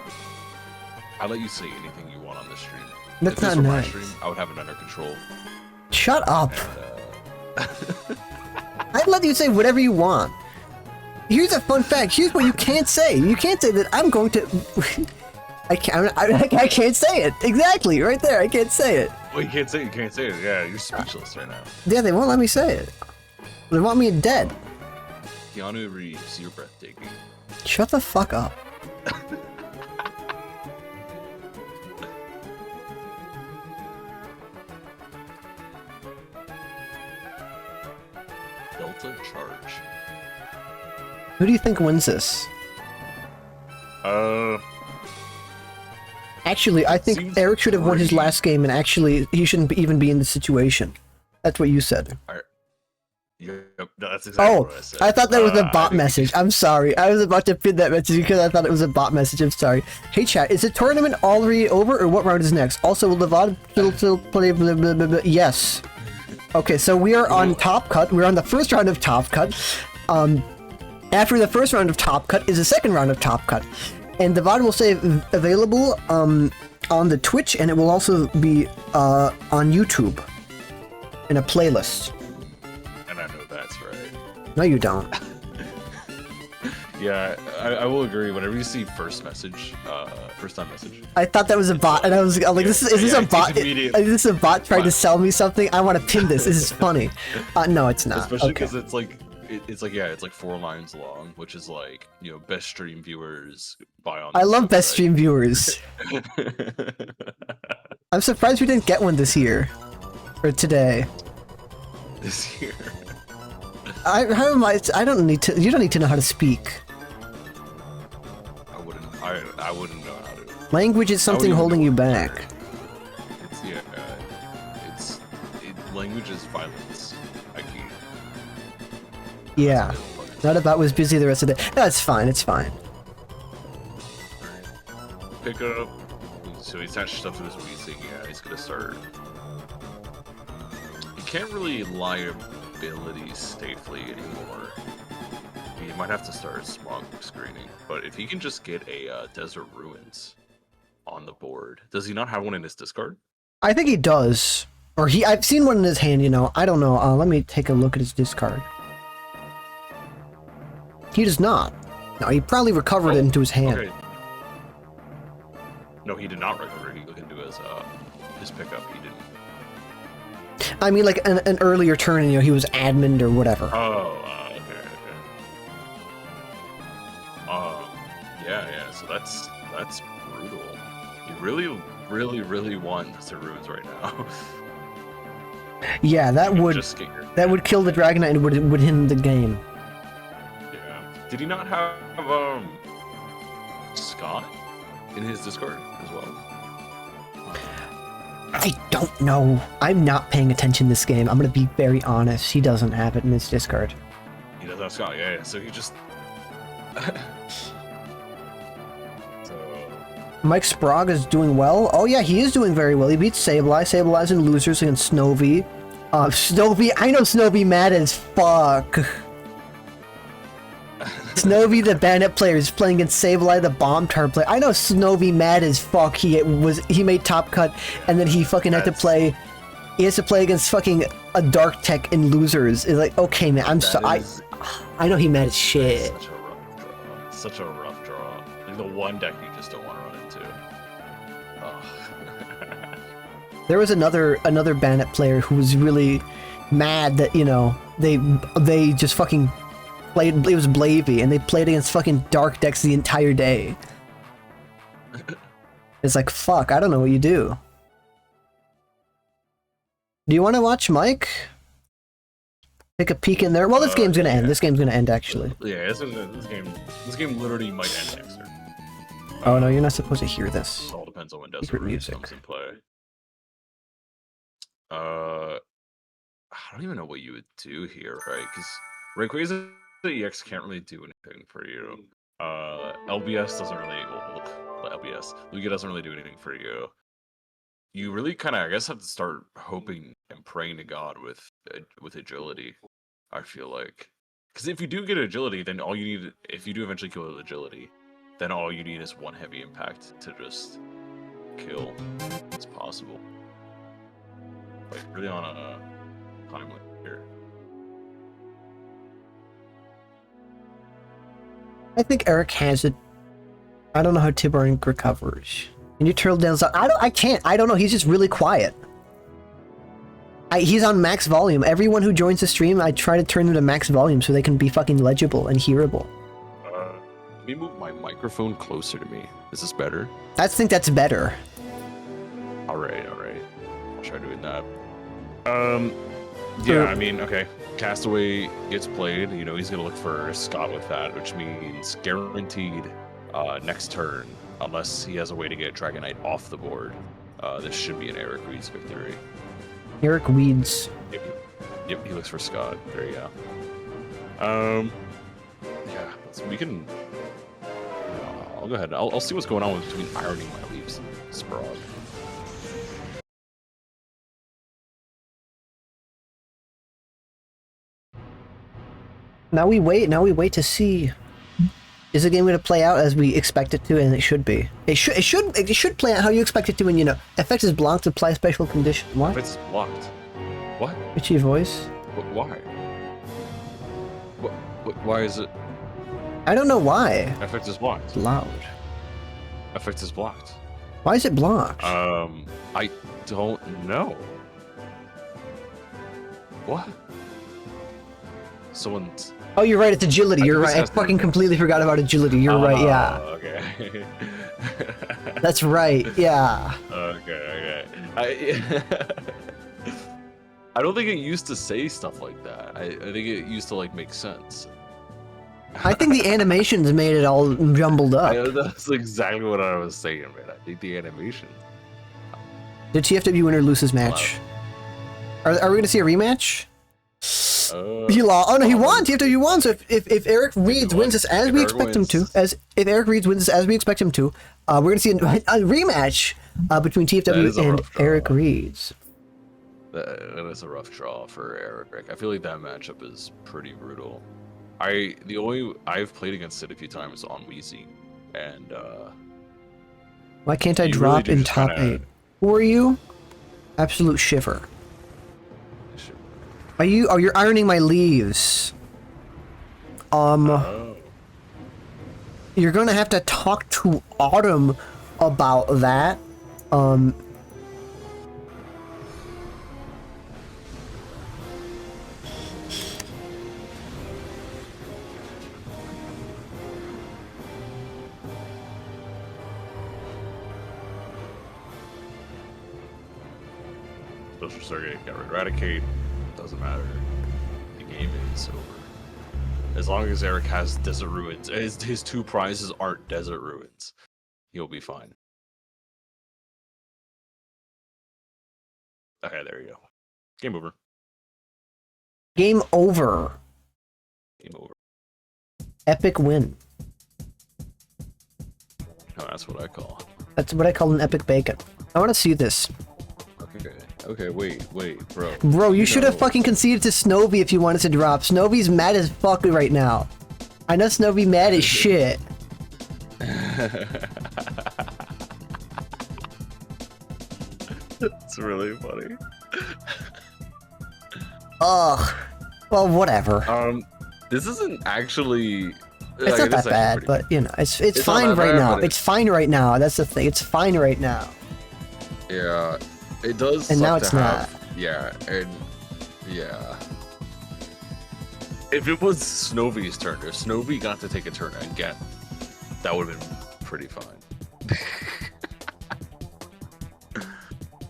I let you say anything you want on this stream. That's if this not were nice. my stream, I would have it under control. Shut up. And, I'd let you say whatever you want. Here's a fun fact. Here's what you can't say. You can't say that I'm going to... I can't say it. Exactly, right there. I can't say it. well, you can't say it. You can't say it. Yeah, you're speechless right now. Yeah, they won't let me say it. They want me dead. Keanu Reeves, you're breathtaking. Shut the fuck up. Delta charge. Who do you think wins this? Actually, I think Seems Eric should have won his pretty- last game, and actually, he shouldn't even be in this situation. That's what you said. Yep, no, that's exactly Oh, what I said. I thought that was a I bot think- message. I'm sorry. I was about to pin that message because I thought it was a bot message. I'm sorry. Hey, chat, is the tournament already over, or what round is next? Also, will the VOD still play? Blah, blah, blah, blah. Yes. Okay, so we are on Top Cut. We're on the first round of Top Cut. After the first round of Top Cut is the second round of Top Cut. And the VOD will stay available on the Twitch, and it will also be on YouTube in a playlist. And I know that's right. No, you don't. Yeah, I will agree. Whenever you see first message, first time message. I thought that was a bot, and I was like, "Is this a bot? Is this a bot trying to sell me something? I want to pin this. This is funny." No, it's not. Especially Okay. because it's like 4 lines long, which is like, you know, best stream viewers buy on. I this love best website. stream viewers. I'm surprised we didn't get one this year or today. This year. How am I? I don't need to. You don't need to know how to speak. I wouldn't know how to. Language is something even holding know you what to back. Language is violence. I can't. Yeah. Not about was busy the rest of the day. That's fine. It's fine. Pick up. So he attached stuff to his Weezing. Yeah, he's gonna start. You can't really liability safely anymore. He might have to start smog screening. But if he can just get a Desert Ruins on the board, does he not have one in his discard? I think he does. Or I've seen one in his hand, you know. I don't know. Let me take a look at his discard. He does not. No, he probably recovered it into his hand. Okay. No, he did not recover it. He looked into his pickup. He didn't. I mean, like an earlier turn, you know, he was admin or whatever. Oh, okay. Yeah. So that's brutal. You really want Desert Ruins right now. Yeah, that would just get your kill the Dragonite and would end the game. Yeah. Did he not have Scott in his discard as well? I don't know. I'm not paying attention this game. I'm gonna be very honest. He doesn't have it in his discard. He does have Scott. Yeah. So he just. Mike Sprague is doing well. Oh yeah, he is doing very well. He beats Sableye. Sableye in losers against Snovey. Snovey, I know Snovey mad as fuck. Snovey, the bandit player, is playing against Sableye, the bomb tart player. I know Snovey mad as fuck. He made top cut, and then he fucking had to play. He has to play against fucking a dark tech in losers. It's like, okay, man, I know he mad as shit. Such a rough draw. Such a rough draw. Like the one deck you just don't want to run into. Oh. There was another Bandit player who was really mad that, you know, they just fucking played, it was Blavey, and they played against fucking dark decks the entire day. It's like, fuck, I don't know what you do. Do you want to watch Mike? Take a peek in there. Well, this game's gonna end. This game's gonna end, actually. Yeah, this game literally might end next turn. Oh no, you're not supposed to hear this. It all depends on when Secret Desert Roots music. comes in play. I don't even know what you would do here, right? Because Rayquaza EX can't really do anything for you. LBS doesn't really. Well, LBS Lugia doesn't really do anything for you. You really kind of, I guess, have to start hoping and praying to God with agility. I feel like, because if you do get agility, then all you need, if you do eventually kill with agility, then all you need is one heavy impact to just kill. It's possible. Like really on a timeline here. I think Eric has it. I don't know how Tibarink recovers. Can you turtle down? I can't. I don't know. He's just really quiet. He's on max volume. Everyone who joins the stream, I try to turn them to max volume so they can be fucking legible and hearable. Let me move my microphone closer to me. Is this better? I think that's better. Alright. I'll try doing that. Yeah, I mean, okay. Castaway gets played. You know, he's gonna look for Scott with that, which means guaranteed next turn, unless he has a way to get Dragonite off the board. This should be an Eric Reed's victory. Eric Weeds. Yep, he looks for Scott. There you go. Yeah, so we can. I'll go ahead. I'll see what's going on between ironing my leaves and Sprog. Now we wait to see. Is the game going to play out as we expect it to? And it should be. It should play out how you expect it to. And you know, effect is blocked. Apply special condition. What? If it's blocked. What? Richie voice. Why? Why is it? I don't know why. Effect is blocked. It's loud. Effect is blocked. Why is it blocked? I don't know. What? Someone's. Oh, you're right. It's agility. You're right. I fucking completely forgot about agility. You're right. Yeah. Okay. That's right. Yeah. Okay. I don't think it used to say stuff like that. I think it used to like make sense. I think the animations made it all jumbled up. That's exactly what I was saying, man. I think the animation. Did TFW winner lose his match? Are we going to see a rematch? He lost. Oh no, he won. TFW won. So if Eric Reeds wins this as we expect him to, if Eric Reeds wins this as we expect him to, we're going to see a rematch between TFW and Eric Reeds. That is a rough draw for Eric. I feel like that matchup is pretty brutal. I've played against it a few times on Wheezy, and why can't I drop in top 8? Who are you? Absolute shiver. Are you? Oh, you're ironing my leaves. You're gonna have to talk to Autumn about that. Social Circuit got Eradicate. Doesn't matter. The game is over. As long as Eric has Desert Ruins, his two prizes aren't Desert Ruins, he'll be fine. Okay, there you go. Game over. Game over. Game over. Epic win. Oh, that's what I call. That's what I call an epic bacon. I want to see this. Okay, wait, bro. Bro, you should have fucking conceded to Snowy if you wanted to drop. Snowy's mad as fuck right now. I know Snowy mad as shit. It's really funny. Ugh. Well, whatever. This isn't actually. It's not that bad, but you know, it's fine right now. It's fine right now. That's the thing. It's fine right now. Yeah, it does. And suck now to it's have, Yeah, and yeah. If it was Snovy's turn, if Snovy got to take a turn again, that would have been pretty fine.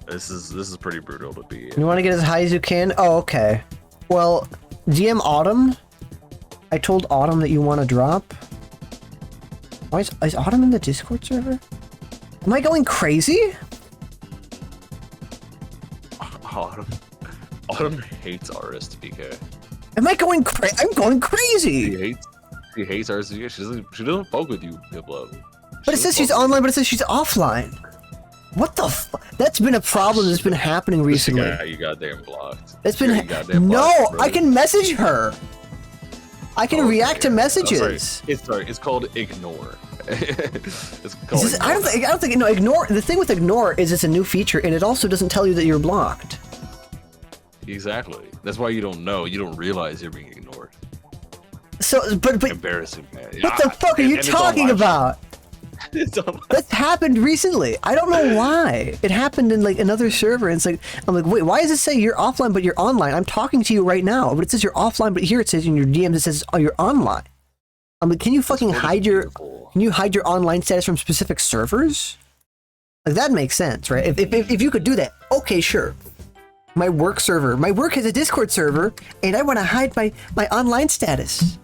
This is pretty brutal to be. You want to get as high as you can? Oh, okay. Well, GM Autumn, I told Autumn that you want to drop. Why is Autumn in the Discord server? Am I going crazy? Autumn hates RSTPK. Am I going crazy? I'm going crazy! She hates RSTPK. She doesn't fuck with you, Diplo. But it says she's online, but it says she's offline. What the That's been a problem that's been happening recently. Yeah, you goddamn blocked. It's been no, I can message her. I can react to messages. It's called ignore. It's called ignore. I don't think no, ignore. The thing with ignore is it's a new feature and it also doesn't tell you that you're blocked. Exactly. That's why you don't know. You don't realize you're being ignored. So, but embarrassing, man. What the fuck are you talking about? That's happened recently. I don't know why. It happened in like another server. And it's like I'm like, wait, why does it say you're offline but you're online? I'm talking to you right now, but it says you're offline. But here it says in your DMs it says oh you're online. I'm like, can you fucking hide your online status from specific servers? Like that makes sense, right? If you could do that, okay, sure. My work server. My work has a Discord server, and I want to hide my online status.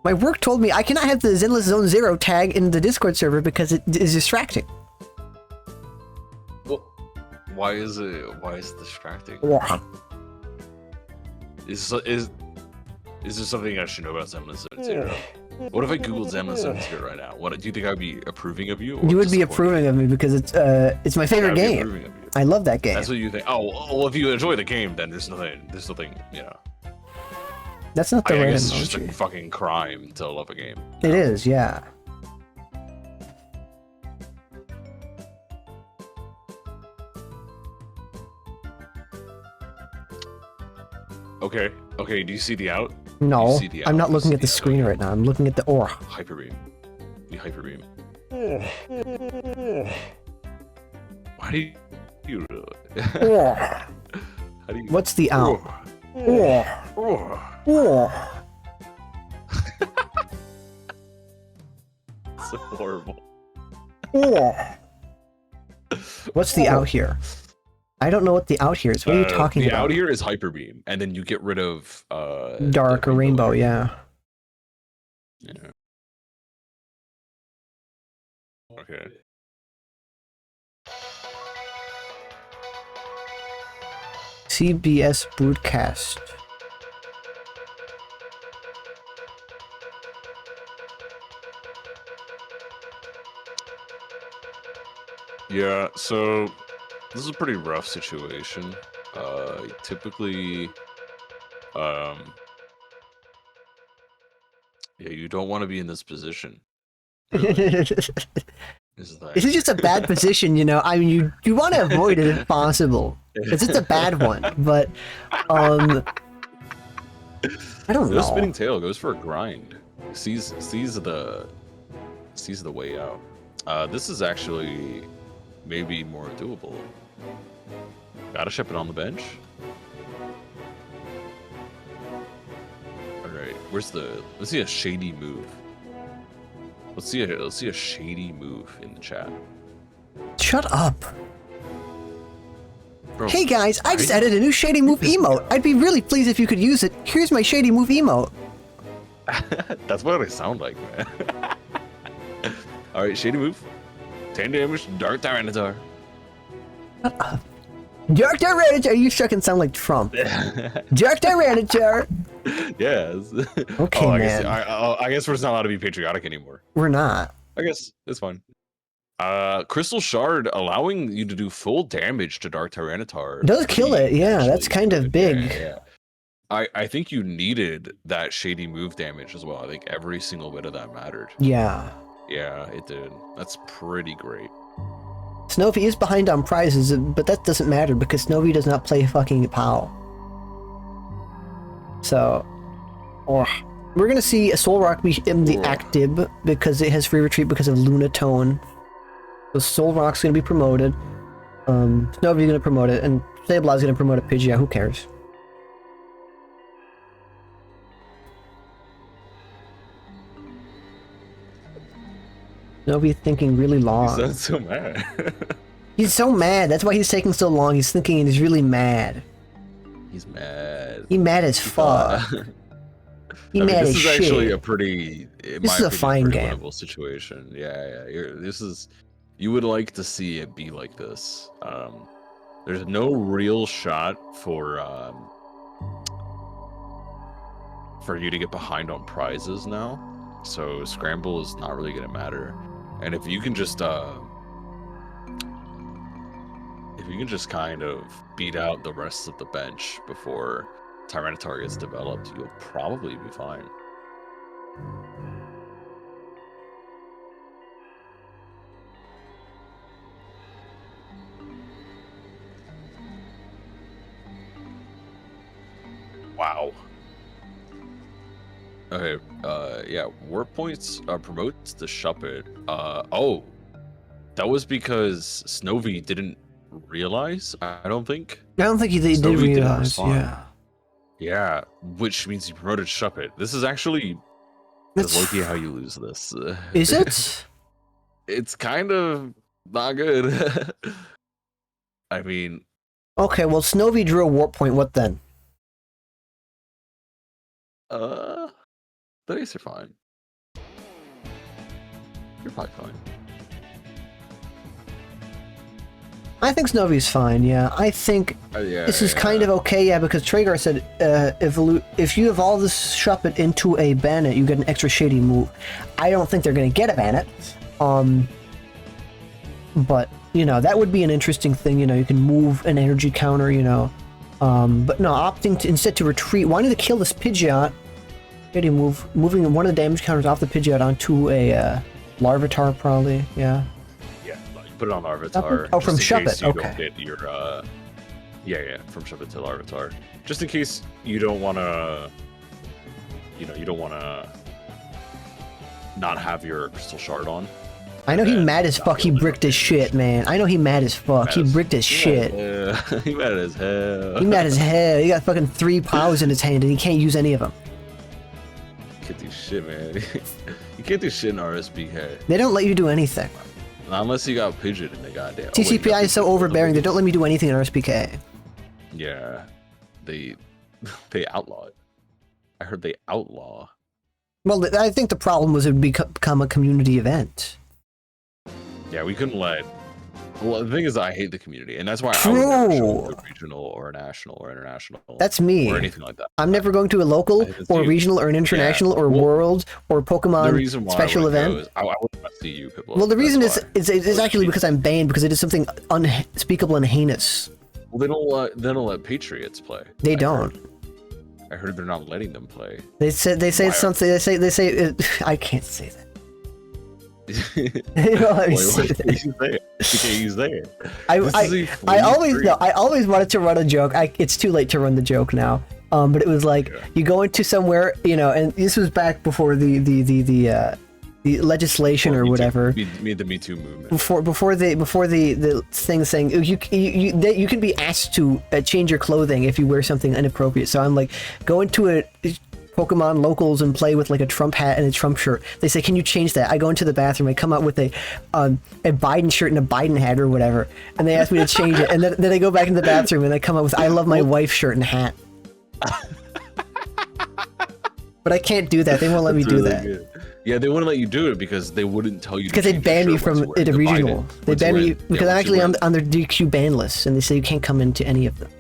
My work told me I cannot have the Zenless Zone 0 tag in the Discord server because it is distracting. Well, why is it distracting? Yeah. Is there something I should know about Zenless Zone 0? What if I googled Zenless Zone 0 right now? What do you think I'd be approving of you? You would be approving of me because it's my favorite game. I love that game. That's what you think. Oh, well, if you enjoy the game, then there's nothing, you know. That's not the I random guess it's just emoji. a fucking crime to love a game. It is, yeah. Okay, do you see the out? No, See the I'm not out? looking See at the the screen right now. I'm looking at the aura. Hyperbeam. You hyperbeam. Why do you do it? How do you... What's the out? So horrible. What's the out here? I don't know what the out here is. What are you talking the about? out here is hyperbeam, and then you get rid of dark or rainbow, yeah. Okay. CBS broadcast. Yeah, so this is a pretty rough situation. Typically, yeah, you don't want to be in this position. Really. This is just a bad position, you know. I mean, you want to avoid it if possible. Because it's a bad one, but I don't know. The spinning tail goes for a grind. Sees the way out. This is actually maybe more doable. Gotta ship it on the bench. All right, let's see a shady move. Let's see a shady move in the chat. Shut up. Bro, Hey guys, I just added a new shady move emote. I'd be really pleased if you could use it. Here's my shady move emote. That's what I sound like, man. All right, shady move. 10 damage, Dark Tyranitar. Shut up. Dark Tyranitar, you fucking sound like Trump. Dark Tyranitar. Yes. Okay, man. I guess we're not allowed to be patriotic anymore. We're not. I guess it's fine. Crystal Shard allowing you to do full damage to Dark Tyranitar. It does kill it, yeah. That's kind of big. Yeah. I think you needed that shady move damage as well. I think every single bit of that mattered. Yeah. Yeah, it did. That's pretty great. Snowy is behind on prizes, but that doesn't matter because Snowy does not play fucking POW. So, we're gonna see a Soul Rock be in the active because it has free retreat because of Lunatone. So Soul Rock's gonna be promoted. Snovy's gonna promote it, and Sableye gonna promote a Pidgeot. Who cares? Snovy's thinking really He long. sounds so mad. He's so mad. That's why he's taking so long. He's thinking and he's really mad. He's mad. He mad as fuck. He I mean, mad this as is actually shit. a pretty, in This my is a opinion, fine pretty game. winnable situation. Yeah. This is, you would like to see it be like this. There's no real shot for you to get behind on prizes now, so scramble is not really gonna matter. And if you can just kind of beat out the rest of the bench before Tyranitar gets developed, you'll probably be fine. Wow. Okay, yeah, Warp Points promotes the Shuppet. Oh, that was because Snovy didn't realize, I don't think. I don't think he did Snowy didn't realize. respond. Yeah. Yeah, which means he promoted Shuppet. This is actually That's low-key how you lose this. Is it? It's kind of not good. I mean, Okay, well, Snovy drew a warp point. What then? the days are fine. You're probably fine. I think Snovy's fine, yeah. I think Yeah, this is kind of okay, yeah, because Traeger said if you evolve this Shuppet into a Bannet, you get an extra shady move. I don't think they're going to get a Bannet. But, you know, that would be an interesting thing, you know, you can move an energy counter, you know. But no, opting to, instead to retreat, wanting to kill this Pidgeot, moving one of the damage counters off the Pidgeot onto a Larvitar, probably, yeah. Yeah, like put it on Larvitar. Oh, from just in case Shuppet, you okay. don't get your, yeah, from Shuppet to Larvitar. Just in case you don't want to, you know, you don't want to not have your Crystal Shard on. I know he mad as fuck, he bricked his shit, man. I know he mad as fuck, he bricked his shit. He mad as hell. He mad as hell, he got fucking 3 powers in his hand and he can't use any of them. Can't do shit, man. You can't do shit in RSBK. They don't let you do anything. Not unless you got Pidgeot in the goddamn. TCPI is so overbearing, they don't let me do anything in RSPK. Yeah, they outlaw it. I heard they outlaw. Well, I think the problem was it would become a community event. Yeah, we couldn't let. Well, the thing is, I hate the community, and that's why I would never show up to a regional or a national or international. That's me. Or anything like that. I'm never going to a local or you. regional or an international or well, world or The Pokemon reason why special I wouldn't event. go is I wouldn't want to see you, Piplup. Well, the reason That's is why. it's actually because I'm banned because it is something unspeakable and heinous. Well, they don't let Patriots play. They don't. I heard they're not letting them play. They say it's something. They say it, I can't say that. They don't let me say that. You can't use there. I always wanted to run a joke. It's too late to run the joke now. But it was like you go into somewhere, you know, and this was back before the legislation or whatever. The Me Too movement. Before the thing saying you can be asked to change your clothing if you wear something inappropriate. So I'm like, go into a Pokemon locals and play with like a Trump hat and a Trump shirt. They say, can you change that? I go into the bathroom, I come out with a Biden shirt and a Biden hat or whatever, and they ask me to change it, and then I go back in the bathroom and I come out with I love my wife shirt and hat. But I can't do that. They won't let me do that. Good. Yeah, they wouldn't let you do it because they wouldn't tell you. Because they banned me from it regional. They banned me because I'm actually on their DQ ban list, and they say you can't come into any of them.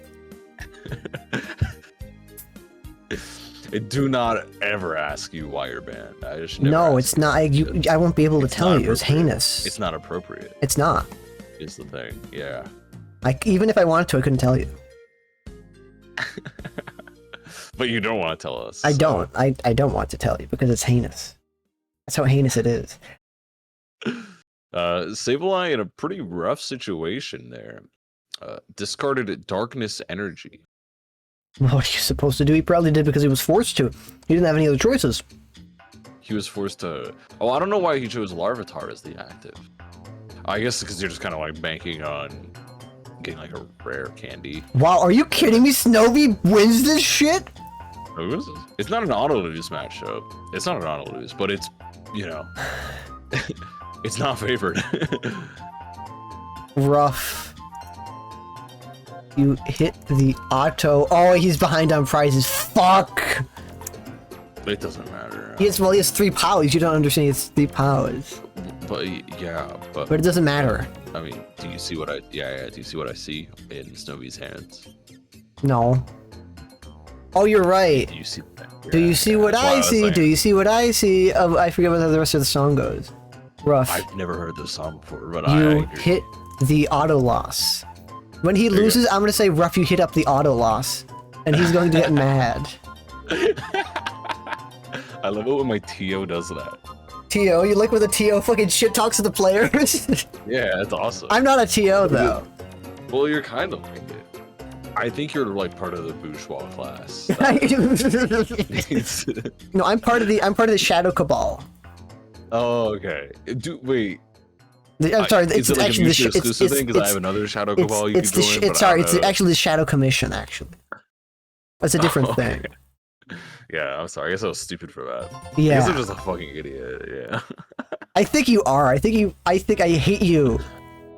Do not ever ask you why you're banned. I just no, it's not. I won't be able to tell you. It's heinous. It's not appropriate. It's not. Is the thing. Yeah. Even if I wanted to, I couldn't tell you. But you don't want to tell us. I don't. I don't want to tell you because it's heinous. That's how heinous it is. Sableye in a pretty rough situation there. Discarded Darkness Energy. What are you supposed to do? He probably did because he was forced to. He didn't have any other choices. He was forced to. Oh, I don't know why he chose Larvitar as the active. I guess because you're just kind of like banking on getting like a rare candy. Wow, are you kidding me? Snowy wins this shit? It's not an auto lose matchup. It's not an auto lose, but it's, you know, it's not favored. Rough. You hit the auto. Oh, he's behind on prizes. Fuck. It doesn't matter. He has 3 powers. You don't understand. He has 3 powers. But yeah, But it doesn't matter. I mean, do you see what I? Yeah. Do you see what I see in Snowy's hands? No. Oh, you're right. Do you see? Do you see what I see? Do you see what I see? I forget what the rest of the song goes. Rough. I've never heard this song before, but You I hit the auto loss. When he loses, I'm gonna say, Rough, you hit up the auto loss. And he's going to get mad. I love it when my TO does that. TO, you like when the TO fucking shit talks to the players? Yeah, that's awesome. I'm not a TO though. Well, you're kind of like it. I think you're like part of the bourgeois class. No, I'm part of the Shadow Cabal. Oh, okay. Wait. I'm sorry, is it like actually a the exclusive thing? Because I have another Shadow Cabal you can join. it's actually the Shadow Commission. Actually, that's a different okay. thing. Yeah, I'm sorry. I guess I was stupid for that. Yeah. I guess I'm just a fucking idiot. Yeah. I think you are. I think I hate you.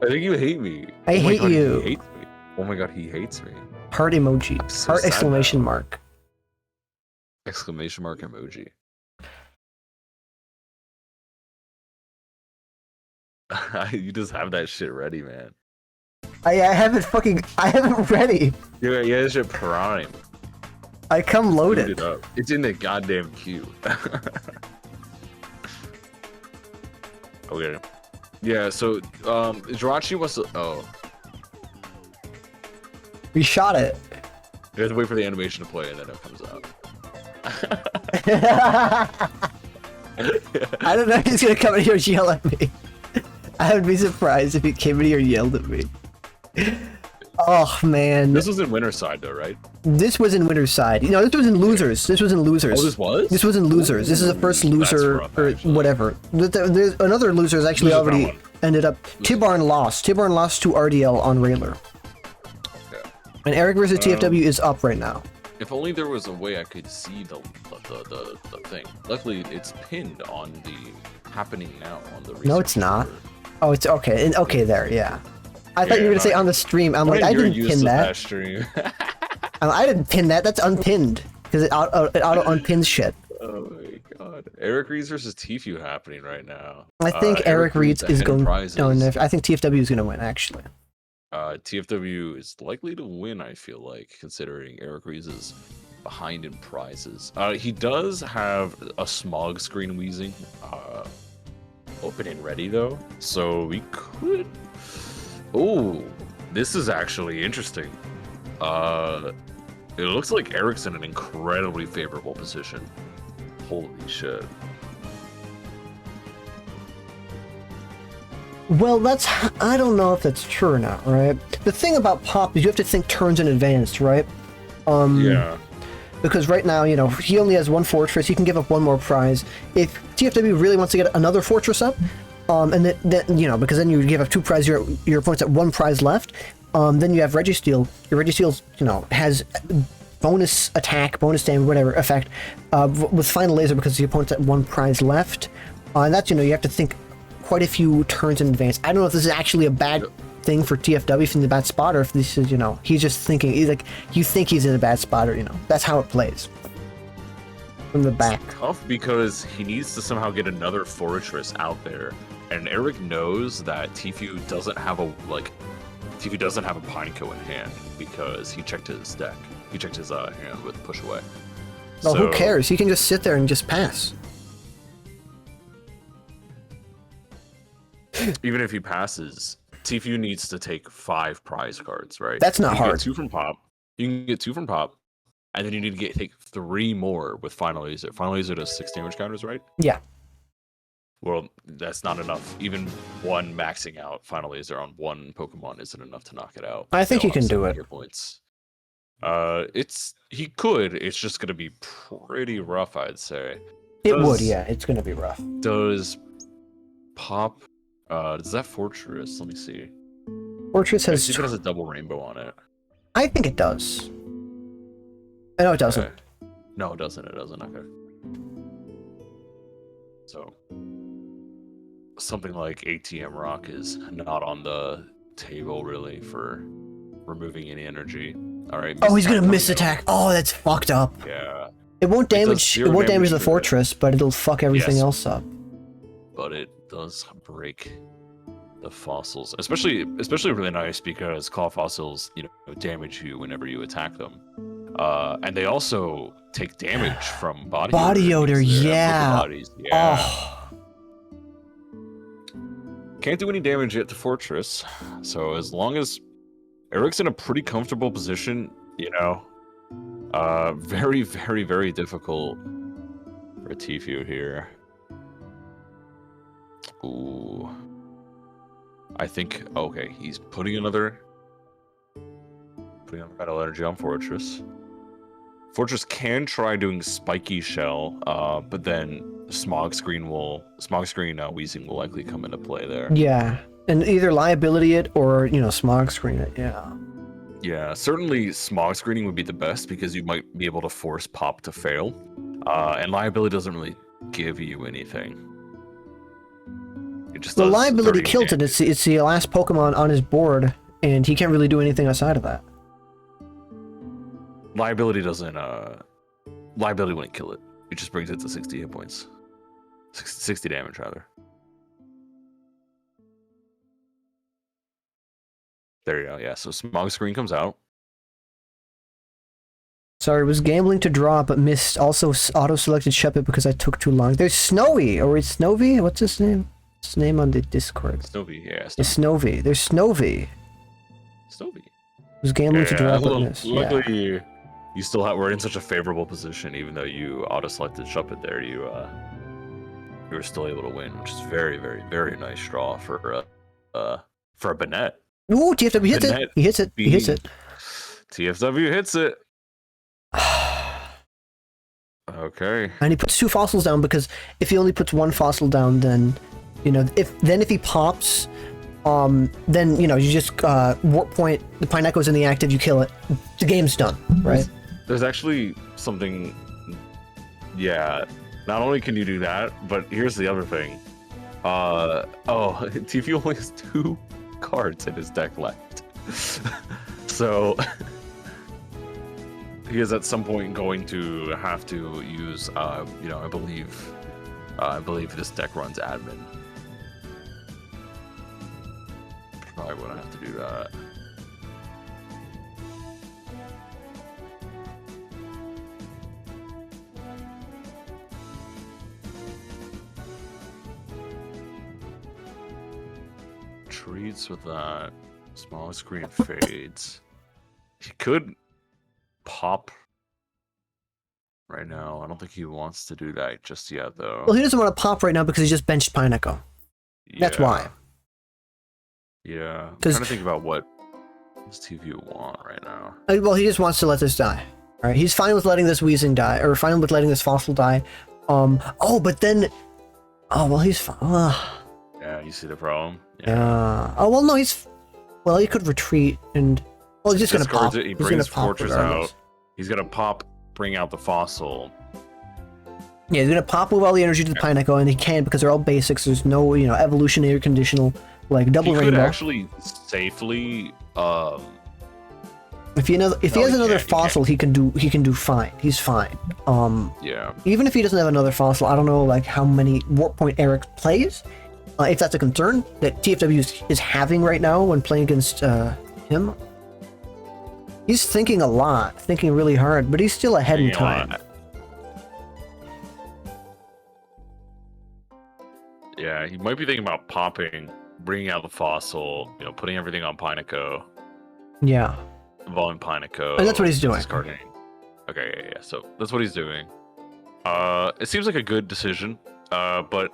I think you hate me. I hate God, you. He hates me. Oh my god, he hates me. Heart emoji. So Heart sad exclamation now. mark. Exclamation mark emoji. You just have that shit ready, man. I have it ready. Yeah, that shit prime. I come Load loaded. it up. It's in the goddamn queue. Okay. Yeah, so Jirachi wants to We shot it. you have to wait for the animation to play and then it comes out. I don't know if he's gonna come in here and yell at me. I would be surprised if he came in here and yelled at me. Oh man. This was in Winterside though, right? This was in Winterside. You know, this was in Losers. This was in Losers. Oh, this was? This was in Losers. This is the first loser rough, or actually. whatever. There's another loser has actually Loser's that already one. ended up. Tibarn lost. Tibarn lost to RDL on Railer. Okay. And Eric versus TFW is up right now. If only there was a way I could see the thing. Luckily, it's pinned on the happening now on the. No, it's not. Oh, it's okay. Okay, there. Yeah. I thought you were gonna say on the stream. I'm like, I didn't pin that. Stream. I didn't pin that. That's unpinned because it auto unpins shit. Oh my god. Eric Reeds versus Tfue happening right now. I think Eric Reeds is ahead in going. prizes. No, no, I think TFW is gonna win actually. TFW is likely to win, I feel like, considering Eric Reeds is behind in prizes. He does have a smog screen wheezing open and ready though, so we could. Oh, this is actually interesting. It looks like Eric's in an incredibly favorable position. Holy shit. Well, I don't know if that's true or not, right? The thing about Pop is you have to think turns in advance, right? Yeah. Because right now, you know, he only has 1 fortress. He can give up 1 more prize. If TFW really wants to get another fortress up, and then you know, because then you give up 2 prizes, your opponent's at 1 prize left. Then you have Registeel. Your Registeel, you know, has bonus attack, bonus damage, whatever effect with Final Laser because the opponent's at 1 prize left. And that's, you know, you have to think quite a few turns in advance. I don't know if this is actually a bad thing for TFW, if he's in a bad spot, or if this is, you know, he's just thinking, he's like, you think he's in a bad spot, or, you know, that's how it plays. From the back. It's tough because he needs to somehow get another fortress out there. And Eric knows that Tfue doesn't have a Pineco in hand because he checked his deck. He checked his hand with push away. Well, So- who cares? He can just sit there and just pass. Even if he passes, Tfue needs to take 5 prize cards, right? That's not You can hard. Get 2 from Pop. You can get 2 from Pop, and then you need to take 3 more with Final Laser. Final Laser does 6 damage counters, right? Yeah. Well, that's not enough. Even 1 maxing out Final Laser on 1 Pokemon isn't enough to knock it out. I think They'll he can have do 7 it. hit points. He could. It's just gonna be pretty rough, I'd say. It would, yeah. It's gonna be rough. Does Pop? Does that fortress? Let me see. Fortress Let's see has. if it has a double rainbow on it. I think it does. No, it doesn't. Okay. No, it doesn't. It doesn't. Okay. So, something like ATM Rock is not on the table really for removing any energy. All right. Oh, he's gonna coming miss out. attack. Oh, that's fucked up. Yeah, It won't It does damage. It zero won't damage damage the to it. fortress, but it'll fuck everything Yes. else up. but it does break the fossils, especially really nice because claw fossils, damage you whenever you attack them. And they also take damage from Body odor, because they're yeah. bodies. Yeah. Oh, Can't do any damage yet to Fortress. So as long as Eric's in a pretty comfortable position, very, very, very difficult for Tfue here. Ooh. I think, okay, he's putting another battle energy on Fortress. Fortress can try doing Spiky Shell, but then Smog Screen Wheezing will likely come into play there. yeah. And either liability it or smog screen it. Yeah. Yeah, certainly Smog Screening would be the best because you might be able to force Pop to fail. And liability doesn't really give you anything. It just The does liability 30 killed it. damage. It's the last Pokemon on his board, and he can't really do anything outside of that. Liability doesn't, liability wouldn't kill it. It just brings it to 60 hit points. 60 damage, rather. There you go, yeah. So Smog Screen comes out. Sorry, was gambling to draw, but missed. Also auto-selected Shepard because I took too long. There's Snowy, or it's Snowy? What's his name? His name on the Discord. Snowy, yeah. It's Snowy. There's Snowy. Snowy. Was gambling to draw, but Well, missed. luckily, you still were in such a favorable position, even though you auto-selected Shuppet there. You were still able to win, which is very, very, very nice draw for a Bennett. Ooh, TFW hits it. Bennett He hits it. He hits it. TFW hits it. Okay. And he puts 2 fossils down because if he only puts 1 fossil down, then if he pops, then you just warp point. The Pineco's in the active. You kill it. The game's done, right? There's actually something. Yeah. Not only can you do that, but here's the other thing. Tfue only has 2 cards in his deck left. So he is at some point going to have to use I believe this deck runs admin. Probably wouldn't have to do that. Treats with that. Small screen fades. He could pop right now. I don't think he wants to do that just yet, though. Well, he doesn't want to pop right now because he just benched Pineco. That's why. Yeah. I'm 'Cause- trying to think about what does Tfue want right now. Well, he just wants to let this die. All right, he's fine with letting this Weezing die, or fine with letting this Fossil die. But then, he's fine. Yeah, you see the problem? No, he could retreat and. Well, he's just gonna pop. Discards it, he He's gonna brings pop Fortress regardless. out. He's gonna pop, bring out the fossil. Yeah, he's gonna pop with all the energy to the Pineco, and he can because they're all basics. There's no, evolutionary conditional like double He could rainbow. actually safely. If he has he another can't, he fossil, he can do fine. He's fine. Yeah. Even if he doesn't have another fossil, I don't know how many warp point Eric plays. If that's a concern that TFW is having right now when playing against him. He's thinking a lot, thinking really hard, but he's still ahead in time. Yeah, he might be thinking about popping, bringing out the fossil, putting everything on Pineco, Yeah. evolving Pineco. And that's what he's doing. Discarding. Okay, yeah. So that's what he's doing. It seems like a good decision, but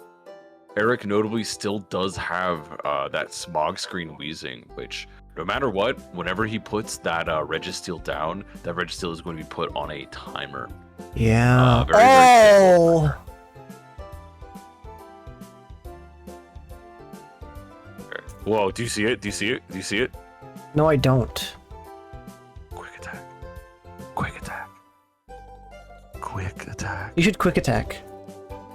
Eric notably still does have that Smog Screen Wheezing, which no matter what, whenever he puts that Registeel down, that Registeel is going to be put on a timer. Yeah. Very, very Oh! Okay. Whoa, do you see it? Do you see it? Do you see it? No, I don't. Quick attack. Quick attack. Quick attack. You should quick attack.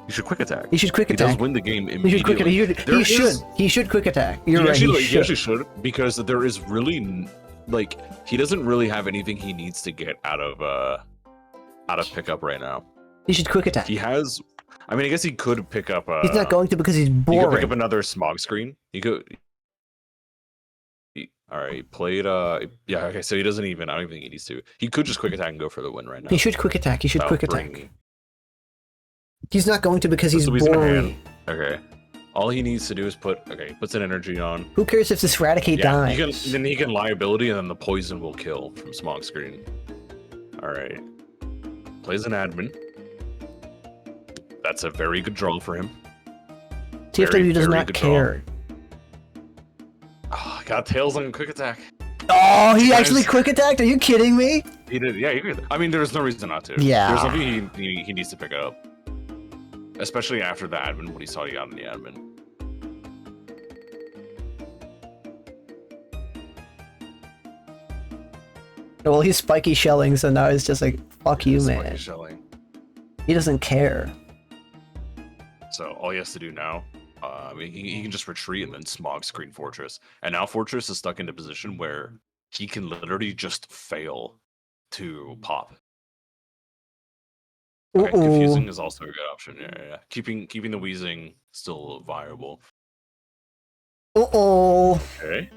You should quick attack. He should quick He attack. does win the game He should quick immediately. attack. He should quick attack. You're right. He actually should, because there is really like he doesn't really have anything he needs to get out of pickup right now. He should quick attack. He has. I mean, I guess he could pick up. He's not going to because he's He could boring. pick up another smog screen. He could. All right, he played. Yeah. Okay, so he doesn't even. I don't even think he needs to. He could just quick attack and go for the win right now. He should quick attack. He should That'll quick attack. bring- He's not going to because he's So he's in a boring. hand. Okay. All he needs to do is puts an energy on. Who cares if this Eradicate dies? Then he can liability, and then the poison will kill from smog screen. All right. Plays an admin. That's a very good draw for him. TFW does very not good draw. care. Oh, got tails on quick attack. Oh, he Guys. actually quick attacked? Are you kidding me? He did. Yeah, he could. I mean, there's no reason not to. Yeah. There's something he needs to pick up, especially after the admin. What he saw he got in the admin. Well, he's spiky shelling, so now it's just like, fuck you, Spiky man. shelling. He doesn't care. So all he has to do now, he can just retreat and then smog screen Fortress. And now Fortress is stuck in a position where he can literally just fail to pop. Okay, confusing is also a good option. Yeah. Keeping the wheezing still viable. Uh-oh. Okay.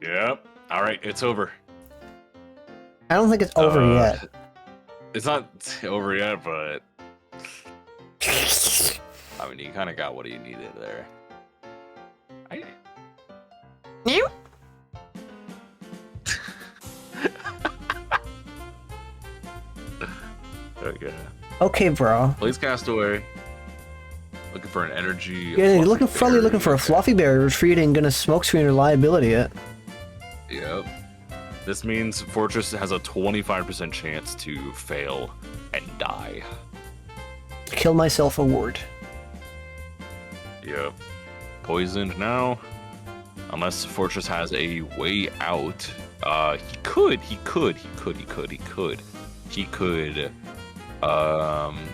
Yep. All right, it's over. I don't think it's over yet. It's not over yet, but I mean, he kind of got what he needed there. You? Okay. Okay, bro. Plays Castaway. Looking for an energy. Yeah, you're probably looking for a fluffy bear retreating, gonna smokescreen reliability it. Yep. This means Fortress has a 25% chance to fail and die. Kill myself award. Yep. Poisoned now. Unless Fortress has a way out. He could.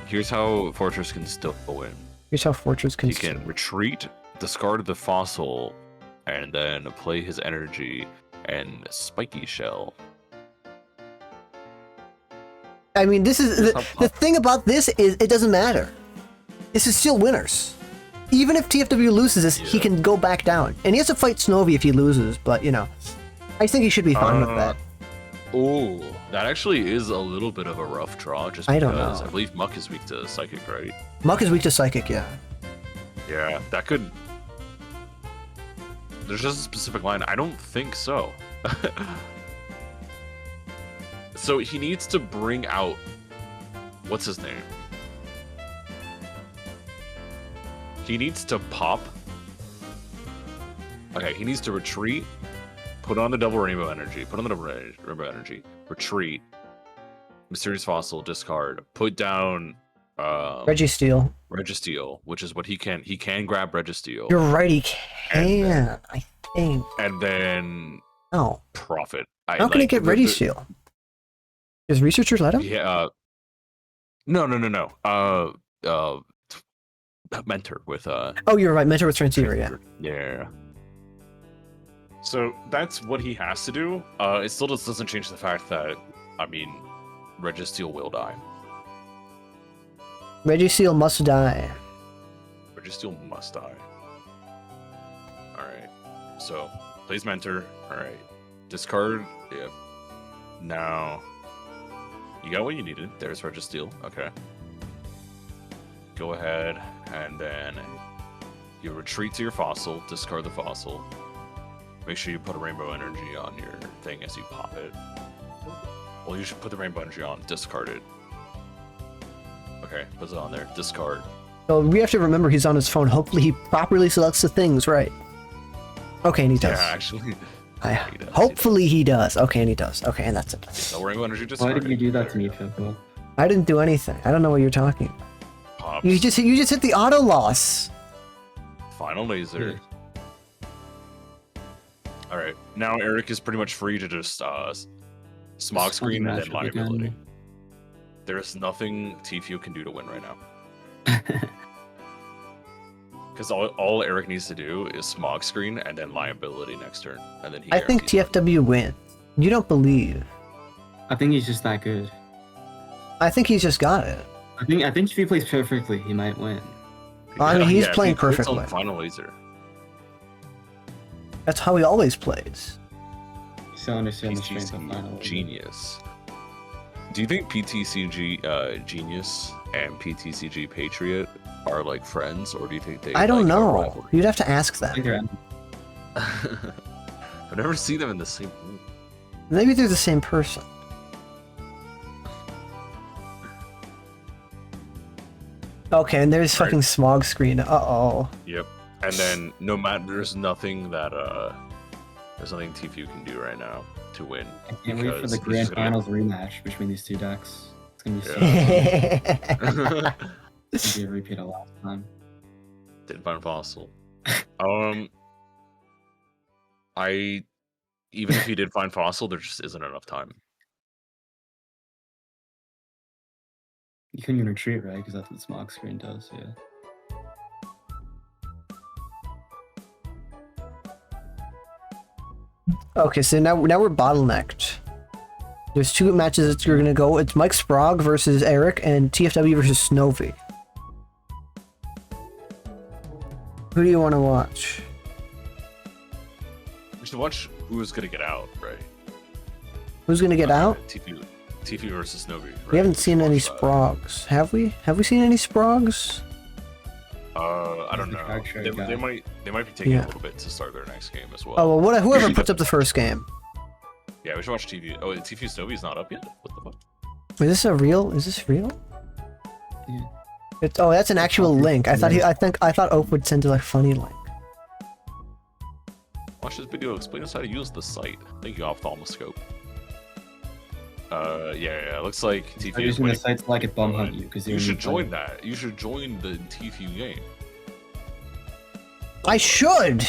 Here's how Fortress can still win. Here's how Fortress can. He can retreat, discard the fossil, and then play his energy and spiky shell. I mean, this is Here's the how thing about this is it doesn't matter. This is still winners. Even if TFW loses this, he can go back down, and he has to fight Snowy if he loses. But you know, I think he should be fine with that. Oh, that actually is a little bit of a rough draw. Just I because don't know. I believe Muck is weak to psychic, right? Muck is weak to psychic, yeah. Yeah, that could. There's just a specific line. I don't think so. So he needs to bring out. What's his name? He needs to pop. Okay, he needs to retreat. Put on the double rainbow energy. Retreat. Mysterious fossil. Discard. Put down. Registeel. Registeel, which is what he can. He can grab Registeel. You're right, he can. I think. And then No. profit. How can he get Registeel? Does researchers let him? Yeah. No. Mentor with Oh, you're right. Mentor with transceiver, yeah. Yeah. So that's what he has to do. It still just doesn't change the fact that, I mean, Registeel will die. Registeel must die. Registeel must die. Alright. So, plays Mentor. Alright. Discard. Yep. Now, you got what you needed. There's Registeel. Okay. Go ahead, and then you retreat to your fossil, discard the fossil. Make sure you put a rainbow energy on your thing as you pop it. Well, you should put the rainbow energy on, discard it. Okay, puts it on there, discard. So we have to remember he's on his phone. Hopefully he properly selects the things right. Okay, and he does. Yeah, actually. He does, hopefully he does. Okay, and he does. Okay, and that's it. No rainbow energy, Why discard did you do that to me, Choco? I didn't do anything. I don't know what you're talking. Pops. You just hit the auto loss. Final laser. All right, now Eric is pretty much free to just smog screen and then liability. There's nothing TFU can do to win right now. Because all Eric needs to do is smog screen and then liability next turn, and then he. I think TFW wins. You don't believe. I think he's just that good. I think he's just got it. I think if he plays perfectly, he might win. I mean, he's if playing he crits perfectly. on final laser. That's how he always plays. You still understand the strength of PTC final. Genius. Do you think PTCG Genius and PTCG Patriot are like friends, or do you think they? I don't like, are know. rivalry? You'd have to ask I think them. they're I've never seen them in the same room. Maybe they're the same person. Okay, and there's fucking smog screen. Uh-oh. Yep. And then no matter, there's nothing TFU can do right now to win. I can't wait for because the he's grand just gonna- finals rematch between these two decks. It's gonna be so it's gonna be a repeat of last time. Didn't find fossil. Even if he did find fossil, there just isn't enough time. You couldn't even retreat, right? Because that's what smog screen does, yeah. Okay, so now we're bottlenecked. There's two matches that you're gonna go. It's Mike Sprague versus Eric and TFW versus Snowy. Who do you want to watch? We should watch who's gonna get out, right? Who's gonna get out? TFU versus Snowy. Right? We haven't seen any Watch that. Spragues, have we? Have we seen any Spragues? I don't The know. card trade guy. They might be taking Yeah. a little bit to start their next game as well. Oh well, whoever puts up the first game. Yeah, we should watch TV. Oh, TFU Snowy's not up yet. What the fuck? Is this a real? Is this real? Yeah. It's, oh, that's an actual link. I thought Oak would send a funny link. Watch this video. Explain us how to use the site. Thank you, Ophthalmoscope. Yeah. Looks like I'm TFU is using the winning. sites like it bum hunt you because You should join that. You should join the TFU game. I should.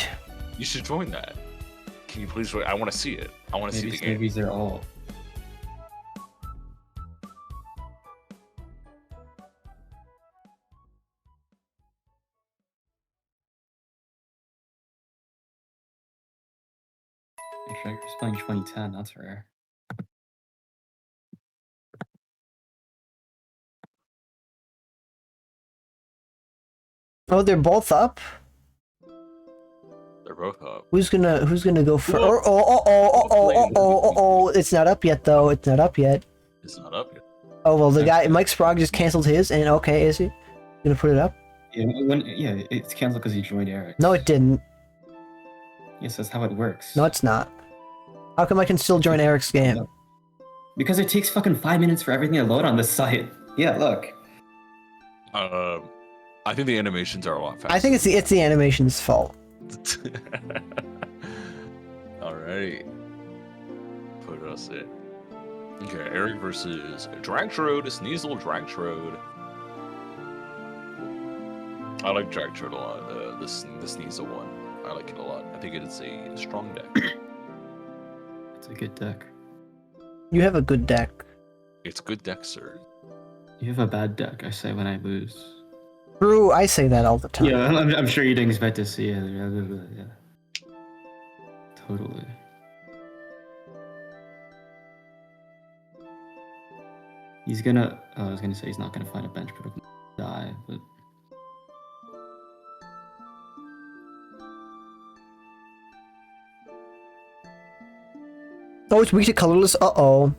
You should join that. Can you please join? I want to see it. I want to see Maybe the game. Snowy's their all. Actually, you're just playing 2010. That's rare. Oh, they're both up. They're both up. Who's gonna go first? Whoa. Oh! It's not up yet, though. It's not up yet. It's not up yet. Oh well, the guy Mike Sprague just canceled his, and okay, is he gonna put it up? Yeah, it's canceled because you joined Eric. No, it didn't. Yes, that's how it works. No, it's not. How come I can still join Eric's game? Because it takes fucking 5 minutes for everything to load on this site. Yeah, look. I think the animations are a lot faster. I think it's the animation's fault. Alright. Put us in. Okay, Eric versus Dragtrode, Sneasel Dragtrode. I like Dragtrode a lot. The Sneasel one. I like it a lot. I think it is a strong deck. It's a good deck. You have a good deck. It's good deck, sir. You have a bad deck, I say when I lose. True, I say that all the time. Yeah, I'm sure you didn't expect to see it. Yeah. Totally. He's gonna. I was gonna say he's not gonna find a bench, but he'll die. But Oh, it's weak to colorless. Uh-oh.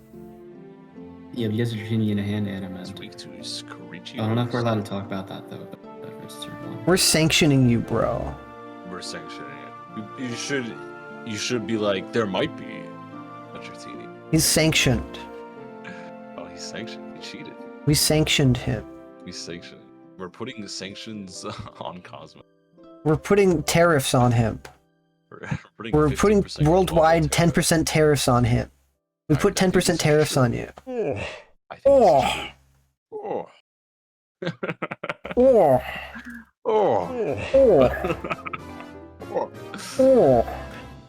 yeah, but you guys are treating me in a hand It's animate. weak to Screechy. I don't know if we're allowed to talk about that though. But it's turn one. We're sanctioning you, bro. We're sanctioning it. You should be like, there might be a Dratini. He's sanctioned. Oh, he's sanctioned. He cheated. We sanctioned him. We sanctioned. We're putting the sanctions on Cosmo. We're putting tariffs on him. We're putting 50% worldwide global 10% tariffs on him. We put 10% tariffs on you. I think Oh. oh. Oh. Oh. Oh. Oh.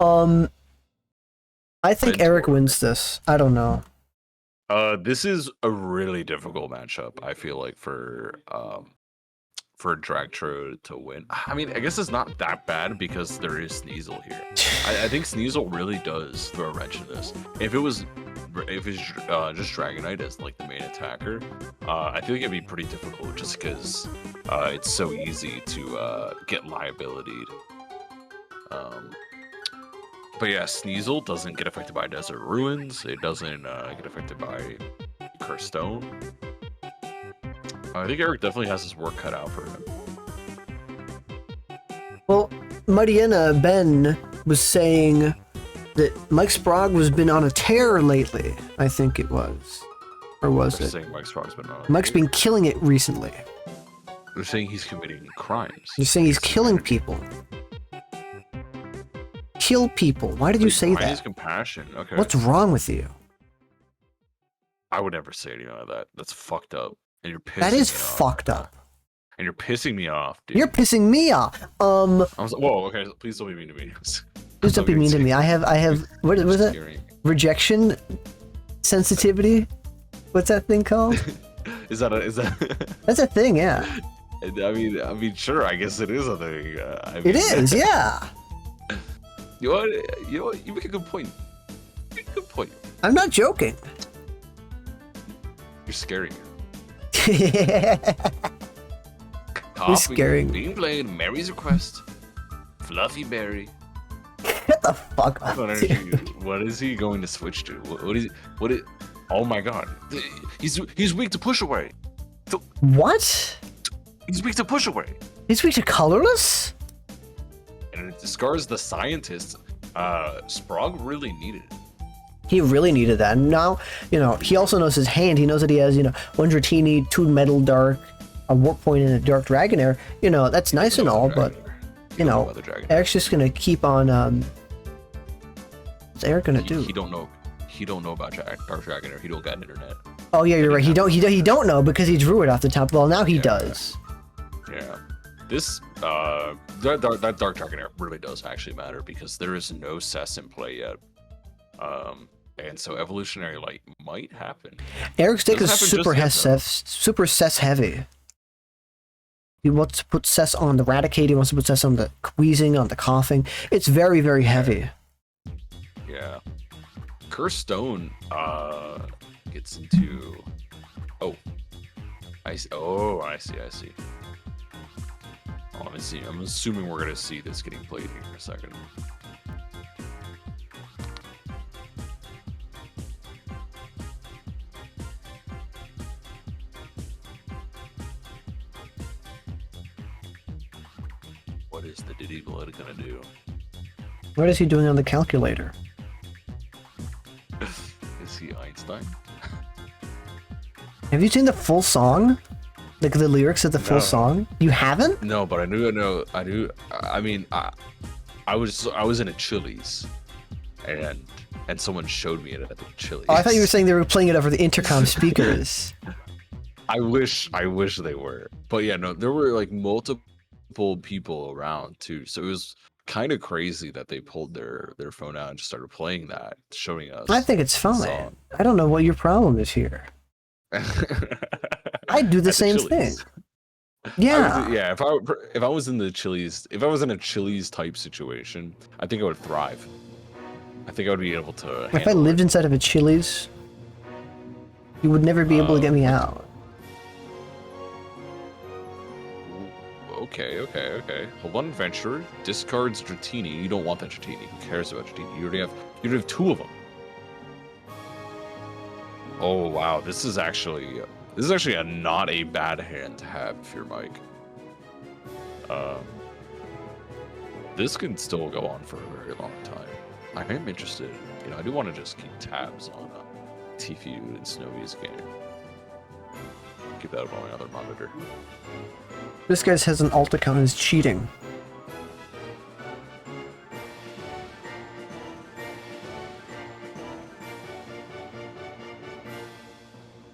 Oh. I think Eric wins this. I don't know. This is a really difficult matchup. I feel like for Dragtro to win. I mean, I guess it's not that bad because there is Sneasel here. I think Sneasel really does throw a wrench in this. If it's just Dragonite as like the main attacker, I feel like it'd be pretty difficult just because it's so easy to get liabilitied. But yeah, Sneasel doesn't get affected by Desert Ruins. It doesn't get affected by Cursed Stone. I think Eric definitely has his work cut out for him. Well, Mariana Ben was saying that Mike Sprague was been on a tear lately. I think it was, or was They're it? saying Mike Sprague's been on. Mike's been killing it recently. They're saying he's committing crimes. You're saying he's killing people. Kill people. Why did you say His that? compassion. Okay. What's wrong with you? I would never say anything like that. That's fucked up. And you're pissing That is me off. fucked up. And you're pissing me off, dude. You're pissing me off. I was like, whoa, okay, please don't be mean to me. Please don't be mean to me. I have what was it? Rejection sensitivity? What's that thing called? Is that That's a thing, yeah. I mean, sure, I guess it is a thing. It is, yeah. You know what? You make a good point. You make a good point. I'm not joking. You're scary. You're Coffee scaring me. being played, Mary's request, Fluffy Berry. Get the fuck up. What is he going to switch to? What is? Oh my god, he's weak to push away. What? He's weak to push away. He's weak to colorless? And it discards the scientist. Sprague really needed it. He really needed that. And now, he also knows his hand. He knows that he has, one Dratini, 2 Metal Dark, a Warp Point, and a Dark Dragonair. That's nice and all, but, Eric's just going to keep on, what's Eric going to do? He don't know about Dark Dragonair. He don't got internet. Oh, yeah, you're right. He don't know because he drew it off the top. Well, now he does. Yeah. This, that Dark Dragonair really does actually matter because there is no Cess in play yet. And so Evolutionary Light might happen. Eric's deck is super Cess heavy. He wants to put Cess on the Raticate, he wants to put Cess on the Queasing, on the Coughing. It's very, very heavy. Yeah. Cursed Stone gets into... Oh. I see. Oh, I see. Oh, let me see. I'm assuming we're going to see this getting played here in a second. What is the Diddy Blood gonna do? What is he doing on the calculator? Is he Einstein? Have you seen the full song? Like the lyrics of the full song? You haven't? No, but I do. I mean, I was in a Chili's, and someone showed me it at the Chili's. Oh, I thought you were saying they were playing it over the intercom speakers. I wish they were, but yeah, no, there were like multiple people around too, so it was kind of crazy that they pulled their phone out and just started playing that, showing us. I think it's fine. I don't know what your problem is here. I do the same thing. Yeah. If I was in the Chili's, if I was in a Chili's type situation, I think I would thrive. I think I would be able to. If I lived inside of a Chili's, you would never be able to get me out. Okay. Hold on, Adventurer discards Dratini. You don't want that Dratini. Who cares about Dratini? You already have 2 of them. Oh wow, this is actually not a bad hand to have if you're Mike. This can still go on for a very long time. I am interested. I do want to just keep tabs on Tfue and Snowy's game. Keep that on my other monitor. This guy has an alt account and is cheating.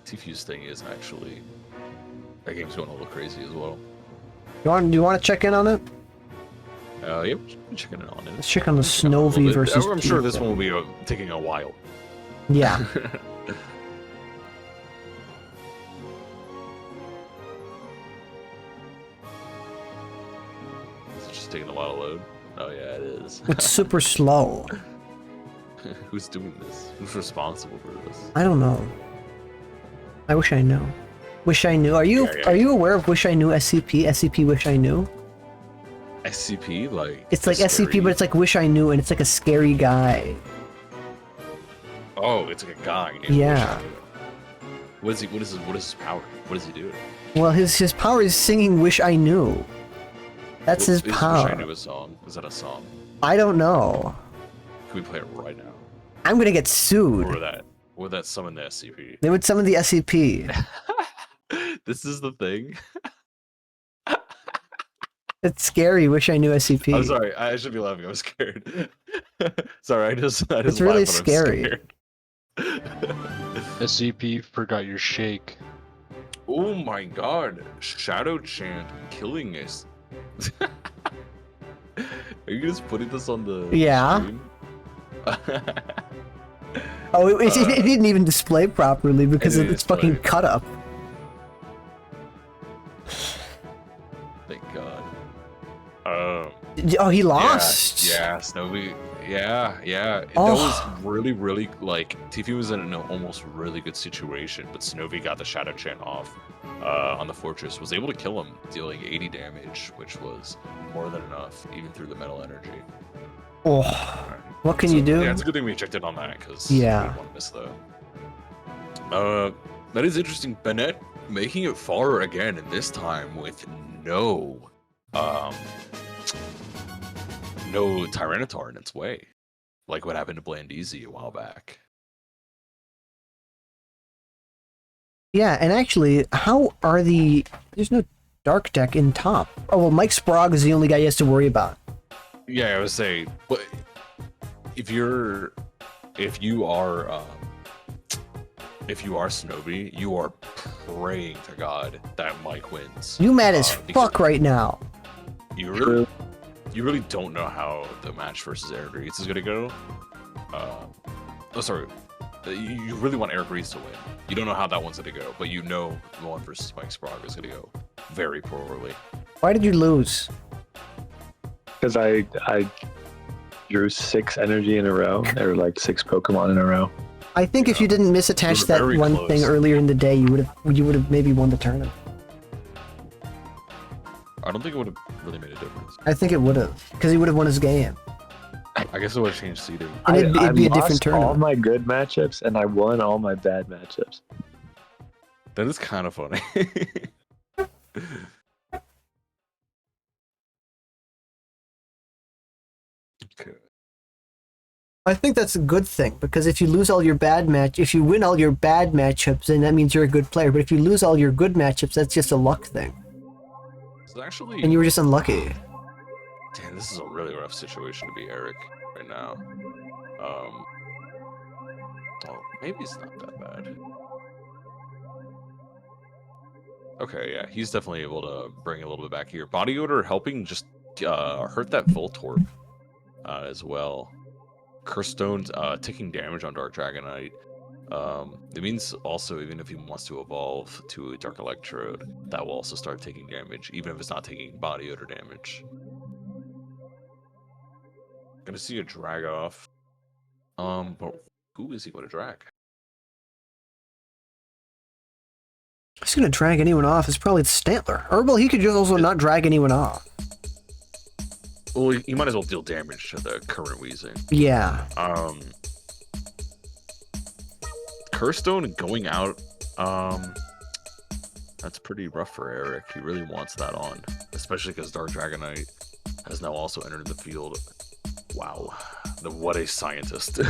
Tfue's thing is actually... That game's going a little crazy as well. Do you want to check in on it? Yeah, we're checking it on it. Let's check on the Checking it on a little Snowy bit. versus. I'm sure this Tifa. one will be taking a while. Yeah. Is it just taking a while to load? Oh yeah, it is. It's super slow. Who's doing this? Who's responsible for this? I don't know. I wish I knew. Wish I knew. Are you Yeah. are you aware of Wish I Knew SCP? SCP Wish I Knew? SCP, like It's the like SCP, but it's like Wish I Knew, and it's like a scary guy. oh, it's like a guy. Named Yeah. Wish I Knew. What is he? What is his power? What does he do? Well, his power is singing Wish I Knew. That's his Is power. Wish I Knew a song? Is that a song? I don't know. Can we play it right now? I'm gonna get sued. Or would that summon the SCP? They would summon the SCP. This is the thing. It's scary. Wish I knew SCP. I'm sorry. I should be laughing. I'm scared. Sorry. I just. It's really laugh when I'm scary. scared. SCP forgot your shake. Oh my god. Shadow Chant killing us. Are you just putting this on the Yeah. stream? Oh, it didn't even display properly because it of didn't its fucking display. cut up. Thank god. Oh, he lost. Yeah, Snowy. Yeah. That Oh. was really like Tiffy was in an almost really good situation, but Snowy got the Shadow Chant off on the fortress, was able to kill him, dealing 80 damage, which was more than enough, even through the metal energy. Oh, what can you do? Yeah, it's a good thing we checked in on that because Yeah. we didn't want to miss though. That is interesting. Bennett making it far again, and this time with no Tyranitar in its way, like what happened to Blandeezy a while back. Yeah, and actually, how are there's no dark deck in top. Oh, well, Mike Sprague is the only guy he has to worry about. Yeah, I would say, but if you are Snowby, you are praying to God that Mike wins. You mad as because fuck right now. You really don't know how the match versus Eric Reese is gonna go. You really want Eric Reese to win. You don't know how that one's gonna go, but you know the one versus Mike Sprague is gonna go very poorly. Why did you lose? Because I drew 6 energy in a row, or like 6 Pokemon in a row. I think if you didn't misattach You were that very one close. thing earlier in the day, you would have maybe won the tournament. I don't think it would have really made a difference. I think it would have, because he would have won his game. I guess it would have changed seeding. And it'd be a different lost all tournament. my good matchups, and I won all my bad matchups. That is kind of funny. Okay. I think that's a good thing, because if you win all your bad matchups, then that means you're a good player. But if you lose all your good matchups, that's just a luck thing, It's actually. and you were just unlucky. Damn, this is a really rough situation to be Eric right now. Oh, maybe it's not that bad. Okay, yeah, he's definitely able to bring a little bit back here. Body odor helping just hurt that Voltorb as well. Curse Stone taking damage on Dark Dragonite. It means also, even if he wants to evolve to a Dark Electrode, that will also start taking damage, even if it's not taking body odor damage. Gonna see a drag off. But who is he going to drag? He's gonna drag anyone off. It's probably the Stantler. Or well, he could just also not drag anyone off. Well, he might as well deal damage to the current Weezing. Yeah. Curse Stone going out. That's pretty rough for Eric. He really wants that on, especially because Dark Dragonite has now also entered the field. Wow, what a scientist!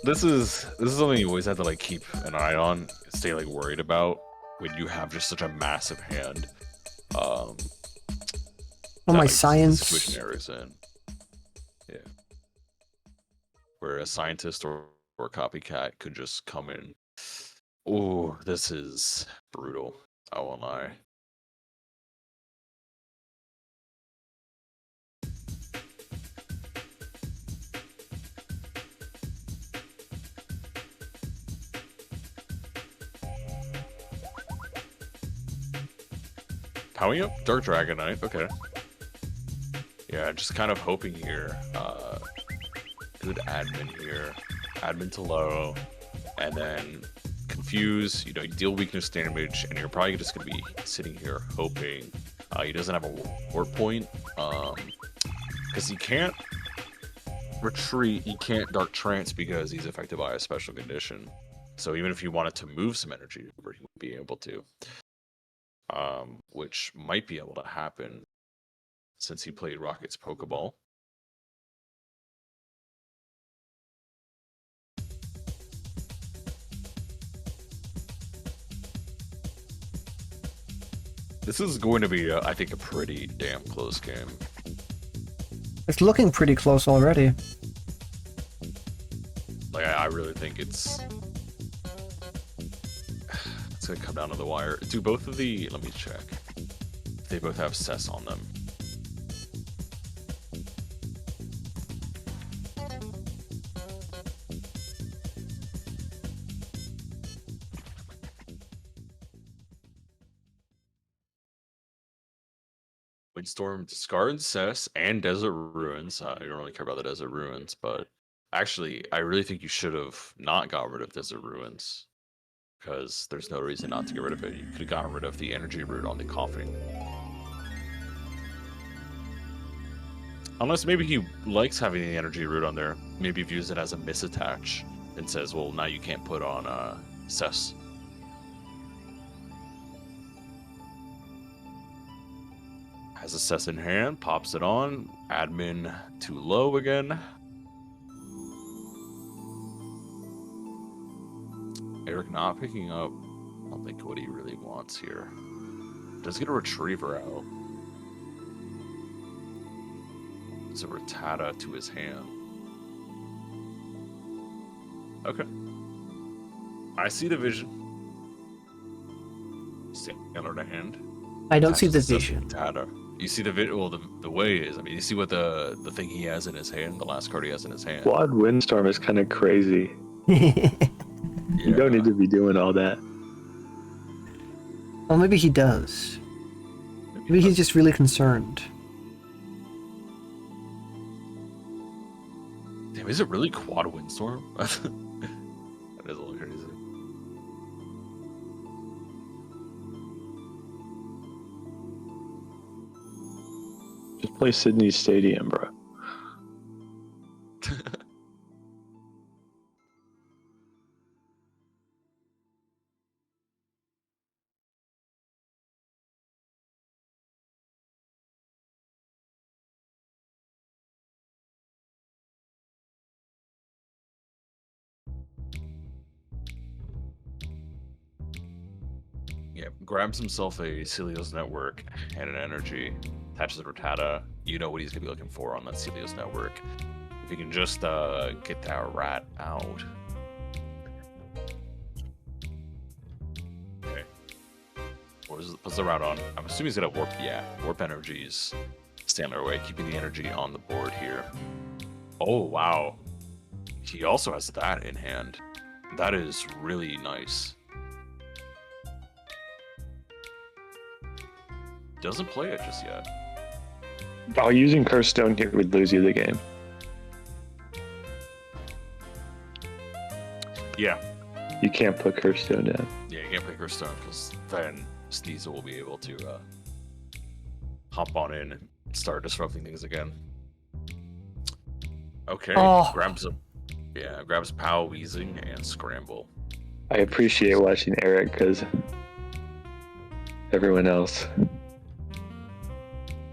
This is something you always have to like keep an eye on, stay like worried about when you have just such a massive hand. Oh, that, my like, science. situation Eric's in. Yeah, where a scientist or a copycat could just come in. Oh, this is brutal. I won't lie. powering up Dark Dragonite. Okay. Yeah, just kind of hoping here. Good admin here. Admin to low. And then confuse, you deal weakness damage, and you're probably just going to be sitting here hoping he doesn't have a warp point. Because he can't retreat, he can't Dark Trance because he's affected by a special condition. So even if you wanted to move some energy over, he would be able to. Which might be able to happen since he played Rocket's Pokeball. This is going to be, I think, a pretty damn close game. It's looking pretty close already. Like, I really think it's gonna come down to the wire. Do both of the? Let me check. They both have cess on them. Windstorm discards Cess and Desert Ruins. I don't really care about the Desert Ruins, but actually, I really think you should have not got rid of Desert Ruins. Because there's no reason not to get rid of it. You could have gotten rid of the energy root on the coughing. Unless maybe he likes having the energy root on there. Maybe views it as a misattach and says, well, now you can't put on Cess. Has a Cess in hand, pops it on. Admin too low again. Eric not picking up, I don't think what he really wants here. Does get a Retriever out. It's a Rattata to his hand. Okay. I see the vision. Standard to hand. I don't see the Attaches a vision. Rattata. You see the video. Well, the way is. I mean, you see what the thing he has in his hand. The last card he has in his hand. Quad Windstorm is kind of crazy. You don't need to be doing all that. Well, maybe he does. Maybe he's just really concerned. Damn, is it really Quad Windstorm? That is a little crazy. Just play Sydney Stadium, bro. Yeah, grabs himself a Celios network and an energy, attaches a Rattata. You know what he's gonna be looking for on that Celios network. If he can just get that rat out. Okay. Puts the rat on. I'm assuming he's gonna warp. Yeah, warp energies. Stand their way, keeping the energy on the board here. Oh wow. He also has that in hand. That is really nice. Doesn't play it just yet. Oh, using Curse Stone here would lose you the game. Yeah. You can't put Curse Stone down. Yeah, you can't play Curse Stone because then Sneasel will be able to hop on in and start disrupting things again. Okay. Oh. Grabs Pow, Weezing, and Scramble. I appreciate watching Eric because everyone else.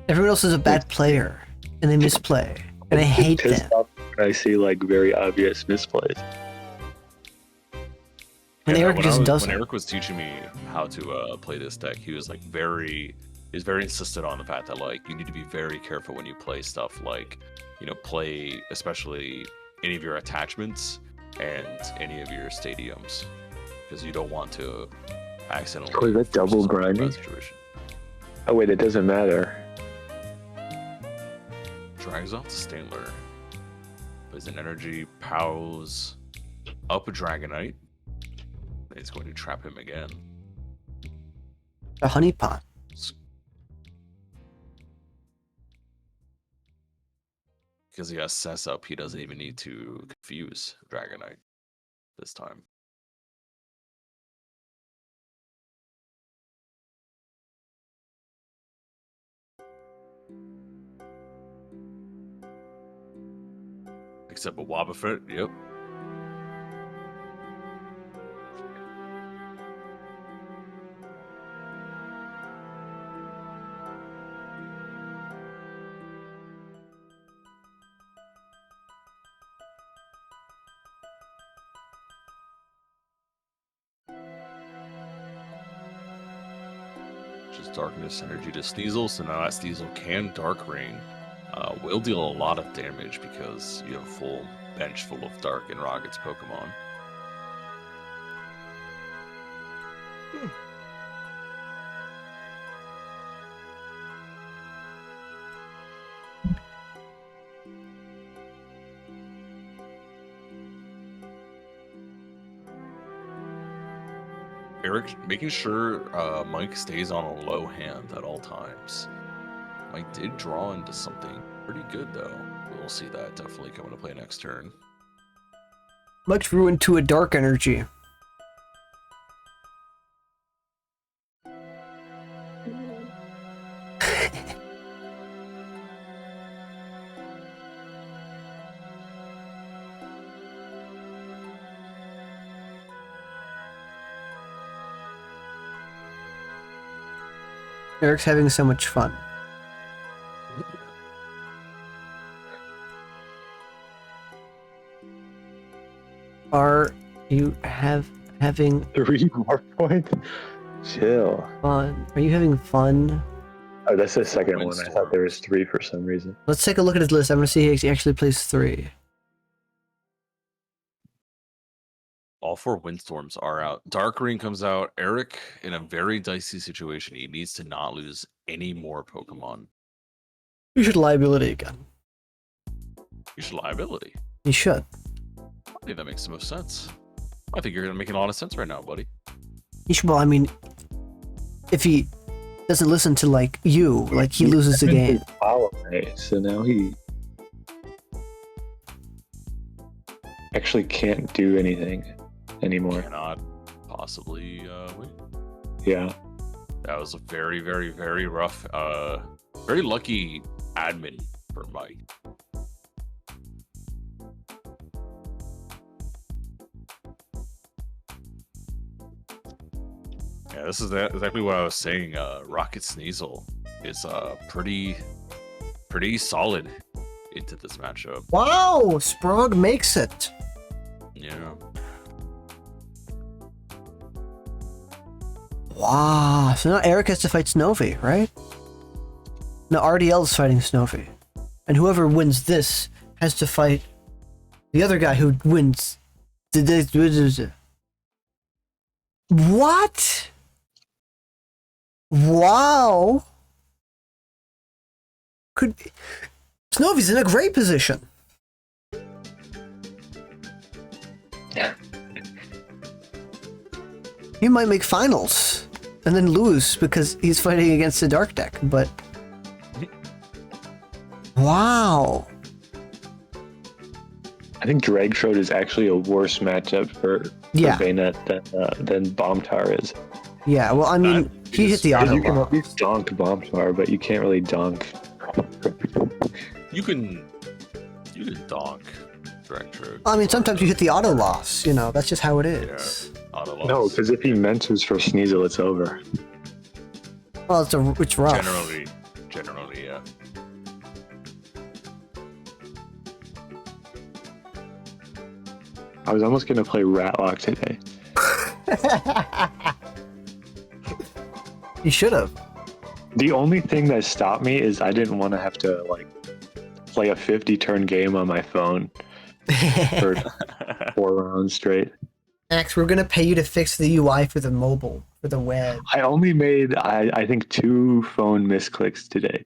Everyone else is a bad player, and they misplay, and I hate Pissed them. off when I see like very obvious misplays. When Eric just doesn't. When Eric was teaching me how to play this deck, he was like very insistent on the fact that like you need to be very careful when you play stuff like, play especially any of your attachments and any of your stadiums, because you don't want to accidentally. Oh, is that double grinding? Oh wait, it doesn't matter. Drags off the Stantler. Plays an energy, pows up a Dragonite. It's going to trap him again. A honeypot. because he has Cess up, he doesn't even need to confuse Dragonite this time. Except a Wobbuffet, yep. Just Darkness Energy to Sneasel, so now that Sneasel can Dark Rain. Will deal a lot of damage because you have a full bench full of Dark and Rocket's Pokemon. Eric making sure Mike stays on a low hand at all times. Mike did draw into something pretty good though. We'll see that definitely come into play next turn. Much grew into a dark energy. Eric's having so much fun. Are you having 3 more points? Chill. fun? Are you having fun? Oh, that's the second one. I thought there was 3 for some reason. Let's take a look at his list. I'm gonna see if he actually plays 3. All 4 Windstorms are out. Dark Ring comes out. Eric, in a very dicey situation, he needs to not lose any more Pokemon. You should liability again. You should Liability. You should. I think that makes the most sense. I think you're making a lot of sense right now, buddy. You should. Well, I mean, if he doesn't listen to like you, like he loses the game. So now he actually can't do anything anymore. Cannot possibly win. Yeah. That was a very, very, very rough, very lucky admin for Mike. Yeah, this is exactly what I was saying. Rocket Sneasel is pretty solid into this matchup. Wow, Sprague makes it. Yeah. Wow. So now Eric has to fight Snowy, right? No, RDL is fighting Snowy, and whoever wins this has to fight the other guy who wins. What? Wow. Could Snowy's in a great position. He might make finals and then lose because he's fighting against the dark deck, but wow. I think Dragstrode is actually a worse matchup for Baynet than Bomb Tower is. Yeah, well, I mean, he hit the auto. You can at least donk Bomb Tower, but you can't really donk. You can donk Dragstrode. I mean, sometimes you hit the auto loss. You know, that's just how it is. Yeah, auto loss. No, because if he mentors for Sneasel, it's over. Well, it's rough. Generally, yeah. I was almost gonna play Ratlock today. You should have. The only thing that stopped me is I didn't want to have to like play a 50-turn game on my phone for 4 rounds straight. Max, we're gonna pay you to fix the UI for the mobile, for the web. I only made I think 2 phone misclicks today.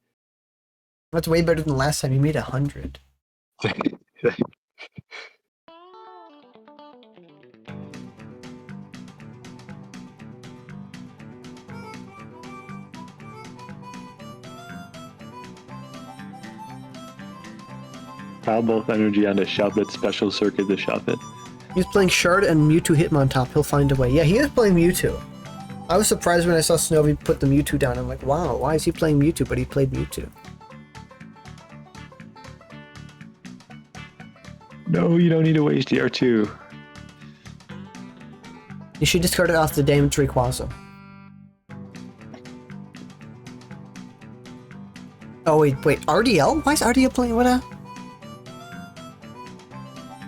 That's way better than last time. You made 100. pile both energy onto Shuppet, special circuit the Shuppet. He's playing Shard and Mewtwo Hitmontop. He'll find a way. Yeah, he is playing Mewtwo. I was surprised when I saw Snowy put the Mewtwo down. I'm like, wow, why is he playing Mewtwo? But he played Mewtwo. No, you don't need to waste ER2. You should discard it off the damage Rayquaza. Oh wait, RDL? Why is RDL playing what?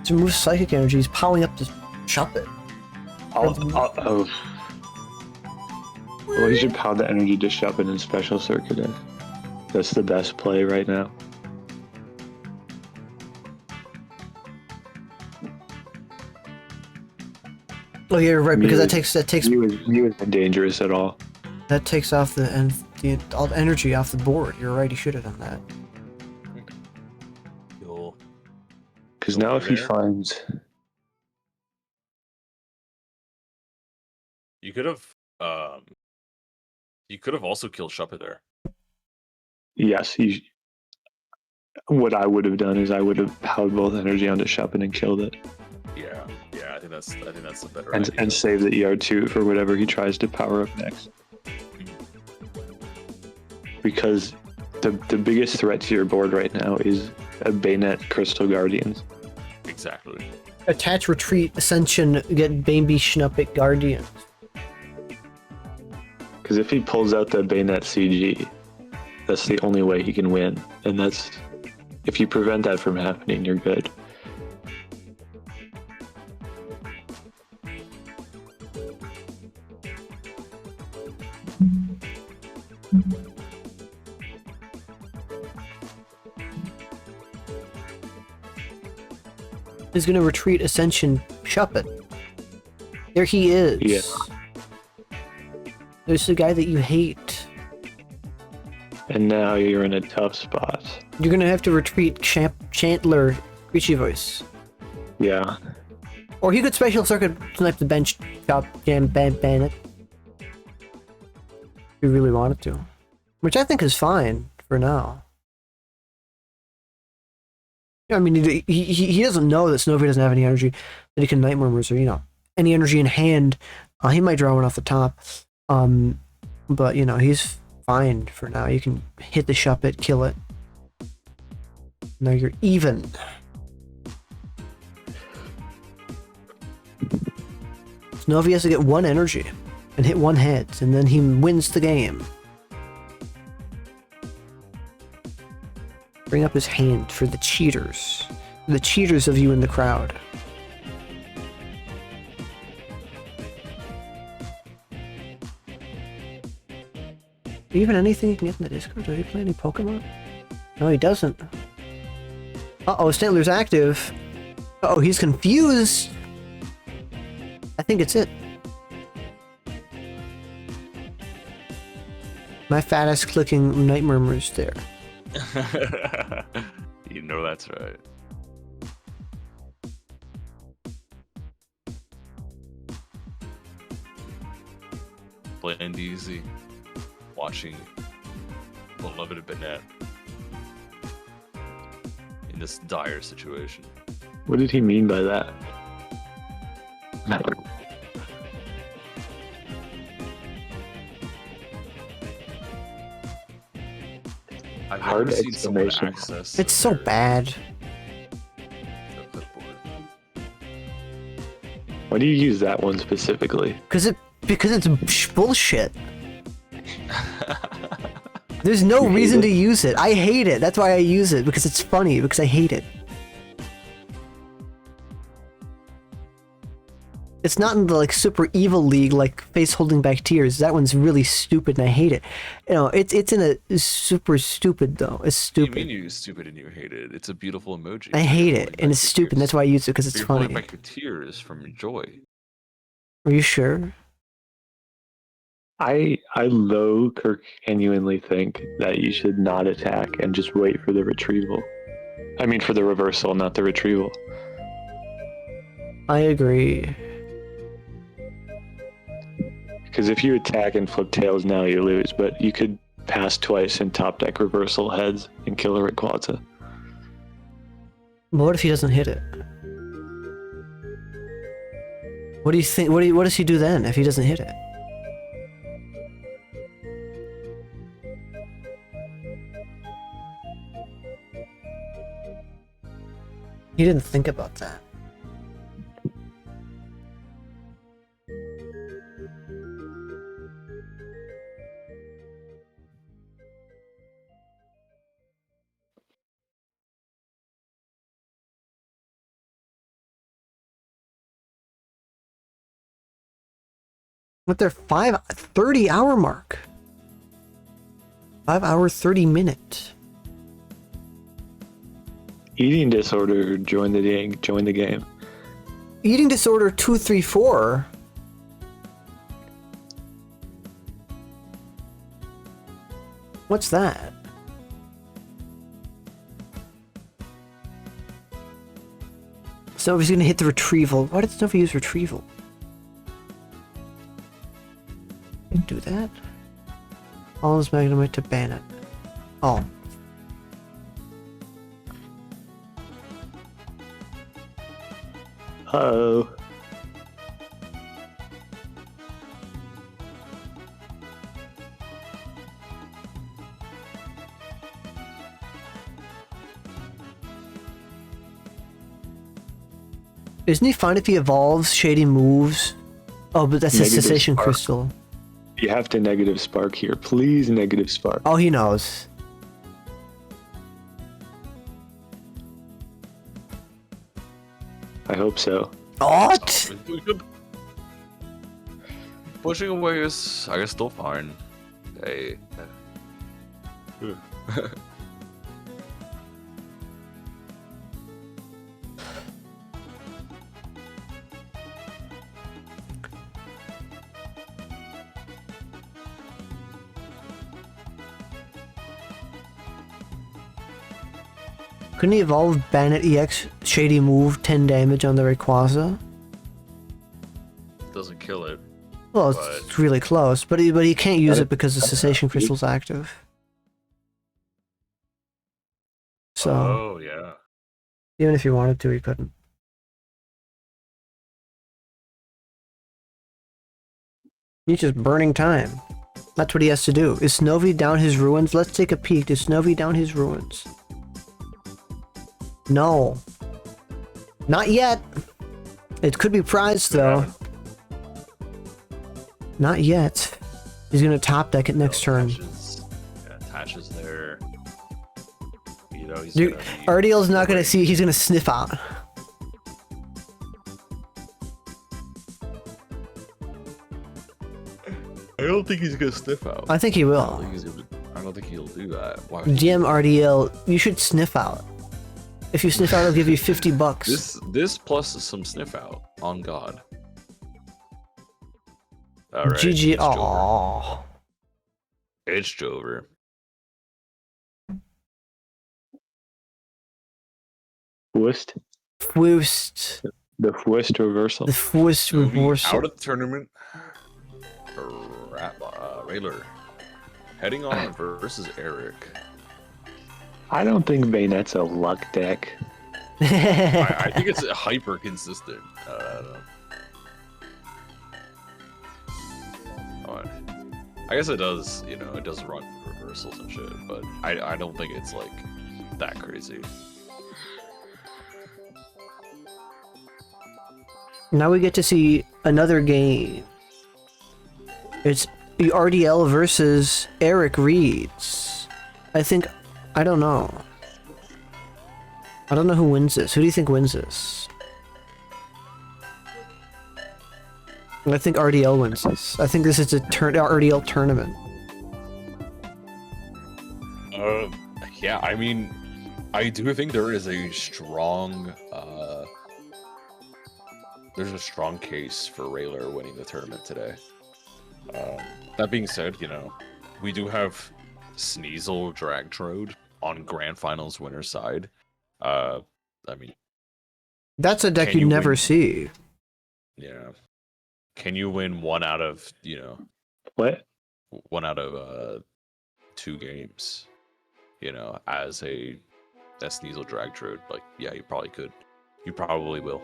To remove psychic energy, he's powering up to Shuppet. Oh. Well, he should power the energy to Shuppet and special circuit it. That's the best play right now. Oh, yeah, you're right, because that takes He wasn't dangerous at all. that takes off all the energy off the board. You're right, he should have done that. You'll Because now if he there. finds... You could have also killed Shuppet there. Yes, what I would have done is I would have powered both energy onto Shuppet and killed it. Yeah, I think that's the better And idea. save the ER2 for whatever he tries to power up next. Because the biggest threat to your board right now is a Bayonet Crystal Guardians. Exactly. Attach, retreat, ascension, get baby Schnuppet Guardians. Because if he pulls out the Bayonet CG, that's the only way he can win. And that's... If you prevent that from happening, you're good. He's gonna retreat, ascension, Shuppet. There he is. Yeah. There's the guy that you hate. And now you're in a tough spot. You're gonna have to retreat Chantler Screechy Voice. Yeah. Or he could special circuit snipe the bench chop jam ban it. If you really wanted to. Which I think is fine for now. I mean, he doesn't know that Snowy doesn't have any energy, that he can Night Murmurs or, any energy in hand. He might draw one off the top. But, he's fine for now. You can hit the Shuppet, kill it. Now you're even. Snowy has to get one energy and hit one hit, and then he wins the game. Bring up his hand for the cheaters. The cheaters of you in the crowd. Even anything you can get in the Discord? Does he play any Pokemon? No, he doesn't. Uh-oh, Stantler's active. Uh-oh, he's confused. I think it's it. My fat ass clicking Night Murmurs there. You know that's right. Playing easy, watching beloved Bennett in this dire situation. What did he mean by that? I've Hard never seen someone exclamation. access. It's so bad. the clipboard. Why do you use that one specifically? Because it's bullshit. There's no You hate reason it? to use it. I hate it. That's why I use it, because it's funny, because I hate it. It's not in the super evil league like face holding back tears. That one's really stupid and I hate it. It's in a super stupid though. It's What do stupid. you mean you stupid and you hate it? It's a beautiful emoji. I hate You're it holding and back it's your stupid. tears. That's why I use it, because it's You're holding funny. back your tears from joy. Are you sure? I low genuinely think that you should not attack and just wait for the retrieval. I mean for the reversal, not the retrieval. I agree. Because if you attack and flip tails now, you lose. But you could pass twice and top deck reversal heads and kill a Rayquaza. But what if he doesn't hit it? What do you think? What does he do then if he doesn't hit it? He didn't think about that. With their 30-hour mark. 5 hour 30 minute. Eating disorder joined the game. Eating disorder 234. What's that? Snovy's gonna hit the retrieval. Why did Snovy use retrieval? Didn't do that. All is Magnemite to ban it. Oh. Uh-oh. Isn't he fine if he evolves shady moves? Oh, but that's a Negative cessation spark. crystal. You have to negative spark here. Please negative spark. Oh, he knows. I hope so. What? Pushing away is, I guess, still fine. Hey. Couldn't he evolve Bandit EX shady move 10 damage on the Rayquaza? Doesn't kill it. Well, it's really close, but he can't use it because the cessation crystal's active. So Oh, yeah. even if he wanted to, he couldn't. He's just burning time. That's what he has to do. Is Snovy down his ruins? Let's take a peek. Is Snovy down his ruins? No. Not yet. It could be prized though. Not yet. He's gonna top deck it next turn. Attaches there. You know, he's Dude, gonna be- Ardiel's not gonna see. He's gonna sniff out. I don't think he's gonna sniff out. I think he I will. don't think he'll do that. Why? GM Ardiel, you should sniff out. If you sniff out, I'll give you $50. This plus some sniff out. On God. All right. GG. it's Jover. Aww. It's Jover. Twist. Twist. The twist reversal. The twist Movie reversal. out of the tournament. Rayler. Heading on versus Eric. I don't think Bayonet's a luck deck. I think it's hyper consistent. I guess it does, you know, it does run reversals and shit, but I don't think it's like that crazy. Now we get to see another game. It's the RDL versus Eric Reeds. I don't know. I don't know who wins this. Who do you think wins this? I think RDL wins this. I think this is a RDL tournament. Yeah, I mean, I do think there is a strong, there's a strong case for Rayler winning the tournament today. That being said, you know, we do have Sneasel Dragtrode on Grand Finals winner side. I mean, That's a deck Can you you never win? see. yeah. Can you win one out of, you know, What? one out of 2 games, you know, as a that Sneasel drag trode, like, yeah, you probably could. You probably will.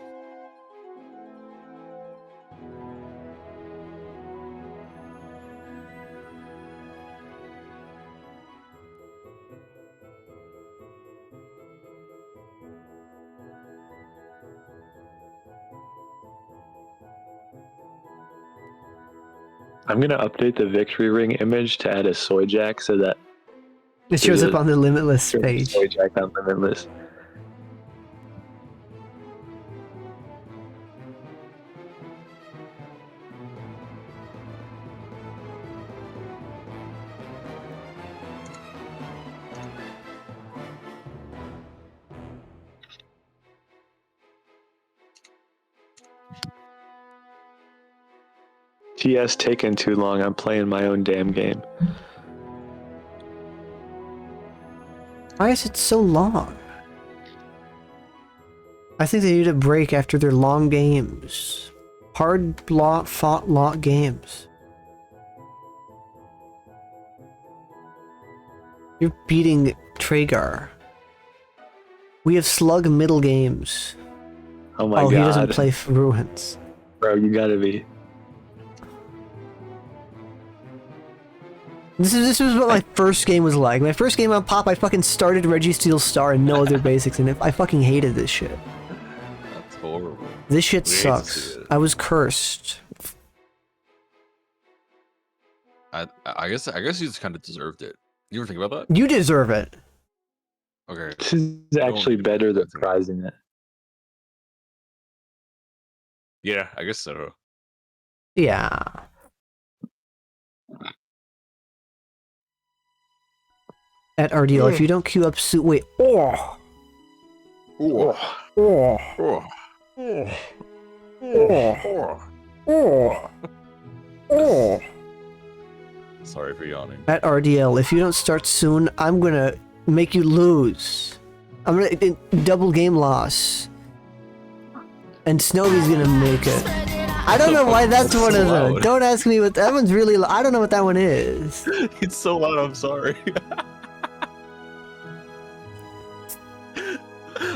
I'm gonna update the victory ring image to add a soy jack so that It shows there's up on the Limitless a page. soy jack on Limitless. TS taking too long. I'm playing my own damn game. Why is it so long? I think they need a break after their long games. Hard fought lot games. You're beating Traegar. We have slug middle games. Oh my god. He doesn't play Ruins. Bro, you gotta be. This was what my first game was like. My first game on Pop, I fucking started Reggie Steel Star and no other basics, and I fucking hated this shit. That's horrible. This shit We hate to sucks. see it. I was cursed. I guess you just kind of deserved it. You ever think about that? You deserve it. Okay. This is actually better than prizing it. Yeah, I guess so. Yeah. At RDL, if you don't queue up suit, wait. Oh. Oh. Oh. Oh. Oh. Oh. Oh. Oh. Sorry for yawning. At RDL, if you don't start soon, I'm gonna make you lose. I'm gonna double game loss. And Snowy's gonna make it. I don't know why that's one of them. loud. Don't ask me what that one's really. I don't know what that one is. It's so loud, I'm sorry.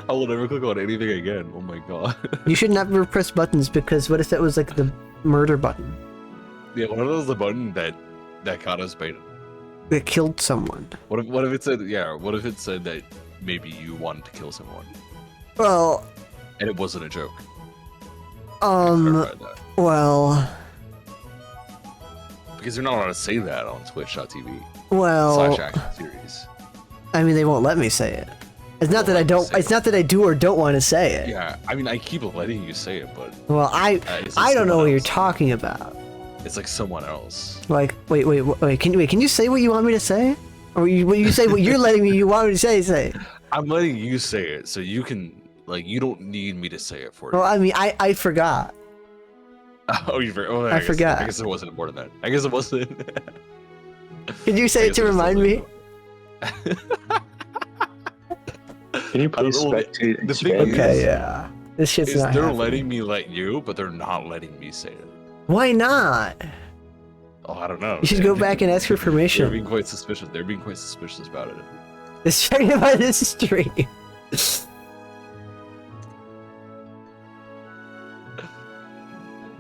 I will never click on anything again. Oh my god. You should never press buttons because what if that was like the murder button Yeah, what if that was the button that caught us baited? that killed someone? What if it said, yeah, what if it said that maybe you wanted to kill someone Well, and it wasn't a joke? Clarified that. well, Because you're not allowed to say that on twitch.tv well. /action series. I mean, they won't let me say it. It's not that I don't. It's not that I do or don't want to say it. Yeah, I mean, I keep letting you say it, but Well, it's like I don't know what you're someone else. talking about. It's like someone else. Like, wait. Can you say what you want me to say? Or you say what you're letting me? You want me to say? Say. I'm letting you say it so you can, like, you don't need me to say it for you. Well, I mean, I forgot. Oh, you forgot. Oh, I forgot. I guess it wasn't important then. I guess it wasn't. Can you say it to remind me? Can you please spectate? the thing Okay, yeah. This shit's is not they're happening. letting me let you, but they're not letting me say it. Why not? Oh, I don't know. You should go back and ask for They're permission. being quite suspicious. They're being quite suspicious about it. It's checking about this stream.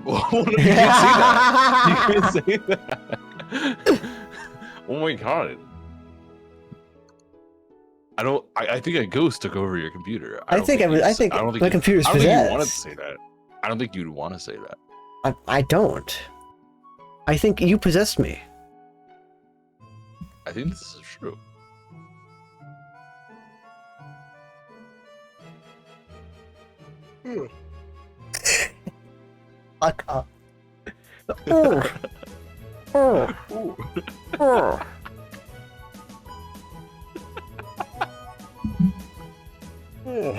Well, you can't say that. You can't say that. Oh my god. I think a ghost took over your computer. I think my computer's I don't think you wanted to possessed. say that. I don't think you'd want to say that. I don't. I think you possessed me. I think this is true. Fuck up. Oh. Oh. Oh. Oh.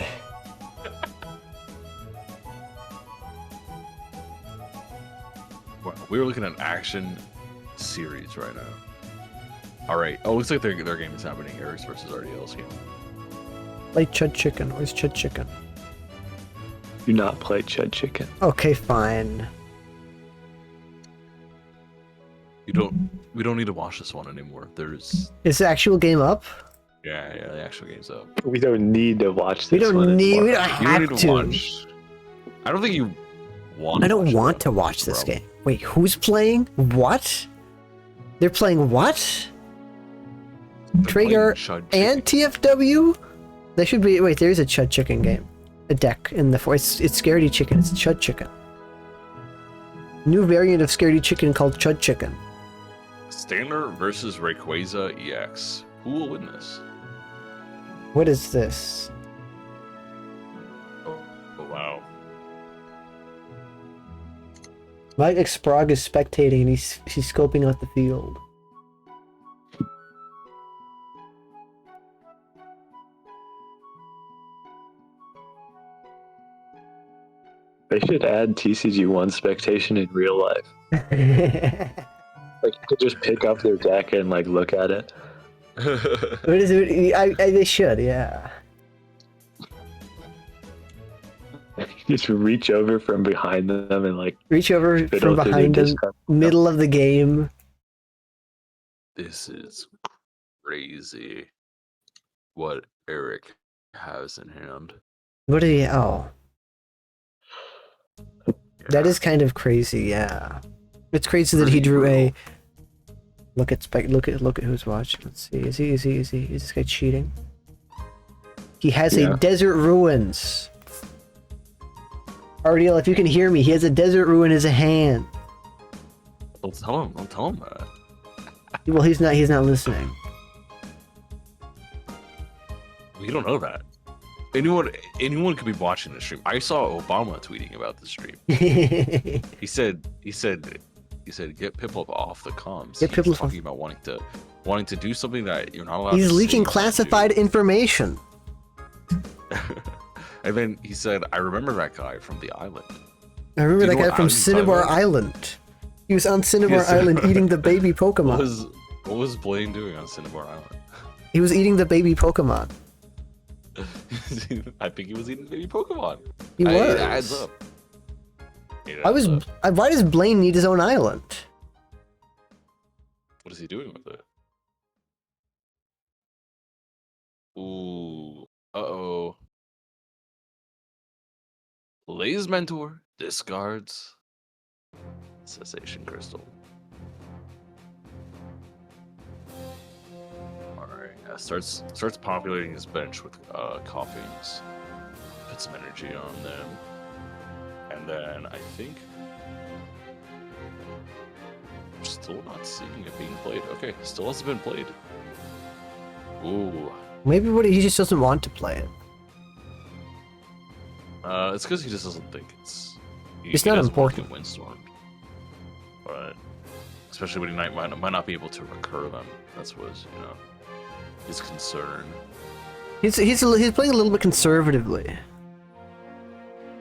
Wow, we were looking at an action series right now. All right. Oh, looks like their game is happening. Eric's versus RDL's game. Like Chud Chicken. Where's Chud Chicken? Do not play Chud Chicken. Okay, fine. We don't need to watch this one anymore. There's Is the actual game up? Yeah, the actual game's up. We don't need to watch We this one don't need. anymore. We don't You don't have need to. to watch. I don't think you want. I don't watch want it, to though. watch That's the this problem. game. Wait, who's playing? What? They're playing what? They're playing Traeger Chud and Chicken. TFW? There should be. Wait, there is a Chud Chicken game. A deck in the. It's Scaredy Chicken. It's Chud Chicken. New variant of Scaredy Chicken called Chud Chicken. Standard versus Rayquaza EX. Who will win this? What is this? Oh wow. Mike Sprague is spectating and he's scoping out the field. They should add TCG1 spectation in real life. Like you could just pick up their deck and like look at it. What is it? They should, yeah. Just reach over from behind them and like Reach over fiddle from through their behind them, discard. middle of the game. This is crazy. What Eric has in hand. What did he? Oh, that Yeah. is kind of crazy. Yeah, it's crazy that he drew a. Look at who's watching. Let's see. Is this guy cheating? He has Yeah. a Desert Ruins. RDL, if you can hear me, he has a Desert Ruin in his hand. I'll tell him that. Well, he's not listening. We don't know that. Anyone could be watching the stream. I saw Obama tweeting about the stream. He said get Piplup off the comms. Get He's Piplup talking about wanting to do something that you're not allowed He's to leaking say classified to information. do. And then he said, I remember that guy from the island. I remember Do that you know guy what from island he's talking Cinnabar about? Island. He was on Cinnabar Yes. Island eating the baby What Pokemon. was Blaine doing on Cinnabar Island? He was eating the baby Pokemon. I think he was eating baby Pokemon. He was. It adds up. Why does Blaine need his own island? What is he doing with it? Ooh. Uh-oh. Lay's mentor discards Cessation Crystal. Alright, starts populating his bench with coffees. Put some energy on them. And then I think still not seeing it being played. Okay, still hasn't been played. Ooh. Maybe he just doesn't want to play it. It's because he just doesn't think it's. It's not doesn't want to important. get windstormed. But especially when he might not be able to recur them. That's what his concern. He's playing a little bit conservatively.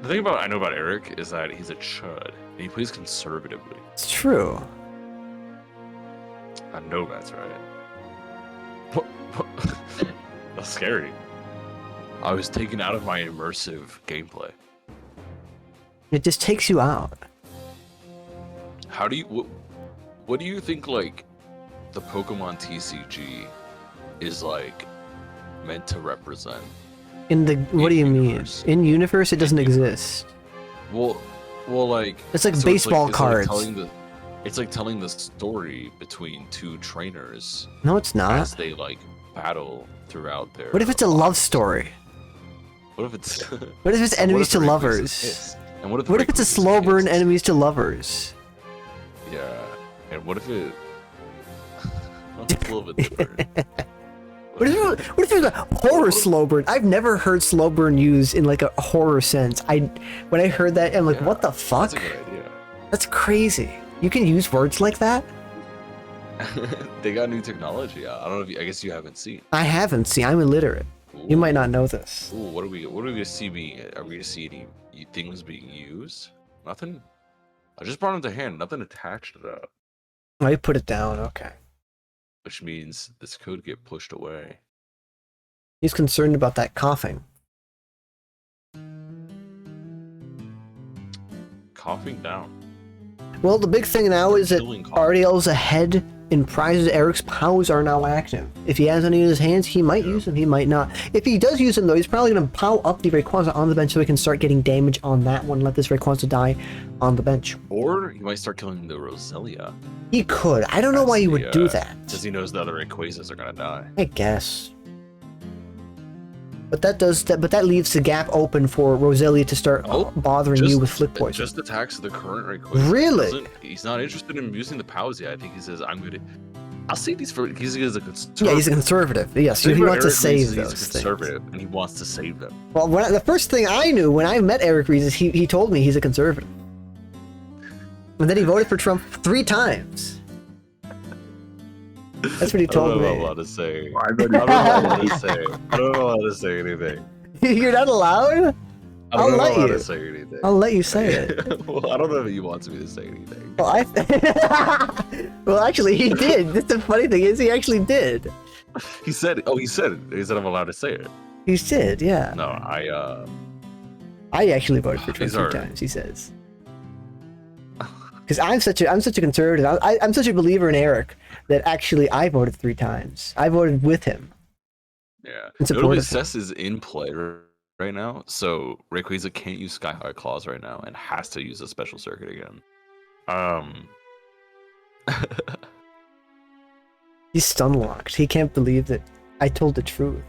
The thing I know about Eric is that he's a chud and he plays conservatively. It's true. I know that's right. That's scary. I was taken out of my immersive gameplay. It just takes you out. How do you what do you think like the Pokemon TCG is like meant to represent? In the what do you mean? universe. In universe, it doesn't exist. Well, like It's like so baseball it's cards. It's like telling the story between two trainers No, it's not. as they like battle throughout their. What if it's a love story? What if it's? What if it's and what enemies if to the Rayquaza lovers? hits? And what if? What if it's a Rayquaza slow burn hits? enemies to lovers? Yeah, and what if it? That's a little bit different. What if there's a horror slow burn? I've never heard slow burn used in like a horror sense. When I heard that, I'm like, Yeah, what the fuck? That's a good idea. That's crazy. You can use words like that? They got new technology out. I don't know if I guess you haven't seen. I haven't seen. I'm illiterate. You Ooh. might not know this. Ooh, what are we gonna see? Are we gonna see any things being used? Nothing. I just brought him to hand. Nothing attached to that, I put it down. Okay. which means this could get pushed away. He's concerned about that coughing. Coughing down. Well, the big thing now is that Killing cough. RDL's ahead in prizes, Eric's powers are now active. If he has any in his hands, he might use them, he might not. If he does use them, though, he's probably going to power up the Rayquaza on the bench so he can start getting damage on that one, let this Rayquaza die on the bench. Or he might start killing the Roselia. He could. I don't know why he would do that. Because he knows the other Rayquazas are going to die. I guess. But that leaves the gap open for Roselia to start bothering you with Flick Poison. Just attacks the current Rayquaza. Really? He's not interested in using the powers yet. I think he says, I'll save these for... He's a conservative. Yeah, he's a conservative. Yes, so he wants to save those He's a conservative, and he wants to save them. Well, the first thing I knew when I met Eric Rees is he told me he's a conservative. And then he voted for Trump 3 times. That's what he told me. I don't know what to say. I don't know what to say. I don't know how to say anything. You're not allowed? I'll let you say anything. I'll let you say it. Well, I don't know if he wants me to say anything. Well, well, actually, he did. That's the funny thing is, he actually did. He said it. He said I'm allowed to say it. He did, yeah. No, I actually voted for Trump 3 times. He says. Because I'm such a conservative. I'm such a believer in Eric that actually I voted 3 times. I voted with him. Yeah. Notably, Cess is in play right now, so Rayquaza can't use Sky High Claws right now and has to use a special circuit again. He's stun locked. He can't believe that I told the truth.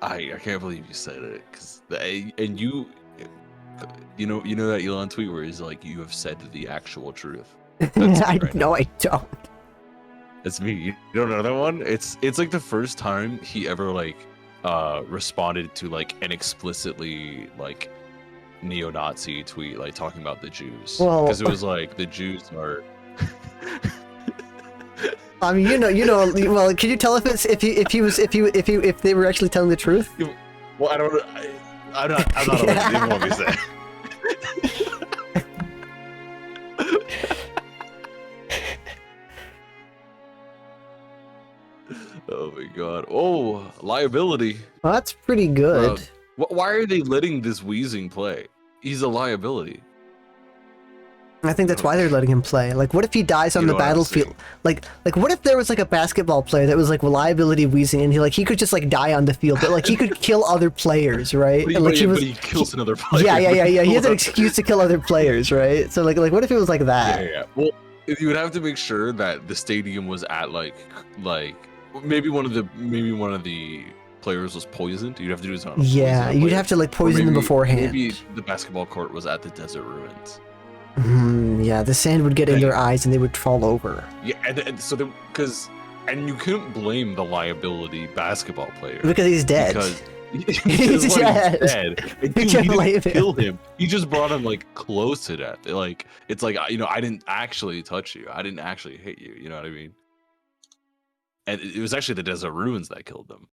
I can't believe you said it, and you know that Elon tweet where he's like, "You have said the actual truth." No, I don't. It's me. You don't know that one? It's like the first time he ever responded to like an explicitly like neo-Nazi tweet, like talking about the Jews. Well, because it was like the Jews are. I mean, you know. Well, can you tell if they were actually telling the truth? Well, I'm not even want to say. Oh my god. Oh, liability. Well, that's pretty good. Why are they letting this Wheezing play? He's a liability. I think that's why they're letting him play. Like, what if he dies on the battlefield? Like, what if there was like a basketball player that was like liability Wheezing, and he could just like die on the field, but like he could kill other players, right? But he kills another player. Yeah. He has an excuse to kill other players, right? So like what if it was like that? Yeah. Well, you would have to make sure that the stadium was at like maybe one of the players was poisoned. You'd have to do this on. Yeah, you'd have to like poison them beforehand. Maybe the basketball court was at the desert ruins. Yeah, the sand would get in their eyes and they would fall over. Yeah, and so and you couldn't blame the liability basketball player because he's dead. He's dead. You can't blame him. Kill him. He just brought him like close to death. Like it's like I didn't actually touch you. I didn't actually hit you. You know what I mean? And it was actually the desert ruins that killed them.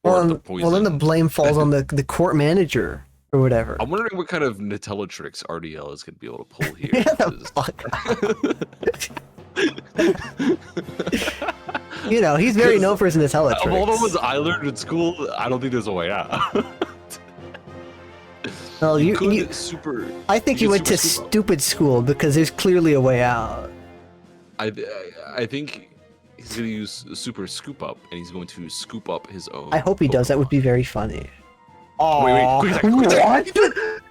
Well, then the blame falls on the court manager or whatever. I'm wondering what kind of Nutella tricks RDL is going to be able to pull here. Yeah, fuck. He's very known for his Nutella tricks. Of all the ones I learned in school, I don't think there's a way out. Well, I think you went to stupid school because there's clearly a way out. I think he's going to use super scoop up, and he's going to scoop up his own. I hope he does. That would be very funny. Oh, wait, what? He did it!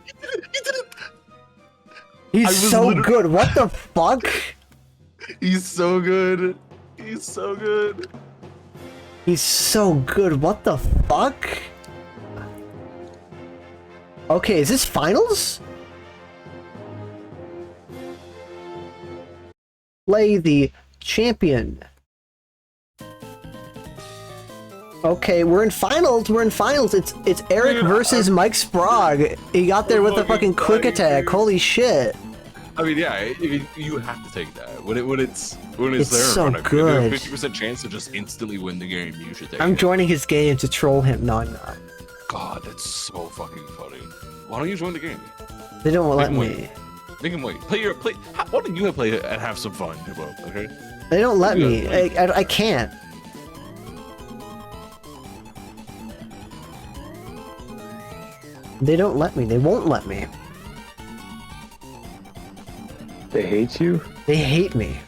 He's so good. What the fuck? He's so good. He's so good. He's so good. What the fuck? Okay, is this finals? Play the champion. Okay, we're in finals. It's Eric versus Mike Sprague. He got there with a fucking quick attack. Holy shit. I mean, yeah, you have to take that. When it's there so in front of you. good. There's a 50% chance to just instantly win the game. You should take it. I'm joining his game to troll him. No, I'm not. God, that's so fucking funny. Why don't you join the game? They don't let me. Make him wait. Play. Why don't you play and have some fun, Hippo? Okay. They don't let me. I can't. They don't let me. They won't let me. They hate you? They hate me.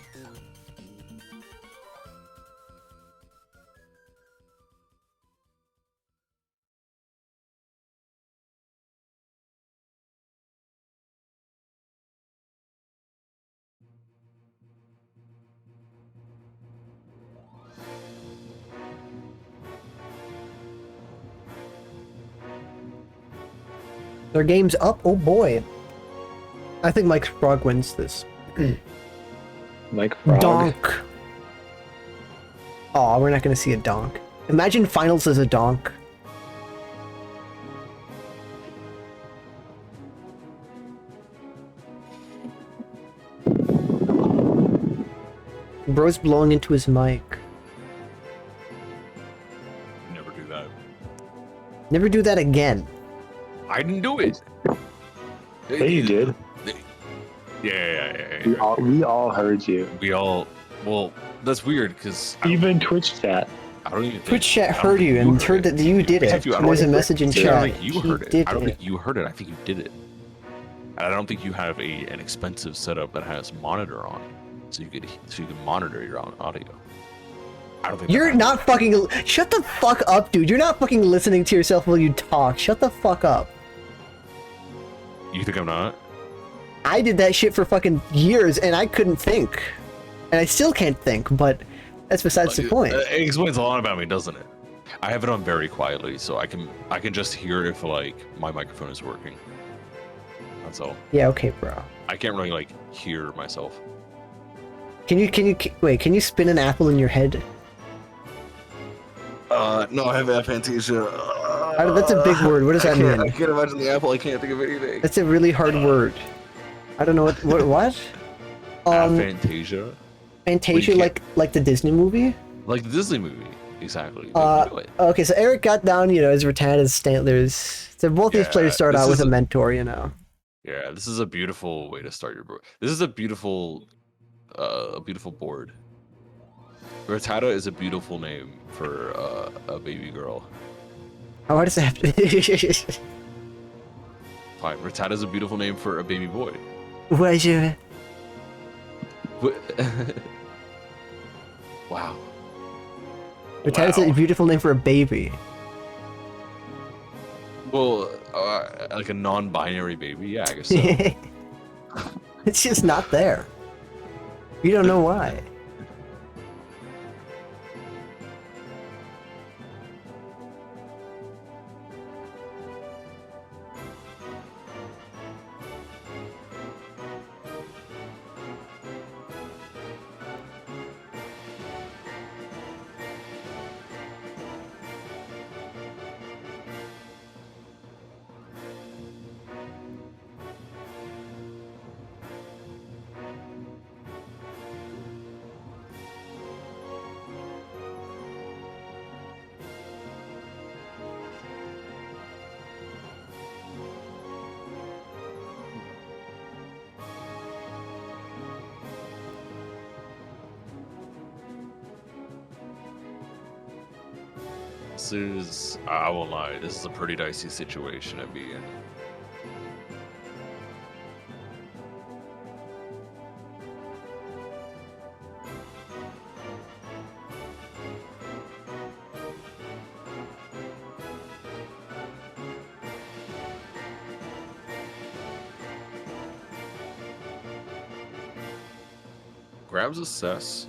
Their game's up. Oh boy. I think Mike Frog wins this. Mike Frog. Donk. Oh, we're not gonna see a donk. Imagine finals as a donk. Bro's blowing into his mic. Never do that. Never do that again. I didn't do it. Hey, you did. Yeah. We all heard you. We all. Well, that's weird because Even Twitch chat. I don't even. Think, Twitch chat I don't heard think you and heard that you did it. Except you, I don't There's a think- message in I don't chat. think you He heard it. did I don't it. think you heard it. I think you did it. And I don't think you have an expensive setup that has monitor on, so you can monitor your own audio. I don't think You're not fucking. Shut the fuck up, dude. You're not fucking listening to yourself while you talk. Shut the fuck up. You think I'm not? I did that shit for fucking years and I couldn't think. And I still can't think, but that's besides the point. It explains a lot about me, doesn't it? I have it on very quietly, so I can just hear if like my microphone is working. That's all. Yeah, okay, bro. I can't really like hear myself. Can you spin an apple in your head? No, I have aphantasia. That's a big word. What does that mean? I can't imagine the apple. I can't think of anything. That's a really hard word. I don't know what? Aphantasia? Fantasia, Well, you like the Disney movie? Like the Disney movie. Exactly. You know it. Okay, so Eric got down, his Rattan, his Stantlers. So both these Yeah, players start this out with is a a- mentor, Yeah, this is a beautiful way to start your board. This is a beautiful board. Rattata is a beautiful name for a baby girl. Oh, why does that have to... Fine. Rattata is a beautiful name for a baby boy. Why is you... Wow. Rattan is a Wow. beautiful name for a baby. Well, like a non-binary baby, yeah, I guess so. It's just not there. You don't know why. This is, I won't lie, this is a pretty dicey situation to be in. Grabs assess.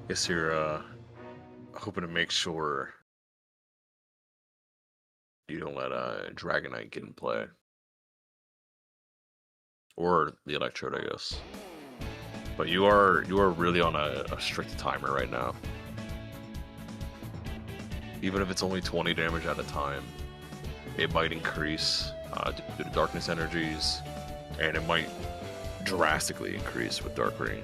Guess you're hoping to make sure you don't let Dragonite get in play. Or the Electrode, I guess. But you are really on a strict timer right now. Even if it's only 20 damage at a time, it might increase due to darkness energies, and it might drastically increase with Dark Ring.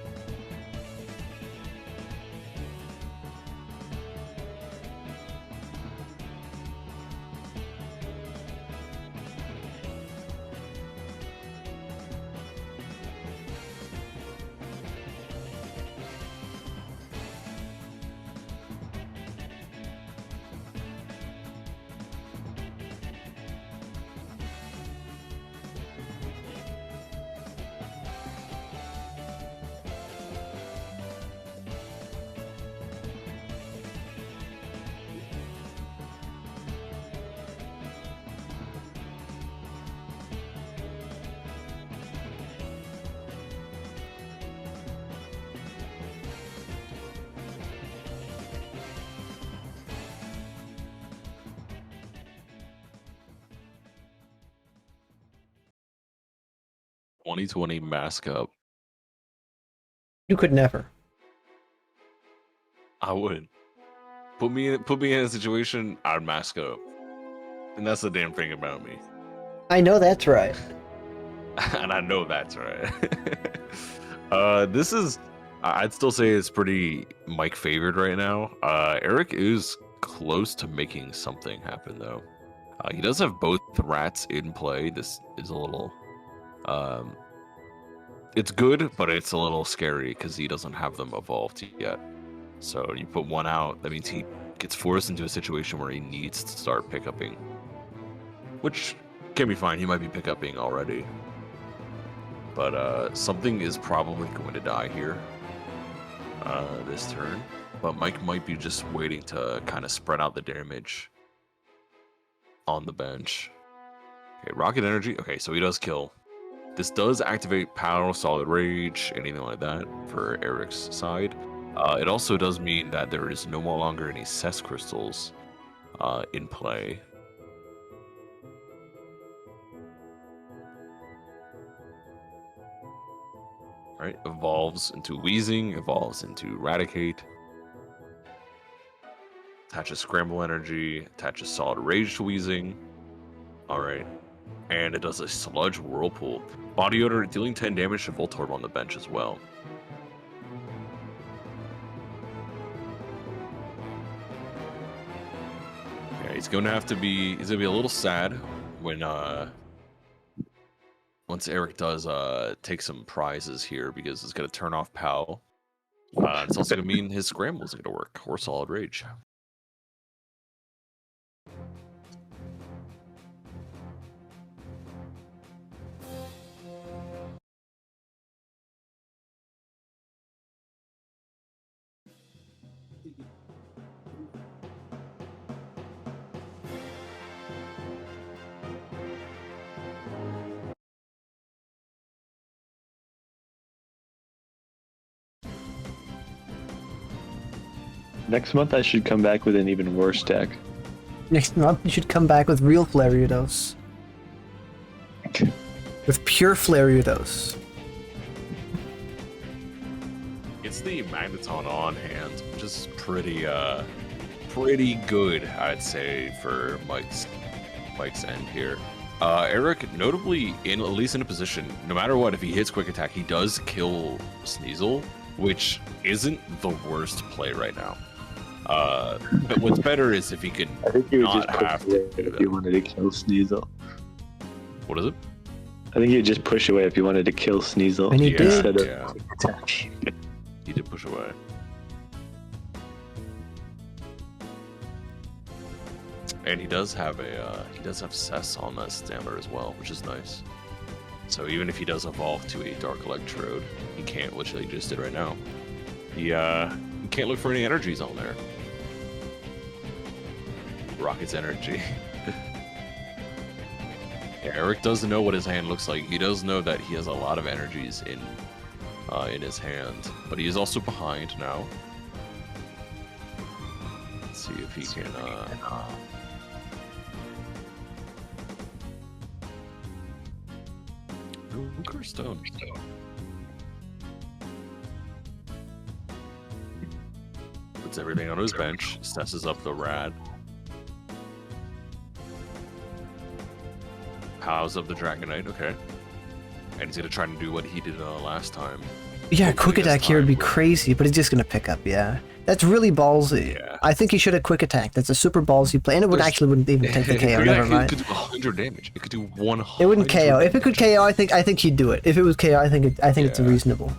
2020 mask up. You could never. I would. Put me in a situation, I'd mask up. And that's the damn thing about me. I know that's right. And I know that's right. This is, I'd still say it's pretty Mike favored right now. Eric is close to making something happen though. He does have both rats in play. This is a little, it's good, but it's a little scary because he doesn't have them evolved yet. So you put one out, that means he gets forced into a situation where he needs to start pickupping, which can be fine. He might be pickupping already, but something is probably going to die here this turn. But Mike might be just waiting to kind of spread out the damage on the bench. Okay, rocket energy. Okay, so he does kill. This does activate power, solid rage, anything like that for Eric's side. It also does mean that there is no longer any cess crystals in play. Right, evolves into Wheezing, evolves into Eradicate. Attaches Scramble Energy, attaches Solid Rage to Wheezing. Alright. And it does a Sludge Whirlpool. Body Odor, dealing 10 damage to Voltorb on the bench as well. Yeah, he's gonna be a little sad when once Eric does take some prizes here, because it's gonna turn off POW. It's also gonna mean his Scramble isn't gonna work, or Solid Rage. Next month I should come back with an even worse deck. Next month you should come back with real Flareados. With pure Flareados. It's the Magneton on hand, which is pretty good, I'd say, for Mike's end here. Eric, notably, at least in a position, no matter what, if he hits Quick Attack, he does kill Sneasel, which isn't the worst play right now. But what's better is if he could I think you would not just have push away to do if that. you wanted to kill Sneasel. What is it? I think you'd just push away if you wanted to kill Sneasel And he did. instead of Yeah. attack. He did push away. And he does have Cess on that Stammer as well, which is nice. So even if he does evolve to a Dark Electrode, he can't, which he just did right now. He can't look for any energies on there. Rocket's energy. Yeah, Eric doesn't know what his hand looks like. He does know that he has a lot of energies in his hand, but he is also behind now. Let's see if he can. Ooh, Cursed Stone. Puts everything on his bench. Stesses up the Rad. Powers up the Dragonite. Okay. And he's gonna try to do what he did last time. Yeah, Hopefully Quick this Attack here would be time we're- crazy, but he's just gonna pick up, yeah. That's really ballsy. Yeah. I think he should have Quick Attack. That's a super ballsy play, and it There's- wouldn't even take the KO, It never could mind. do 100 damage. It could do 100. It wouldn't KO. If it could KO, I think he'd do it. If it was KO, I think it's Yeah. reasonable.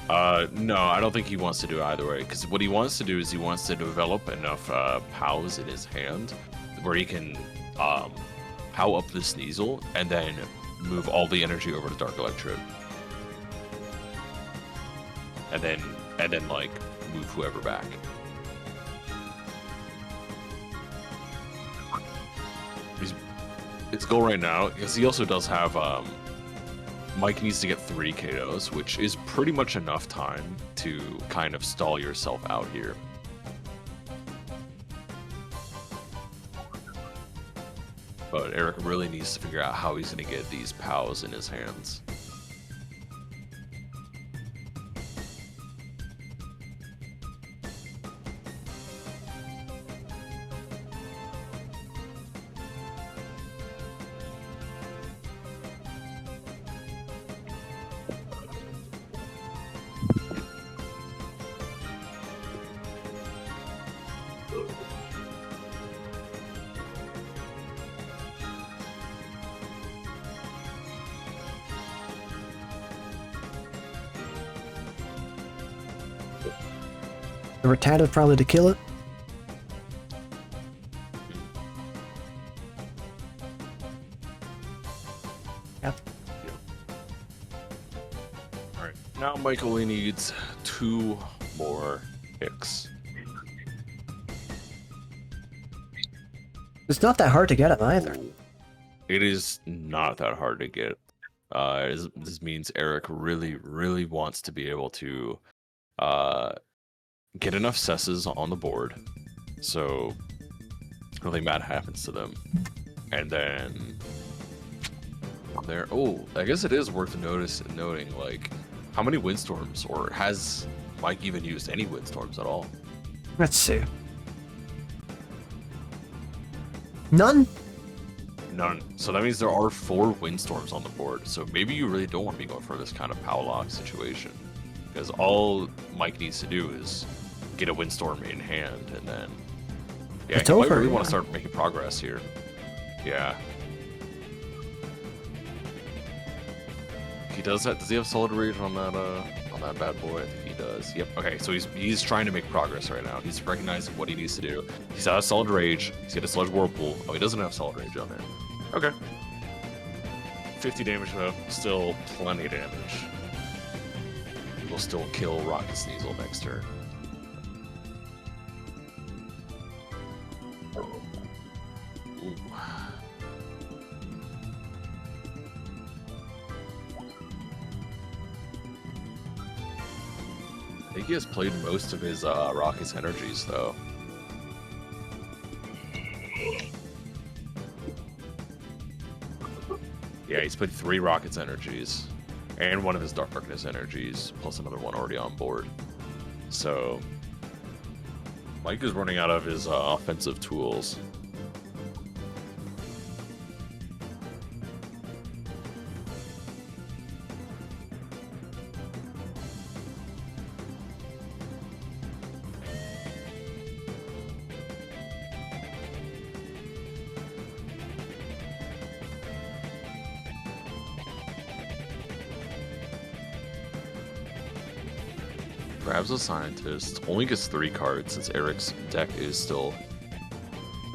No, I don't think he wants to do it either way. Because what he wants to do is he wants to develop enough POWs in his hand where he can POW up the Sneasel and then move all the energy over to Dark Electrode. And then like move whoever back. His goal right now, because he also does have Mike needs to get 3 KOs, which is pretty much enough time to kind of stall yourself out here. But Eric really needs to figure out how he's going to get these POWs in his hands. The Rattata's probably to kill it. Yep. Alright, now Mike only needs 2 more picks. It's not that hard to get him either. It is not that hard to get. This means Eric really wants to be able to get enough cesses on the board so nothing bad happens to them. And then there, oh, I guess it is worth noting, like, how many windstorms, or has Mike even used any windstorms at all? Let's see. None? None. So that means there are 4 windstorms on the board. So maybe you really don't want to be going for this kind of power lock situation, because all Mike needs to do is get a windstorm in hand, and then It's he might over, really want yeah. to start making progress here. Yeah. He does that. Does he have solid rage on that bad boy? I think he does. Yep. Okay, so he's trying to make progress right now. He's recognizing what he needs to do. He's out of solid rage. He's got a sludge whirlpool. Oh, he doesn't have solid rage on there. Okay. 50 damage though. Still plenty of damage. We'll still kill Rocket Sneasel next turn. Ooh. I think he has played most of his Rocket's energies though. Yeah, he's played 3 Rocket's energies, and one of his Darkness energies, plus another one already on board. So, Mike is running out of his offensive tools. Grabs a Scientist, only gets 3 cards since Eric's deck is still,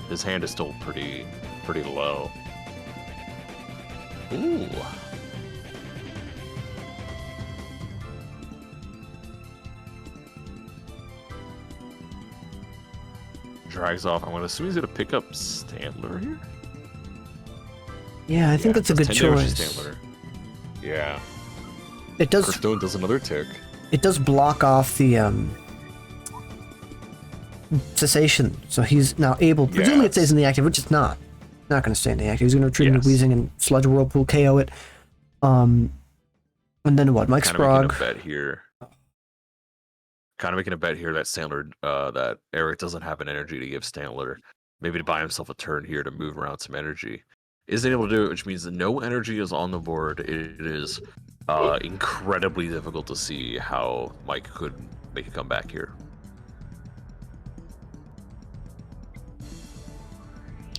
his hand is still pretty low. Ooh. Drags off. I'm gonna assume he's gonna pick up Standler here. Yeah, I think that's a good Ten damage to choice. Standler. Yeah. It does. Hearthstone does another tick. It does block off the cessation, so he's now able. Presumably, it stays in the active, which it's not. Not going to stay in the active. He's going to retreat into Wheezing and Sludge Whirlpool, KO it. And then what? Mike Kind of making Sprague. a bet here. Kind of making a bet here that Standler, that Eric doesn't have an energy to give Standler. Maybe to buy himself a turn here to move around some energy. Isn't able to do it, which means that no energy is on the board. It is incredibly difficult to see how Mike could make a comeback here.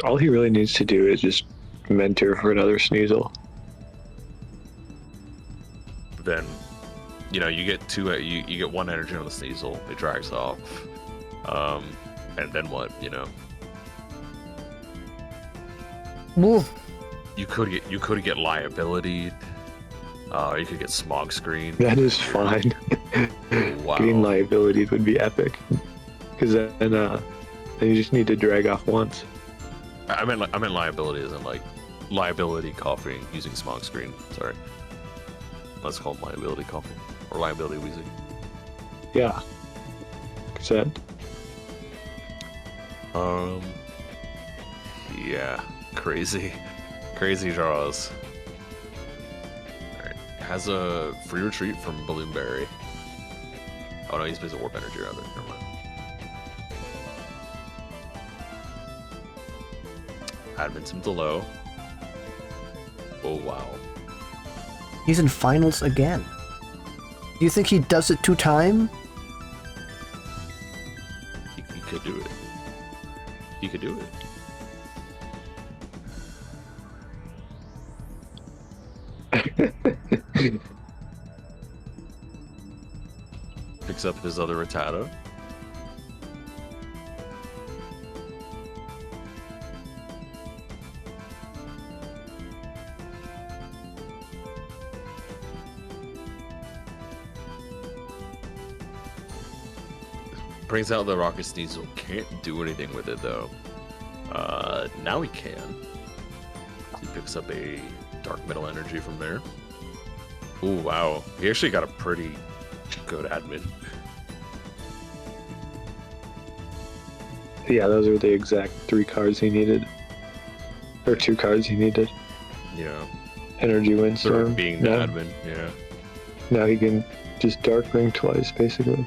All he really needs to do is just mentor for another Sneasel. Then, you know, you get 2. You get 1 energy on the Sneasel. It drags off. And then what? You know. Ooh. You could get liability. You could get smog screen. That is fine. Wow. Getting liability would be epic. Because then you just need to drag off once. I meant liability as in like liability coughing using smog screen. Sorry. Let's call it liability coughing or liability wheezing. Yeah. Consent. Yeah. Crazy. Crazy draws. Alright. Has a free retreat from Balloonberry. Oh no, he's plays a Warp Energy rather. Never mind. Adminton to low. Oh wow. He's in finals again. Do you think he does it 2 times? He could do it. He could do it. Picks up his other Rattata. Brings out the Rocket Sneasel. Can't do anything with it though. Now he can. He picks up a Dark Metal Energy from there. Ooh, wow. He actually got a pretty good admin. Yeah, those are the exact 3 cards he needed. Or 2 cards he needed. Yeah. Energy Windstorm. Third being the admin, yeah. Now he can just Dark Ring twice, basically.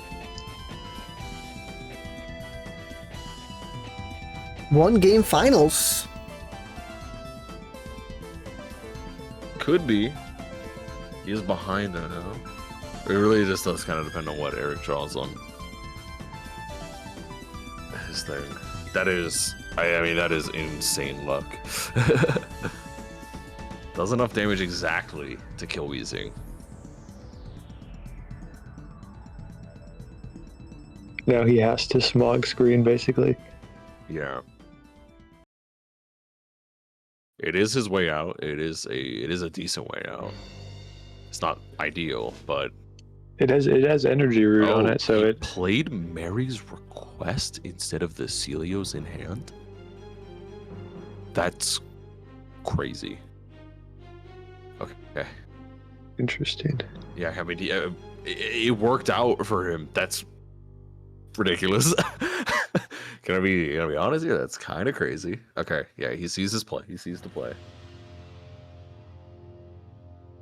1-game finals. Could be. He is behind though now. It really just does kind of depend on what Eric draws on his thing. That is, I mean, that is insane luck. Does enough damage exactly to kill Weezing. Now he has to smog screen, basically. Yeah. It is his way out. It is a decent way out. It's not ideal, but It has energy root on it, so he it played Mary's Request instead of the Celios in hand. That's crazy. Okay. interesting. Yeah, I mean, it worked out for him. That's ridiculous. Can I be honest here? That's kind of crazy. Okay, yeah, he sees his play. He sees the play.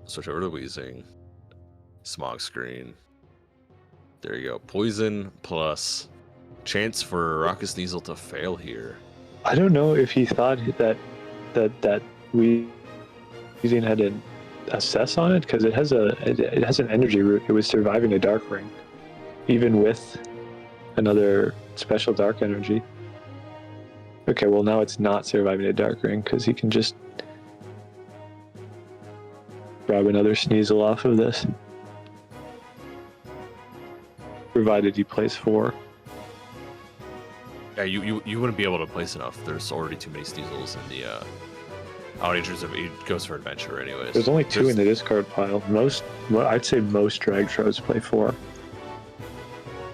Switch over to Weezing. Smog screen. There you go. Poison plus chance for Rocket Sneasel to fail here. I don't know if he thought that Weezing had an assess on it, because it has an energy root. It was surviving a Dark Ring, even with another special Dark Energy. Okay, well now it's not surviving a Dark Ring because he can just grab another Sneasel off of this, provided he plays 4. Yeah, you wouldn't be able to place enough. There's already too many Sneasels in the Outagers of it goes for adventure anyways. There's only 2 in the discard pile. I'd say most drag throws play 4.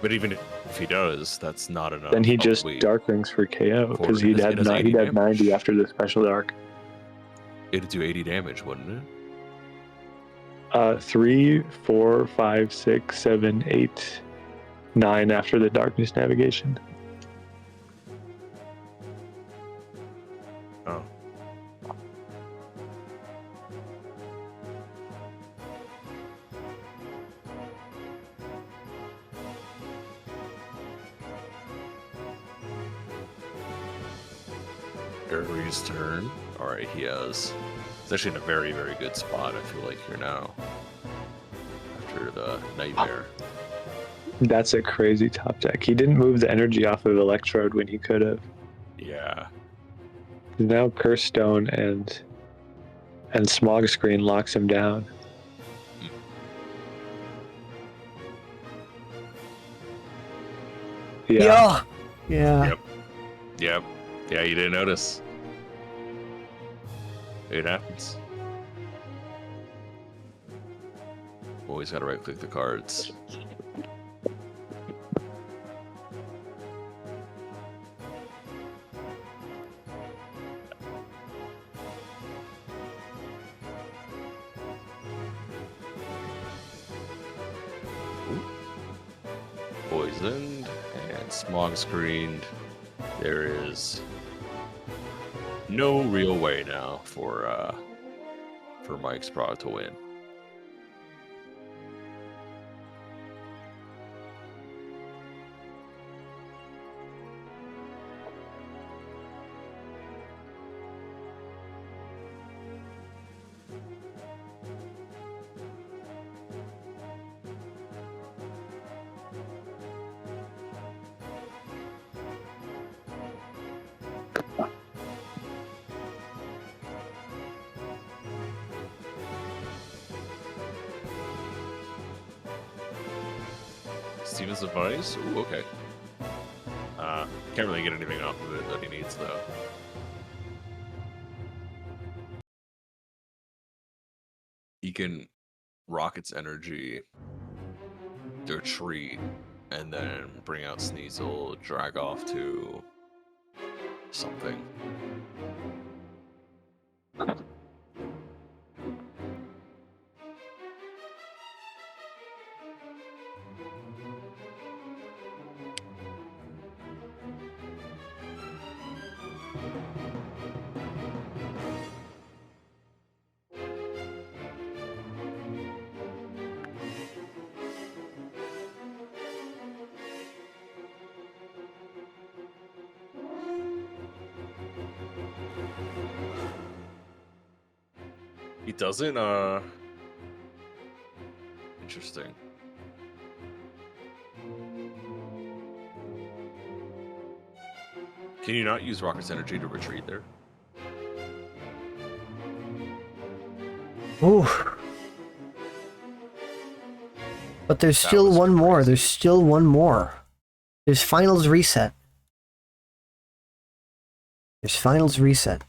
But even if he does, that's not enough. Then he just Dark Rings for KO, because he'd had 90 after the special Dark. It'd do 80 damage, wouldn't it? 3, 4, 5, 6, 7, 8, 9 after the Darkness Navigation. Oh. Aries turn. Alright, he has. He's actually in a very, very good spot, I feel like, here now. After the Nightmare. That's a crazy top deck. He didn't move the energy off of Electrode when he could have. Yeah. Now Curse Stone and Smog Screen locks him down. Yeah. Yeah. Yep. Yeah, you didn't notice. It happens. Always gotta right click the cards. Poisoned and smog screened. There is no real way now for Mike's Pro to win. Steven's advice? Ooh, okay. Can't really get anything off of it that he needs, though. He can Rocket's Energy, retreat, and then bring out Sneasel, drag off to something. He doesn't, interesting. Can you not use Rocket's Energy to retreat there? Ooh. But there's That still was one more. crazy. There's still one more. There's finals reset. There's finals reset.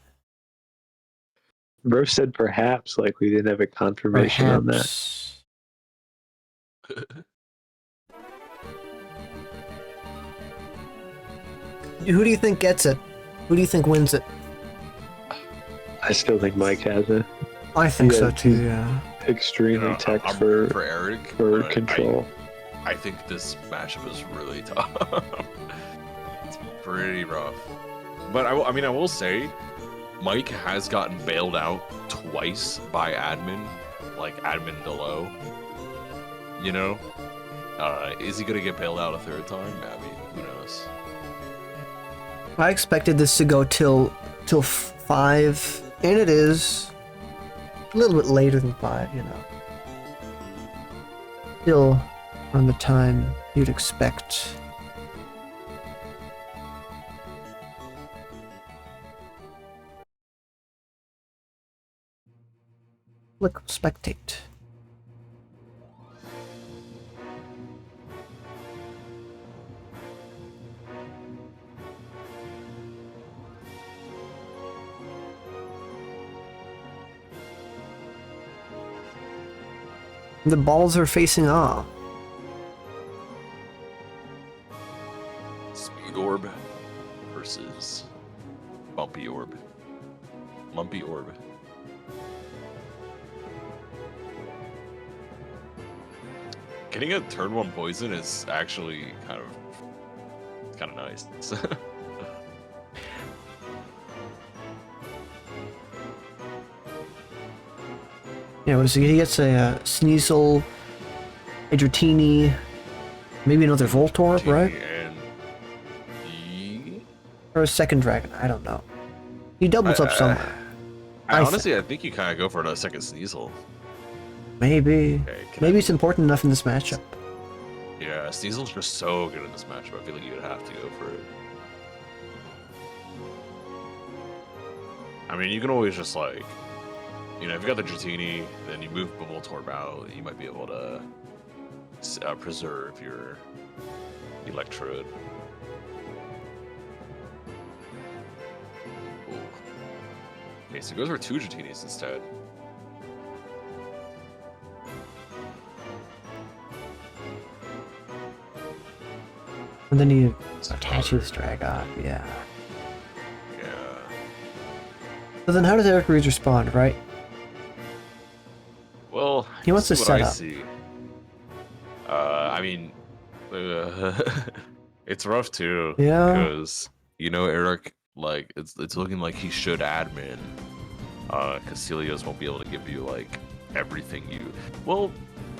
Bro said perhaps, like we didn't have a confirmation on that. Perhaps. Who do you think gets it? Who do you think wins it? I still think Mike has it. I think Yeah, so too, he's- yeah. Extremely I'm tech for Eric, for but control. I think this matchup is really tough. It's pretty rough. But I mean, I will say, Mike has gotten bailed out twice by admin, like admin Delo. You know, is he gonna get bailed out a third time? I mean, who knows? I expected this to go till 5, and it is a little bit later than 5, you know. Still on the time you'd expect. Click spectate. The balls are facing off. Speed Orb versus Bumpy Orb. Lumpy Orb. Getting a turn 1 poison is actually kind of nice. Yeah, what is he? He gets a Sneasel, a Dratini, maybe another Voltorb, right? And Or a second dragon, I don't know. He doubles up somewhere. I honestly, I think you kind of go for a second Sneasel. Maybe. Okay, Maybe it's important enough in this matchup. Yeah, Sneasel's just so good in this matchup. I feel like you would have to go for it. I mean, you can always just like, you know, if you got the Dratini, then you move Voltorb out, you might be able to preserve your Electrode. Ooh. Okay, so it goes for 2 Dratinis instead. And then he attaches Dragon, yeah. Yeah. So then how does Eric Reed respond, right? Well, He wants this to is what set I up. see. I mean, it's rough too. Yeah. Because, you know, Eric Like it's looking like he should admin. Casilios won't be able to give you like everything you. Well,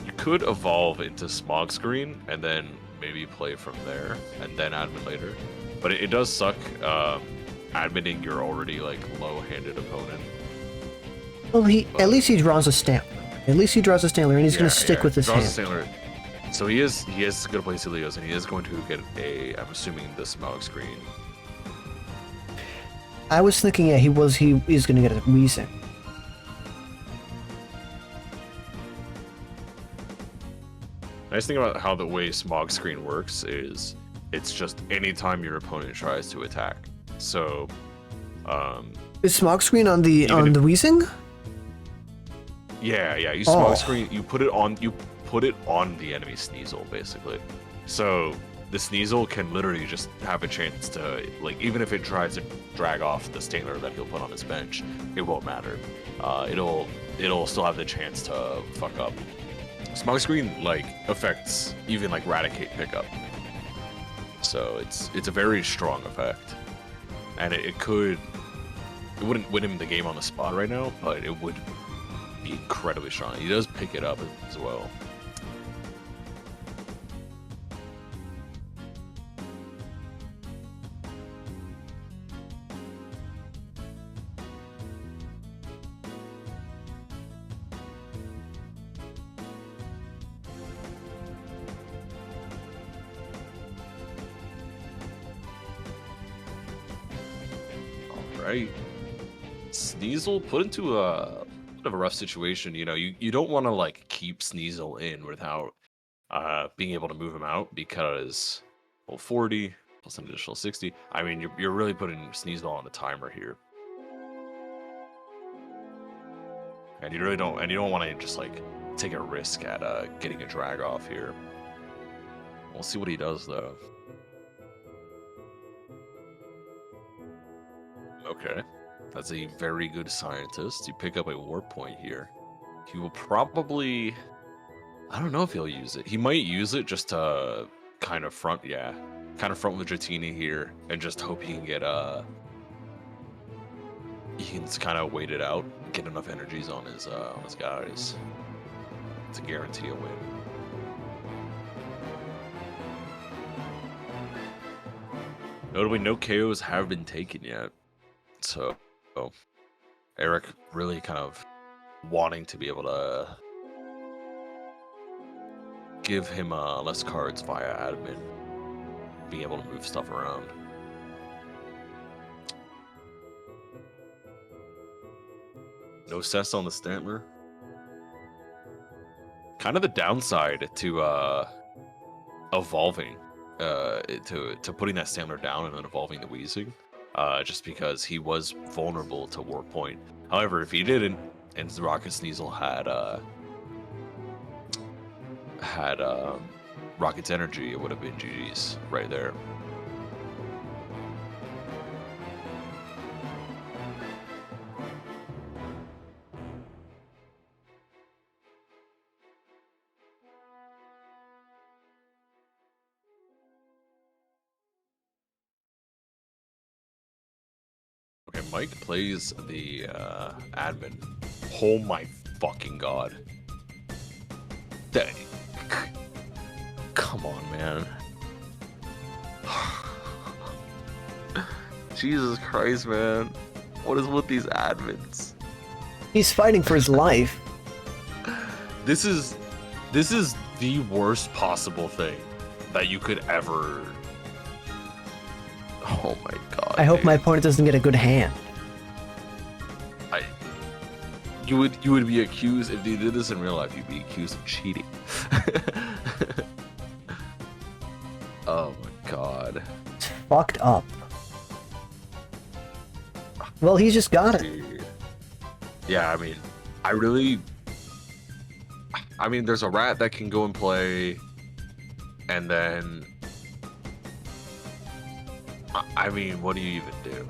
you could evolve into Smog Screen and then maybe play from there and then admin later. But it does suck admitting your already like low-handed opponent. Well, at least he draws a Stantler. At least he draws a Stantler, and he's going to stick with his hand. Stantler. So he is going to play Celios, and he is going to get I'm assuming the Smog Screen. I was thinking, yeah, he is going to get a Weezing. Nice thing about how the way Smog Screen works is it's just anytime your opponent tries to attack. So, is Smog Screen on the Weezing? Yeah. You Smog Screen. You put it on the enemy Sneasel basically. So the Sneasel can literally just have a chance to, like, even if it tries to drag off the Stantler that he'll put on his bench, it won't matter. It'll still have the chance to fuck up. Smog Screen like affects even like Raticate pickup. So it's a very strong effect, and it wouldn't win him the game on the spot right now, but it would be incredibly strong. He does pick it up as well. Right. Sneasel put into a bit of a rough situation. You know, you don't want to like keep Sneasel in without being able to him out, because, well, 40 plus an additional 60. I mean, you're really putting Sneasel on the timer here, and you don't want to just like take a risk at getting a drag off here. We'll see what he does though. Okay, that's a very good scientist. You pick up a warp point here. He will probably... I don't know if he'll use it. He might use it just to kind of front with Dratini here and just hope he can get he can kind of wait it out, get enough energies on his guys to guarantee a win. Notably, no KOs have been taken yet. So, Eric really kind of wanting to be able to give him less cards via admin, being able to move stuff around. No cess on the Stantler. Kind of the downside to evolving, to putting that Stantler down and then evolving the Weezing. Just because he was vulnerable to Warp Point. However, if he didn't, and Rocket Sneasel had Rocket's energy, it would have been GG's right there. Okay, Mike plays the admin. Oh my fucking god. Come on, man. Jesus Christ, man. What is with these admins? He's fighting for his life. This is the worst possible thing that you could ever... Oh my god. I hope dude. my opponent doesn't get a good hand. You would be accused, if you did this in real life, you'd be accused of cheating. Oh my god. It's fucked up. Well, he just got it. Dude. Yeah, I mean, there's a rat that can go and play, and then... I mean, what do you even do?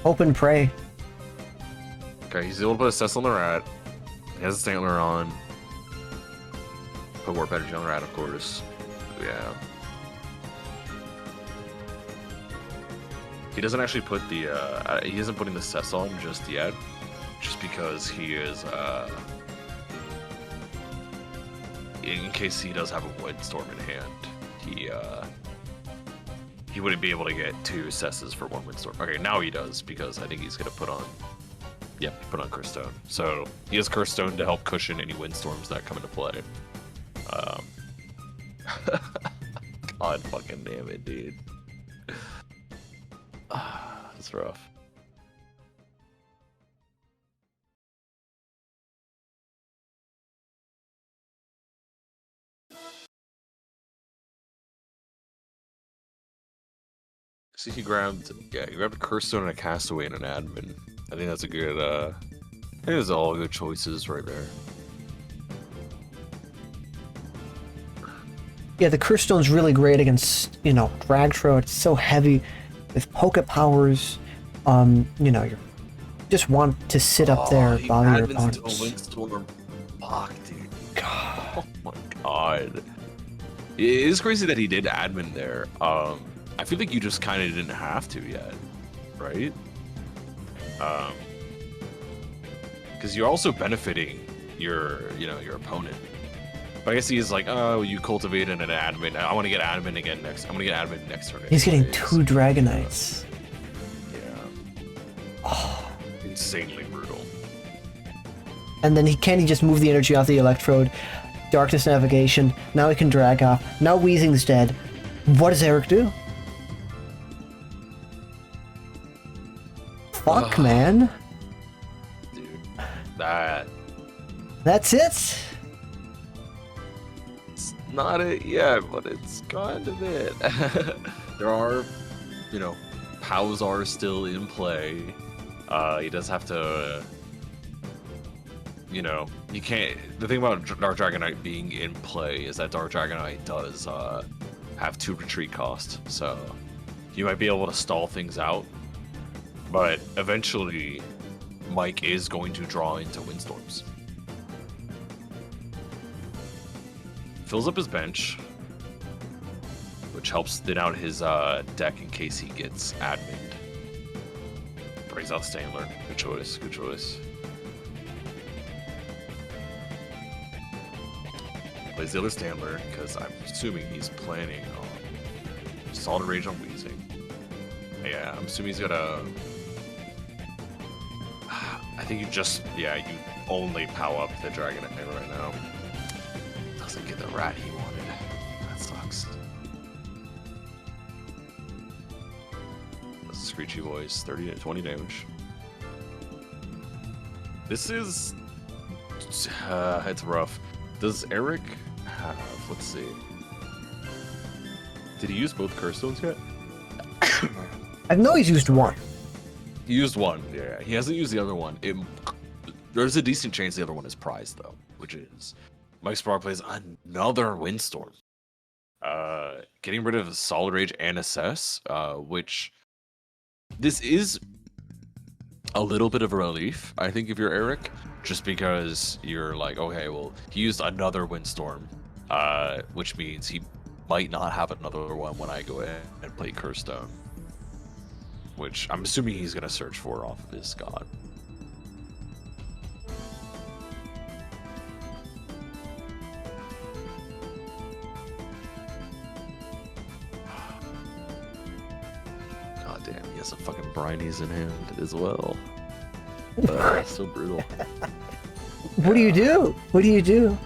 Hope and pray. Okay, he's able to put a cess on the rat. He has a Stantler on. Put warp energy on the rat, of course. Yeah. He doesn't actually put the he isn't putting the cess on just yet, just because he is in case he does have a windstorm in hand, he wouldn't be able to get 2 cesses for 1 windstorm. Okay, now he does, because I think he's gonna put on Curse Stone. So he has Curse Stone to help cushion any windstorms that come into play. God fucking damn it, dude. That's rough. See, he grabbed a Curse Stone and a Castaway and an Admin. I think that's a good, I think those are all good choices right there. Yeah, the Curse Stone's really great against, you know, Dragtro. It's so heavy with Poke Powers. You know, you just want to sit up there bother your opponents. A windstorm. Fuck, dude. God. Oh my god. It is crazy that he did admin there. I feel like you just kind of didn't have to yet, right? Because you're also benefiting your opponent. But I guess he's like, oh, you cultivated an admin. I want to get admin again next. I'm gonna get admin next turn. He's getting 2 Dragonites. Yeah. Oh. Insanely brutal. And then he just move the energy off the Electrode. Darkness Navigation. Now he can drag off. Now Weezing's dead. What does Eric do? Fuck, man. Dude, that's it. It's not it yet, but it's kind of it. There are, POWs are still in play. He does have to, you can't. The thing about Dark Dragonite being in play is that Dark Dragonite does have 2 retreat cost, so you might be able to stall things out. But eventually, Mike is going to draw into windstorms. Fills up his bench, which helps thin out his deck in case he gets admined. Brings out Stangler. Good choice, good choice. Plays the other Stangler, because I'm assuming he's planning on Solid Rage on Weezing. Yeah, I'm assuming he's gonna... I think you only power up the Dragonite right now. Doesn't get the rat he wanted. That sucks. That's a Screechy Voice, 30 to 20 damage. This is... it's rough. Does Eric have... Let's see. Did he use both Curse Stones yet? I know he's used 1. He used 1, yeah. He hasn't used the other one. There's a decent chance the other one is prized, though, which is Mike Sparrow plays another Windstorm. Getting rid of Solid Rage and Assess, which this is a little bit of a relief, I think, if you're Eric, just because you're like, okay, well, he used another Windstorm, which means he might not have another one when I go in and play Curse Stone. Which I'm assuming he's going to search for off of his god. God damn, he has some fucking brinies in hand as well. So brutal. What do you do? What do you do?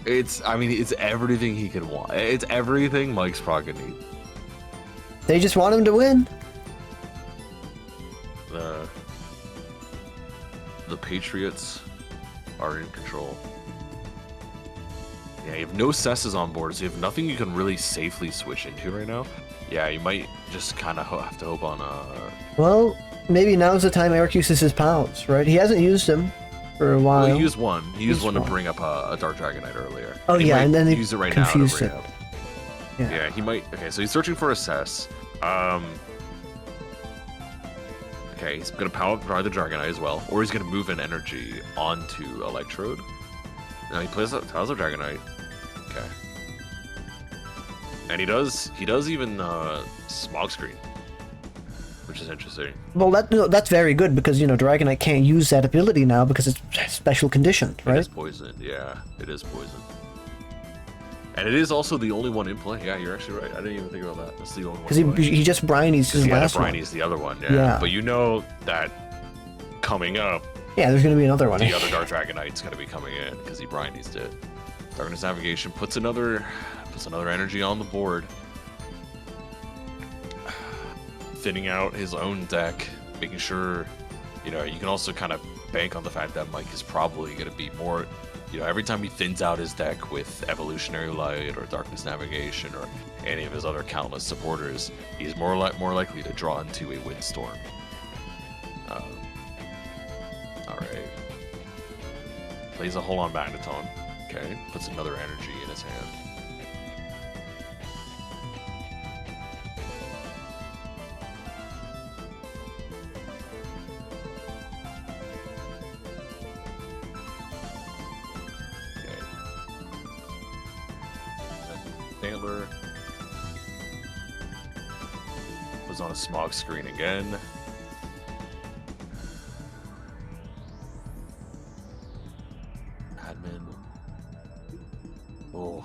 It's everything he could want. It's everything Mike's probably gonna need. They just want him to win. The Patriots are in control. Yeah, you have no cesses on board, so you have nothing you can really safely switch into right now. Yeah, you might just kind of have to hope on Well, maybe now's the time Eric uses his POWs, right? He hasn't used them for a while. Well, he used one. He used one to bring up a Dark Dragonite earlier. Oh, yeah, and then he use it right confused now it. Yeah, he might. Okay, so he's searching for a cess. Okay, he's gonna power up the Dragonite as well, or he's gonna move an energy onto Electrode. Now he plays a Dragonite. Okay. And he does even Smog Screen. which is interesting. Well, that's very good because Dragonite can't use that ability now because it's special conditioned, right? It is poisoned. Yeah, it is poisoned. And it is also the only one in play. Yeah, you're actually right. I didn't even think about that. That's the only one. Because he just Bryony's his last one. Bryony's the other one. Yeah. Yeah. But you know that coming up, Yeah, there's gonna be another one. the other Dark Dragonite's gonna be coming in because he Bryony's did. Darkness Navigation puts another energy on the board, thinning out his own deck, making sure you can also kind of bank on the fact that Mike is probably gonna be more. Every time he thins out his deck with Evolutionary Light or Darkness Navigation or any of his other countless supporters, he's more likely to draw into a Windstorm. Alright. Plays a Hold On Magneton. Okay. Puts another energy in his hand. Stantler was on a smog screen again. Admin. Oh.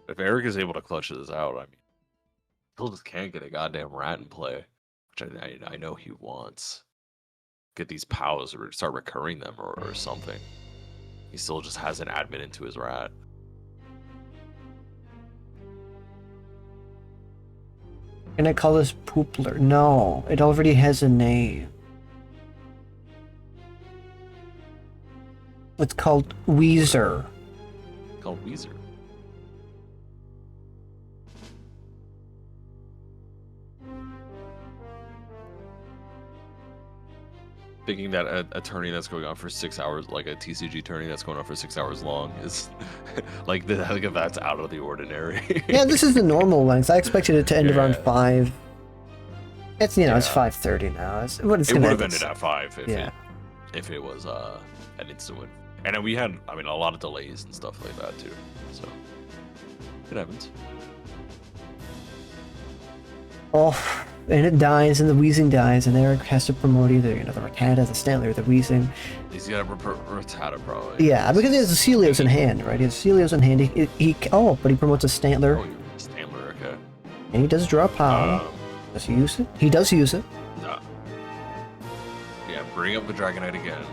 If Eric is able to clutch this out, I mean, still just can't get a goddamn rat in play, which I know he wants. Get these POWs or start recurring them or something. He still just has an admin into his rat. Can I call this Poopler? No, it already has a name. It's called Weezer. It's called Weezer. Thinking that a tourney that's going on for 6 hours, like a TCG tourney that's going on for 6 hours long, is like that's out of the ordinary. Yeah, this is the normal length. I expected it to end around 5. It's it's 5:30 now. It would have ended at 5 if it was an instant win. And then we had a lot of delays and stuff like that too. So it happens. Oh, and it dies, and the Wheezing dies, and Eric has to promote either the Rattata, the Stantler, or the Wheezing. He's got a Rattata probably. Yeah, because he has the Celios in hand, right? He has Celios in hand. But he promotes a Stantler. Oh, Stantler, okay. And he does draw power. Does he use it? He does use it. No. Yeah, bring up the Dragonite again.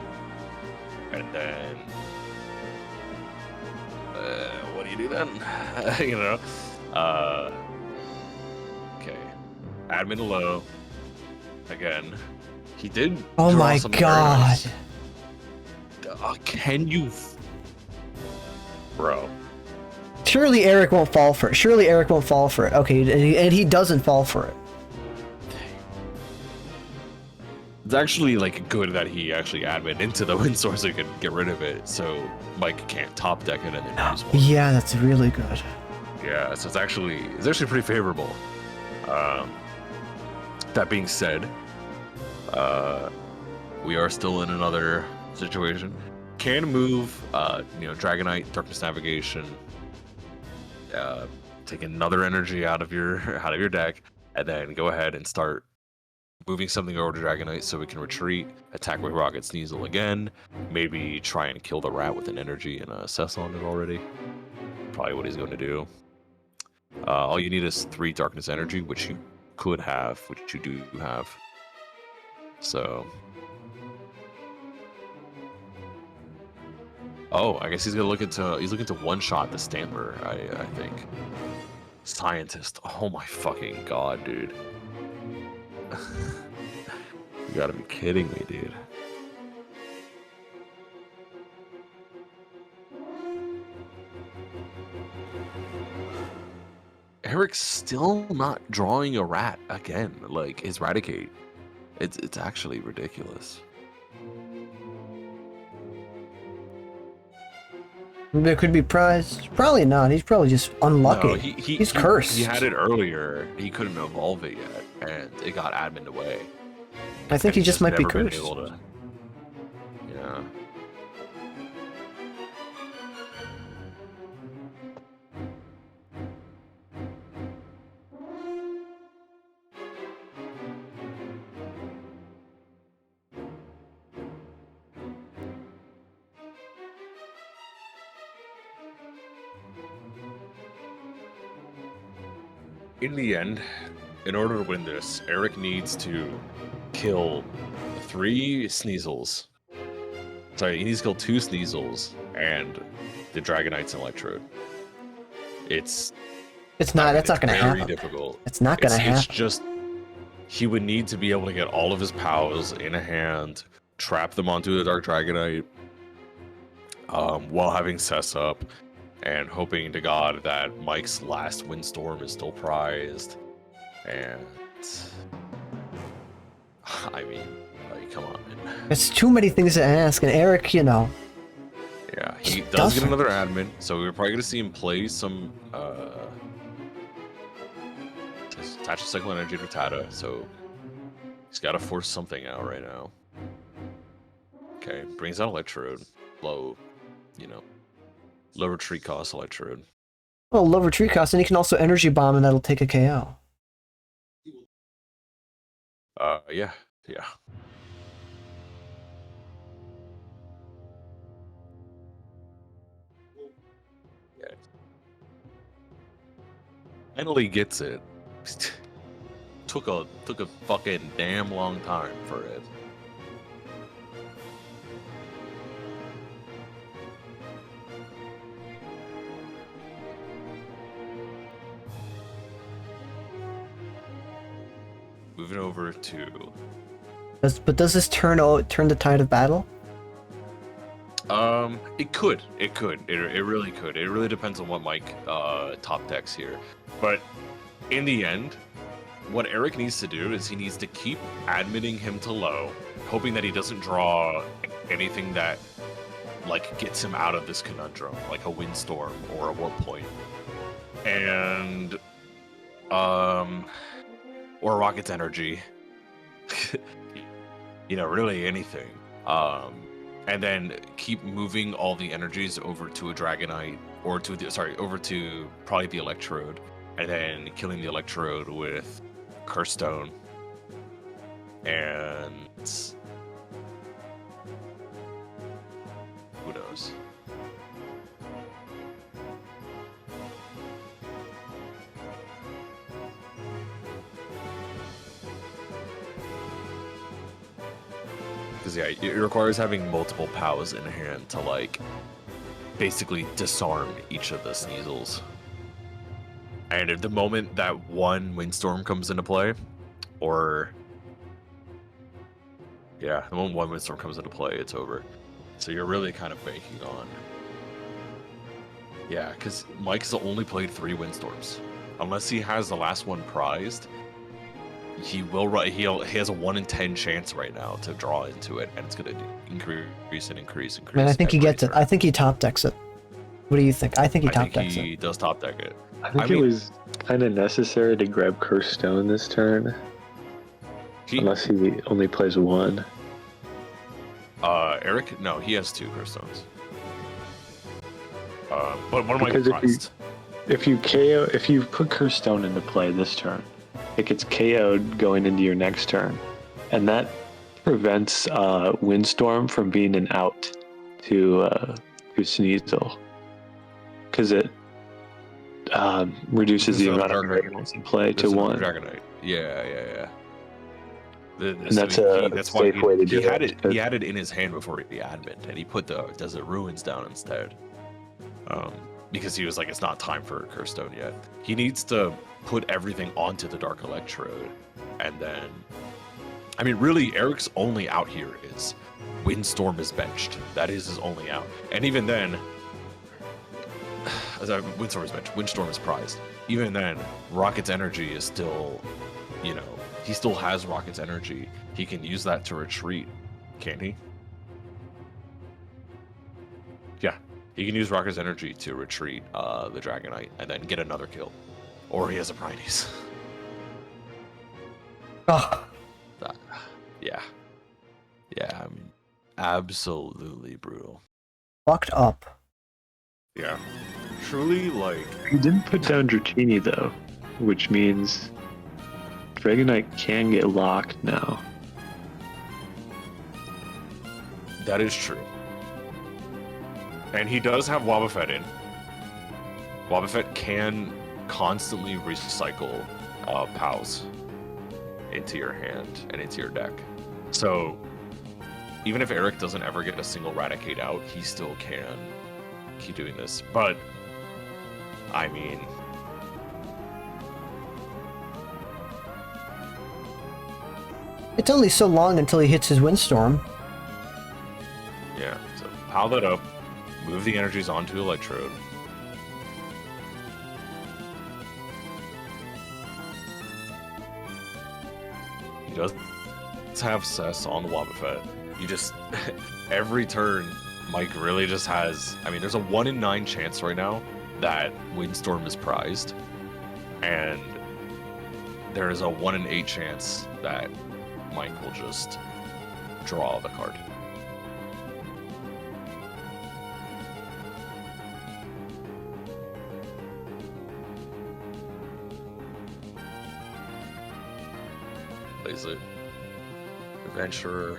And then... what do you do then? Okay. Admin low. Again. He did Oh draw my some god. Rares. Can you... Bro. Surely Eric won't fall for it. Okay, and he doesn't fall for it. It's actually good that he actually admin into the win source and could get rid of it, so Mike can't top deck it and then use one. Yeah, that's really good. Yeah, so it's actually pretty favorable. That being said, we are still in another situation. Can move, Dragonite, Darkness Navigation, take another energy out of your deck, and then go ahead and start moving something over to Dragonite so we can retreat, attack with Rocket Sneasel again, maybe try and kill the rat with an energy and assess on it already. Probably what he's going to do. All you need is 3 Darkness Energy, which you could have, which you do have. So... Oh, I guess he's looking to one-shot the Stantler, I think. Scientist. Oh my fucking god, dude. You gotta be kidding me, dude. Eric's still not drawing a rat again, like his Raticate. It's actually ridiculous. There could be prize. Probably not. He's probably just unlucky. No, he's cursed. He had it earlier. He couldn't evolve it yet, and it got admin away. I think he just might be never been cursed. able to- Yeah. in the end, in order to win this, Eric needs to kill 3 Sneasels. Sorry, he needs to kill 2 Sneasels and the Dragonite's Electrode. It's not. That's not going to very happen. difficult. It's not going to happen. It's just he would need to be able to get all of his pals in a hand, trap them onto the Dark Dragonite, while having Cess up, and hoping to God that Mike's last Windstorm is still prized. And I mean, like, come on, man. It's too many things to ask, and Eric, you know. Yeah, he does get another admin, so we're probably gonna see him play some attach a cycle energy to Tata, so he's gotta force something out right now. Okay, brings out Electrode, low retreat cost Electrode. Well, low retreat cost, and he can also energy bomb, and that'll take a KO. Yeah. Finally gets it. took a fucking damn long time for it. Moving over to. Does this turn the tide of battle? It could. It really could. It really depends on what Mike top decks here. But in the end, what Eric needs to do is he needs to keep admitting him to low, hoping that he doesn't draw anything that like gets him out of this conundrum, like a Windstorm or a Warp Point, and or Rocket's Energy. Really anything. And then keep moving all the energies over to a Dragonite, or over to probably the Electrode, and then killing the Electrode with Curse Stone. And who knows? Because yeah, it requires having multiple POWs in hand to like basically disarm each of the Sneasels. And at the moment that one Windstorm comes into play, the moment one Windstorm comes into play, it's over. So you're really kind of banking on. Yeah, because Mike's only played 3 Windstorms. Unless he has the last one prized, he has a 1 in 10 chance right now to draw into it, and it's going to increase. Man, I think he gets it. I think he top decks it. What do you think? I think he top decks it. He does top deck it. I think it was kind of necessary to grab Curse Stone this turn. Unless he only plays 1. Eric? No, he has 2 Curse Stones. But one of my prized. If you put Curse Stone into play this turn, it gets KO'd going into your next turn, and that prevents Windstorm from being an out to Sneasel, because it reduces the amount of Dragonite in play to 1. Dragonite. Yeah. And that's a safe way to do it. He had it in his hand before he admin, and he put the Desert Ruins down instead. Because he was like, it's not time for Curse Stone yet. He needs to put everything onto the Dark Electrode, and then, I mean, really, Eric's only out here is Windstorm is benched. That is his only out, and even then, Windstorm is benched. Windstorm is prized. Even then, Rocket's Energy is still, he still has Rocket's Energy. He can use that to retreat, can't he? Yeah. He can use Rocket's Energy to retreat the Dragonite and then get another kill. Or he has a Prionies. Oh. Yeah, I mean, absolutely brutal. Fucked up. Yeah. Truly, like... He didn't put down Dratini, though, which means Dragonite can get locked now. That is true. And he does have Wobbuffet in. Wobbuffet can constantly recycle POWs into your hand and into your deck. So even if Eric doesn't ever get a single Raticate out, he still can keep doing this. But I mean, It's only so long until he hits his Windstorm. yeah. So POW that up, move the energies onto Electrode. He does have Cess on the Wobbuffet. You just every turn, Mike really just has. I mean, there's a 1 in 9 chance right now that Windstorm is prized, and there is a 1 in 8 chance that Mike will just draw the card. Plays it. Adventurer.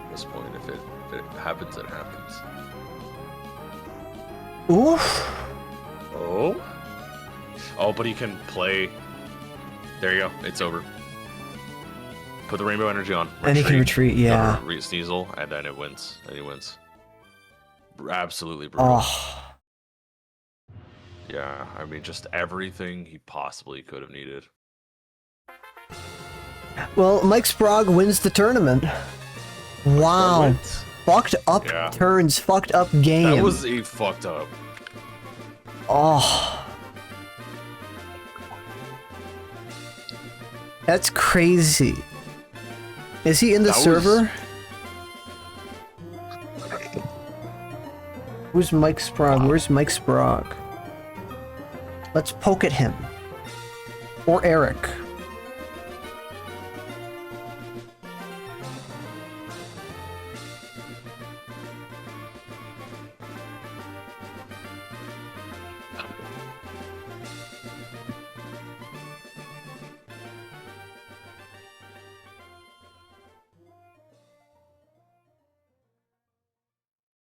At this point, if it happens, it happens. Oof. Oh, but he can play. There you go. It's over. Put the rainbow energy on. And he can retreat, yeah. Sneasel, and then it wins. And he wins. Absolutely brutal. Oh. Yeah, I mean, just everything he possibly could have needed. Well, Mike Sprague wins the tournament. Wow. Wins. Fucked up Yeah. turns, fucked up game. That was a fucked up. Oh. That's crazy. Is he in the That was- server? Who's Mike Sprague? Where's Mike Sprague? Let's poke at him. Or Eric.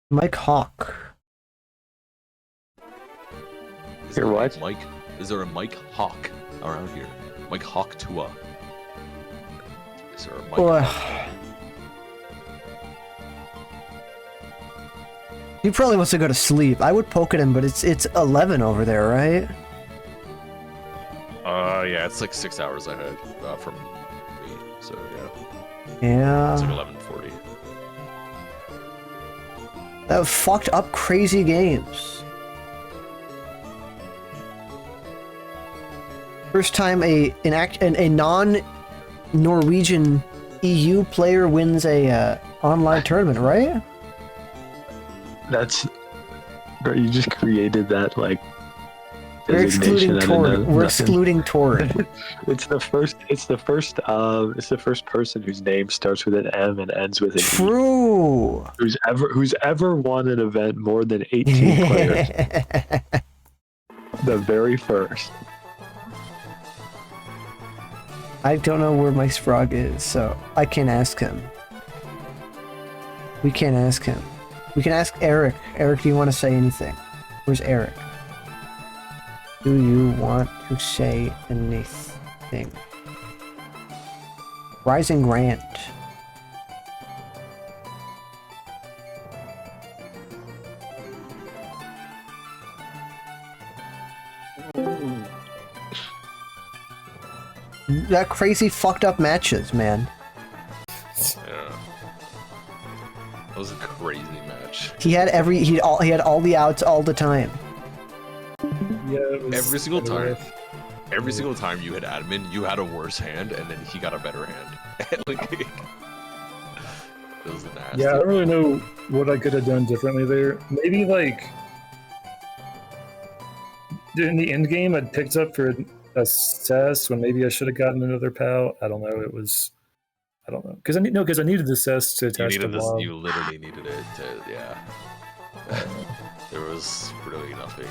Mike Hawk. Is Here, there a what? Mike? Is there a Mike Hawk around here? Mike Hawk Tua. Is there a Mike? Ugh. He probably wants to go to sleep. I would poke at him, but it's 11 over there, right? Yeah, it's like 6 hours ahead from me. So yeah, Yeah. it's like 11:40. That fucked up crazy games. First time a non-Norwegian EU player wins a online tournament, right? That's. Bro, you just created that, like. We're excluding designation out of Tord. We're nothing. excluding Tord. It's the first person whose name starts with an M and ends with an E. True. Who's ever won an event more than 18 players. The very first. I don't know where Mike Sprague is, so I can't ask him. We can't ask him. We can ask Eric. Eric, do you want to say anything? Where's Eric? Do you want to say anything? Rising Grant. That crazy fucked up matches, man. Yeah, that was a crazy match. He had he had all the outs all the time. Yeah, it was Every single time. rough. Every single time you hit admin, you had a worse hand, and then he got a better hand. Like, it was nasty. Yeah, I don't really know what I could have done differently there. Maybe like in the end game, I'd picked up for a cess when maybe I should have gotten another POW. I don't know. I don't know because I needed the cess to You attach to needed this. Blob. You literally needed it to. Yeah. There was really nothing.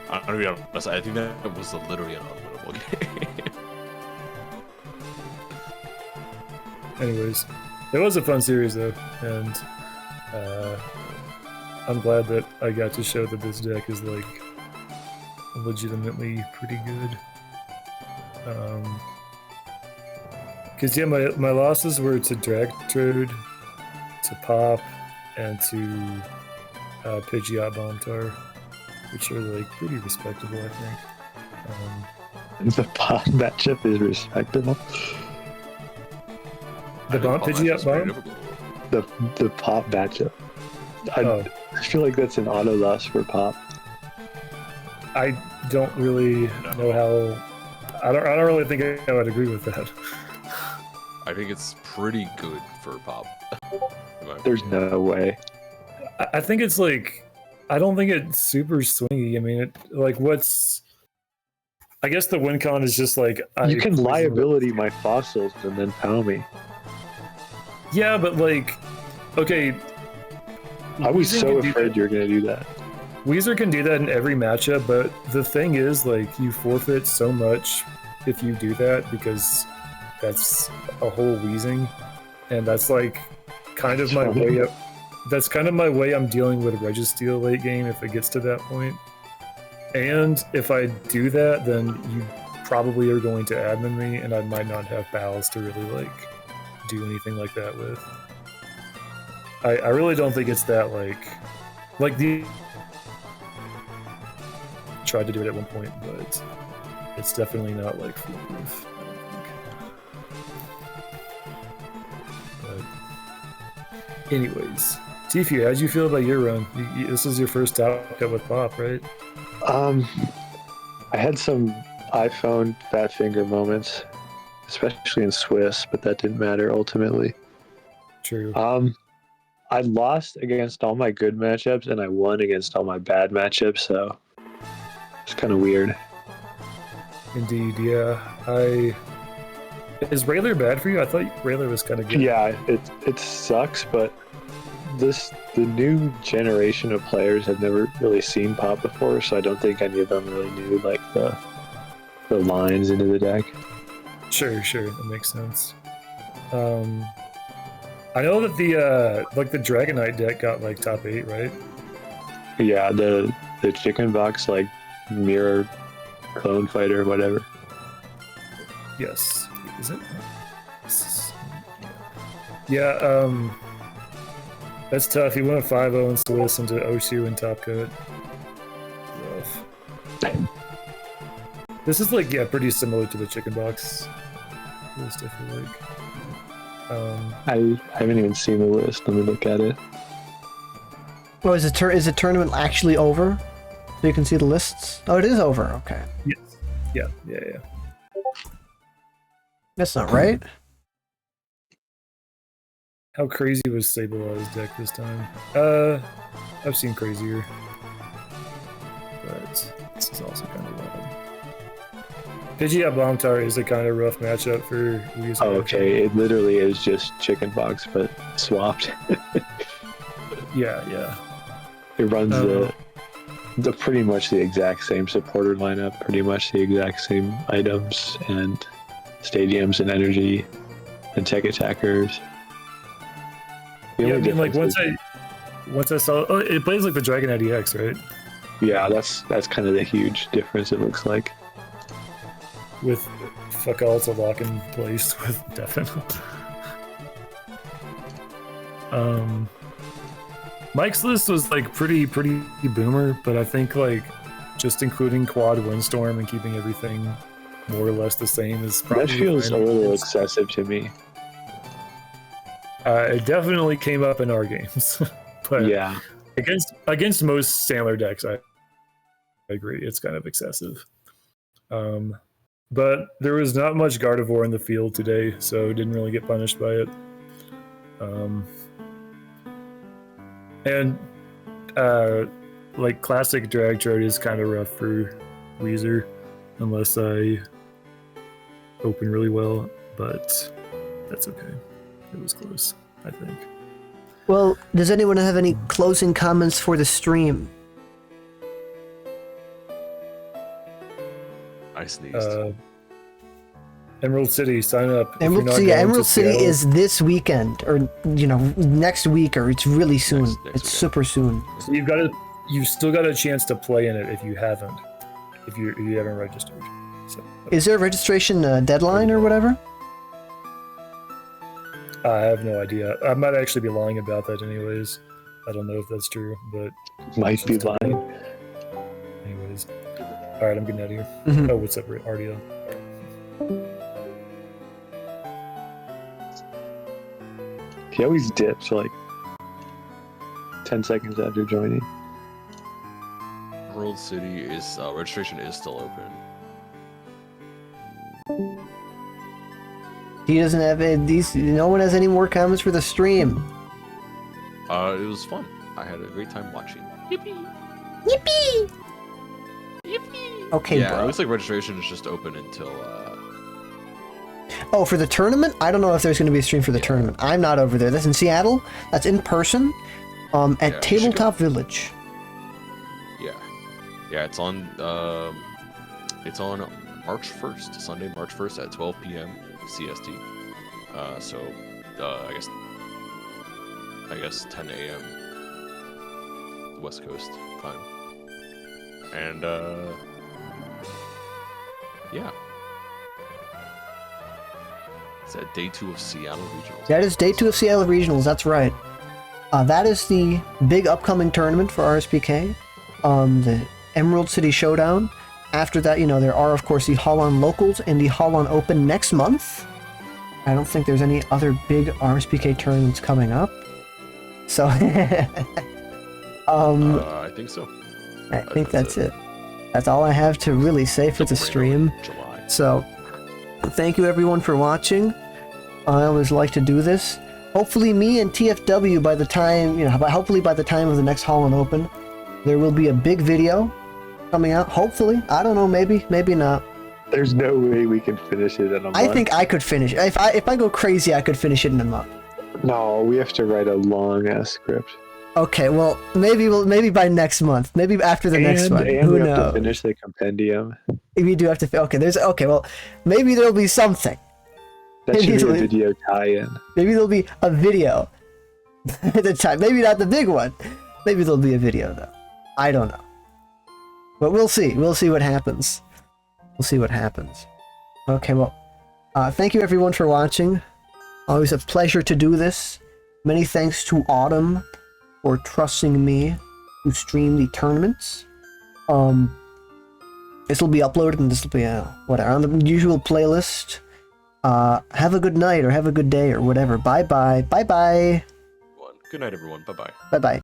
I'm gonna be honest. I think that was literally an unwinnable game. Anyways, it was a fun series though, and I'm glad that I got to show that this deck is like legitimately pretty good. Because yeah, my losses were to Dragtrode, to Pop, and to Pidgeot Bombtar, which are like pretty respectable, I think. The Pop matchup is respectable. The bomb Pidgeot bomb? The Pop matchup. I feel like that's an auto loss for Pop. I don't really know how. I don't really think I would agree with that. I think it's pretty good for Pop. There's no way. I think it's like, I don't think it's super swingy. I mean, I guess the win con is just like You can liability my fossils and then pound me. Yeah, but like, okay. I was so afraid you were gonna do that. Weezer can do that in every matchup, but the thing is, like, you forfeit so much if you do that because that's a whole wheezing, and that's like kind of my way up. That's kind of my way I'm dealing with Registeel late game if it gets to that point. And if I do that, then you probably are going to admin me, and I might not have pals to really like do anything like that with. I really don't think it's that like the tried to do it at one point, but it's definitely not like foolproof, I don't think. But anyways, Tfue, how'd you feel about your run? This is your first top cut with Pop, right? I had some iPhone fat finger moments, especially in Swiss, but that didn't matter ultimately. True. I lost against all my good matchups and I won against all my bad matchups, so it's kind of weird. Indeed, yeah. Is Rayler bad for you? I thought Rayler was kind of good. Yeah, it sucks, but the new generation of players have never really seen Pop before, so I don't think any of them really knew like the lines into the deck. Sure, that makes sense. I know that the the Dragonite deck got like top 8, right? Yeah, the chicken box like mirror clone fighter or whatever. Yes. Is it? Yeah, that's tough. He went 5-0 in Swiss into O2 and top cut. Rough. This is like, yeah, pretty similar to the chicken box list, I feel like. I haven't even seen the list. Let me look at it. Oh, is the tournament actually over? So you can see the lists? Oh, it is over. Okay. Yes. Yeah. That's not right. How crazy was Sableau's deck this time? I've seen crazier. But this is also kind of wild. Pidgeot Bombtar is a kind of rough matchup for Weezer. Oh, okay. It literally is just chicken box, but swapped. Yeah. It runs the pretty much the exact same supporter lineup, pretty much the exact same items and stadiums and energy and tech attackers. Yeah, I mean, like once I saw, it plays like the Dragonite EX, right? Yeah, that's kind of the huge difference. It looks like with fuck all to lock in place with Deafen. Mike's list was like pretty boomer, but I think like just including quad windstorm and keeping everything more or less the same is probably that feels a little excessive to me. It definitely came up in our games, but yeah, against most Sandler decks, I agree it's kind of excessive. But there was not much Gardevoir in the field today, so didn't really get punished by it. And like classic Dragtrode is kind of rough for Weezer, unless I open really well, but that's okay. It was close, I think. Well, does anyone have any closing comments for the stream? I sneezed. Emerald City, sign up. If you're Emerald not City, going to Emerald City Seattle- is this weekend, or next week, or it's really soon. Next It's weekend. super soon. So you've still got a chance to play in it if you haven't registered. So Is there a registration deadline or whatever? I have no idea. I might actually be lying about that, anyways. I don't know if that's true, but Might be lying. anyways. All right, I'm getting out of here. Mhm. Oh, what's up, RDO? He always dips like 10 seconds after joining. Emerald City is registration is still open. He doesn't have these. No one has any more comments for the stream. It was fun. I had a great time watching. Yippee! Yippee! Okay, yeah, bro. it looks like registration is just open until Oh, for the tournament? I don't know if there's going to be a stream for the tournament. I'm not over there. That's in Seattle. That's in person. At you should Tabletop Village. yeah, it's on March 1st, Sunday, March 1st at 12 p.m. CST. So I guess 10 a.m. West Coast time. And yeah. It's at day 2 of Seattle Regionals. That is day 2 of Seattle Regionals. That's right. That is the big upcoming tournament for RSPK. The Emerald City Showdown. After that, there are, of course, the Hall-On Locals and the Hall-On Open next month. I don't think there's any other big RSPK tournaments coming up. So, I think so. I think that's it. That's all I have to really say for the stream. July. So, thank you everyone for watching. I always like to do this. Hopefully me and TFW by the time, hopefully by the time of the next Hall-On Open, there will be a big video coming out. Hopefully. I don't know, maybe not. There's no way we can finish it in a month. I think I could finish. If I go crazy, I could finish it in a month. No, we have to write a long ass script. Okay, well, maybe by next month. Maybe after the next one. And Who we have to knows? finish the compendium. We do have to. Okay, well, maybe there'll be something. That should be a Easily. video tie-in. Maybe there'll be a video at the time. Maybe not the big one. Maybe there'll be a video though. I don't know. But we'll see. We'll see what happens. We'll see what happens. Okay, well, thank you everyone for watching. Always a pleasure to do this. Many thanks to Autumn for trusting me to stream the tournaments. This will be uploaded and this will be whatever on the usual playlist. Have a good night or have a good day or whatever. Bye bye. Bye bye. Good night, everyone. Bye-bye. Bye bye.